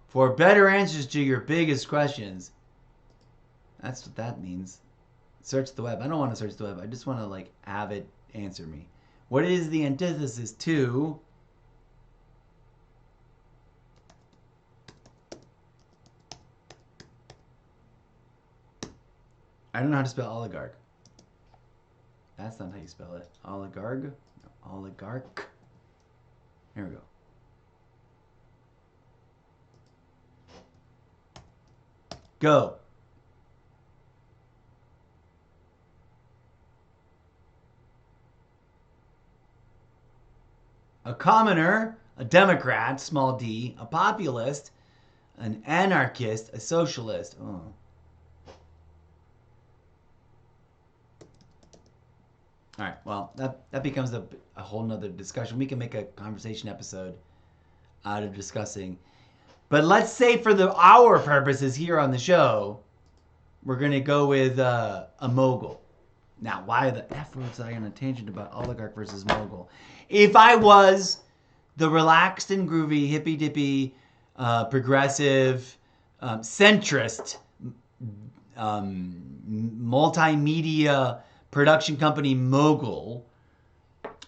for better answers to your biggest questions. That's what that means. Search the web. I don't want to search the web. I just want to like have it answer me. What is the antithesis to I don't know how to spell oligarch. That's not how you spell it. Oligarch? No, oligarch. Here we go. Go. A commoner, a Democrat, small d, a populist, an anarchist, a socialist. Oh. All right, well, that becomes a whole nother discussion. We can make a conversation episode out of discussing. But let's say for our purposes here on the show, we're going to go with a mogul. Now, why the F was I on a tangent about oligarch versus mogul? If I was the relaxed and groovy, hippy-dippy, progressive, centrist, multimedia production company mogul,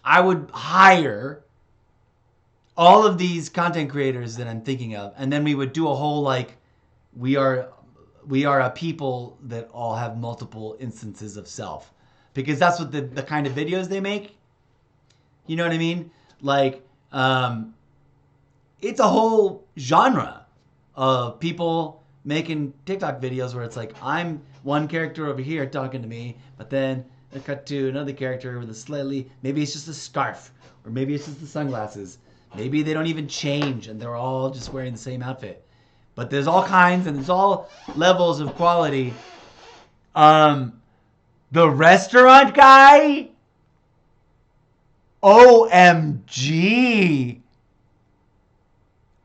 I would hire all of these content creators that I'm thinking of, and then we would do a whole like, we are a people that all have multiple instances of self, because that's what the kind of videos they make. You know what I mean? Like, it's a whole genre of people making TikTok videos where it's like, I'm one character over here talking to me, but then I cut to another character with a slightly, maybe it's just a scarf, or maybe it's just the sunglasses. Maybe they don't even change and they're all just wearing the same outfit. But there's all kinds and there's all levels of quality. The restaurant guy? OMG.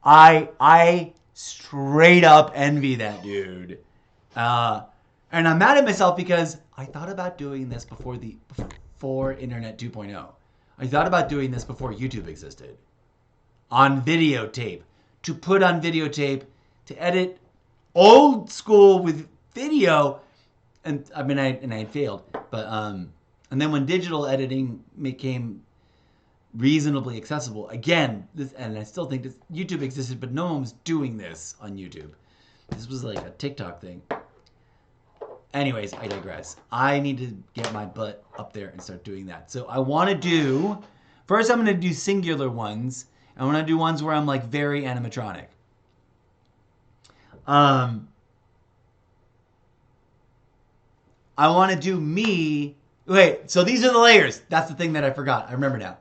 I straight up envy that dude. And I'm mad at myself because I thought about doing this before Internet 2.0. I thought about doing this before YouTube existed. On videotape. To put on videotape, to edit old school with video. And I mean, I failed. But and then when digital editing became reasonably accessible, again, and I still think YouTube existed, but no one was doing this on YouTube. This was like a TikTok thing. Anyways, I digress. I need to get my butt up there and start doing that. So I want to do, first I'm going to do singular ones. I want to do ones where I'm like very animatronic. I want to do me. Wait, so these are the layers. That's the thing that I forgot. I remember now.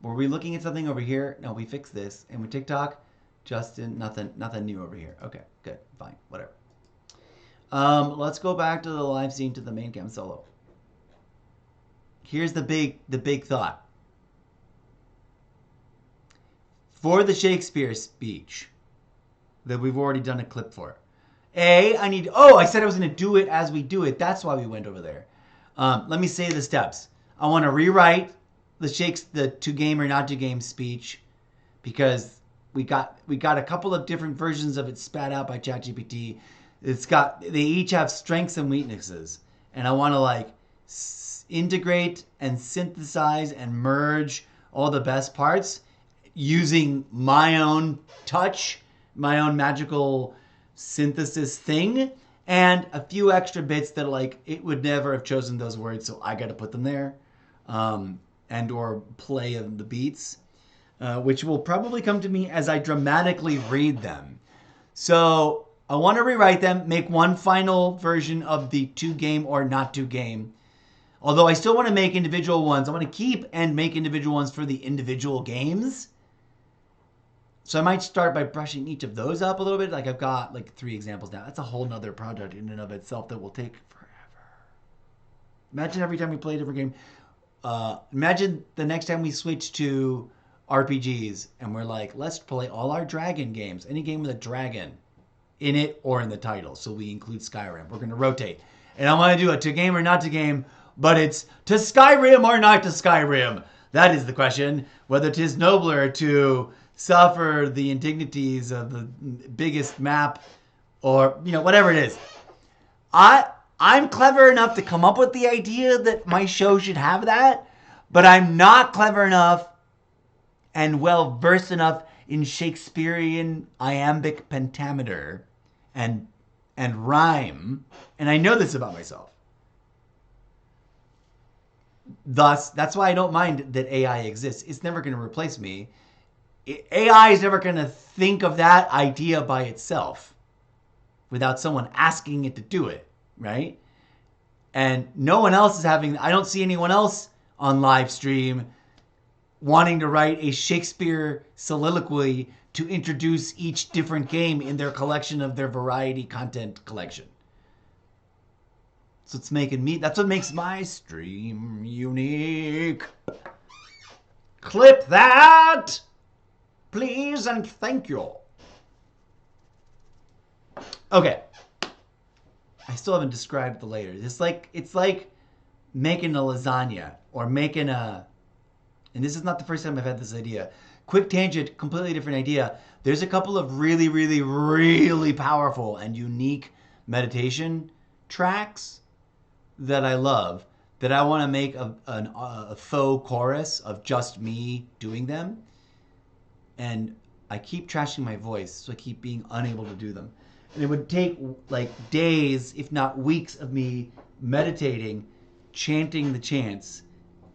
Were we looking at something over here? No, we fixed this. And with TikTok, Justin, nothing new over here. Okay, good, fine, whatever. Let's go back to the live scene, to the main cam solo. Here's the big thought. For the Shakespeare speech that we've already done a clip for. I said I was going to do it as we do it. That's why we went over there. Let me say the steps. I want to rewrite the to game or not to game speech, because we got a couple of different versions of it spat out by ChatGPT. They each have strengths and weaknesses, and I want to like integrate and synthesize and merge all the best parts using my own touch, my own magical synthesis thing, and a few extra bits that like it would never have chosen those words, so I got to put them there, and or play the beats, which will probably come to me as I dramatically read them. So I want to rewrite them, make one final version of the to game or not to game. Although I still want to make individual ones. I want to keep and make individual ones for the individual games. So I might start by brushing each of those up a little bit. Like I've got like 3 examples now. That's a whole nother project in and of itself that will take forever. Imagine every time we play a different game. Imagine the next time we switch to RPGs and we're like, let's play all our dragon games. Any game with a dragon in it or in the title. So we include Skyrim. We're going to rotate. And I want to do a to game or not to game, but it's to Skyrim or not to Skyrim. That is the question. Whether 'tis nobler to suffer the indignities of the biggest map, or whatever it is. I'm clever enough to come up with the idea that my show should have that, but I'm not clever enough and well versed enough in Shakespearean iambic pentameter and rhyme, and I know this about myself. Thus, that's why I don't mind that AI exists. It's never going to replace me. AI is never going to think of that idea by itself without someone asking it to do it, right? And no one else is I don't see anyone else on live stream wanting to write a Shakespeare soliloquy to introduce each different game in their collection of their variety content collection. So that's what makes my stream unique. Clip that! Please and thank you. Okay. I still haven't described the layers. It's like making a lasagna or making a, and this is not the first time I've had this idea. Quick tangent, completely different idea. There's a couple of really, really, really powerful and unique meditation tracks that I love that I want to make a faux chorus of just me doing them. And I keep trashing my voice, so I keep being unable to do them. And it would take like days, if not weeks, of me meditating, chanting the chants,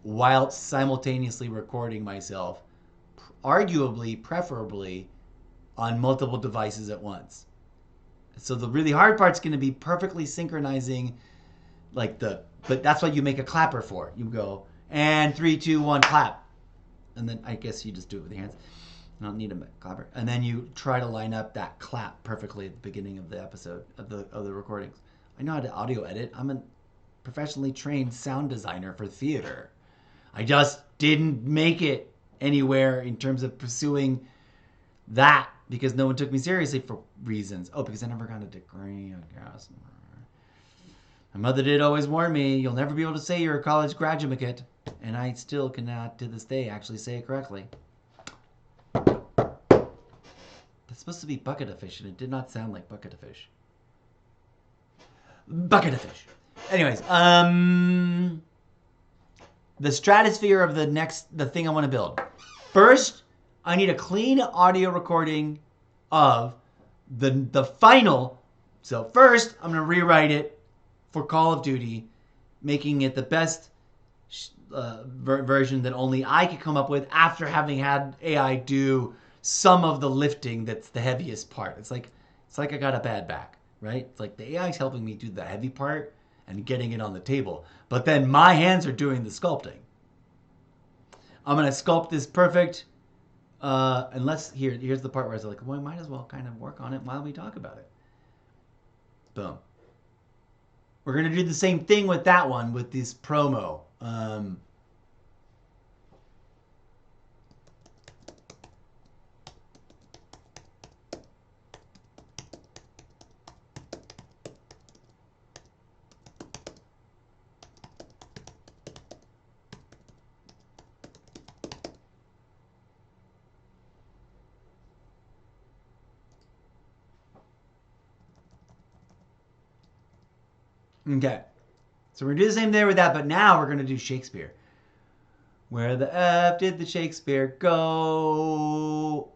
while simultaneously recording myself, arguably, preferably, on multiple devices at once. So the really hard part's going to be perfectly synchronizing, but that's what you make a clapper for. You go, and 3, 2, 1, clap. And then I guess you just do it with your hands. I don't need a clapper. And then you try to line up that clap perfectly at the beginning of the episode, of the recordings. I know how to audio edit. I'm a professionally trained sound designer for theater. I just didn't make it anywhere in terms of pursuing that because no one took me seriously for reasons. Oh, because I never got a degree, I guess. My mother did always warn me, you'll never be able to say you're a college graduate. And I still cannot, to this day, actually say it correctly. That's supposed to be bucket of fish, and it did not sound like bucket of fish. Bucket of fish. Anyways, the stratosphere of the thing I want to build. First, I need a clean audio recording of the final. So first, I'm going to rewrite it for Call of Duty, making it the best version that only I could come up with after having had AI do some of the lifting that's the heaviest part. It's like I got a bad back, right? It's like the AI's helping me do the heavy part and getting it on the table. But then my hands are doing the sculpting. I'm going to sculpt this perfect. Here's the part where I was like, well, we might as well kind of work on it while we talk about it. Boom. We're going to do the same thing with that one, with this promo. Okay. So we're going to do the same thing with that, but now we're going to do Shakespeare. Where the F did the Shakespeare go?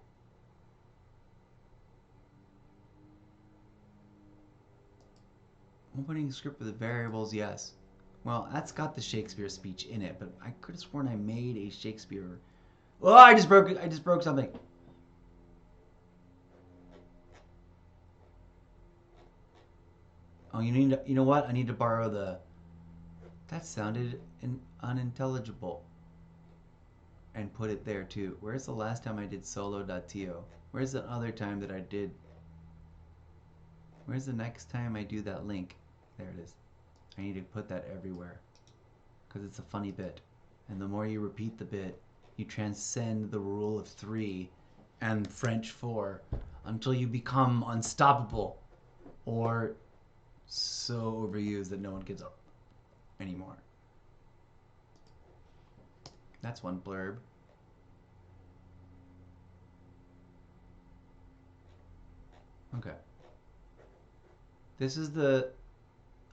Opening script with the variables, yes. Well, that's got the Shakespeare speech in it, but I could have sworn I made a Shakespeare. Oh, I just broke it. I just broke something. Oh, you know what? I need to borrow the. That sounded unintelligible. And put it there too. Where's the last time I did solo.to? Where's the other time that I did? Where's the next time I do that link? There it is. I need to put that everywhere. Because it's a funny bit. And the more you repeat the bit, you transcend the rule of 3 and French 4 until you become unstoppable or so overused that no one gives up anymore. That's one blurb. Okay. This is the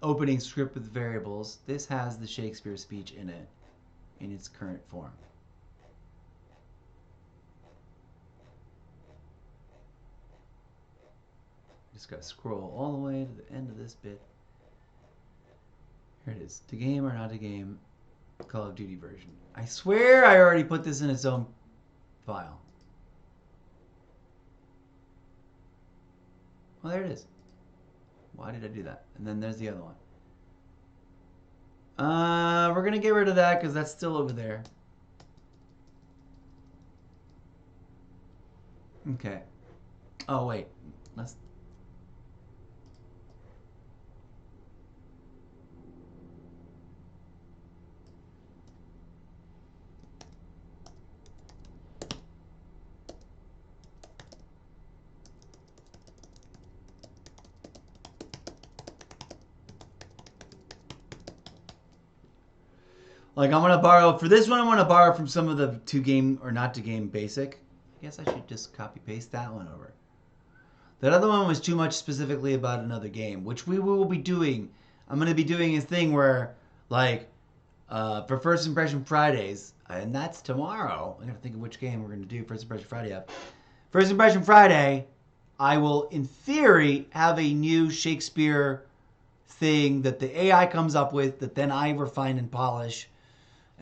opening script with variables. This has the Shakespeare speech in it, in its current form. Just gotta scroll all the way to the end of this bit. Here it is. To game or not to game, Call of Duty version. I swear I already put this in its own file. Well, there it is. Why did I do that? And then there's the other one. We're gonna get rid of that because that's still over there. Okay. Oh wait. Let's. Like I'm gonna borrow for this one. I want to borrow from some of the to game or not to game basic. I guess I should just copy paste that one over. That other one was too much specifically about another game, which we will be doing. I'm gonna be doing a thing where like for First Impression Fridays, and that's tomorrow. I gotta think of which game we're gonna do First Impression Friday up. First Impression Friday, I will in theory have a new Shakespeare thing that the AI comes up with that then I refine and polish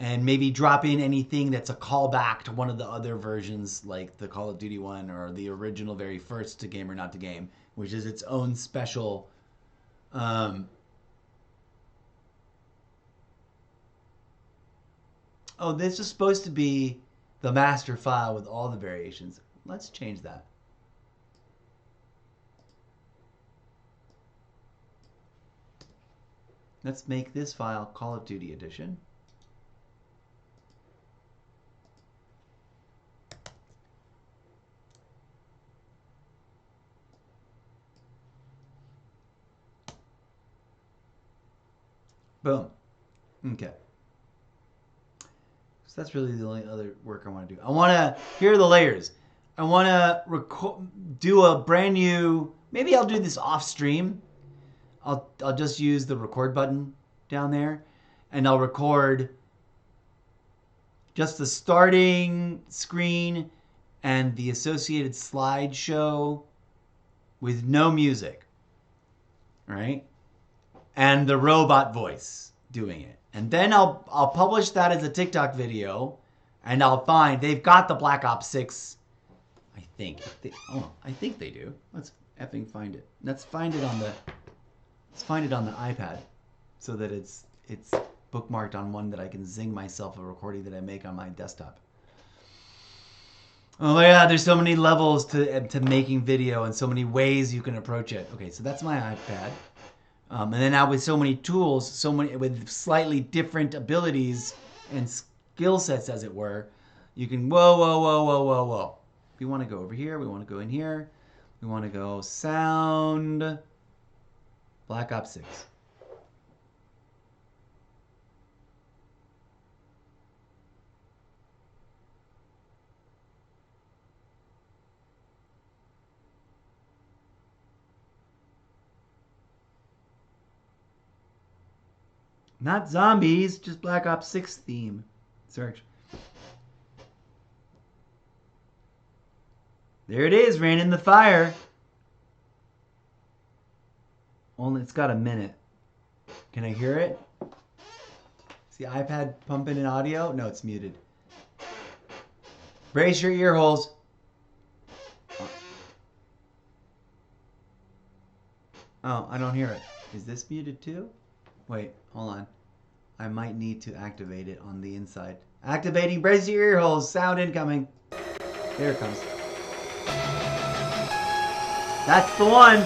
and maybe drop in anything that's a callback to one of the other versions like the Call of Duty one or the original very first To Game or Not to Game, which is its own special oh, this is supposed to be the master file with all the variations. Let's change that. Let's make this file Call of Duty Edition. Boom. Okay. So that's really the only other work I want to do. I want to, here are the layers. I want to do a brand new, maybe I'll do this off stream. I'll just use the record button down there and I'll record just the starting screen and the associated slideshow with no music, right? And the robot voice doing it. And then I'll publish that as a TikTok video and I'll find they've got the Black Ops 6. I think they do. Let's effing find it. Let's find it on the iPad so that it's bookmarked on one that I can zing myself a recording that I make on my desktop. Oh my god, there's so many levels to making video and so many ways you can approach it. Okay, so that's my iPad. And then now with so many tools, so many with slightly different abilities and skill sets, as it were, you can whoa. We want to go over here. We want to go in here. We want to go sound. Black Ops 6. Not zombies, just Black Ops 6 theme. Search. There it is, Rain in the Fire. Only it's got a minute. Can I hear it? Is the iPad pumping in audio? No, it's muted. Brace your ear holes. Oh, I don't hear it. Is this muted too? Wait, hold on. I might need to activate it on the inside. Activating, brace your ear holes. Sound incoming. There it comes. That's the one.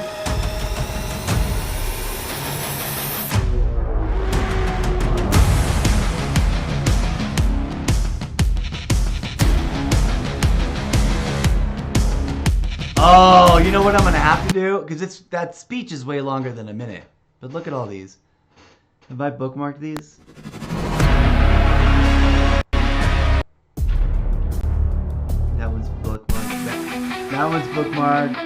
Oh, you know what I'm going to have to do? Because that speech is way longer than a minute. But look at all these. Have I bookmarked these? That one's bookmarked. That one's bookmarked.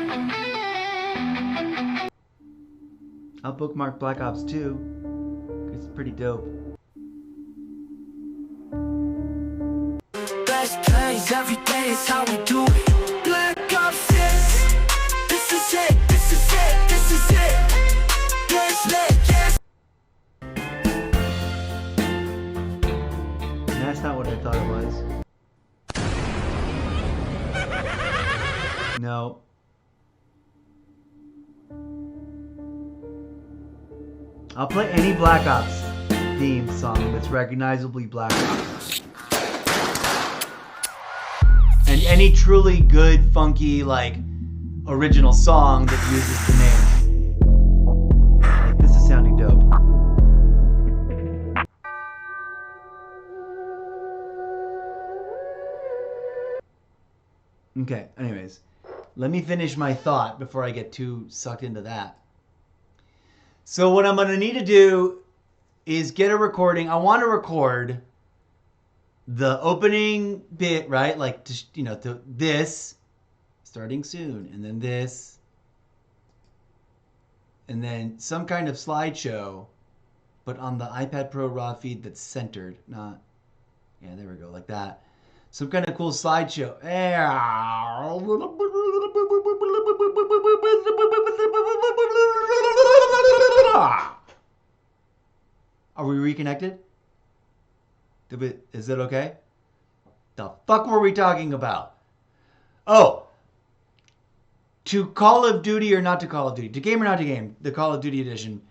I'll bookmark Black Ops 2. It's pretty dope. Best plays every day is how we do it. Black Ops 6. This is it. This is it. This is it. Let's let yes. That's not what I thought it was. No. I'll play any Black Ops theme song that's recognizably Black Ops. And any truly good, funky, like, original song that uses the name. Like, this is sounding dope. Okay, anyways. Let me finish my thought before I get too sucked into that. So what I'm going to need to do is get a recording. I want to record the opening bit, right? Like, this starting soon, and then this, and then some kind of slideshow, but on the iPad Pro raw feed that's centered, not, yeah, there we go, like that. Some kind of cool slideshow. Are we reconnected? Is that okay? The fuck were we talking about? Oh, to Call of Duty or not to Call of Duty, to game or not to game, the Call of Duty edition,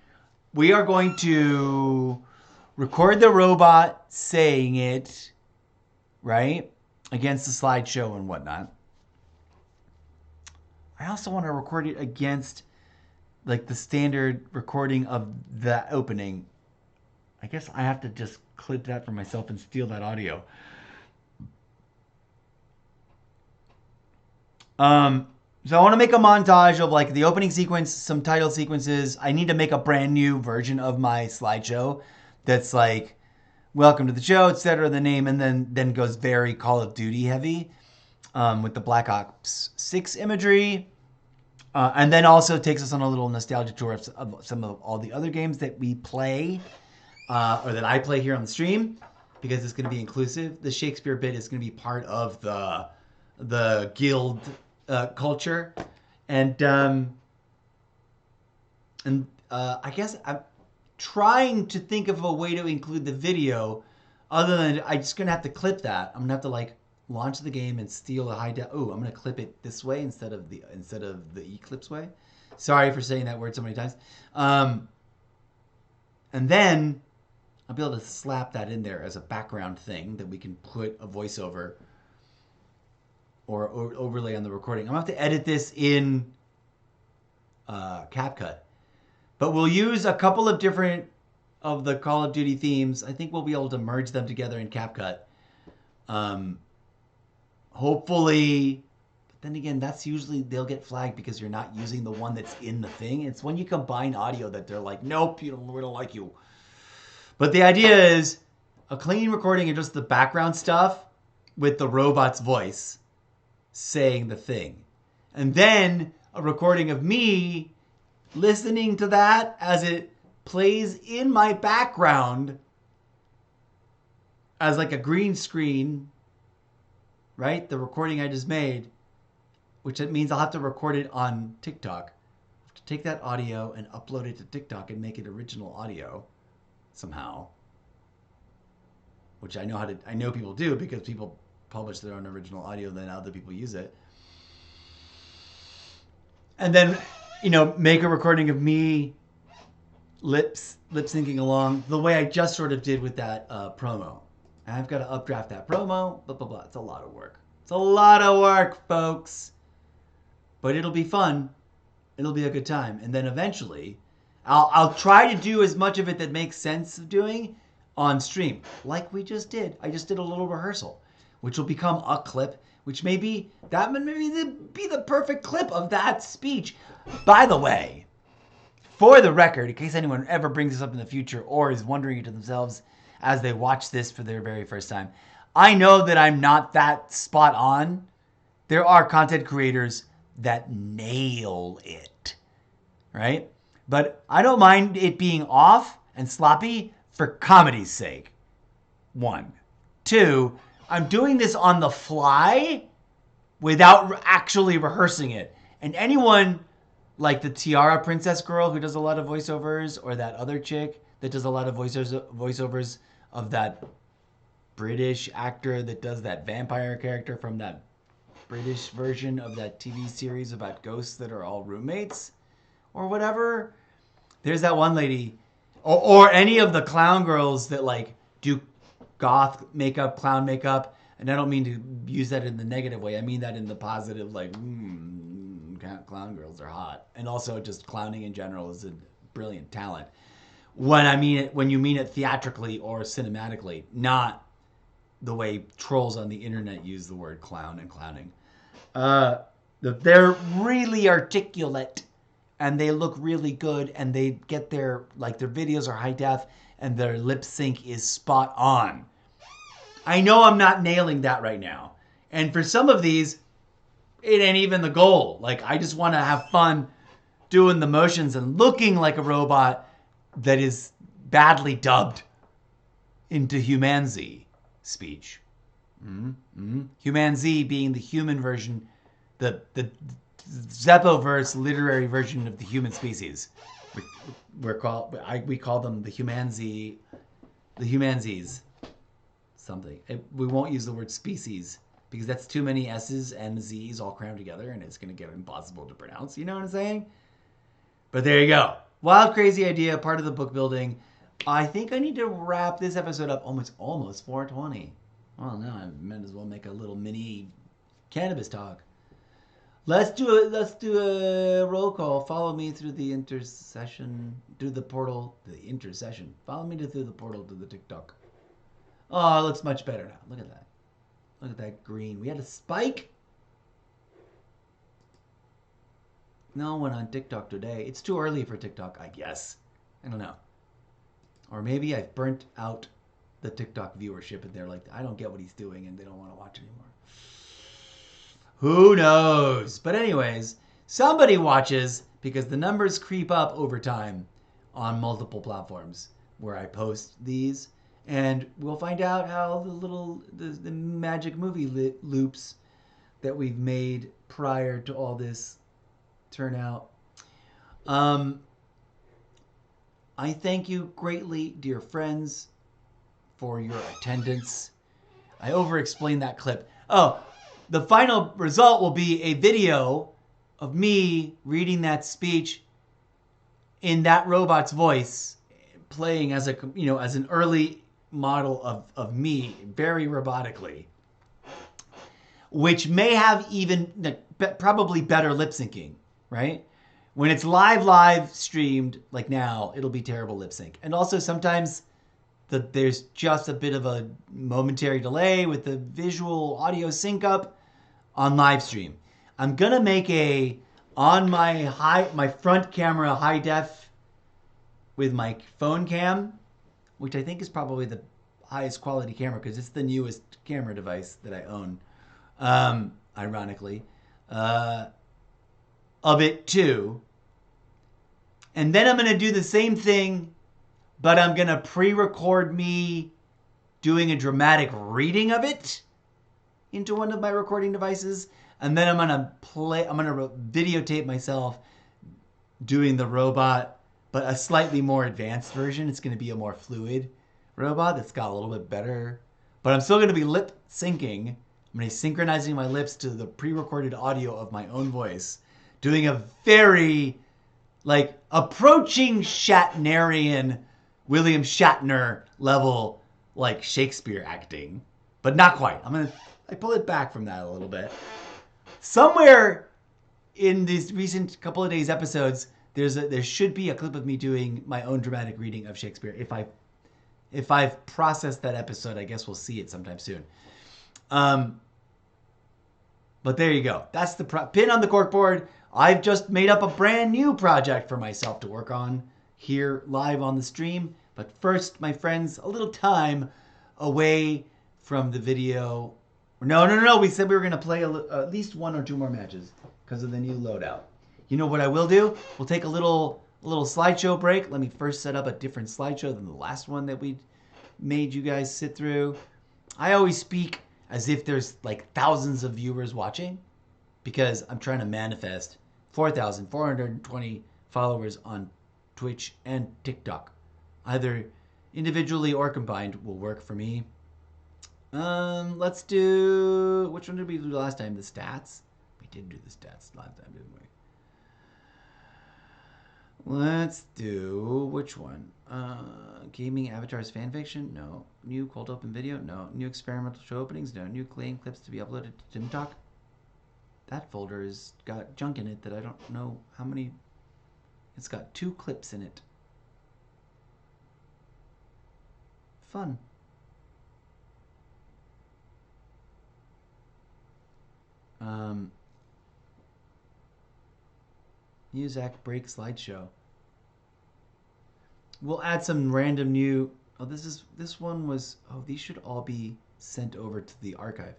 we are going to record the robot saying it, right, against the slideshow and whatnot. I also want to record it against, like, the standard recording of the opening. I guess I have to just clip that for myself and steal that audio. So I want to make a montage of like the opening sequence, some title sequences. I need to make a brand new version of my slideshow that's like, welcome to the show, etc., the name, and then goes very Call of Duty heavy with the Black Ops 6 imagery. And then also takes us on a little nostalgia tour of some of all the other games that we play, or that I play here on the stream, because it's going to be inclusive. The Shakespeare bit is going to be part of the guild culture, and I guess I'm trying to think of a way to include the video, other than I'm just gonna have to clip that. I'm gonna have to like launch the game and steal a high def. Oh, I'm gonna clip it this way instead of the Eclipse way. Sorry for saying that word so many times. And then I'll be able to slap that in there as a background thing that we can put a voiceover or overlay on the recording. I'm gonna have to edit this in CapCut, but we'll use a couple of different of the Call of Duty themes. I think we'll be able to merge them together in CapCut. Hopefully, but then again, that's usually they'll get flagged because you're not using the one that's in the thing. It's when you combine audio that they're like, nope, we don't like you. But the idea is a clean recording of just the background stuff with the robot's voice saying the thing. And then a recording of me listening to that as it plays in my background as like a green screen, right? The recording I just made, which means I'll have to record it on TikTok. I have to take that audio and upload it to TikTok and make it original audio somehow. Which I know people do because people publish their own original audio, then other people use it. And then, make a recording of me lip syncing along the way I just sort of did with that promo. And I've got to updraft that promo, blah, blah, blah. It's a lot of work. It's a lot of work, folks. But it'll be fun. It'll be a good time. And then eventually, I'll try to do as much of it that makes sense of doing on stream, like we just did. I just did a little rehearsal, which will become a clip, which maybe be the perfect clip of that speech. By the way, for the record, in case anyone ever brings this up in the future or is wondering it to themselves as they watch this for their very first time, I know that I'm not that spot on. There are content creators that nail it, right? But I don't mind it being off and sloppy for comedy's sake. 1. 2, I'm doing this on the fly without actually rehearsing it. And anyone like the Tiara Princess girl who does a lot of voiceovers, or that other chick that does a lot of voiceovers of that British actor that does that vampire character from that British version of that TV series about ghosts that are all roommates or whatever. There's that one lady, or any of the clown girls that like do goth makeup, clown makeup. And I don't mean to use that in the negative way. I mean that in the positive, like, clown girls are hot. And also just clowning in general is a brilliant talent. When you mean it theatrically or cinematically, not the way trolls on the internet use the word clown and clowning. They're really articulate and they look really good, and they get their videos are high def and their lip sync is spot on. I know I'm not nailing that right now. And for some of these, it ain't even the goal. Like, I just want to have fun doing the motions and looking like a robot that is badly dubbed into Human Z speech. Human Z being the human version, the Zeppoverse literary version of the human species. We call them the Human Z, the Human Zs. Something. We won't use the word species because that's too many S's and Z's all crammed together and it's going to get impossible to pronounce. You know what I'm saying? But there you go. Wild, crazy idea, part of the book building. I think I need to wrap this episode up almost 420. Well, no, I might as well make a little mini cannabis talk. Let's do a roll call. Follow me through the intercession, through the portal, the intercession. Follow me through the portal to the TikTok. Oh, it looks much better now. Look at that. Look at that green. We had a spike. No one on TikTok today. It's too early for TikTok, I guess. I don't know. Or maybe I've burnt out the TikTok viewership and they're like, I don't get what he's doing and they don't want to watch anymore. Who knows? But anyways, somebody watches because the numbers creep up over time on multiple platforms where I post these. And we'll find out how the magic movie loops that we've made prior to all this turn out. I thank you greatly, dear friends, for your attendance. I over-explained that clip. Oh, the final result will be a video of me reading that speech in that robot's voice, playing as an early model of me, very robotically, which may have even probably better lip syncing, right? When it's live streamed like now, it'll be terrible lip sync. And also sometimes there's just a bit of a momentary delay with the visual audio sync up on live stream. I'm gonna make on my front camera high def with my phone cam, which I think is probably the highest quality camera because it's the newest camera device that I own, ironically, of it too. And then I'm going to do the same thing, but I'm going to pre-record me doing a dramatic reading of it into one of my recording devices. And then I'm going to videotape myself doing the robot, but a slightly more advanced version. It's going to be a more fluid robot that's got a little bit better, but I'm still going to be lip syncing. I'm going to be synchronizing my lips to the pre-recorded audio of my own voice, doing a very approaching Shatnerian, William Shatner level, like Shakespeare acting, but not quite. I pull it back from that a little bit. Somewhere in these recent couple of days episodes, there should be a clip of me doing my own dramatic reading of Shakespeare. If I've processed that episode, I guess we'll see it sometime soon. But there you go. That's the pin on the corkboard. I've just made up a brand new project for myself to work on here live on the stream. But first, my friends, a little time away from the video. No. We said we were going to play at least one or two more matches because of the new loadout. You know what I will do? We'll take a little slideshow break. Let me first set up a different slideshow than the last one that we made you guys sit through. I always speak as if there's like thousands of viewers watching because I'm trying to manifest 4,420 followers on Twitch and TikTok. Either individually or combined will work for me. Let's do... Which one did we do last time? The stats? We did do the stats last time, didn't we? Let's do... Which one? Gaming avatars fanfiction? No. New cold open video? No. New experimental show openings? No. New clean clips to be uploaded to TikTok? That folder has got junk in it that I don't know how many... It's got 2 clips in it. Fun. Muzak break slideshow. We'll add some random new. Oh, this one was. Oh, these should all be sent over to the archive.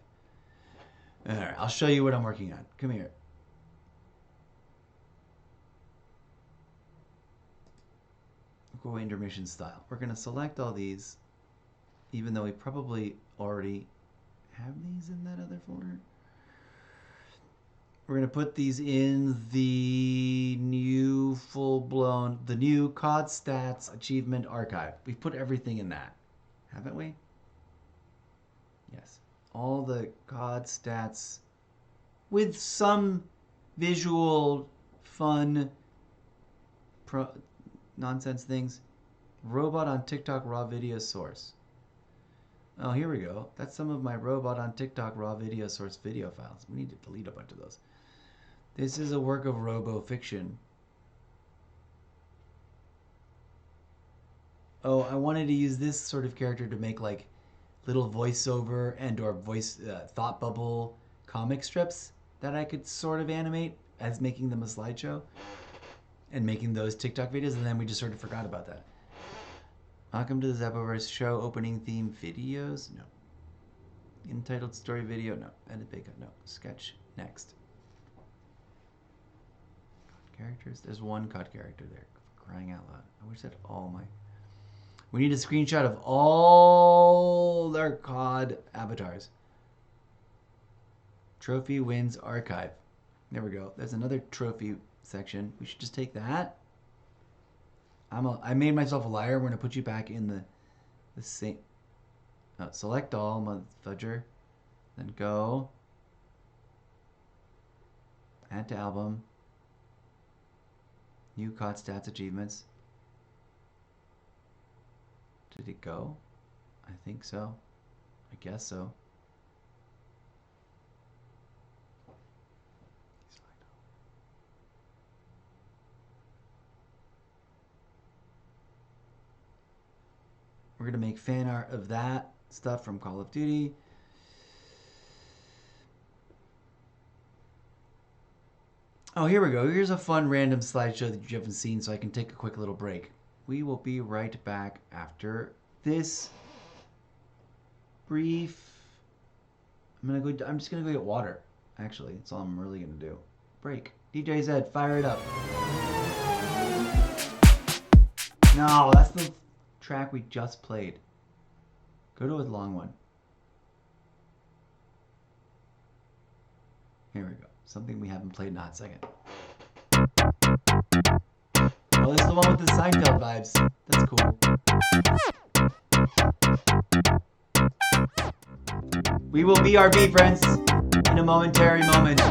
All right, I'll show you what I'm working on. Come here. Go intermission style. We're gonna select all these, even though we probably already have these in that other folder. We're gonna put these in the new full-blown, the new COD Stats Achievement Archive. We've put everything in that, haven't we? Yes, all the COD stats with some visual, fun, nonsense things. Robot on TikTok raw video source. Oh, here we go. That's some of my robot on TikTok raw video source video files. We need to delete a bunch of those. This is a work of robo-fiction. Oh, I wanted to use this sort of character to make like little voiceover and or voice thought bubble comic strips that I could sort of animate as making them a slideshow and making those TikTok videos, and then we just sort of forgot about that. Welcome to the Zeppoverse show opening theme videos. No. Entitled story video. No. Edit bacon. No. Sketch. Next. COD characters. There's one COD character there. Crying out loud. I wish that all my. We need a screenshot of all their COD avatars. Trophy wins archive. There we go. There's another trophy section. We should just take that. I made myself a liar. We're gonna put you back in the same. Select all, motherfudger. Then go. Add to album. New COD stats achievements. Did it go? I think so. I guess so. We're going to make fan art of that stuff from Call of Duty. Oh, here we go. Here's a fun random slideshow that you haven't seen, so I can take a quick little break. We will be right back after this brief. I'm just gonna go get water. Actually, that's all I'm really gonna do. Break. DJ Zed, fire it up. No, that's the track we just played. Go to a long one. Here we go. Something we haven't played in a hot second. Oh, this is the one with the Seinfeld vibes. That's cool. We will BRB, friends, in a momentary moment.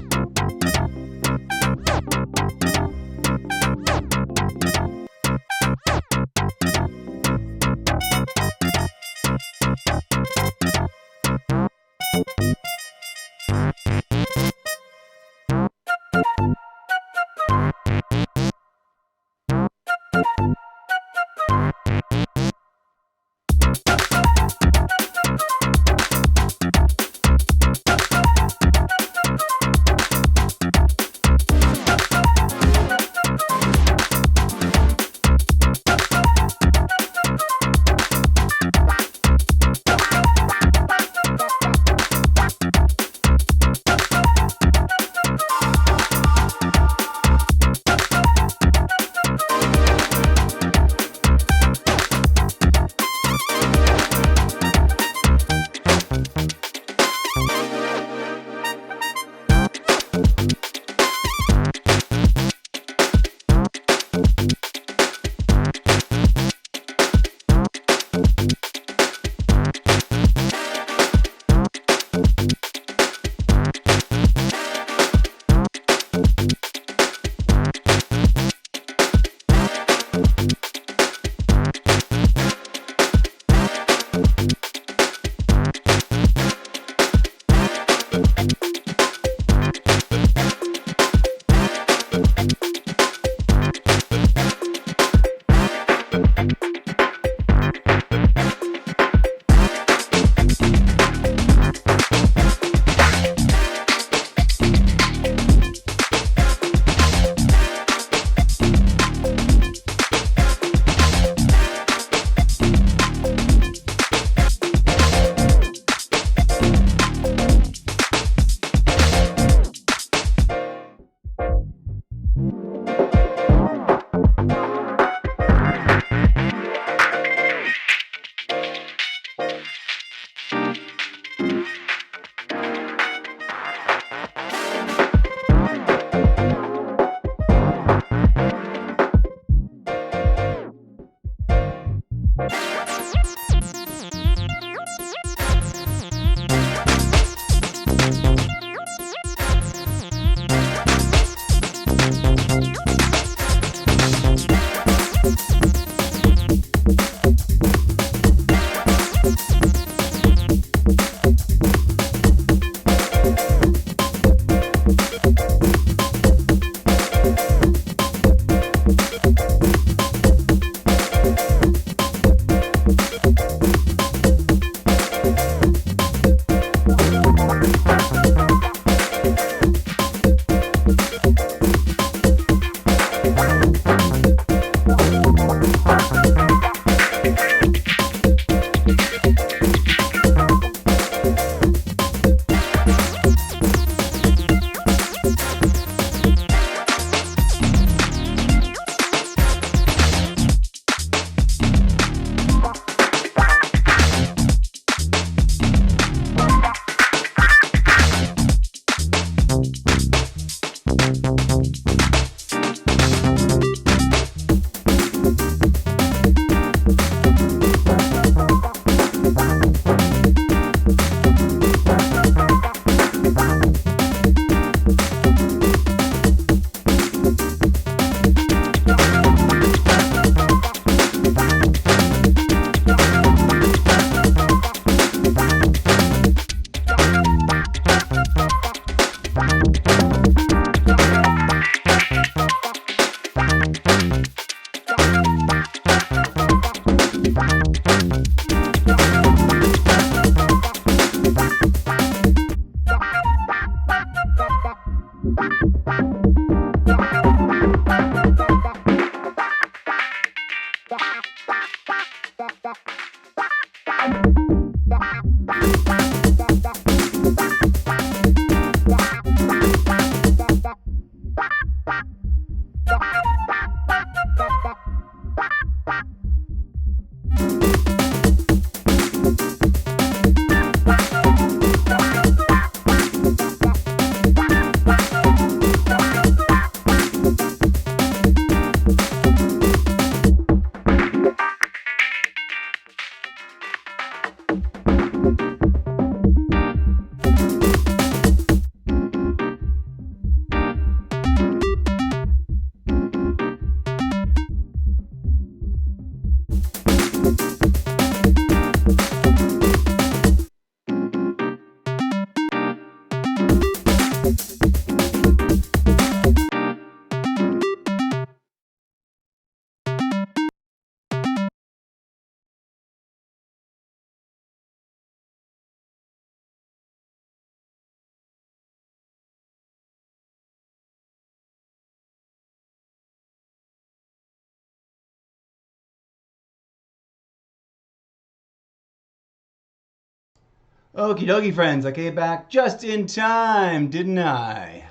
Okie dokie, friends. I came back just in time, didn't I?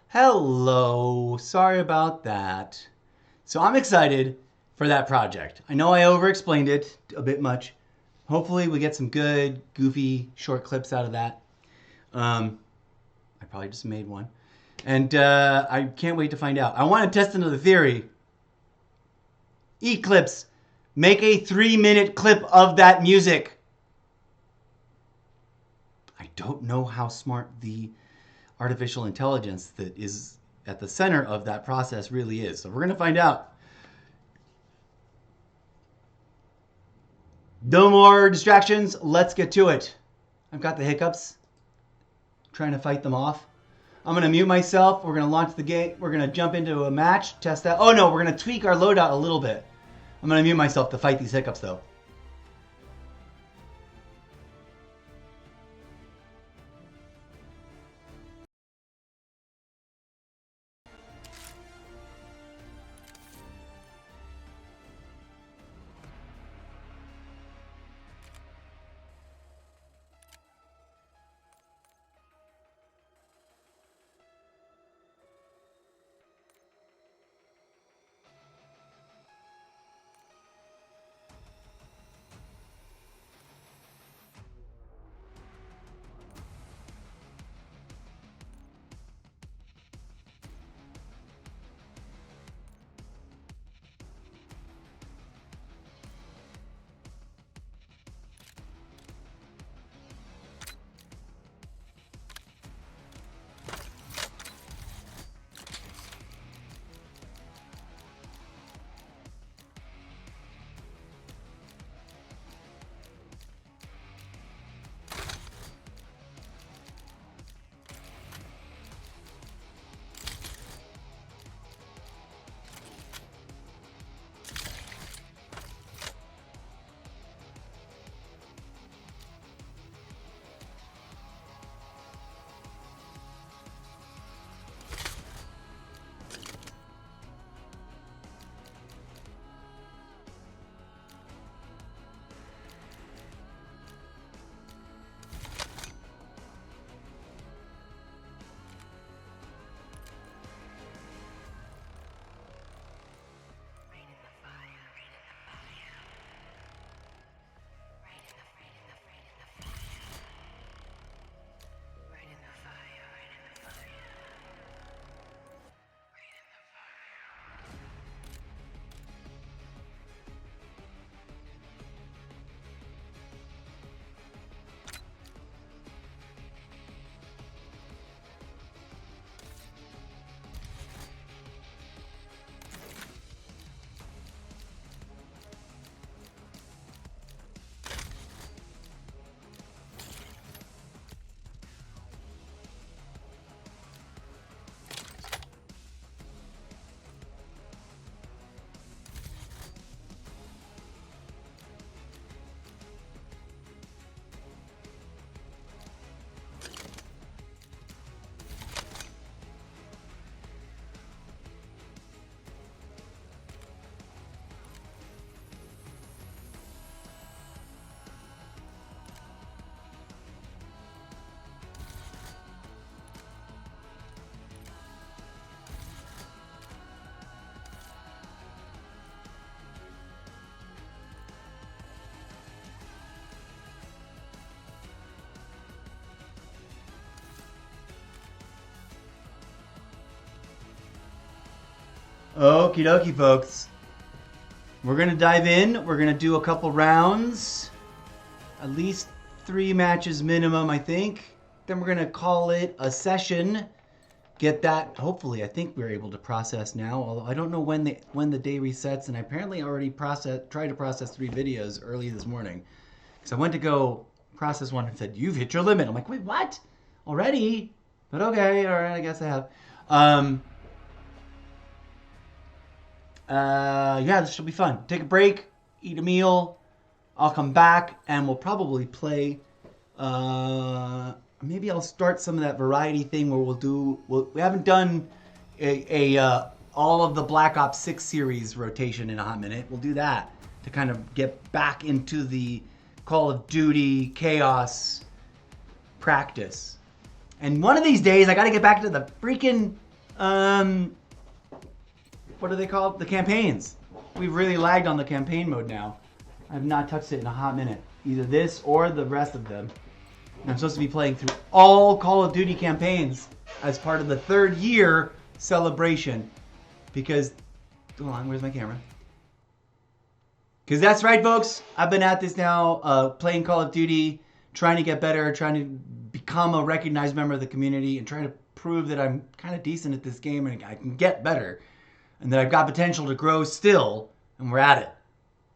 Hello. Sorry about that. So I'm excited for that project. I know I over-explained it a bit much. Hopefully we get some good, goofy, short clips out of that. I probably just made one. And I can't wait to find out. I want to test another theory. Eclipse, make a 3-minute clip of that music. I don't know how smart the artificial intelligence that is at the center of that process really is. So we're going to find out. No more distractions. Let's get to it. I've got the hiccups. Trying to fight them off. I'm going to mute myself. We're going to launch the game. We're going to jump into a match. Test that. Oh no, we're going to tweak our loadout a little bit. I'm going to mute myself to fight these hiccups though. Okie dokie, folks. We're going to dive in. We're going to do a couple rounds. At least 3 matches minimum, I think. Then we're going to call it a session. Get that. Hopefully, I think we're able to process now. Although I don't know when the day resets. And I apparently already tried to process 3 videos early this morning. Because I went to go process one and said, "You've hit your limit." I'm like, wait, what? Already? But okay, all right, I guess I have. Yeah, this should be fun. Take a break, eat a meal. I'll come back and we'll probably play. Maybe I'll start some of that variety thing where we haven't done all of the Black Ops 6 series rotation in a hot minute. We'll do that to kind of get back into the Call of Duty chaos practice. And one of these days, I got to get back to the freaking, what are they called? The campaigns. We've really lagged on the campaign mode now. I've not touched it in a hot minute. Either this or the rest of them. And I'm supposed to be playing through all Call of Duty campaigns as part of the 3rd year celebration. Because, hold on, where's my camera? Because that's right, folks. I've been at this now, playing Call of Duty, trying to get better, trying to become a recognized member of the community, and trying to prove that I'm kind of decent at this game and I can get better. And that I've got potential to grow still, and we're at it.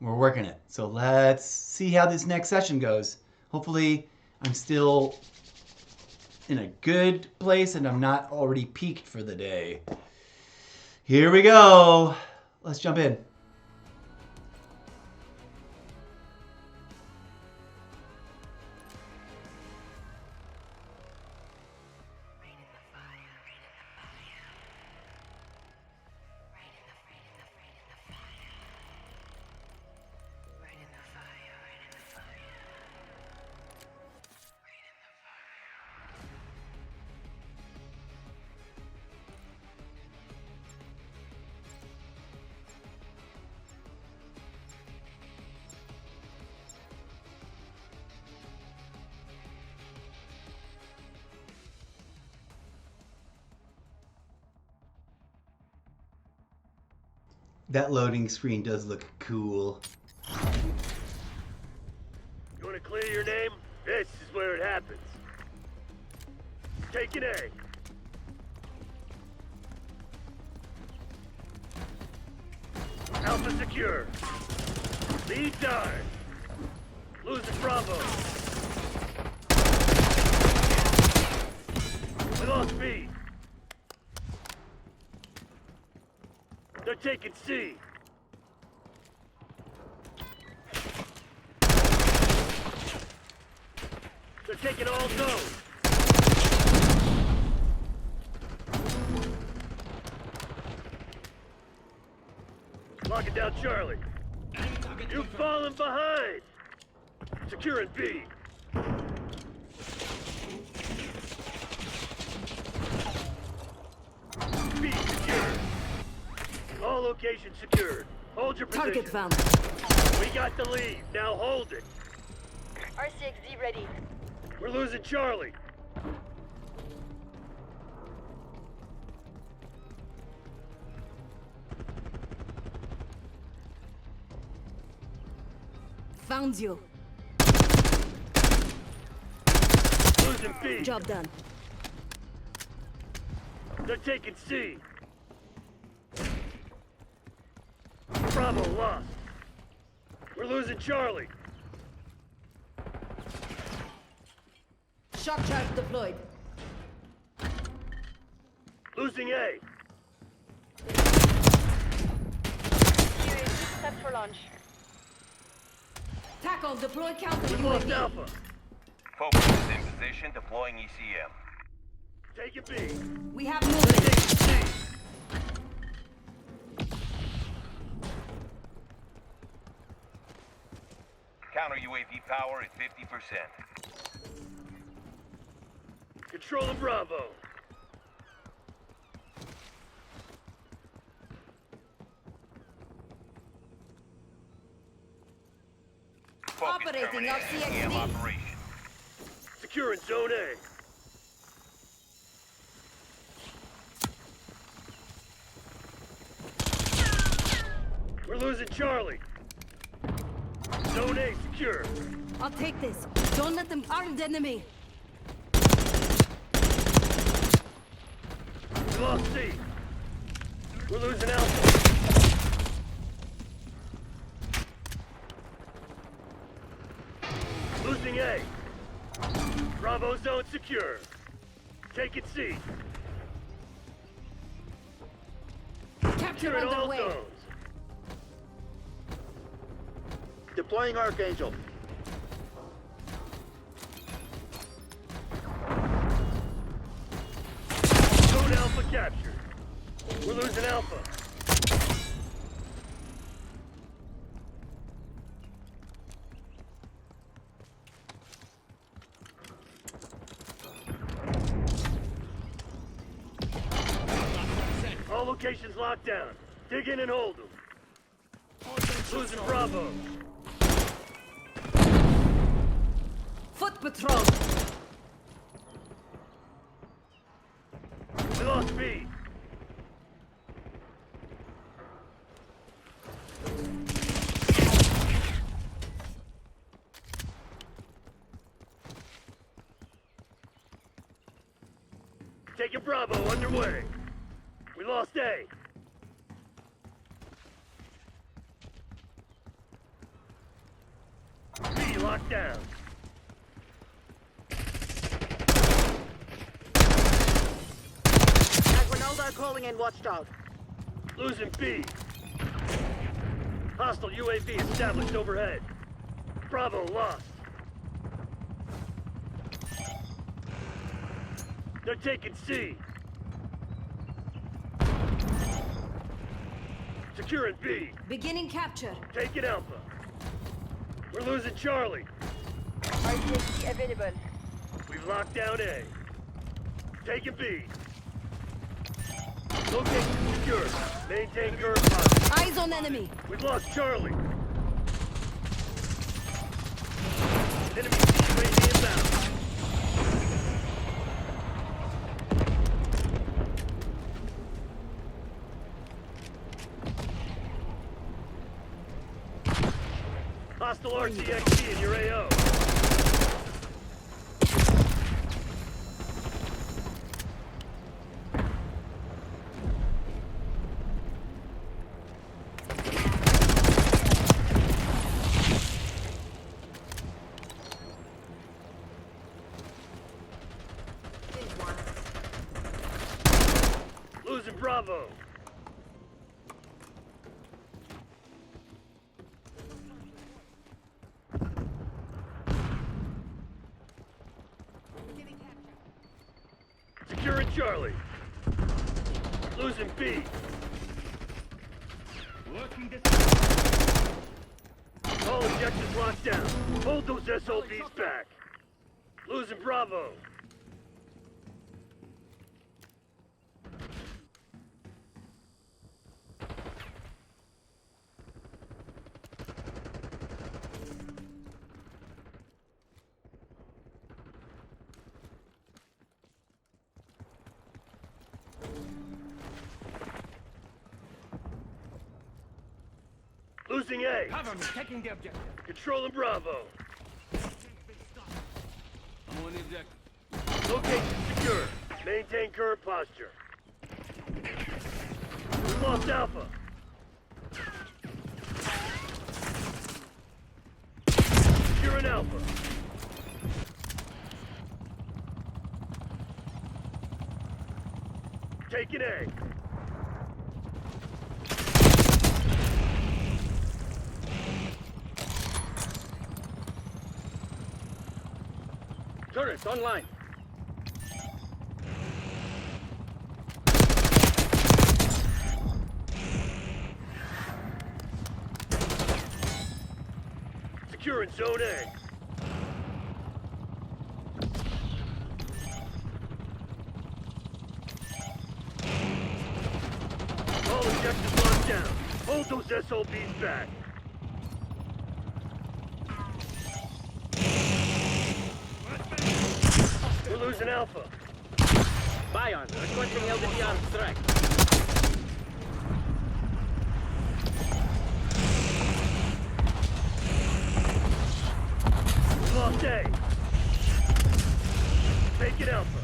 We're working it. So let's see how this next session goes. Hopefully, I'm still in a good place and I'm not already peaked for the day. Here we go. Let's jump in. That loading screen does look cool. You want to clear your name? This is where it happens. Take an A. Alpha secure. Lead dive. Losing Bravo. We lost B. They're taking C. They're taking all zones. Locking down Charlie. You've fallen behind. Securing B. B secured. All locations secured. Hold your position. Target found. We got the lead. Now hold it. RCXD ready. We're losing Charlie. Found you. Losing B. Job done. They're taking C. Bravo lost. We're losing Charlie. Shock charge deployed. Losing A. UAV set for launch. Tackle deploy counter We lost UAV. Alpha. Focus is in position, deploying ECM. Taking B. We have They're movement. taking C. Counter UAV power is 50%. Controlling Bravo. Focus Operating terminating off ECM CXD. operation. Securing Zone A. We're losing Charlie. Zone A secure. I'll take this. Don't let them armed enemy. We lost C. We're losing Alpha. Losing A. Bravo zone secure. Taking C. Capture Securing all underway. zones. Deploying Archangel. Zone Alpha captured. We're losing Alpha. location's locked down. Dig in and hold them. Losing Bravo. Foot patrol. We lost B. Taking Bravo underway. We lost A. B locked down. Ronaldo calling in watchdog. Losing B. Hostile UAV established overhead. Bravo lost. They're taking C. Securing B. Beginning capture. Taking Alpha. We're losing Charlie. RCXD available. We've locked down A. Taking B. Location secure. Maintain current posture. Eyes on enemy. We've lost Charlie. Enemy UAV inbound. Hostile RCXD in your AO. Losing Bravo. Securing Charlie. Losing B. All objectives locked down. Hold those SOBs back. Losing Bravo. Losing A. Cover me, taking the objective. Controlling Bravo. I'm on the objective. Location secure. Maintain current posture. We lost Alpha. Securing Alpha. Taking A. Turrets online. Securing Zone A. All objectives locked down. Hold those SOBs back. We're losing Alpha. Bion, requesting LDT on strike. We lost A. Taking Alpha.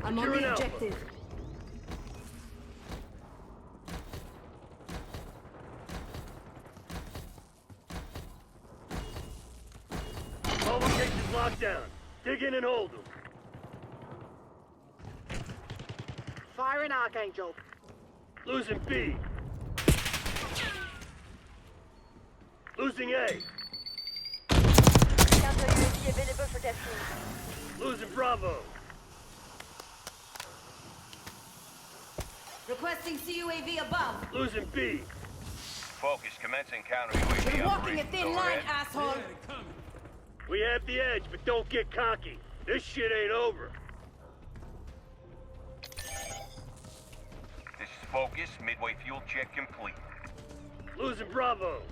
I'm on Securing the Alpha. objective. All locations locked down. Dig in and hold them. Firing Archangel. Losing B. Losing A. Counter UAV available for testing. Losing Bravo. Requesting CUAV above. Losing B. Focus commencing counter UAV You're walking a operations thin line, overhead. asshole. We have the edge, but don't get cocky. This shit ain't over. This is Focus. Midway fuel check complete. Losing Bravo.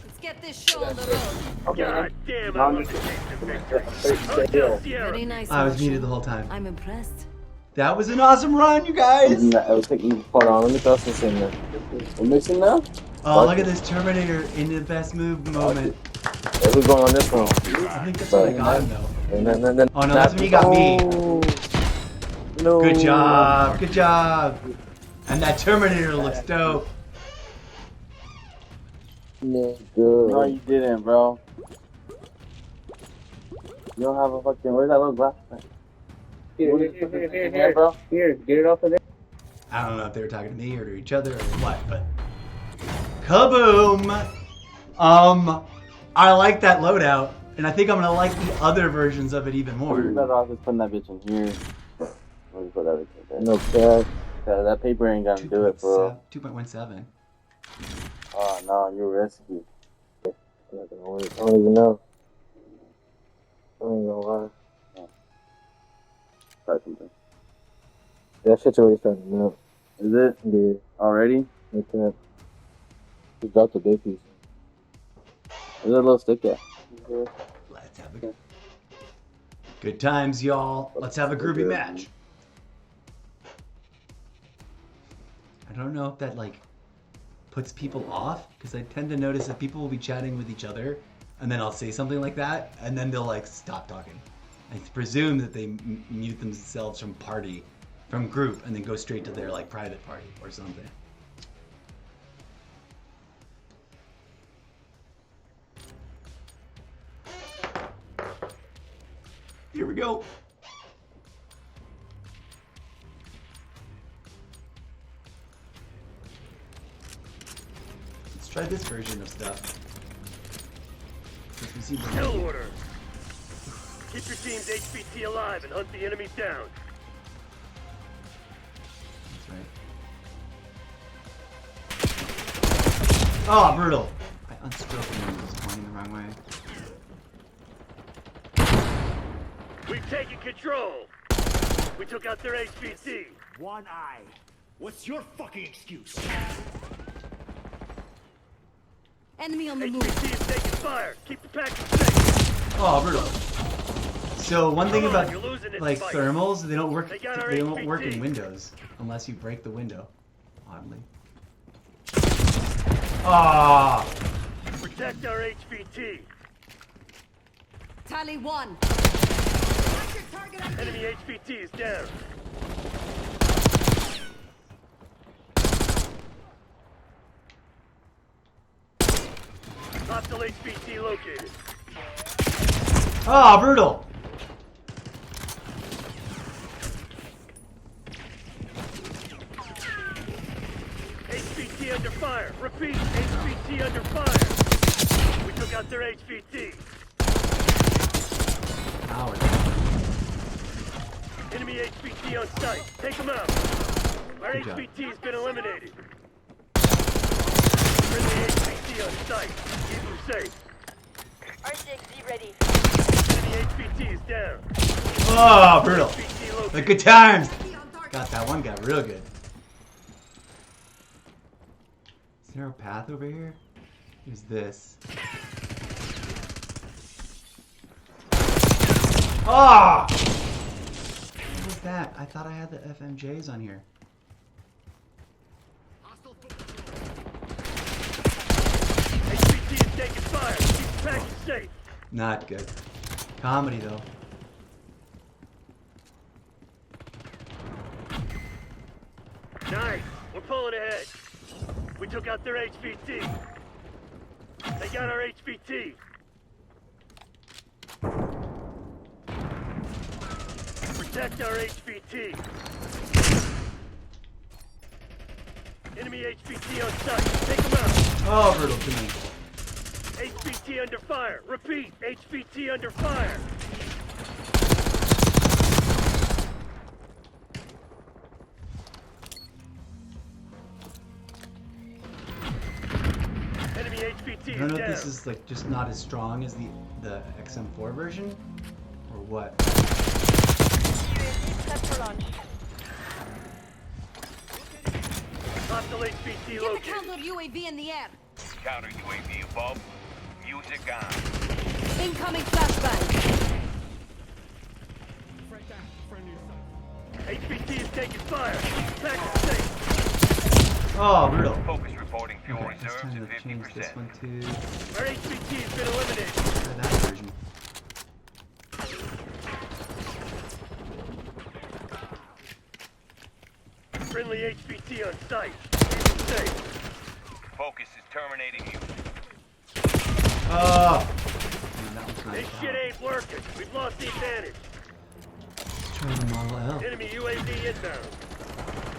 Let's get this show on the road. God damn, I want to take the victory. Hotel Sierra. Very nice. I was action. muted the whole time. I'm impressed. That was an awesome run, you guys! I was thinking, hold on, let me throw some in there. We're mixing now? Oh, look at this Terminator in the best move moment. Yeah, who's going on this one? I think that's when I got him, though. And then, Oh, no, that's when he got me. No. Good job, good job. And that Terminator looks dope. No, good. No, you didn't, bro. You don't have a fucking, where's that little glass thing? Here, bro. Here, get it off of there. I don't know if they were talking to me or to each other or what, but kaboom! I like that loadout, and I think I'm gonna like the other versions of it even more. You're better off just putting that bitch in here. Let me put that bitch in there. No cap. That paper ain't gonna do it, bro. 2.17. Oh no, you're risky. I don't even know. I don't even know why. Start something. That shit's already starting to melt. Is it? Yeah. Already? It's up. Just dropped a big piece. There's a little stick there. Let's have a good times, y'all. Let's have a groovy match. I don't know if that like puts people off, because I tend to notice that people will be chatting with each other, and then I'll say something like that, and then they'll like stop talking. I presume that they mute themselves from group, and then go straight to their like private party or something. Here we go. Let's try this version of stuff. Kill order. Keep your team's HVT alive and hunt the enemies down. That's right. Oh, brutal. I unstroked him when he was pointing the wrong way. We've taken control. We took out their HVT. One eye. What's your fucking excuse? Enemy on the move. HVT is taking fire. Keep the package safe. Oh, brutal. So one thing about you're losing it, like Spike. thermals, they don't work. They got our They don't work HVT. in Windows unless you break the window. Oddly. Ah. Protect our HVT. Tally 1. Enemy HVT is down. Hostile HVT located. Ah, brutal. HVT under fire. Repeat, HVT under fire. We took out their HVT. Ow. Enemy HVT on site. Take them out. Our Good job. HVT has been eliminated. Bring the HVT on site. Keep them safe. RCXD ready. Enemy HVT is down. Oh, brutal. HVT located. The good times. Got that one guy real good. Is there a path over here? There's this. Ah! What was that? I thought I had the FMJs on here. HVT is taking fire. Keep the package safe. Not good. Comedy though. Nice. We're pulling ahead. We took out their HVT. They got our HVT. Protect our HVT. Enemy HVT on site. Take them out. Oh, brutal to me. HVT under fire. Repeat. HVT under fire. HVT I don't know is if down. this is like just not as strong as the XM4 version, or what. UAV prep for launch. Hostile HVT Get the located. counter UAV in the air. Counter UAV above. Music on. Incoming flashbang. HVT is taking fire. Pack is safe. Oh, brutal. Focus reporting fuel Okay, it's reserves time at to change this 50%. one to Our HVT has been eliminated. that version. Friendly HVT on site. Keep them safe. Focus is terminating you. Oh! No, that one's not This down. shit ain't working. We've lost the advantage. Let's try the Model L. Enemy UAV inbound.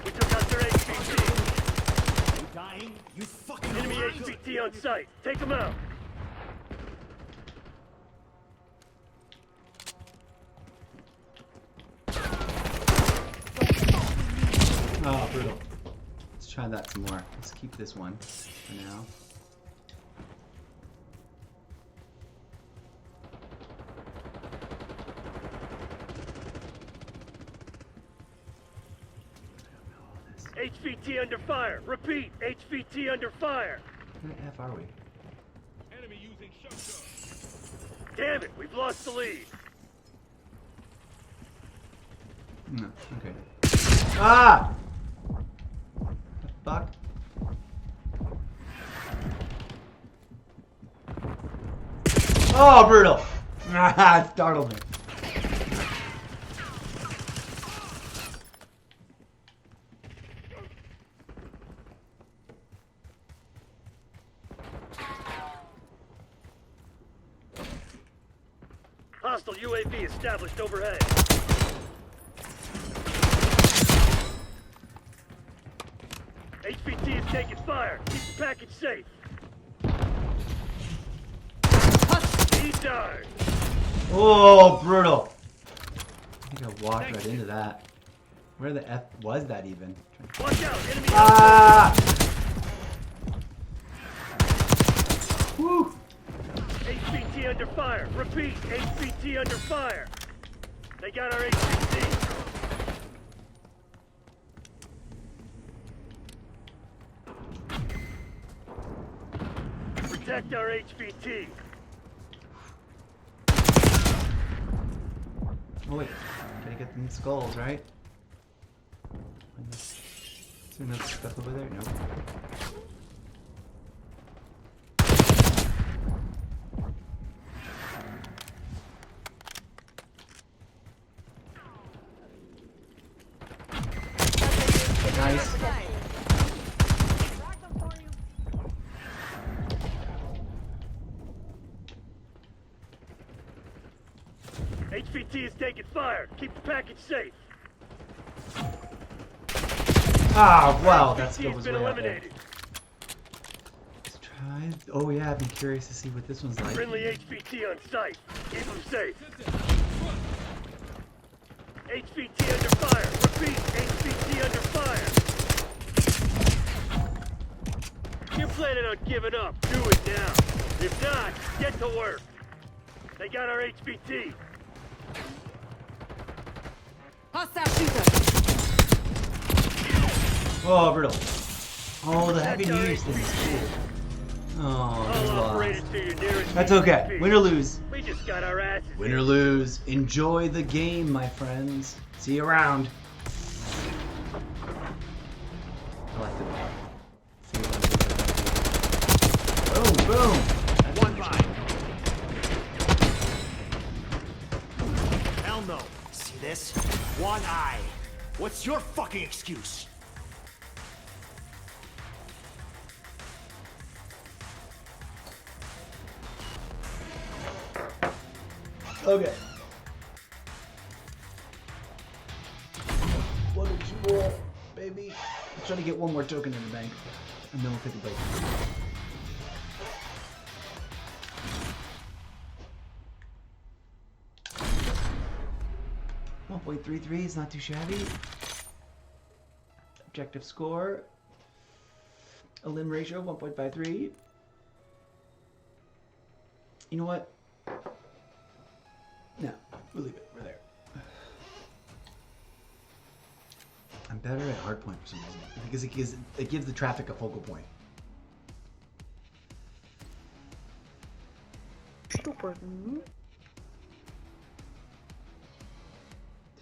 We took out their HVT. You dying? You fucking Enemy lying. HVT on site. Take them out. Oh, brutal. Let's try that some more. Let's keep this one for now. HVT under fire. Repeat. HVT under fire. Where the F are we? Enemy using shotgun. Damn it. We've lost the lead. No, okay. Ah! The fuck? Oh, brutal! Ah, it startled me. Hostile UAV established overhead. HVT is taking fire. Keep the package safe. He died. Oh, brutal! I think I walked right into that. Where the F was that even? Watch out. Enemy Ah! Woo! HVT under fire. Repeat. HVT under fire. They got our HVT. Protect our HVT. Oh wait, gotta get them skulls, right? Is there another stuff over there? Nope. Nice. HVT is taking fire. Keep the package safe. Ah, wow, that HVT skill has was been way out there. eliminated. Let's try. Oh yeah, I'd be curious to see what this one's like. Friendly HVT on site. Keep them safe. HVT under fire. Repeat. HVT under fire. You're planning on giving up. Do it now. If not, get to work. They got our HVT. Hostile shooter. Oh, brutal. Oh, the Happy New Year's thing is cool. Oh, we I'll operate lost. it to your nearest That's okay. HVT. Win or lose. We just got our asses. Win or lose. Enjoy the game, my friends. See you around. I like to see if I can get that. Boom, boom. That's One by. Hell no. See this? One eye. What's your fucking excuse? Okay. What did you roll, baby? Let's try to get one more token in the bank, and then we'll take a break. 1.33 is not too shabby. Objective score. A limb ratio 1.53. You know what? No, we'll leave it. We're there. I'm better at hardpoint for some reason because it gives the traffic a focal point. Super.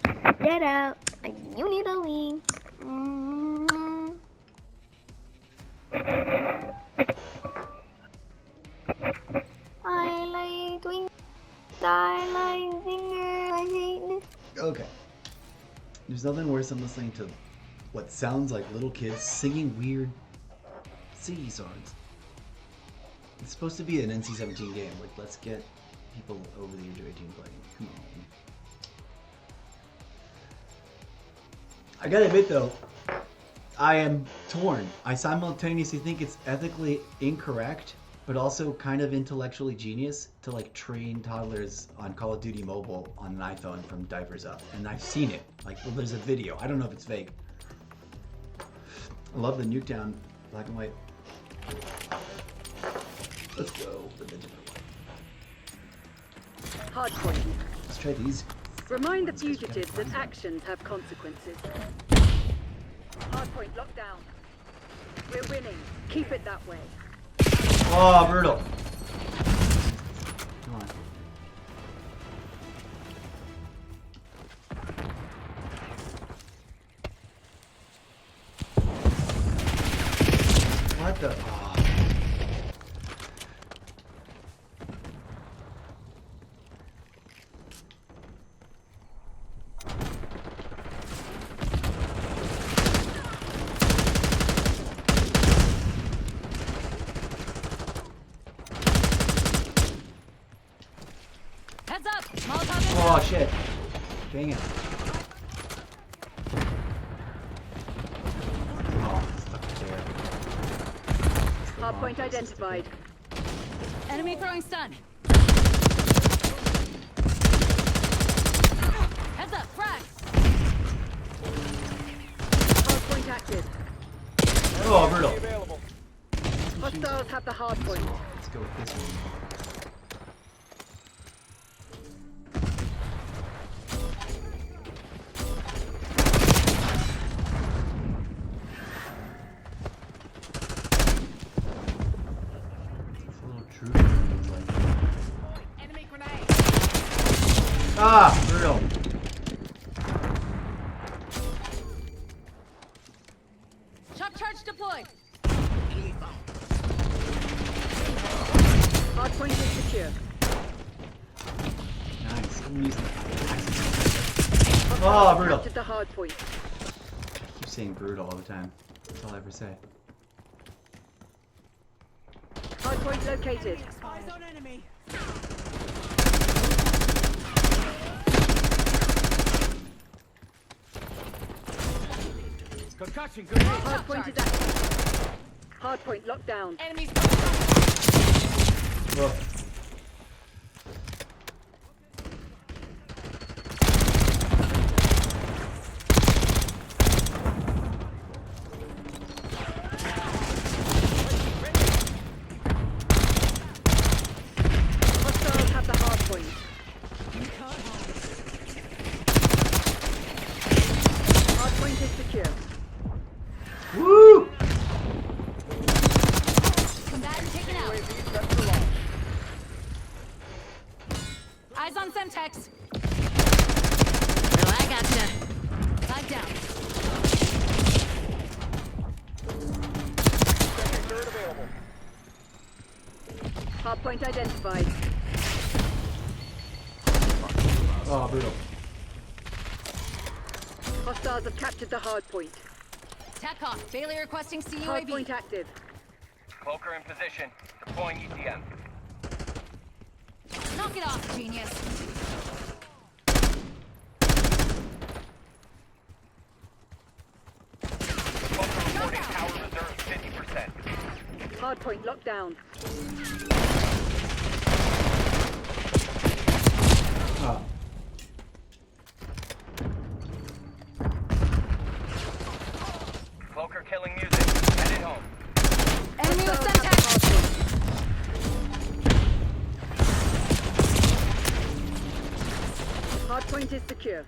Get out. You need a wing. I like wings. I like finger. I hate this. Okay. There's nothing worse than listening to what sounds like little kids singing weird city songs. It's supposed to be an NC-17 game. Like, let's get people over the age of 18 playing. Come on. I gotta admit though, I am torn. I simultaneously think it's ethically incorrect, but also kind of intellectually genius to like train toddlers on Call of Duty Mobile on an iPhone from diapers up. And I've seen it. Like, well, there's a video. I don't know if it's fake. I love the Nuketown black and white. Let's go for the different one. Hardpoint. Let's try these. Remind the fugitives that actions have consequences. Hardpoint locked down. We're winning. Keep it that way. Oh, brutal. Come on. What the? Oh. Heads up. Molotov. Oh shit. Dang it. Oh, stuck there. Hardpoint identified. Enemy throwing stun. Heads up. Frag. Hardpoint active. Oh, brutal. Hostiles have the hardpoint. Let's go with this one. Enemy grenade. Ah, brutal. Shock charge deployed. Hardpoint is secure. Nice. I'm using the axis. Oh, brutal. Captured the hardpoint. I keep saying brutal all the time. That's all I ever say. Hardpoint located. Eyes on enemy. Concussion, good. Hardpoint is active. Hardpoint locked down. Enemies. Whoa. Hostiles have the hardpoint. Hardpoint is secure. Woo! Combatant taken out. Eyes on Semtex. Oh, I gotcha. 5 down. Hardpoint identified. Oh, brutal. Hostiles have captured the hardpoint. TAC off. Bailey requesting CUAV. Hardpoint active. Cloaker in position. Deploying ETM. Knock it off, genius. Cloaker reporting power reserve 50%. Hardpoint locked down. Oh. Cloaker killing music. Headed home. Enemy with Hostiles have the Semtex. hardpoint. Hardpoint is secure.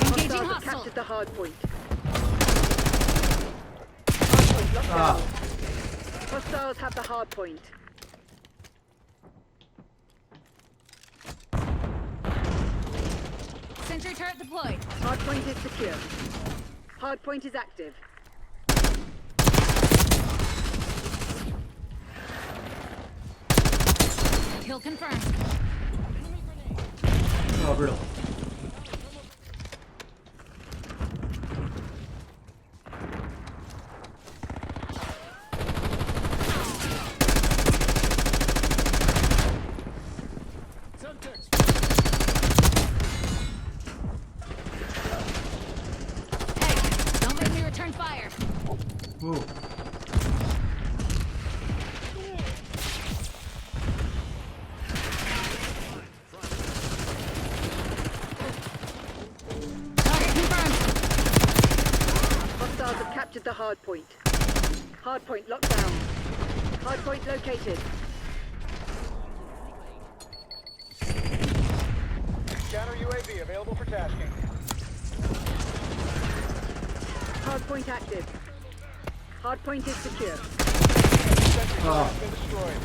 Engaging Hostiles have hostile. captured the hardpoint. Hardpoint locked down. Hostiles have the hardpoint. Sentry turret deployed. Hardpoint is secure. Hardpoint is active. Kill confirmed. Oh, brutal. Hey, don't make me return fire. Ooh. Target confirmed. Hostiles have captured the hardpoint. Hardpoint locked down. Hardpoint located. Counter UAV available for tasking. Hardpoint active. Hardpoint is secure. Oh. Been destroyed.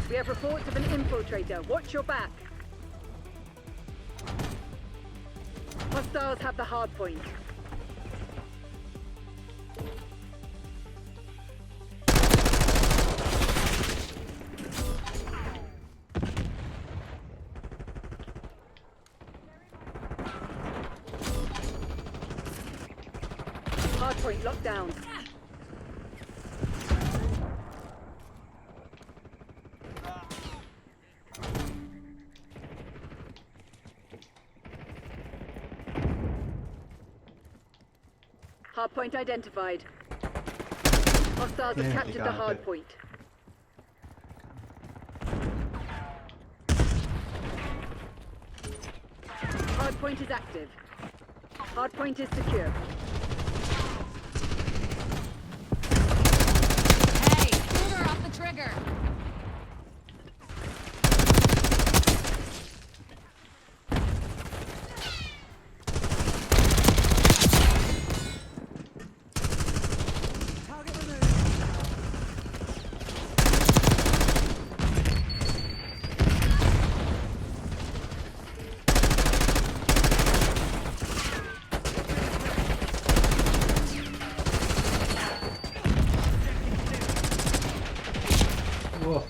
We have reports of an infiltrator. Watch your back. Hostiles have the hardpoint. Hardpoint locked down. Hardpoint identified. Hostiles have Yeah, captured you the got it. hardpoint. Hardpoint is active. Hardpoint is secure. Hey, finger off the trigger. Whoa.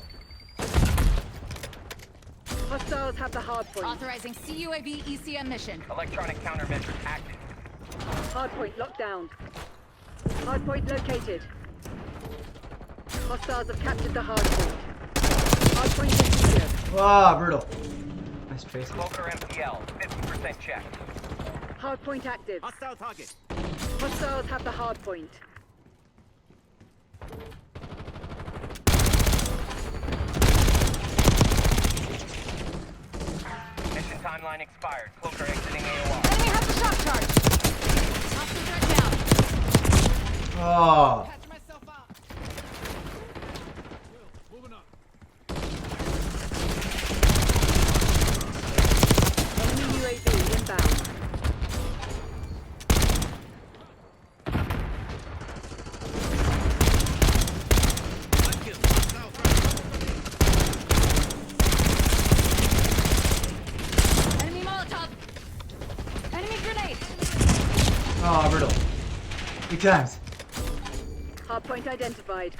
Hostiles have the hardpoint. Authorizing CUAV ECM mission. Electronic countermeasures active. Hardpoint locked down. Hardpoint located. Hostiles have captured the hardpoint. Hardpoint is secure. Ah, brutal. Nice tracer. Cloaker MPL, 50% check. Hardpoint active. Hostile target. Hostiles have the hardpoint. Mission timeline expired. Cloaker exiting AOR. Enemy has the shock charge. Hostile threat down. Oh. Patch myself out. Moving up. Enemy UAV inbound. Enemy Molotov. Enemy grenade. Oh, brutal. Big times. Hardpoint identified.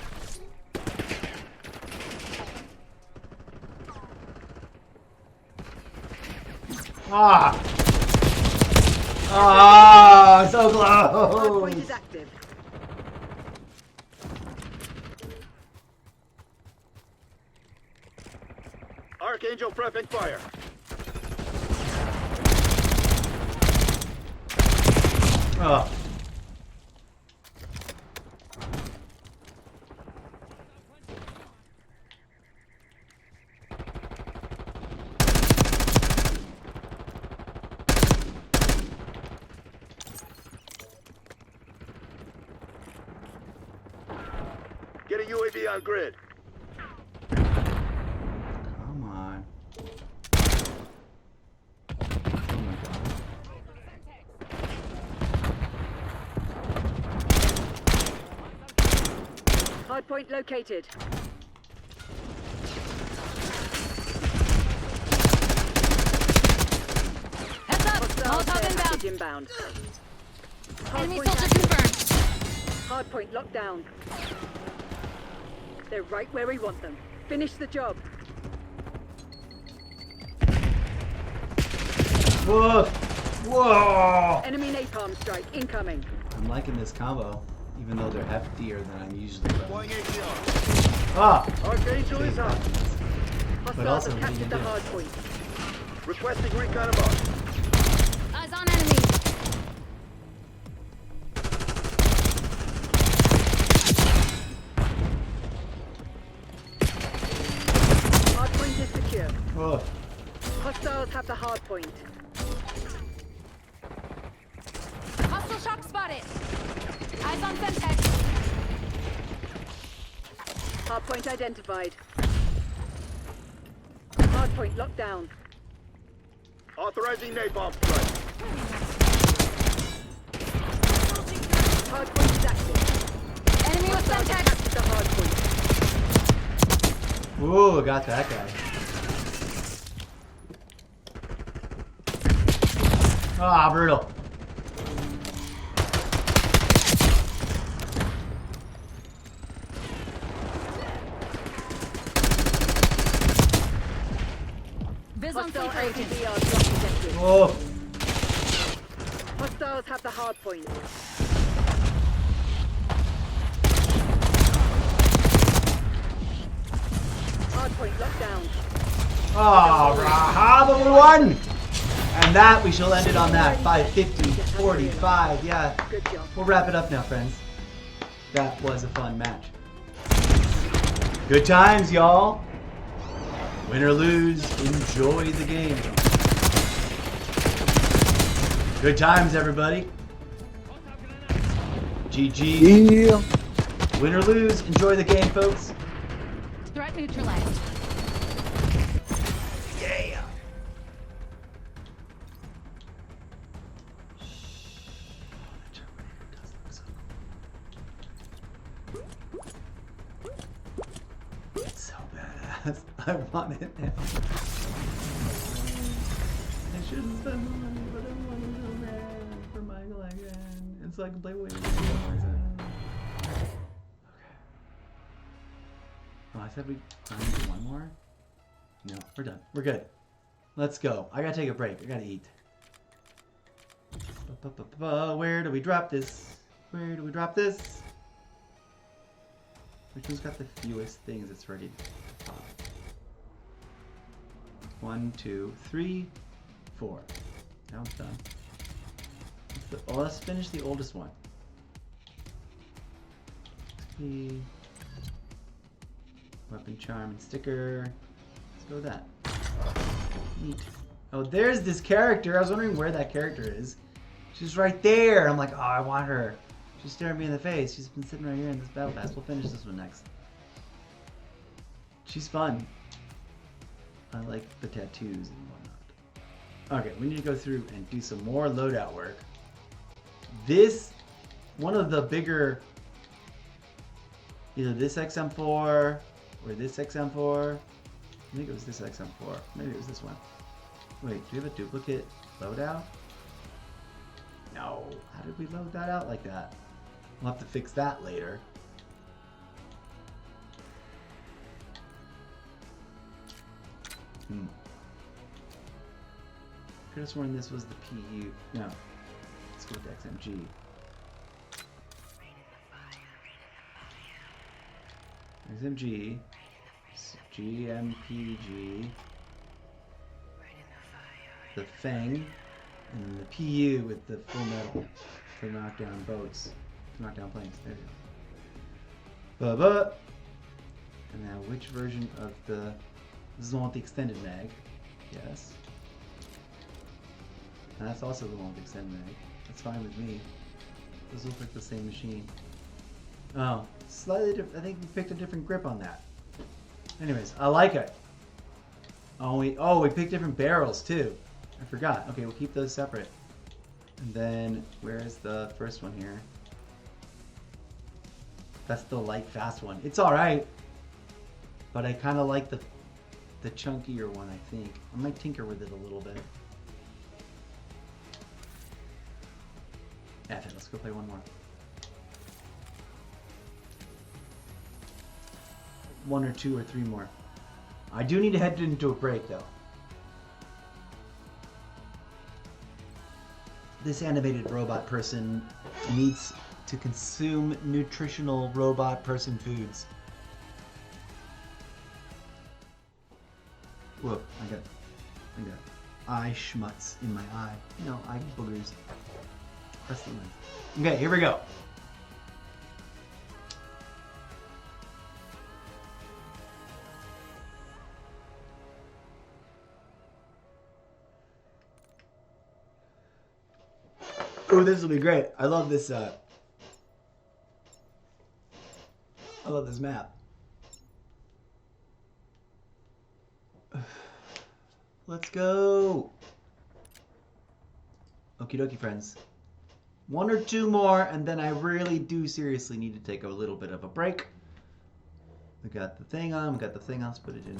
Ah. Ah, so Hardpoint close. is active. Archangel prepping fire. Oh. Get a UAV on grid. Come on. Oh my god. Hardpoint located. Heads up! Hostile Molotov care inbound. package inbound. Enemy Hardpoint soldier active. confirmed. Hardpoint locked down. They're right where we want them. Finish the job. Whoa! Whoa! Enemy napalm strike incoming. I'm liking this combo, even though they're heftier than I'm usually running. Deploying ATR. Ah! Archangel is up. Hostiles also, have what are you captured the gonna hard do? point. Requesting recon above. Eyes on enemy. Hard point is secure. Oh. Hostiles have the hard point. Hostile shock spotted. Eyes on Femtech. Hard point identified. Hard point locked down. Authorizing napalm strike. Hard point is active. Enemy with Hostiles have Femtech. captured the hard point. Ooh, I got that guy. Ah, brutal. Viz on Hostile sleeper agent. ATR drop detected. Oh. Hostiles have the hard point. Hard point locked down. Oh, Raha, but we won! And that, we shall end it on that. 550, 45, yeah. Good job. We'll wrap it up now, friends. That was a fun match. Good times, y'all. Win or lose, enjoy the game. Good times, everybody. GG. Yeah. Win or lose, enjoy the game, folks. Threat neutralized. Yeah. It's so badass. I want it now. I shouldn't spend the money, but I want it so bad for my collection. And so I can play way more. Okay. Oh, I said we need one more? No, we're done. We're good. Let's go. I gotta take a break. I gotta eat. Where do we drop this? Where do we drop this? Which one's got the fewest things that's ready to pop? 1, 2, 3, 4. Now it's done. Let's finish the oldest one. XP. Weapon charm and sticker. Let's go with that. Neat. Oh, there's this character. I was wondering where that character is. She's right there. I'm like, oh, I want her. She's staring me in the face. She's been sitting right here in this battle pass. We'll finish this one next. She's fun. I like the tattoos and whatnot. Okay, we need to go through and do some more loadout work. This, one of the bigger, either this XM4 or this XM4. I think it was this XM4. Maybe it was this one. Wait, do we have a duplicate loadout? No. How did we load that out like that? We'll have to fix that later. Could have sworn this was the PU. No. Let's go with XMG. XMG. GMPG. The Fang. And the PU with the full metal to knock down boats. To knock down planes. There we go. Ba-ba! And now which version of the... This is the one with the extended mag. Yes. And that's also the one with the extended mag. That's fine with me. Those look like the same machine. Oh, slightly different. I think we picked a different grip on that. Anyways, I like it. Oh, we picked different barrels too. I forgot. Okay, we'll keep those separate. And then where's the first one here? That's the light fast one. It's all right, but I kind of like the chunkier one. I think I might tinker with it a little bit. Yeah, let's go play one more. One or two or three more. I do need to head into a break though. This animated robot person needs to consume nutritional robot person foods. Whoa, I got eye schmutz in my eye. No, eye boogers. Press the lens. Okay, here we go. Oh, this will be great. I love this. I love this map. Let's go. Okie dokie, friends. One or two more, and then I really do seriously need to take a little bit of a break. We got the thing on. We got the thing on. Let's put it in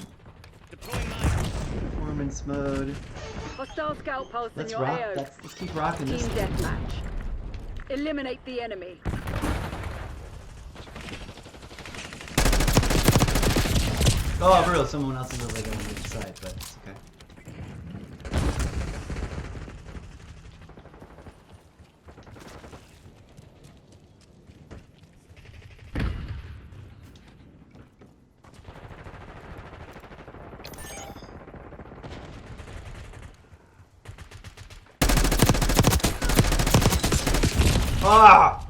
performance mode. Hostile scout pulse in Let's your rock. AO. Let's keep rocking Team this. deathmatch. Eliminate the enemy. Oh, for real, someone else is over there on the other side, but it's okay. Ah!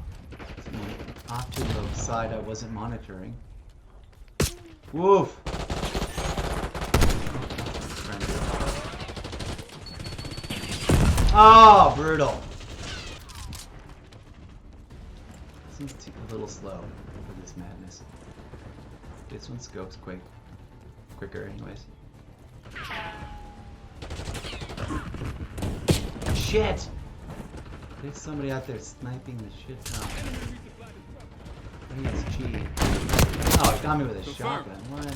Off to the side I wasn't monitoring. Woof! Oh, brutal. Seems a little slow for this madness. This one scopes quicker anyways. Shit! There's somebody out there sniping the shit out. I think it's cheating. Oh, it got me with a shotgun. What?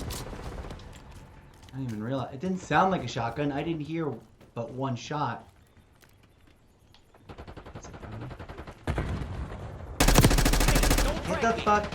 I didn't even realize. It didn't sound like a shotgun. I didn't hear but one shot. What the fuck?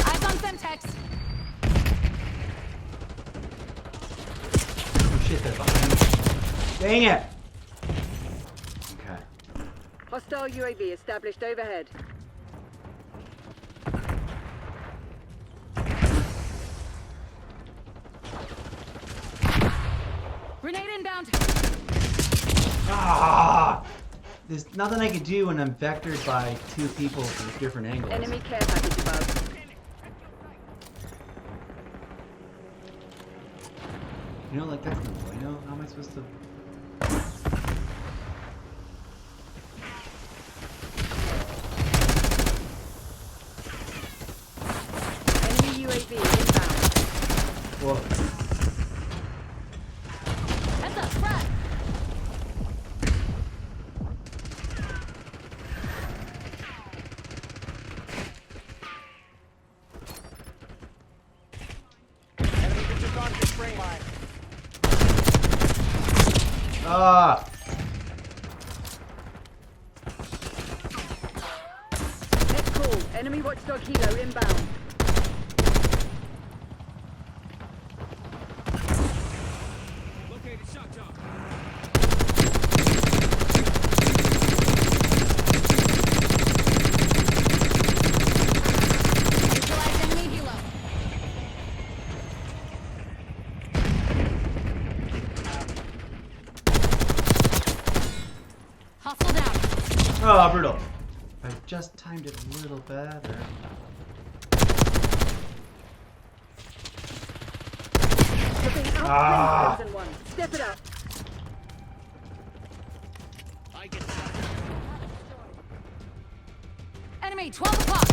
Eyes on Femtex. Oh shit, they're behind me. Dang it! Okay. Hostile UAV established overhead. Grenade inbound. Ah! There's nothing I can do when I'm vectored by two people from different angles. Enemy care package above. You know, like that's no bueno. How am I supposed to? Enemy UAV inbound. Whoa. Heads up, front. Enemy just on the spring line. Ah! Net call. Enemy watchdog helo inbound. Located shock top. Neutralize enemy helo. Oh, brutal. I just timed it a little better. Looking out, Crimson One. Step it up. Enemy, 12 o'clock.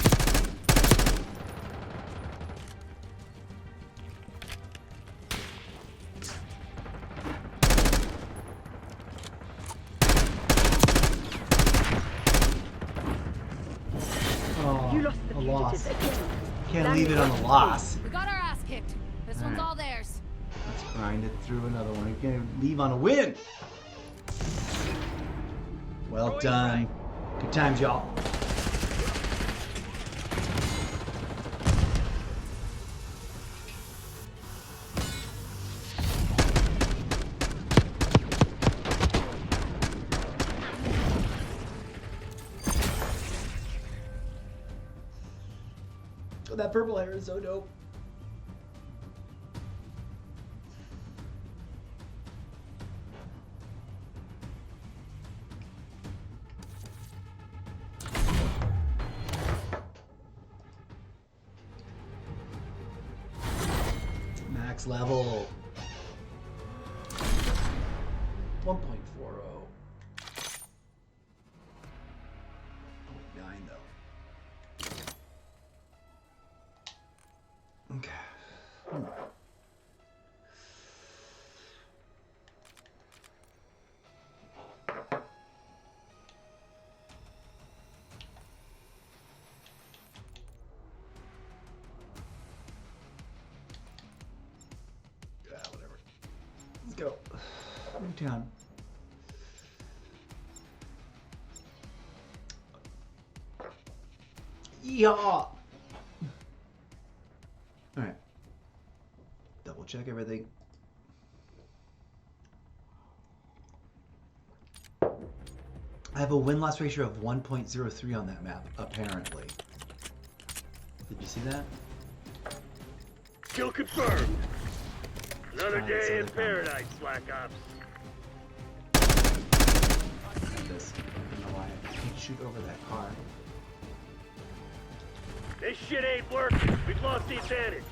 Oh, You lost the a loss. fugitives again. Can't leave it on a loss. We got our ass kicked. This one's all theirs. Let's grind it through another one. We're gonna leave on a win. Well done. Good times, y'all. Oh, that purple hair is so dope. Max level 1.40. 0.9 though. Okay. Whatever. Let's go. Newtown. Yeehaw! Alright. Double check everything. I have a win-loss ratio of 1.03 on that map, apparently. Did you see that? Kill confirmed. Another day in paradise, Black Ops. This. I don't know why I can't shoot over that car. This shit ain't working. We've lost the advantage.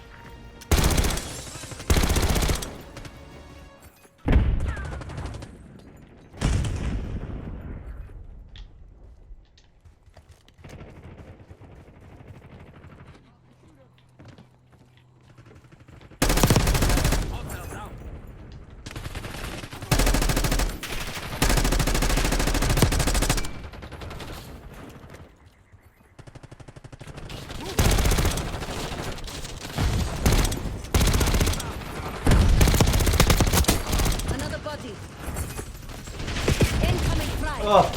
Oh.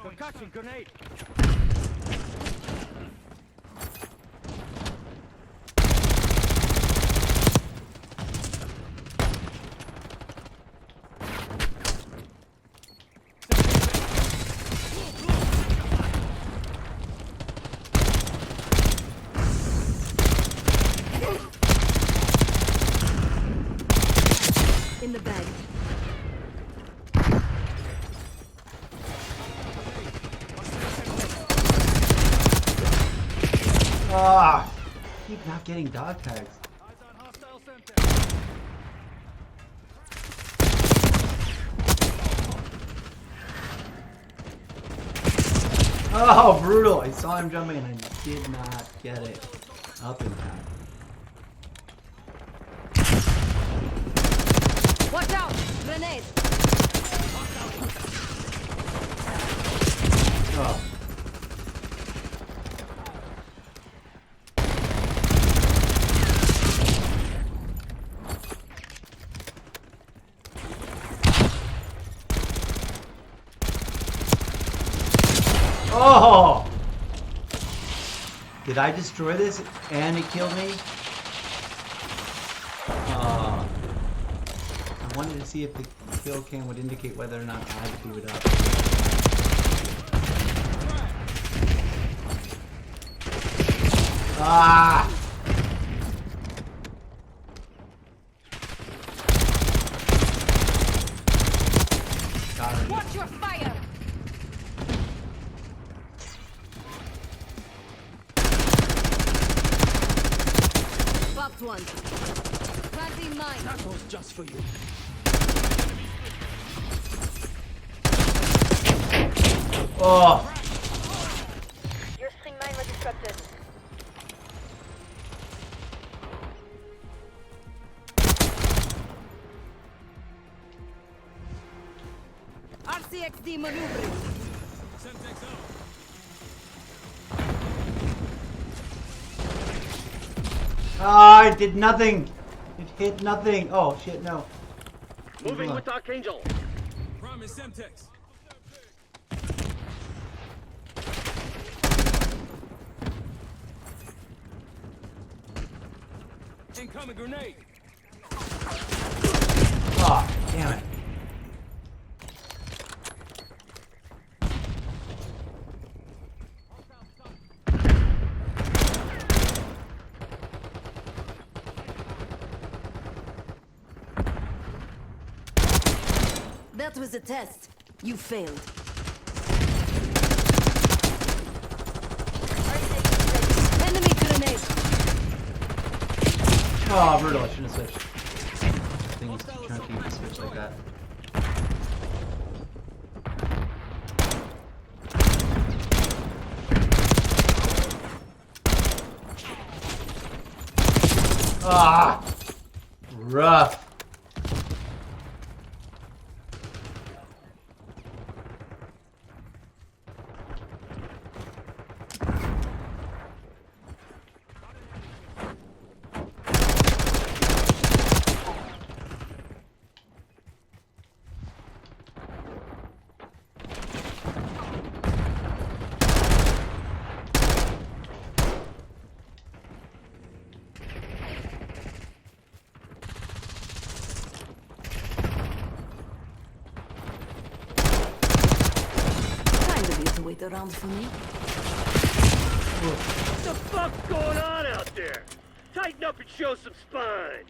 Concussion grenade. In the bag. Ah! Keep not getting dog tags. Oh, brutal! I saw him jumping and I did not get it up in time. Watch out! Grenade! Oh. Oh! Did I destroy this and it killed me? I wanted to see if the kill cam would indicate whether or not I blew it up. Ah! Watch your fire! Box one. Planting mine. That was just for you. Oh! Your string mine was disrupted. RCXD maneuvering. Semtex out. Ah, it did nothing! It hit nothing! Oh, shit, no. Moving with Archangel. Promise Semtex. Incoming grenade. Oh, damn it. That was a test. You failed. Enemy grenade. Oh, brutal, I shouldn't have switched. Things chunky to switch like that. Ah! Rough. Wait around for me. What the fuck's going on out there? Tighten up and show some spine.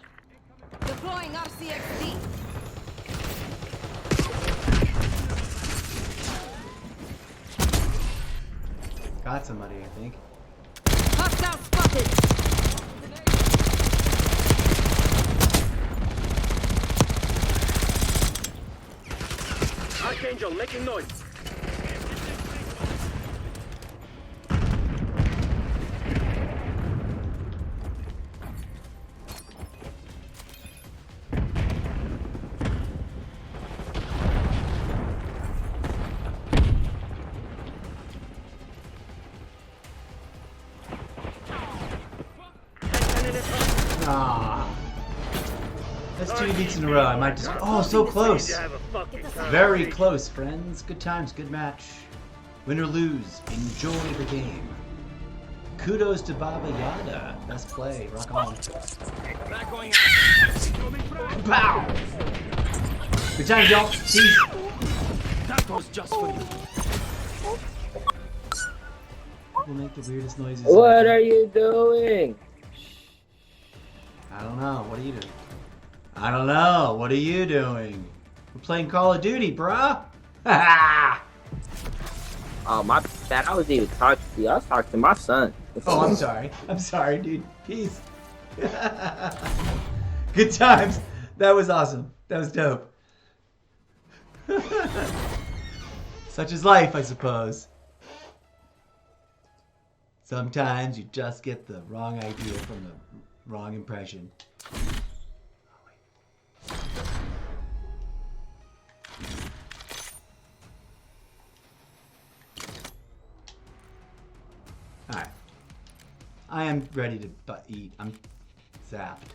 Deploying RCXD. Got somebody, I think. Hostile spotted. Archangel making noise. Ah. That's 2 beats in a row. I might just. Oh, so close. Very close, friends. Good times, good match. Win or lose, enjoy the game. Kudos to Baba Yada. Best play. Rock on. Back going Pow! Good times, y'all. Peace. That was just for you. We'll make the weirdest noises. What are you doing? I don't know. What are you doing? I don't know. What are you doing? We're playing Call of Duty, bruh. Ha Oh, my bad. I was even talking to you. I was talking to my son. Oh, I'm sorry. I'm sorry, dude. Peace. Good times. That was awesome. That was dope. Such is life, I suppose. Sometimes you just get the wrong idea from the wrong impression. Alright. I am ready to eat. I'm zapped.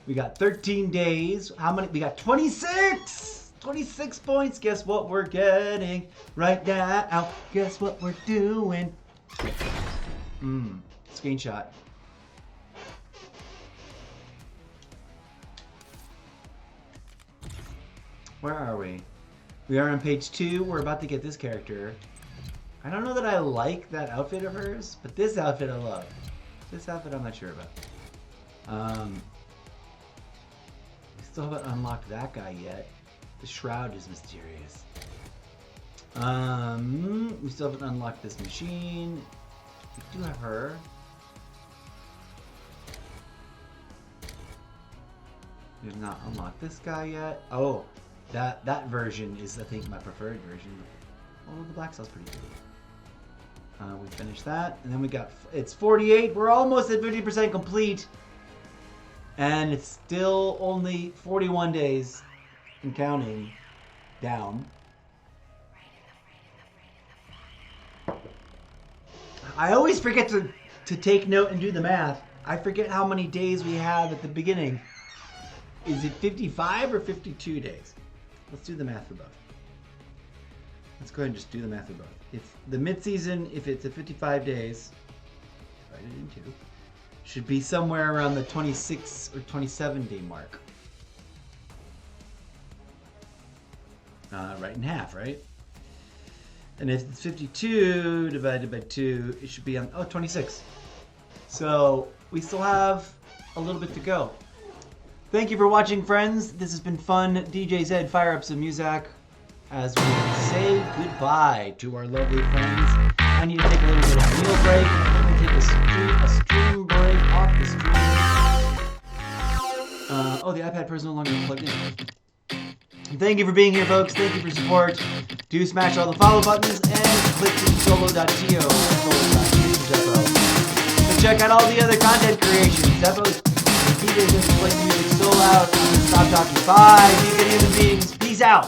We got 13 days. How many? We got 26! 26 points. Guess what we're getting right now? Guess what we're doing? Screenshot. Where are we? We are on page 2. We're about to get this character. I don't know that I like that outfit of hers, but this outfit I love. This outfit I'm not sure about. We still haven't unlocked that guy yet. The shroud is mysterious. We still haven't unlocked this machine. We do have her. We have not unlocked this guy yet. Oh, that version is, I think, my preferred version. Oh, the black cell's pretty good. We finished that, and then we got, it's 48. We're almost at 50% complete, and it's still only 41 days and counting down. I always forget to take note and do the math. I forget how many days we have at the beginning. Is it 55 or 52 days? Let's do the math for both. Let's go ahead and just do the math for both. If the mid-season, if it's at 55 days, divided in 2, should be somewhere around the 26 or 27 day mark. Right in half, right? And if it's 52 divided by 2, it should be on, 26. So we still have a little bit to go. Thank you for watching, friends. This has been fun. DJ Zed, fire up some music as we say goodbye to our lovely friends. I need to take a little bit of a meal break. I'm going to take a stream break off the stream. Oh, the iPad Pro is no longer plugged in. Thank you for being here, folks. Thank you for support. Do smash all the follow buttons and click the solo.to. So check out all the other content creations. Zeppoverse, DJs, play music so loud. Stop talking. Bye. Be good human beings. Peace out.